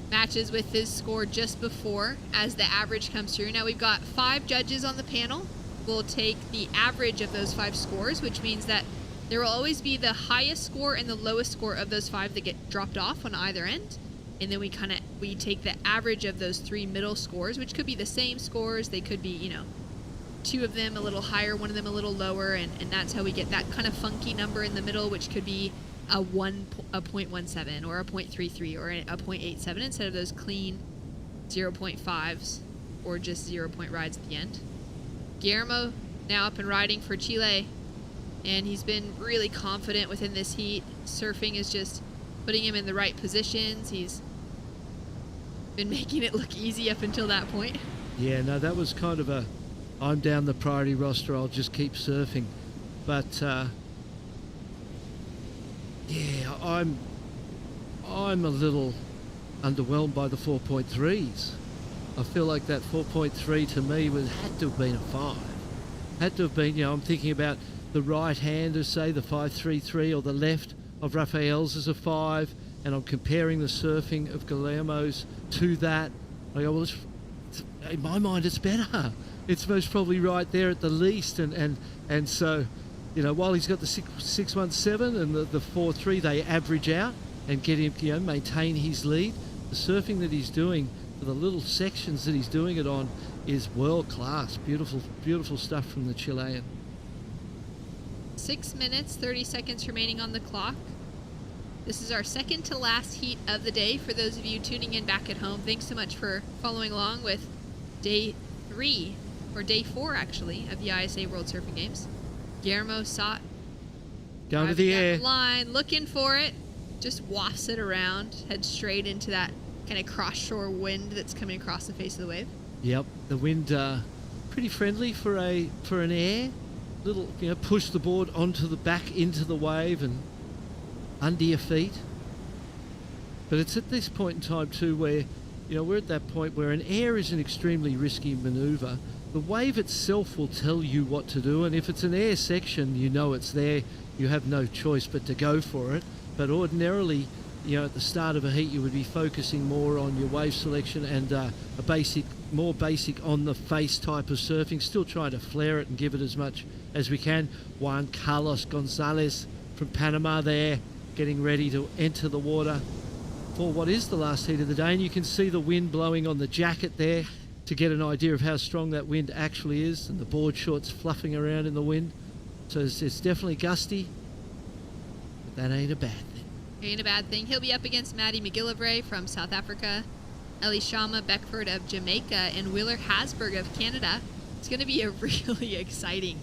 Matches with his score just before as the average comes through. Now we've got 5 judges on the panel. We'll take the average of those 5 scores, which means that there will always be the highest score and the lowest score of those 5 that get dropped off on either end. And then we take the average of those 3 middle scores, which could be the same scores. They could be, 2 of them a little higher, 1 of them a little lower, and that's how we get that kind of funky number in the middle, which could be a 0.17 or a 0.33 or a 0.87 instead of those clean 0.5s or just 0-point rides at the end. Guillermo now up and riding for Chile, and he's been really confident within this heat. Surfing is just putting him in the right positions. He's been making it look easy up until that point. Yeah, no, that was kind of a, I'm down the priority roster, I'll just keep surfing. But, yeah, I'm a little underwhelmed by the 4.3s. I feel like that 4.3 to me had to have been a 5. Had to have been, I'm thinking about the right hand of, say, the 5.33, or the left of Rafael's as a 5, and I'm comparing the surfing of Guillermo's to that. I go, well, in my mind, it's better. It's most probably right there at the least, and so, while he's got the 6.17 and the 4.3, they average out and get him, maintain his lead. The surfing that he's doing for the little sections that he's doing it on is world class. Beautiful, beautiful stuff from the Chilean. 6 minutes, 30 seconds remaining on the clock. This is our second to last heat of the day. For those of you tuning in back at home, thanks so much for following along with day 3, or day 4 actually, of the ISA World Surfing Games. Guillermo Sot going to the air. Line, looking for it, just wafts it around, heads straight into that kind of cross-shore wind that's coming across the face of the wave. Yep, the wind pretty friendly for an air. Little, push the board onto the back into the wave and under your feet. But it's at this point in time too where, we're at that point where an air is an extremely risky maneuver. The wave itself will tell you what to do, and if it's an air section, it's there. You have no choice but to go for it. But ordinarily, at the start of a heat, you would be focusing more on your wave selection and more basic on the face type of surfing, still trying to flare it and give it as much as we can. Juan Carlos Gonzalez from Panama there, getting ready to enter the water for what is the last heat of the day. And you can see the wind blowing on the jacket there to get an idea of how strong that wind actually is, and the board shorts fluffing around in the wind. So it's definitely gusty, but that ain't a bad thing. Ain't a bad thing. He'll be up against Maddie McGillivray from South Africa, Elishama Beckford of Jamaica, and Wheeler Hasberg of Canada. It's going to be a really exciting,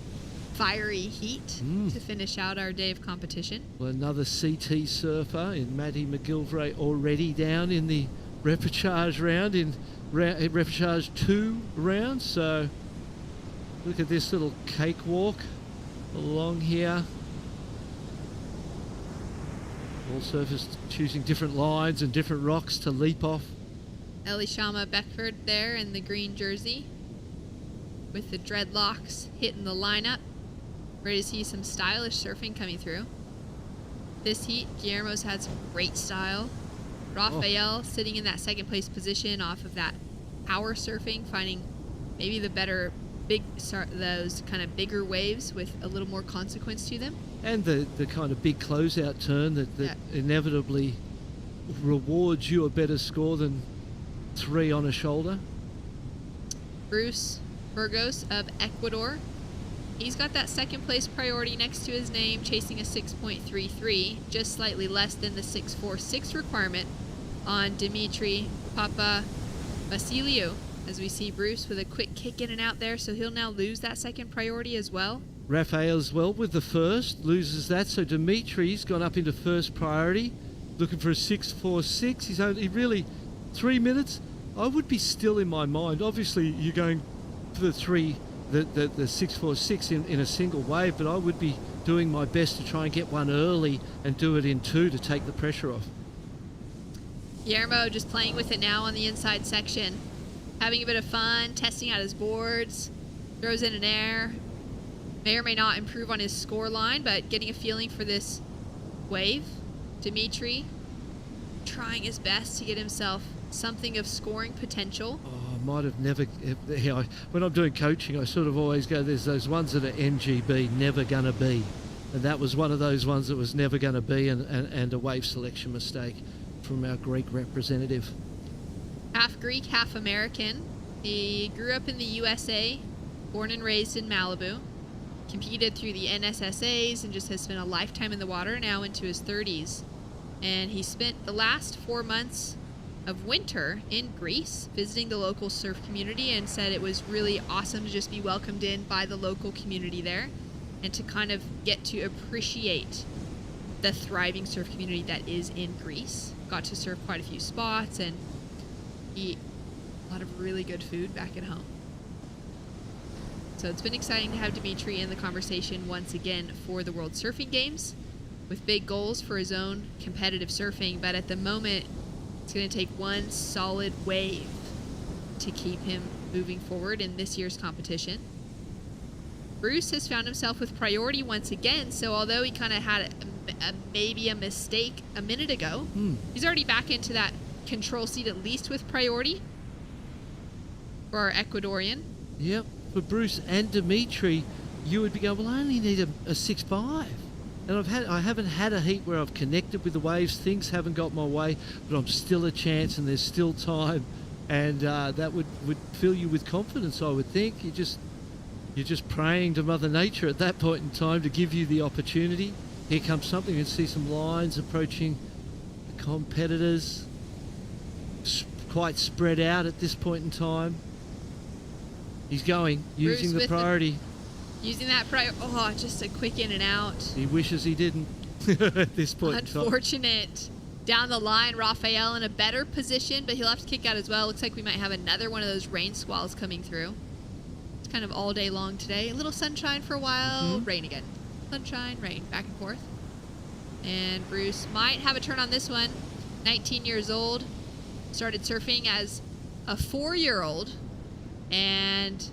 fiery heat to finish out our day of competition. Well, another CT surfer in Maddie McGillivray already down in the repechage round, in repechage 2 round. So look at this little cakewalk along here. All surfers choosing different lines and different rocks to leap off. Elishama Beckford there in the green jersey with the dreadlocks hitting the lineup. Ready to see some stylish surfing coming through. This heat, Guillermo's had some great style. Rafael sitting in that second place position off of that power surfing, finding maybe the better those kind of bigger waves with a little more consequence to them. And the kind of big closeout turn that inevitably rewards you a better score than 3 on a shoulder. Bruce Burgos of Ecuador. He's got that second place priority next to his name, chasing a 6.33, just slightly less than the 6.46 requirement on Dimitri Papa Vasiliou. As we see Bruce with a quick kick in and out there, so he'll now lose that second priority as well. Rafael as well with the first, loses that, so Dimitri's gone up into first priority, looking for a 6.46. He's only really 3 minutes. I would be still in my mind. Obviously, you're going for the 6.46 in a single wave, but I would be doing my best to try and get one early and do it in 2 to take the pressure off. Guillermo just playing with it now on the inside section, having a bit of fun, testing out his boards, throws in an air. May or may not improve on his score line, but getting a feeling for this wave. Dimitri trying his best to get himself something of scoring potential. I might have never, when I'm doing coaching, I sort of always go, there's those ones that are NGB, never gonna be. And that was one of those ones that was never gonna be, and a wave selection mistake from our Greek representative. Half Greek, half American. He grew up in the USA, born and raised in Malibu, competed through the NSSAs, and just has spent a lifetime in the water, now into his 30s. And he spent the last 4 months of winter in Greece, visiting the local surf community, and said it was really awesome to just be welcomed in by the local community there and to kind of get to appreciate the thriving surf community that is in Greece. Got to surf quite a few spots, and eat a lot of really good food back at home. So it's been exciting to have Dimitri in the conversation once again for the World Surfing Games, with big goals for his own competitive surfing. But at the moment, it's going to take one solid wave to keep him moving forward in this year's competition. Bruce has found himself with priority once again, so although he kind of had maybe a mistake a minute ago, he's already back into that control seat, at least with priority for our Ecuadorian. Yep, for Bruce and Dimitri, you would be going, well, I only need a 6.5. And I haven't had a heat where I've connected with the waves, things haven't got my way, but I'm still a chance and there's still time. And that would fill you with confidence, I would think. You're just praying to Mother Nature at that point in time to give you the opportunity. Here comes something. You can see some lines approaching the competitors, quite spread out at this point in time. He's going, using the priority. Using that priority. Oh, just a quick in and out. He wishes he didn't at this point in time. Unfortunate. Down the line, Rafael in a better position, but he'll have to kick out as well. Looks like we might have another one of those rain squalls coming through. It's kind of all day long today. A little sunshine for a while, rain again. Sunshine, rain, back and forth. And Bruce might have a turn on this one. 19 years old, started surfing as a 4-year-old, and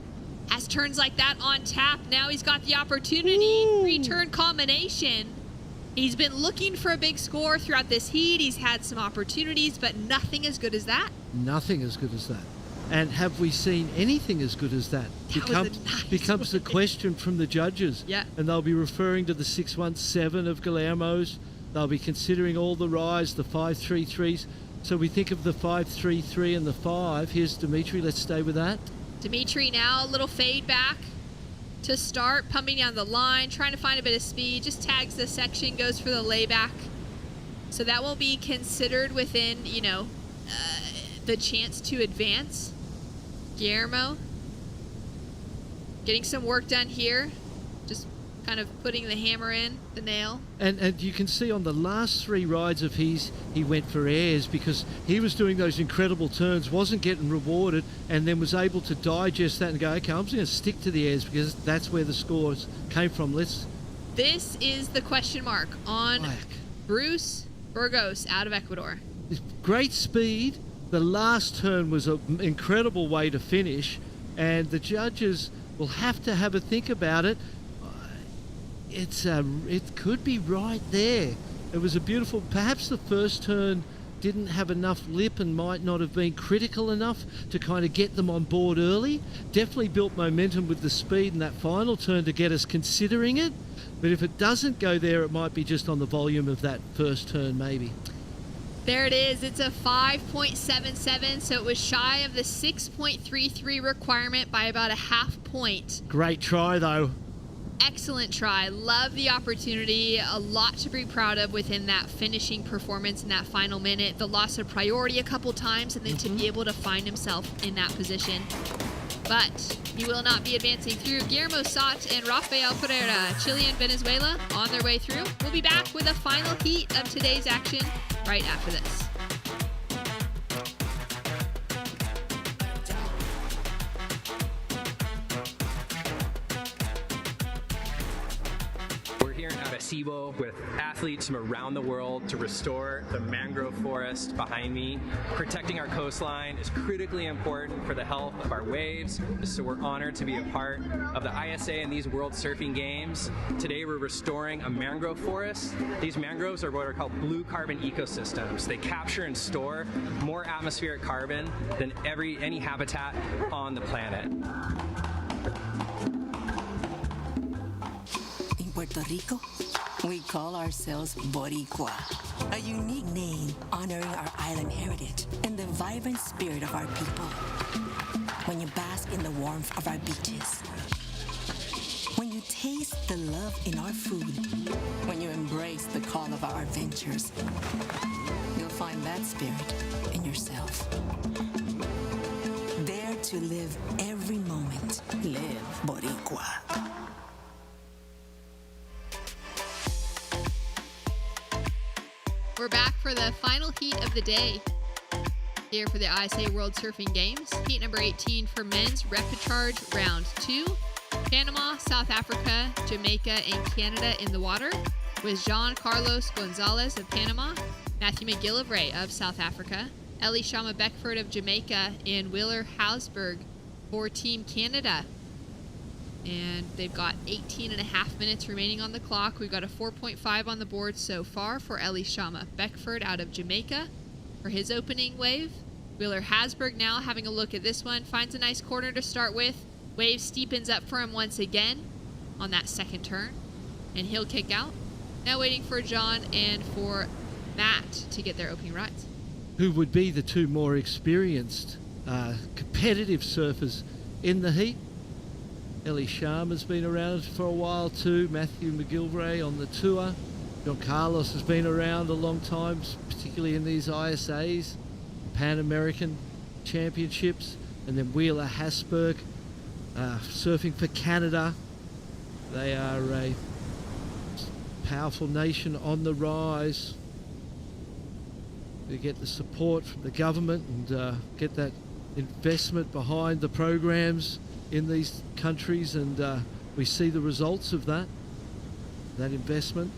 has turns like that on tap. Now he's got the opportunity. 3-turn combination. He's been looking for a big score throughout this heat. He's had some opportunities, but nothing as good as that. Nothing as good as that. And have we seen anything as good as that? Becomes the question from the judges. Yeah. And they'll be referring to the 617 of Guillermo's. They'll be considering all the rise, the 533s. So we think of the 533 and the 5. Here's Dimitri. Let's stay with that. Dimitri now, a little fade back to start, pumping down the line, trying to find a bit of speed. Just tags the section, goes for the layback. So that will be considered within, the chance to advance. Guillermo getting some work done here. Just kind of putting the hammer in, the nail. And you can see on the last 3 rides of his, he went for airs because he was doing those incredible turns, wasn't getting rewarded, and then was able to digest that and go, okay, I'm just going to stick to the airs because that's where the scores came from. This is the question mark on Bruce Burgos out of Ecuador. Great speed. The last turn was an incredible way to finish, and the judges will have to have a think about it. It could be right there. It was a beautiful, perhaps the first turn didn't have enough lip and might not have been critical enough to kind of get them on board early. Definitely built momentum with the speed in that final turn to get us considering it. But if it doesn't go there, it might be just on the volume of that first turn maybe. There it is. It's a 5.77, so it was shy of the 6.33 requirement by about a half point. Great try, though. Excellent try. Love the opportunity. A lot to be proud of within that finishing performance in that final minute. The loss of priority a couple times, and then to be able to find himself in that position. But he will not be advancing through. Guillermo Sot and Rafael Pereira, Chile and Venezuela, on their way through. We'll be back with a final heat of today's action right after this. Arecibo with athletes from around the world to restore the mangrove forest behind me. Protecting our coastline is critically important for the health of our waves, so we're honored to be a part of the ISA and these World Surfing Games. Today we're restoring a mangrove forest. These mangroves are what are called blue carbon ecosystems. They capture and store more atmospheric carbon than any habitat on the planet. In Puerto Rico, we call ourselves Boricua, a unique name honoring our island heritage and the vibrant spirit of our people. When you bask in the warmth of our beaches, when you taste the love in our food, when you embrace the call of our adventures, you'll find that spirit in yourself. Dare to live every moment. Live Boricua. We're back for the final heat of the day. Here for the ISA World Surfing Games. Heat number 18 for men's repechage round 2. Panama, South Africa, Jamaica, and Canada in the water, with Jean Carlos Gonzalez of Panama, Matthew McGillivray of South Africa, Ellie Shama Beckford of Jamaica, and Wheeler Hausberg for Team Canada. And they've got 18 and a half minutes remaining on the clock. We've got a 4.5 on the board so far for Ellie Shama Beckford out of Jamaica for his opening wave. Wheeler Hausberg now having a look at this one. Finds a nice corner to start with. Wave steepens up for him once again on that second turn. And he'll kick out. Now waiting for John and for Matt to get their opening rides. Who would be the two more experienced competitive surfers in the heat? Ellie Sharma's been around for a while too. Matthew McGillivray on the tour. John Carlos has been around a long time, particularly in these ISAs, Pan American Championships. And then Wheeler Hausberg surfing for Canada. They are a powerful nation on the rise. To get the support from the government and get that investment behind the programs in these countries, and we see the results of that investment.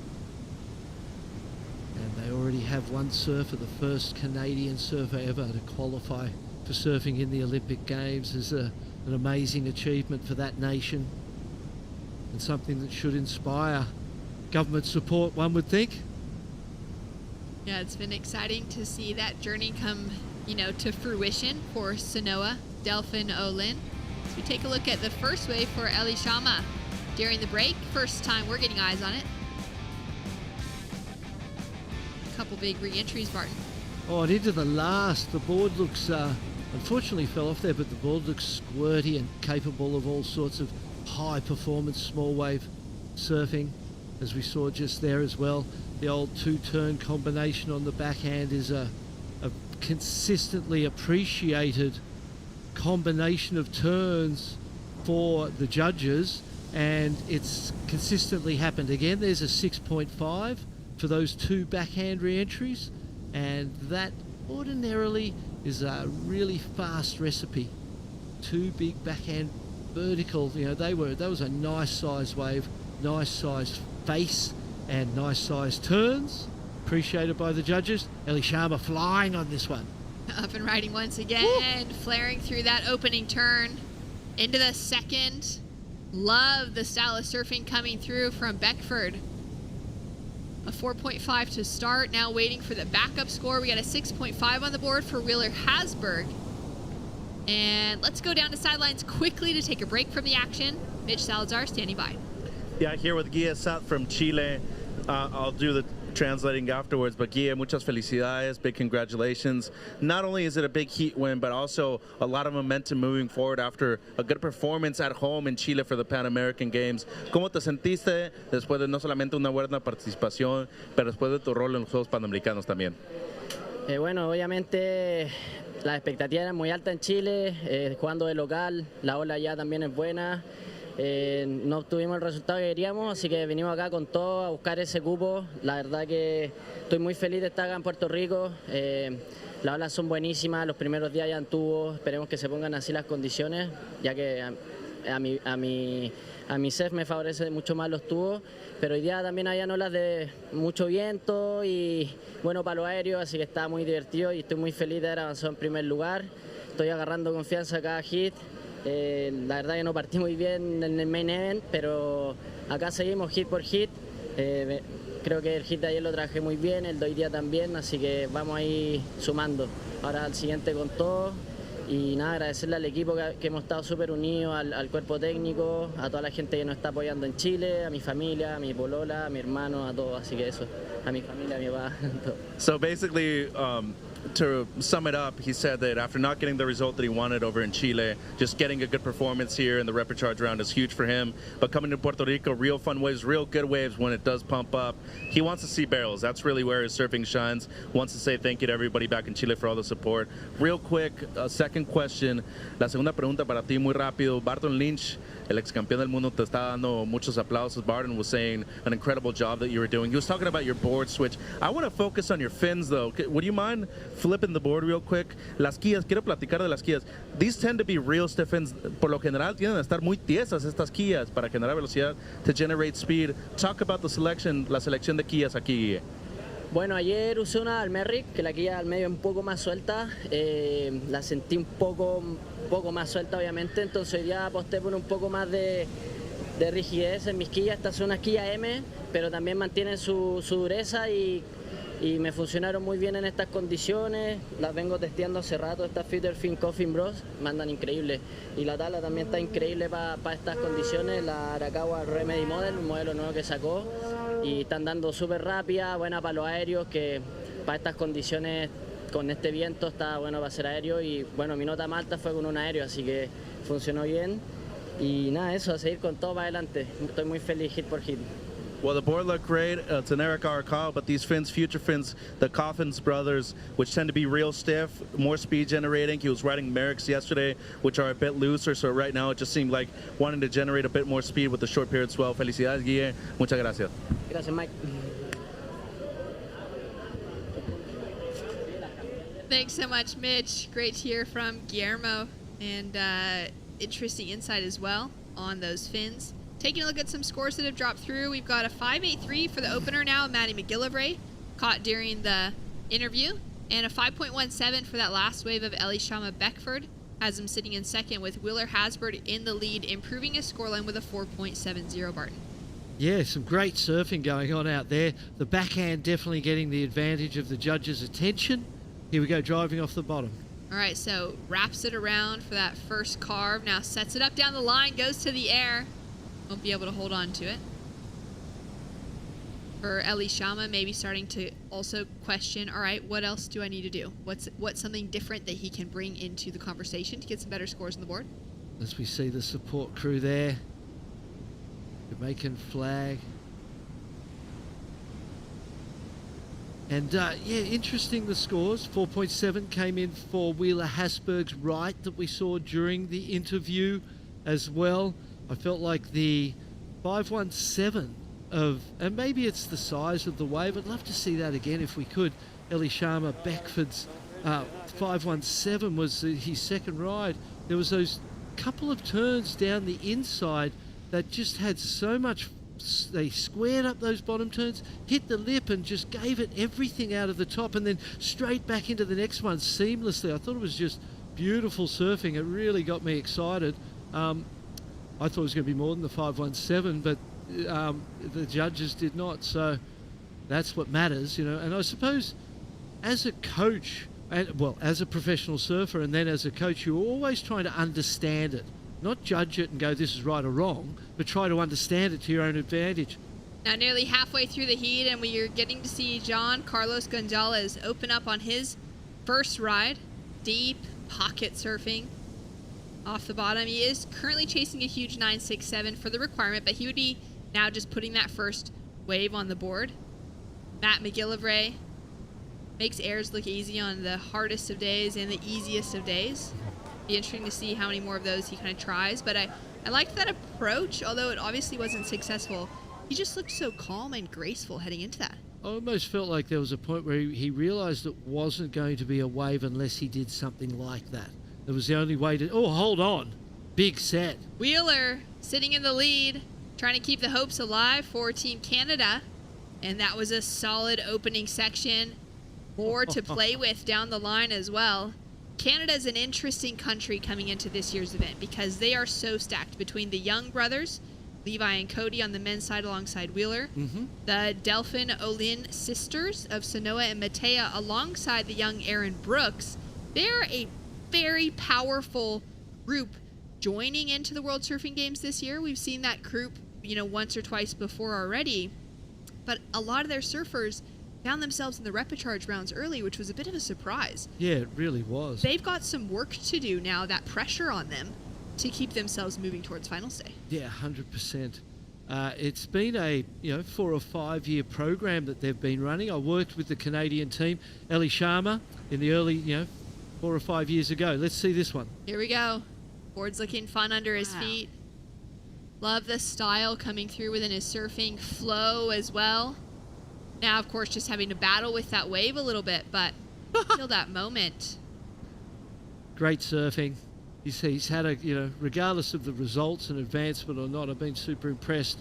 And they already have one surfer, the first Canadian surfer ever to qualify for surfing in the Olympic Games. Is an amazing achievement for that nation, and something that should inspire government support, one would think. Yeah, it's been exciting to see that journey come, to fruition for Sanoa Delphin Olin. So we take a look at the first wave for Ellie Shama during the break. First time we're getting eyes on it. A couple big re-entries, Barton. Oh, and into the last. The board looks, unfortunately fell off there, but the board looks squirty and capable of all sorts of high performance small wave surfing, as we saw just there as well. The old two-turn combination on the backhand is a consistently appreciated combination of turns for the judges, and it's consistently happened. Again, there's a 6.5 for those two backhand re-entries, and that ordinarily is a really fast recipe. Two big backhand vertical, that was a nice size wave, nice size face, and nice size turns, appreciated by the judges. Ellie Shama flying on this one. Up and riding once again, flaring through that opening turn into the second. Love the style of surfing coming through from Beckford. A 4.5 to start, now waiting for the backup score. We got a 6.5 on the board for Wheeler Hausberg. And let's go down to sidelines quickly to take a break from the action. Mitch Salazar standing by. Yeah, here with Guia Sat from Chile. I'll do the translating afterwards, but Guia, muchas felicidades, big congratulations. Not only is it a big heat win, but also a lot of momentum moving forward after a good performance at home in Chile for the Pan American Games. ¿Cómo te sentiste después de no solamente una buena participación, pero después de tu rol en los Juegos Panamericanos también? Bueno, obviamente la expectativa era muy alta en Chile, jugando de local, la ola ya también es buena. No obtuvimos el resultado que queríamos, así que vinimos acá con todo a buscar ese cupo. La verdad que estoy muy feliz de estar acá en Puerto Rico. Las olas son buenísimas, los primeros días ya en tubo, esperemos que se pongan así las condiciones, ya que a mi surf me favorece mucho más los tubos, pero hoy día también habían olas de mucho viento y bueno para los aéreos, así que estaba muy divertido y estoy muy feliz de haber avanzado en primer lugar. Estoy agarrando confianza cada hit. La verdad que no partí muy bien en el main event, pero acá seguimos hit por hit. Creo que el hit de ayer lo trabajé muy bien, el de hoy día también, así que vamos ahí sumando. Ahora al siguiente con todo y nada, agradecerle al equipo que hemos estado súper unidos, al cuerpo técnico, a toda la gente que nos está apoyando en Chile, a mi familia, a mi polola, a mi hermano, a todos, así que eso, a mi familia, a mi papá, todo. So basically, to sum it up, he said that after not getting the result that he wanted over in Chile, just getting a good performance here in the repechage round is huge for him. But coming to Puerto Rico, real fun waves, real good waves when it does pump up. He wants to see barrels. That's really where his surfing shines. Wants to say thank you to everybody back in Chile for all the support. Real quick, second question. La segunda pregunta para ti, muy rápido. Barton Lynch, el ex campeón del mundo, te está dando muchos aplausos. Barton was saying an incredible job that you were doing. He was talking about your board switch. I want to focus on your fins, though. Would you mind flipping the board real quick. Las quillas, quiero platicar de las quillas. These tend to be real stiff fins. Por lo general tienden a estar muy tiesas estas quillas para generar velocidad, to generate speed. Talk about the selection, la selección de quillas aquí, Guille. Bueno, ayer usé una Almeric, que la quilla al medio un poco más suelta, la sentí un poco más suelta obviamente, entonces hoy día aposté por un poco más de rigidez en mis quillas. Estas son unas quillas M, pero también mantienen su dureza y me funcionaron muy bien en estas condiciones. Las vengo testeando hace rato, estas Fitter Fin Coffin Bros, mandan increíble. Y la tabla también está increíble para estas condiciones, la Arakawa Remedy Model, un modelo nuevo que sacó. Y están dando súper rápida, buena para los aéreos, que para estas condiciones con este viento está bueno para hacer aéreo. Y bueno, mi nota más alta fue con un aéreo, así que funcionó bien. Y nada, eso, a seguir con todo para adelante. Estoy muy feliz hit por hit. Well, the board looked great. It's an Eric Arakawa, but these fins, future fins, the Coffins brothers, which tend to be real stiff, more speed generating. He was riding Merricks yesterday, which are a bit looser, so right now it just seemed like wanting to generate a bit more speed with the short period swell. Felicidades, Guille. Muchas gracias. Gracias, Mike. Thanks so much, Mitch. Great to hear from Guillermo, and interesting insight as well on those fins. Taking a look at some scores that have dropped through, we've got a 5.83 for the opener now, Maddie McGillivray, caught during the interview, and a 5.17 for that last wave of Elishama Beckford, has him sitting in second with Wheeler Hasbird in the lead, improving his scoreline with a 4.70, Barton. Yeah, some great surfing going on out there. The backhand definitely getting the advantage of the judges' attention. Here we go, driving off the bottom. All right, so wraps it around for that first carve, now sets it up down the line, goes to the air. Won't be able to hold on to it. For Elishama, maybe starting to also question, all right, what else do I need to do? What's something different that he can bring into the conversation to get some better scores on the board? As we see the support crew there, Jamaican flag. And yeah, interesting the scores. 4.7 came in for Wheeler Hasberg's right that we saw during the interview as well. I felt like the 517 and maybe it's the size of the wave. I'd love to see that again if we could. Elishama Beckford's 517 was his second ride. There was those couple of turns down the inside that just had so much. They squared up those bottom turns, hit the lip and just gave it everything out of the top and then straight back into the next one seamlessly. I thought it was just beautiful surfing. It really got me excited. I thought it was going to be more than the 517, but the judges did not. So that's what matters, you know. And I suppose as a coach, as a professional surfer and then as a coach, you're always trying to understand it. Not judge it and go, this is right or wrong, but try to understand it to your own advantage. Now nearly halfway through the heat, and we are getting to see John Carlos Gonzalez open up on his first ride. Deep pocket surfing off the bottom. He is currently chasing a huge 9.67 for the requirement, but he would be now just putting that first wave on the board. Matt McGillivray makes airs look easy on the hardest of days and the easiest of days. Be interesting to see how many more of those he kind of tries, but I liked that approach, although it obviously wasn't successful. He just looked so calm and graceful heading into that. I almost felt like there was a point where he realized it wasn't going to be a wave unless he did something like that. It was the only way to... Oh, hold on. Big set. Wheeler sitting in the lead, trying to keep the hopes alive for Team Canada. And that was a solid opening section. More to play with down the line as well. Canada is an interesting country coming into this year's event because they are so stacked between the Young brothers, Levi and Cody on the men's side alongside Wheeler, the Delphin Olin sisters of Sanoa and Matea alongside the young Aaron Brooks. They're a very powerful group joining into the World Surfing Games this year. We've seen that group, once or twice before already, but a lot of their surfers found themselves in the repechage rounds early, which was a bit of a surprise. Yeah, it really was. They've got some work to do now, that pressure on them to keep themselves moving towards finals day. Yeah, 100%. It's been a 4 or 5 year program that they've been running. I worked with the Canadian team, Elishama, in the early 4 or 5 years ago. Let's see this one. Here we go. Board's looking fun under his feet. Love the style coming through within his surfing flow as well. Now, of course, just having to battle with that wave a little bit, but Feel that moment. Great surfing. He's had a, regardless of the results and advancement or not, I've been super impressed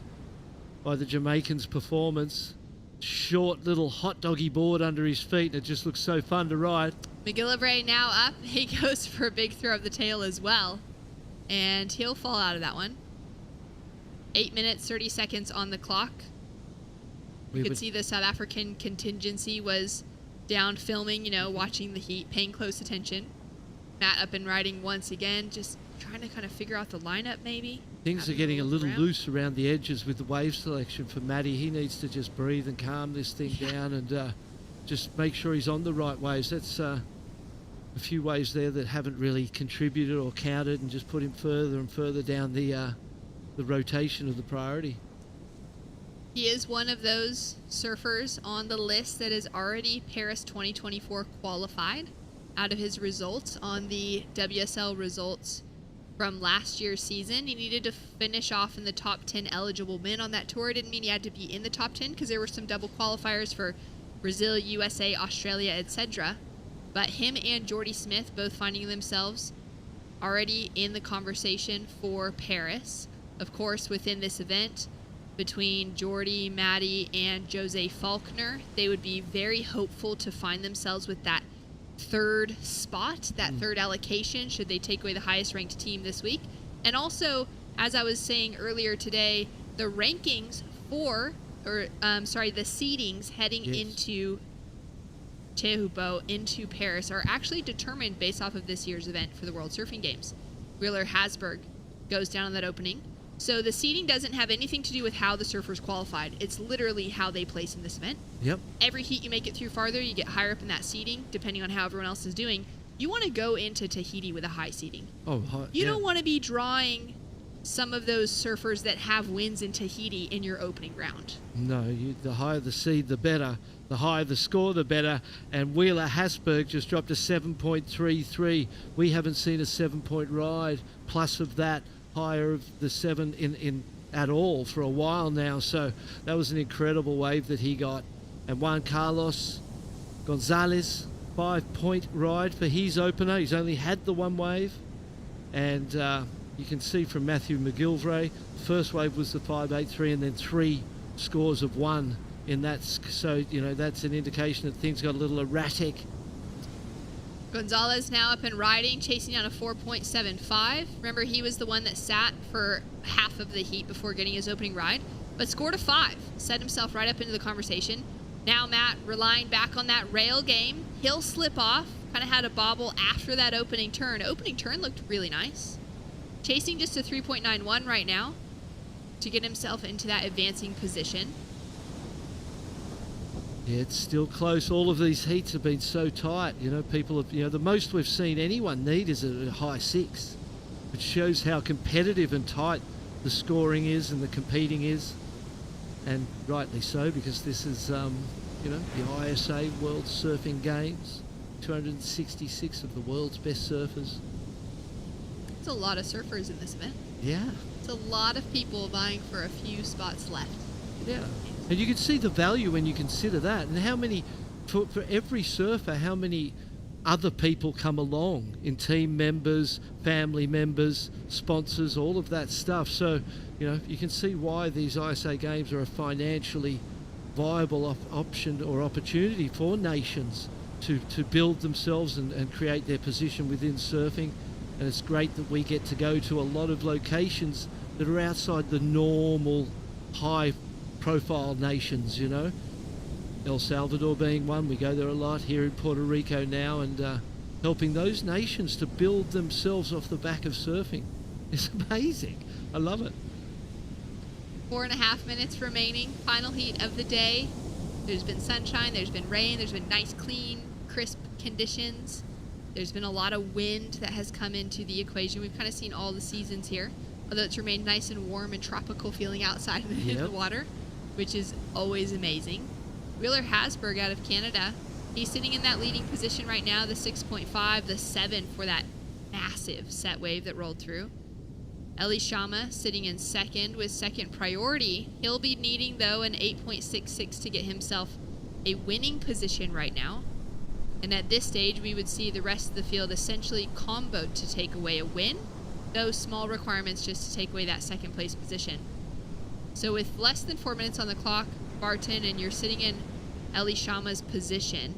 by the Jamaican's performance. Short little hot doggy board under his feet, and it just looks so fun to ride. McGillivray now up. He goes for a big throw of the tail as well. And he'll fall out of that one. 8 minutes, 30 seconds on the clock. You could see the South African contingency was down filming, watching the heat, paying close attention. Matt up and riding once again, just trying to kind of figure out the lineup maybe. Things are getting a little loose around the edges with the wave selection for Matty. He needs to just breathe and calm this thing down and just make sure he's on the right waves. That's a few waves there that haven't really contributed or counted and just put him further and further down the rotation of the priority. He is one of those surfers on the list that is already Paris 2024 qualified out of his results on the WSL results from last year's season. He needed to finish off in the top 10 eligible men on that tour. It didn't mean he had to be in the top 10 because there were some double qualifiers for Brazil, USA, Australia, etc. But him and Jordy Smith both finding themselves already in the conversation for Paris. Of course, within this event, between Jordy, Maddie, and Jose Faulkner, they would be very hopeful to find themselves with that third spot, that third allocation, should they take away the highest ranked team this week. And also, as I was saying earlier today, the rankings the seedings heading into Tehubo, into Paris, are actually determined based off of this year's event for the World Surfing Games. Wheeler-Hasberg goes down on that opening. So the seeding doesn't have anything to do with how the surfers qualified. It's literally how they place in this event. Yep. Every heat you make it through farther, you get higher up in that seeding, depending on how everyone else is doing. You want to go into Tahiti with a high seeding. You don't want to be drawing some of those surfers that have wins in Tahiti in your opening round. No, the higher the seed, the better. The higher the score, the better. And Wheeler-Hasberg just dropped a 7.33. We haven't seen a 7-point ride plus of that higher of the 7 in at all for a while now. So that was an incredible wave that he got. And Juan Carlos Gonzalez, 5-point ride for his opener. He's only had the one wave. And you can see from Matthew McGillivray, first wave was the 5.83 and then 3 scores of 1 in that. So, that's an indication that things got a little erratic. Gonzalez now up and riding, chasing down a 4.75. Remember, he was the one that sat for half of the heat before getting his opening ride, but scored a 5. Set himself right up into the conversation. Now Matt relying back on that rail game. He'll slip off. Kind of had a bobble after that opening turn. Opening turn looked really nice. Chasing just a 3.91 right now to get himself into that advancing position. Yeah, it's still close. All of these heats have been so tight. People have, the most we've seen anyone need is a high 6, which shows how competitive and tight the scoring is and the competing is. And rightly so, because this is, the ISA World Surfing Games. 266 of the world's best surfers. It's a lot of surfers in this event. Yeah. It's a lot of people vying for a few spots left. Yeah. And you can see the value when you consider that, and how many, for every surfer, how many other people come along in team members, family members, sponsors, all of that stuff. So, you can see why these ISA games are a financially viable option or opportunity for nations to build themselves and create their position within surfing. And it's great that we get to go to a lot of locations that are outside the normal high profile nations, El Salvador being one. We go there a lot, here in Puerto Rico now, and helping those nations to build themselves off the back of surfing. It's amazing. I love it. 4.5 minutes remaining. Final heat of the day. There's been sunshine, there's been rain, there's been nice, clean, crisp conditions. There's been a lot of wind that has come into the equation. We've kind of seen all the seasons here, although it's remained nice and warm and tropical feeling outside in the water, which is always amazing. Wheeler-Hasberg out of Canada, he's sitting in that leading position right now, the 6.5, the 7 for that massive set wave that rolled through. Eli Shama sitting in second with second priority. He'll be needing, though, an 8.66 to get himself a winning position right now. And at this stage, we would see the rest of the field essentially comboed to take away a win. Those small requirements just to take away that second place position. So with less than 4 minutes on the clock, Barton, and you're sitting in Elishama's position,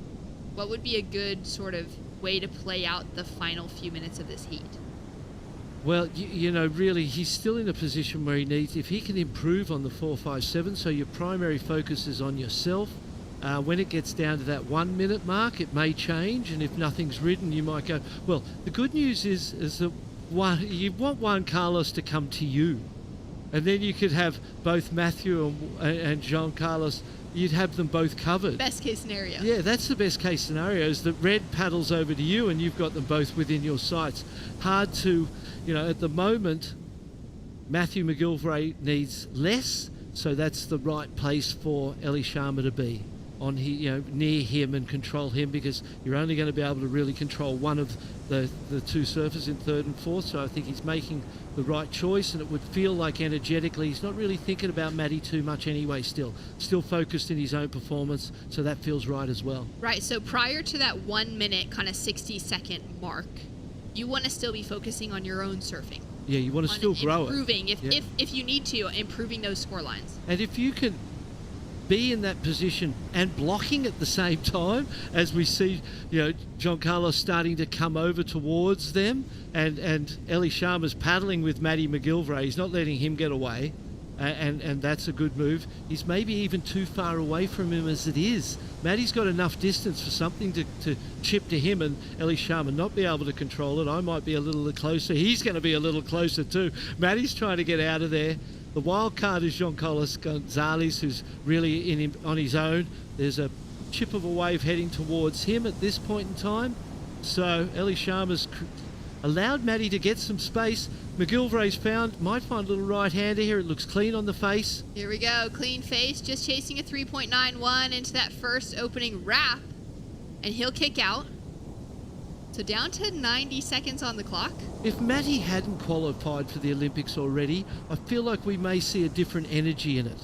what would be a good sort of way to play out the final few minutes of this heat? Well, you know, really, he's still in a position where he needs, if he can improve on the 4.57, so your primary focus is on yourself. When it gets down to that 1 minute mark, it may change, and if nothing's ridden, you might go, well, the good news is that you want Juan Carlos to come to you. And then you could have both Matthew and Jean Carlos, you'd have them both covered. Best case scenario. Yeah, that's the best case scenario, is that Red paddles over to you and you've got them both within your sights. Hard to, you know, at the moment, Matthew McGillivray needs less, so that's the right place for Elishama to be. On near him and control him, because you're only going to be able to really control one of the two surfers in third and fourth. So I think he's making the right choice, and it would feel like energetically he's not really thinking about Matty too much anyway. Still focused in his own performance, so that feels right as well. Right. So prior to that 1 minute kind of 60-second mark, you want to still be focusing on your own surfing. Yeah, you want to still grow improving, it. if you need to, improving those score lines. And if you can be in that position and blocking at the same time, as we see, you know, John Carlos starting to come over towards them, and Elishama's paddling with Matty McGillivray. He's not letting him get away, and that's a good move. He's maybe even too far away from him as it is. Matty's got enough distance for something to chip to him, and Elishama not be able to control it. I might be a little closer. He's going to be a little closer too. Matty's trying to get out of there. The wild card is Jean Carlos Gonzalez, who's really on his own. There's a chip of a wave heading towards him at this point in time. So Elishama's allowed Matty to get some space. McGillivray's might find a little right-hander here. It looks clean on the face. Here we go, clean face, just chasing a 3.91 into that first opening wrap, and he'll kick out. So down to 90 seconds on the clock. If Matty hadn't qualified for the Olympics already, I feel like we may see a different energy in it.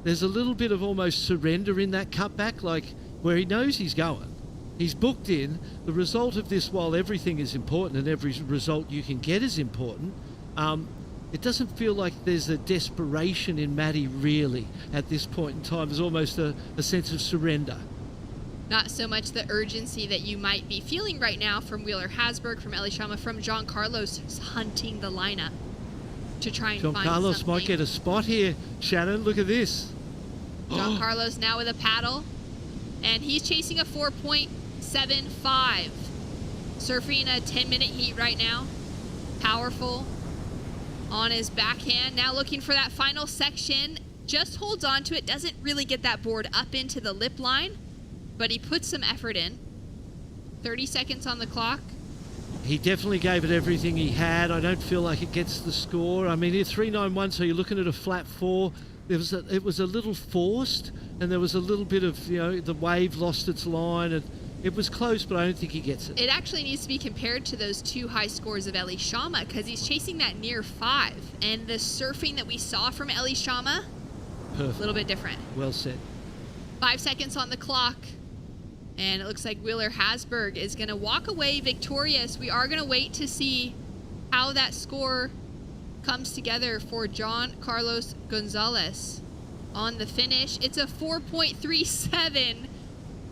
There's a little bit of almost surrender in that cutback, like where he knows he's going. He's booked in. The result of this, while everything is important and every result you can get is important, it doesn't feel like there's a desperation in Matty really at this point in time. There's almost a sense of surrender. Not so much the urgency that you might be feeling right now from Wheeler Hasberg, from Elishama, from John Carlos, who's hunting the lineup to try and John find Carlos something. might get a spot here. Shannon, look at this. John Carlos now with a paddle, and he's chasing a 4.75. Surfing a 10-minute heat right now. Powerful on his backhand. Now looking for that final section. Just holds on to it. Doesn't really get that board up into the lip line, but he puts some effort in. 30 seconds on the clock. He definitely gave it everything he had. I don't feel like it gets the score. I mean, it's 3.91, so you're looking at a flat 4. It was a little forced, and there was a little bit of, you know, the wave lost its line, and it was close, but I don't think he gets it. It actually needs to be compared to those two high scores of Elishama, because he's chasing that near 5. And the surfing that we saw from Elishama, a little bit different. Well said. 5 seconds on the clock. And it looks like Wheeler Hasberg is going to walk away victorious. We are going to wait to see how that score comes together for John Carlos Gonzalez on the finish. It's a 4.37.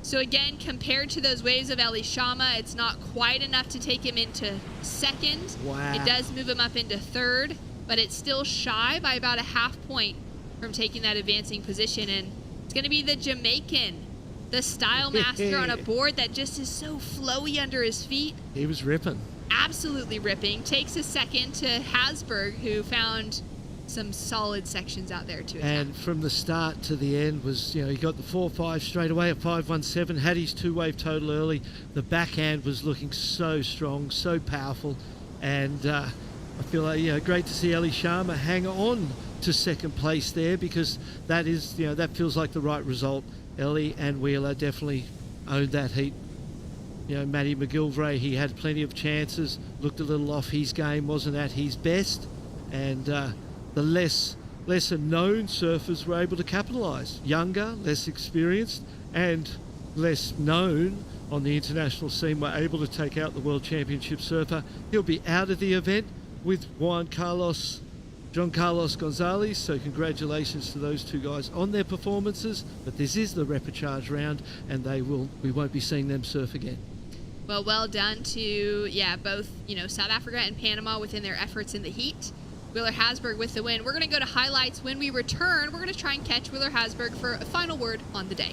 So again, compared to those waves of Elishama, it's not quite enough to take him into second. Wow. It does move him up into third, but it's still shy by about a half point from taking that advancing position. And it's going to be the Jamaican, the style master on a board that just is so flowy under his feet. He was ripping. Absolutely ripping. Takes a second to Hasberg, who found some solid sections out there to attack. And from the start to the end was, you know, he got the 4.5 straight away at 5.17, had his 2-wave total early. The backhand was looking so strong, so powerful. And I feel like, you know, great to see Elishama hang on to second place there, because that is, you know, that feels like the right result. Ellie and Wheeler definitely owned that heat. You know, Matty McGillivray, he had plenty of chances, looked a little off his game, wasn't at his best, and the lesser known surfers were able to capitalise. Younger, less experienced, and less known on the international scene, were able to take out the World Championship surfer. He'll be out of the event with Juan Carlos Gonzalez, so congratulations to those two guys on their performances. But this is the repechage round, and we won't be seeing them surf again. Well done to both South Africa and Panama within their efforts in the heat. Wheeler Hasberg with the win. We're going to go to highlights. When we return, we're going to try and catch Wheeler Hasberg for a final word on the day.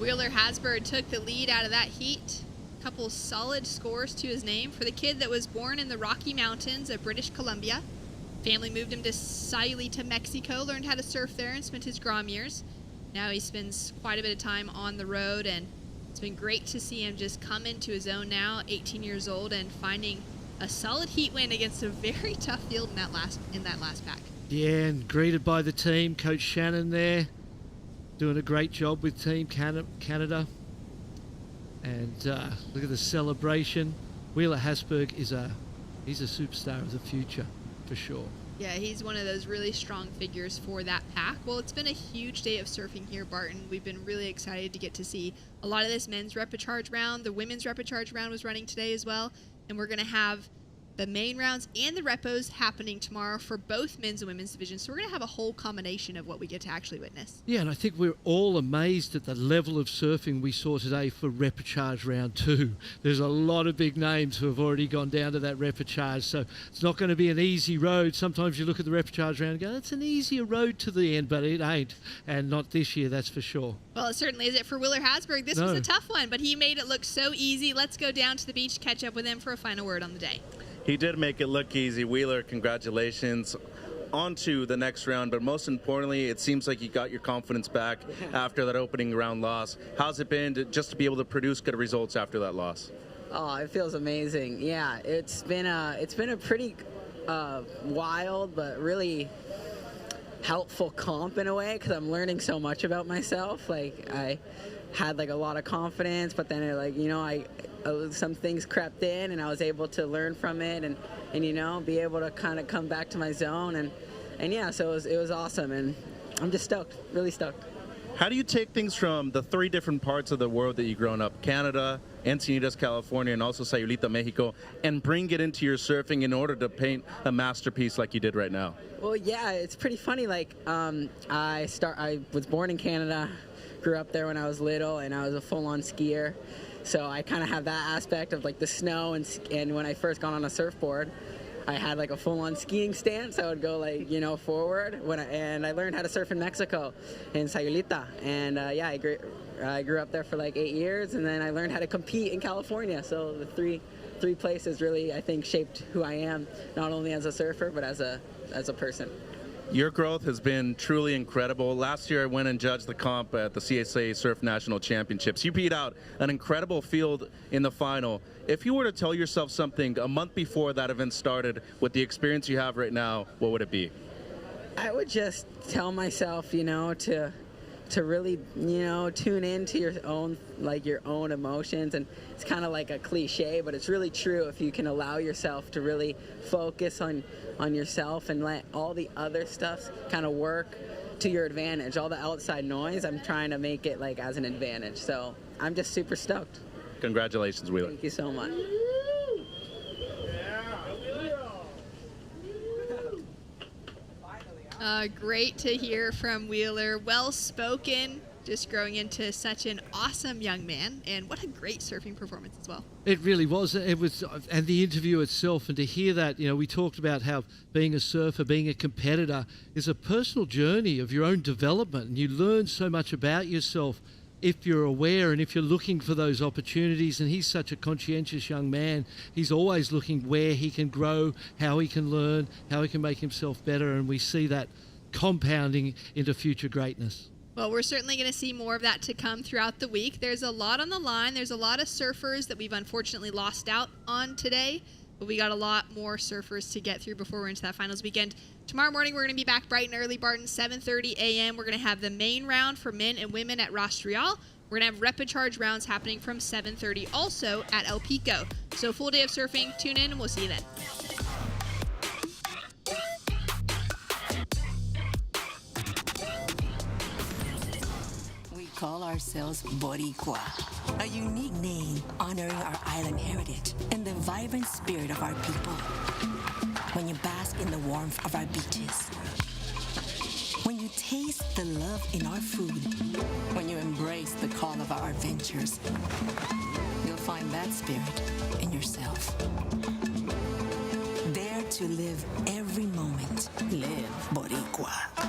Wheeler Hasberg took the lead out of that heat. A couple solid scores to his name for the kid that was born in the Rocky Mountains of British Columbia. Family moved him to Sayulita, Mexico, learned how to surf there, and spent his Grom years. Now he spends quite a bit of time on the road, and it's been great to see him just come into his own now, 18 years old, and finding a solid heat win against a very tough field in that last pack. Yeah, and greeted by the team, Coach Shannon there, doing a great job with Team Canada. And look at the celebration. Wheeler Hasberg he's a superstar of the future, for sure. Yeah, he's one of those really strong figures for that pack. Well, it's been a huge day of surfing here, Barton. We've been really excited to get to see a lot of this men's repechage round. The women's repechage round was running today as well. And we're going to have the main rounds and the repos happening tomorrow for both men's and women's divisions. So we're going to have a whole combination of what we get to actually witness. Yeah, and I think we're all amazed at the level of surfing we saw today for repechage round 2. There's a lot of big names who have already gone down to that repechage, so it's not going to be an easy road. Sometimes you look at the repechage round and go, it's an easier road to the end, but it ain't. And not this year, that's for sure. Well, it certainly is it for Wheeler Hasberg. This was No. a tough one, but he made it look so easy. Let's go down to the beach, catch up with him for a final word on the day. He did make it look easy. Wheeler, congratulations. On to the next round, but most importantly, it seems like you got your confidence back after that opening round loss. How's it been just to be able to produce good results after that loss? Oh, it feels amazing. Yeah, it's been a pretty wild but really helpful comp in a way, because I'm learning so much about myself. Like, I had like a lot of confidence, but then some things crept in, and I was able to learn from it and be able to kind of come back to my zone, and yeah, so it was awesome, and I'm just stoked, really stoked. How do you take things from the 3 different parts of the world that you've grown up, Canada, Encinitas, California, and also Sayulita, Mexico, and bring it into your surfing in order to paint a masterpiece like you did right now? Well, yeah, it's pretty funny. Like, I was born in Canada, grew up there when I was little, and I was a full-on skier. So I kind of have that aspect of like the snow, and when I first got on a surfboard, I had like a full-on skiing stance. I would go like, forward and I learned how to surf in Mexico, in Sayulita, and yeah, I grew up there for like 8 years, and then I learned how to compete in California. So the three places really, I think, shaped who I am, not only as a surfer but as a person. Your growth has been truly incredible. Last year, I went and judged the comp at the CSA Surf National Championships. You beat out an incredible field in the final. If you were to tell yourself something a month before that event started with the experience you have right now, what would it be? I would just tell myself, to really, tune into your own emotions. And it's kind of like a cliche, but it's really true. If you can allow yourself to really focus on yourself and let all the other stuff kind of work to your advantage. All the outside noise, I'm trying to make it like as an advantage. So I'm just super stoked. Congratulations, Wheeler. Thank you so much. Great to hear from Wheeler. Well-spoken, just growing into such an awesome young man, and what a great surfing performance as well. It really was. It was, and the interview itself, and to hear that, we talked about how being a surfer, being a competitor, is a personal journey of your own development, and you learn so much about yourself if you're aware and if you're looking for those opportunities. And he's such a conscientious young man. He's always looking where he can grow, how he can learn, how he can make himself better, and we see that compounding into future greatness. Well, we're certainly going to see more of that to come throughout the week. There's a lot on the line. There's a lot of surfers that we've unfortunately lost out on today, but we got a lot more surfers to get through before we're into that finals weekend. Tomorrow morning, we're going to be back bright and early, Barton, 7:30 a.m. We're going to have the main round for men and women at Rastreal. We're going to have Repêchage rounds happening from 7:30 also at El Pico. So full day of surfing. Tune in, and we'll see you then. We call ourselves Boricua, a unique name honoring our island heritage and the vibrant spirit of our people. When you bask in the warmth of our beaches, when you taste the love in our food, when you embrace the call of our adventures, you'll find that spirit in yourself. Dare to live every moment. Live Boricua.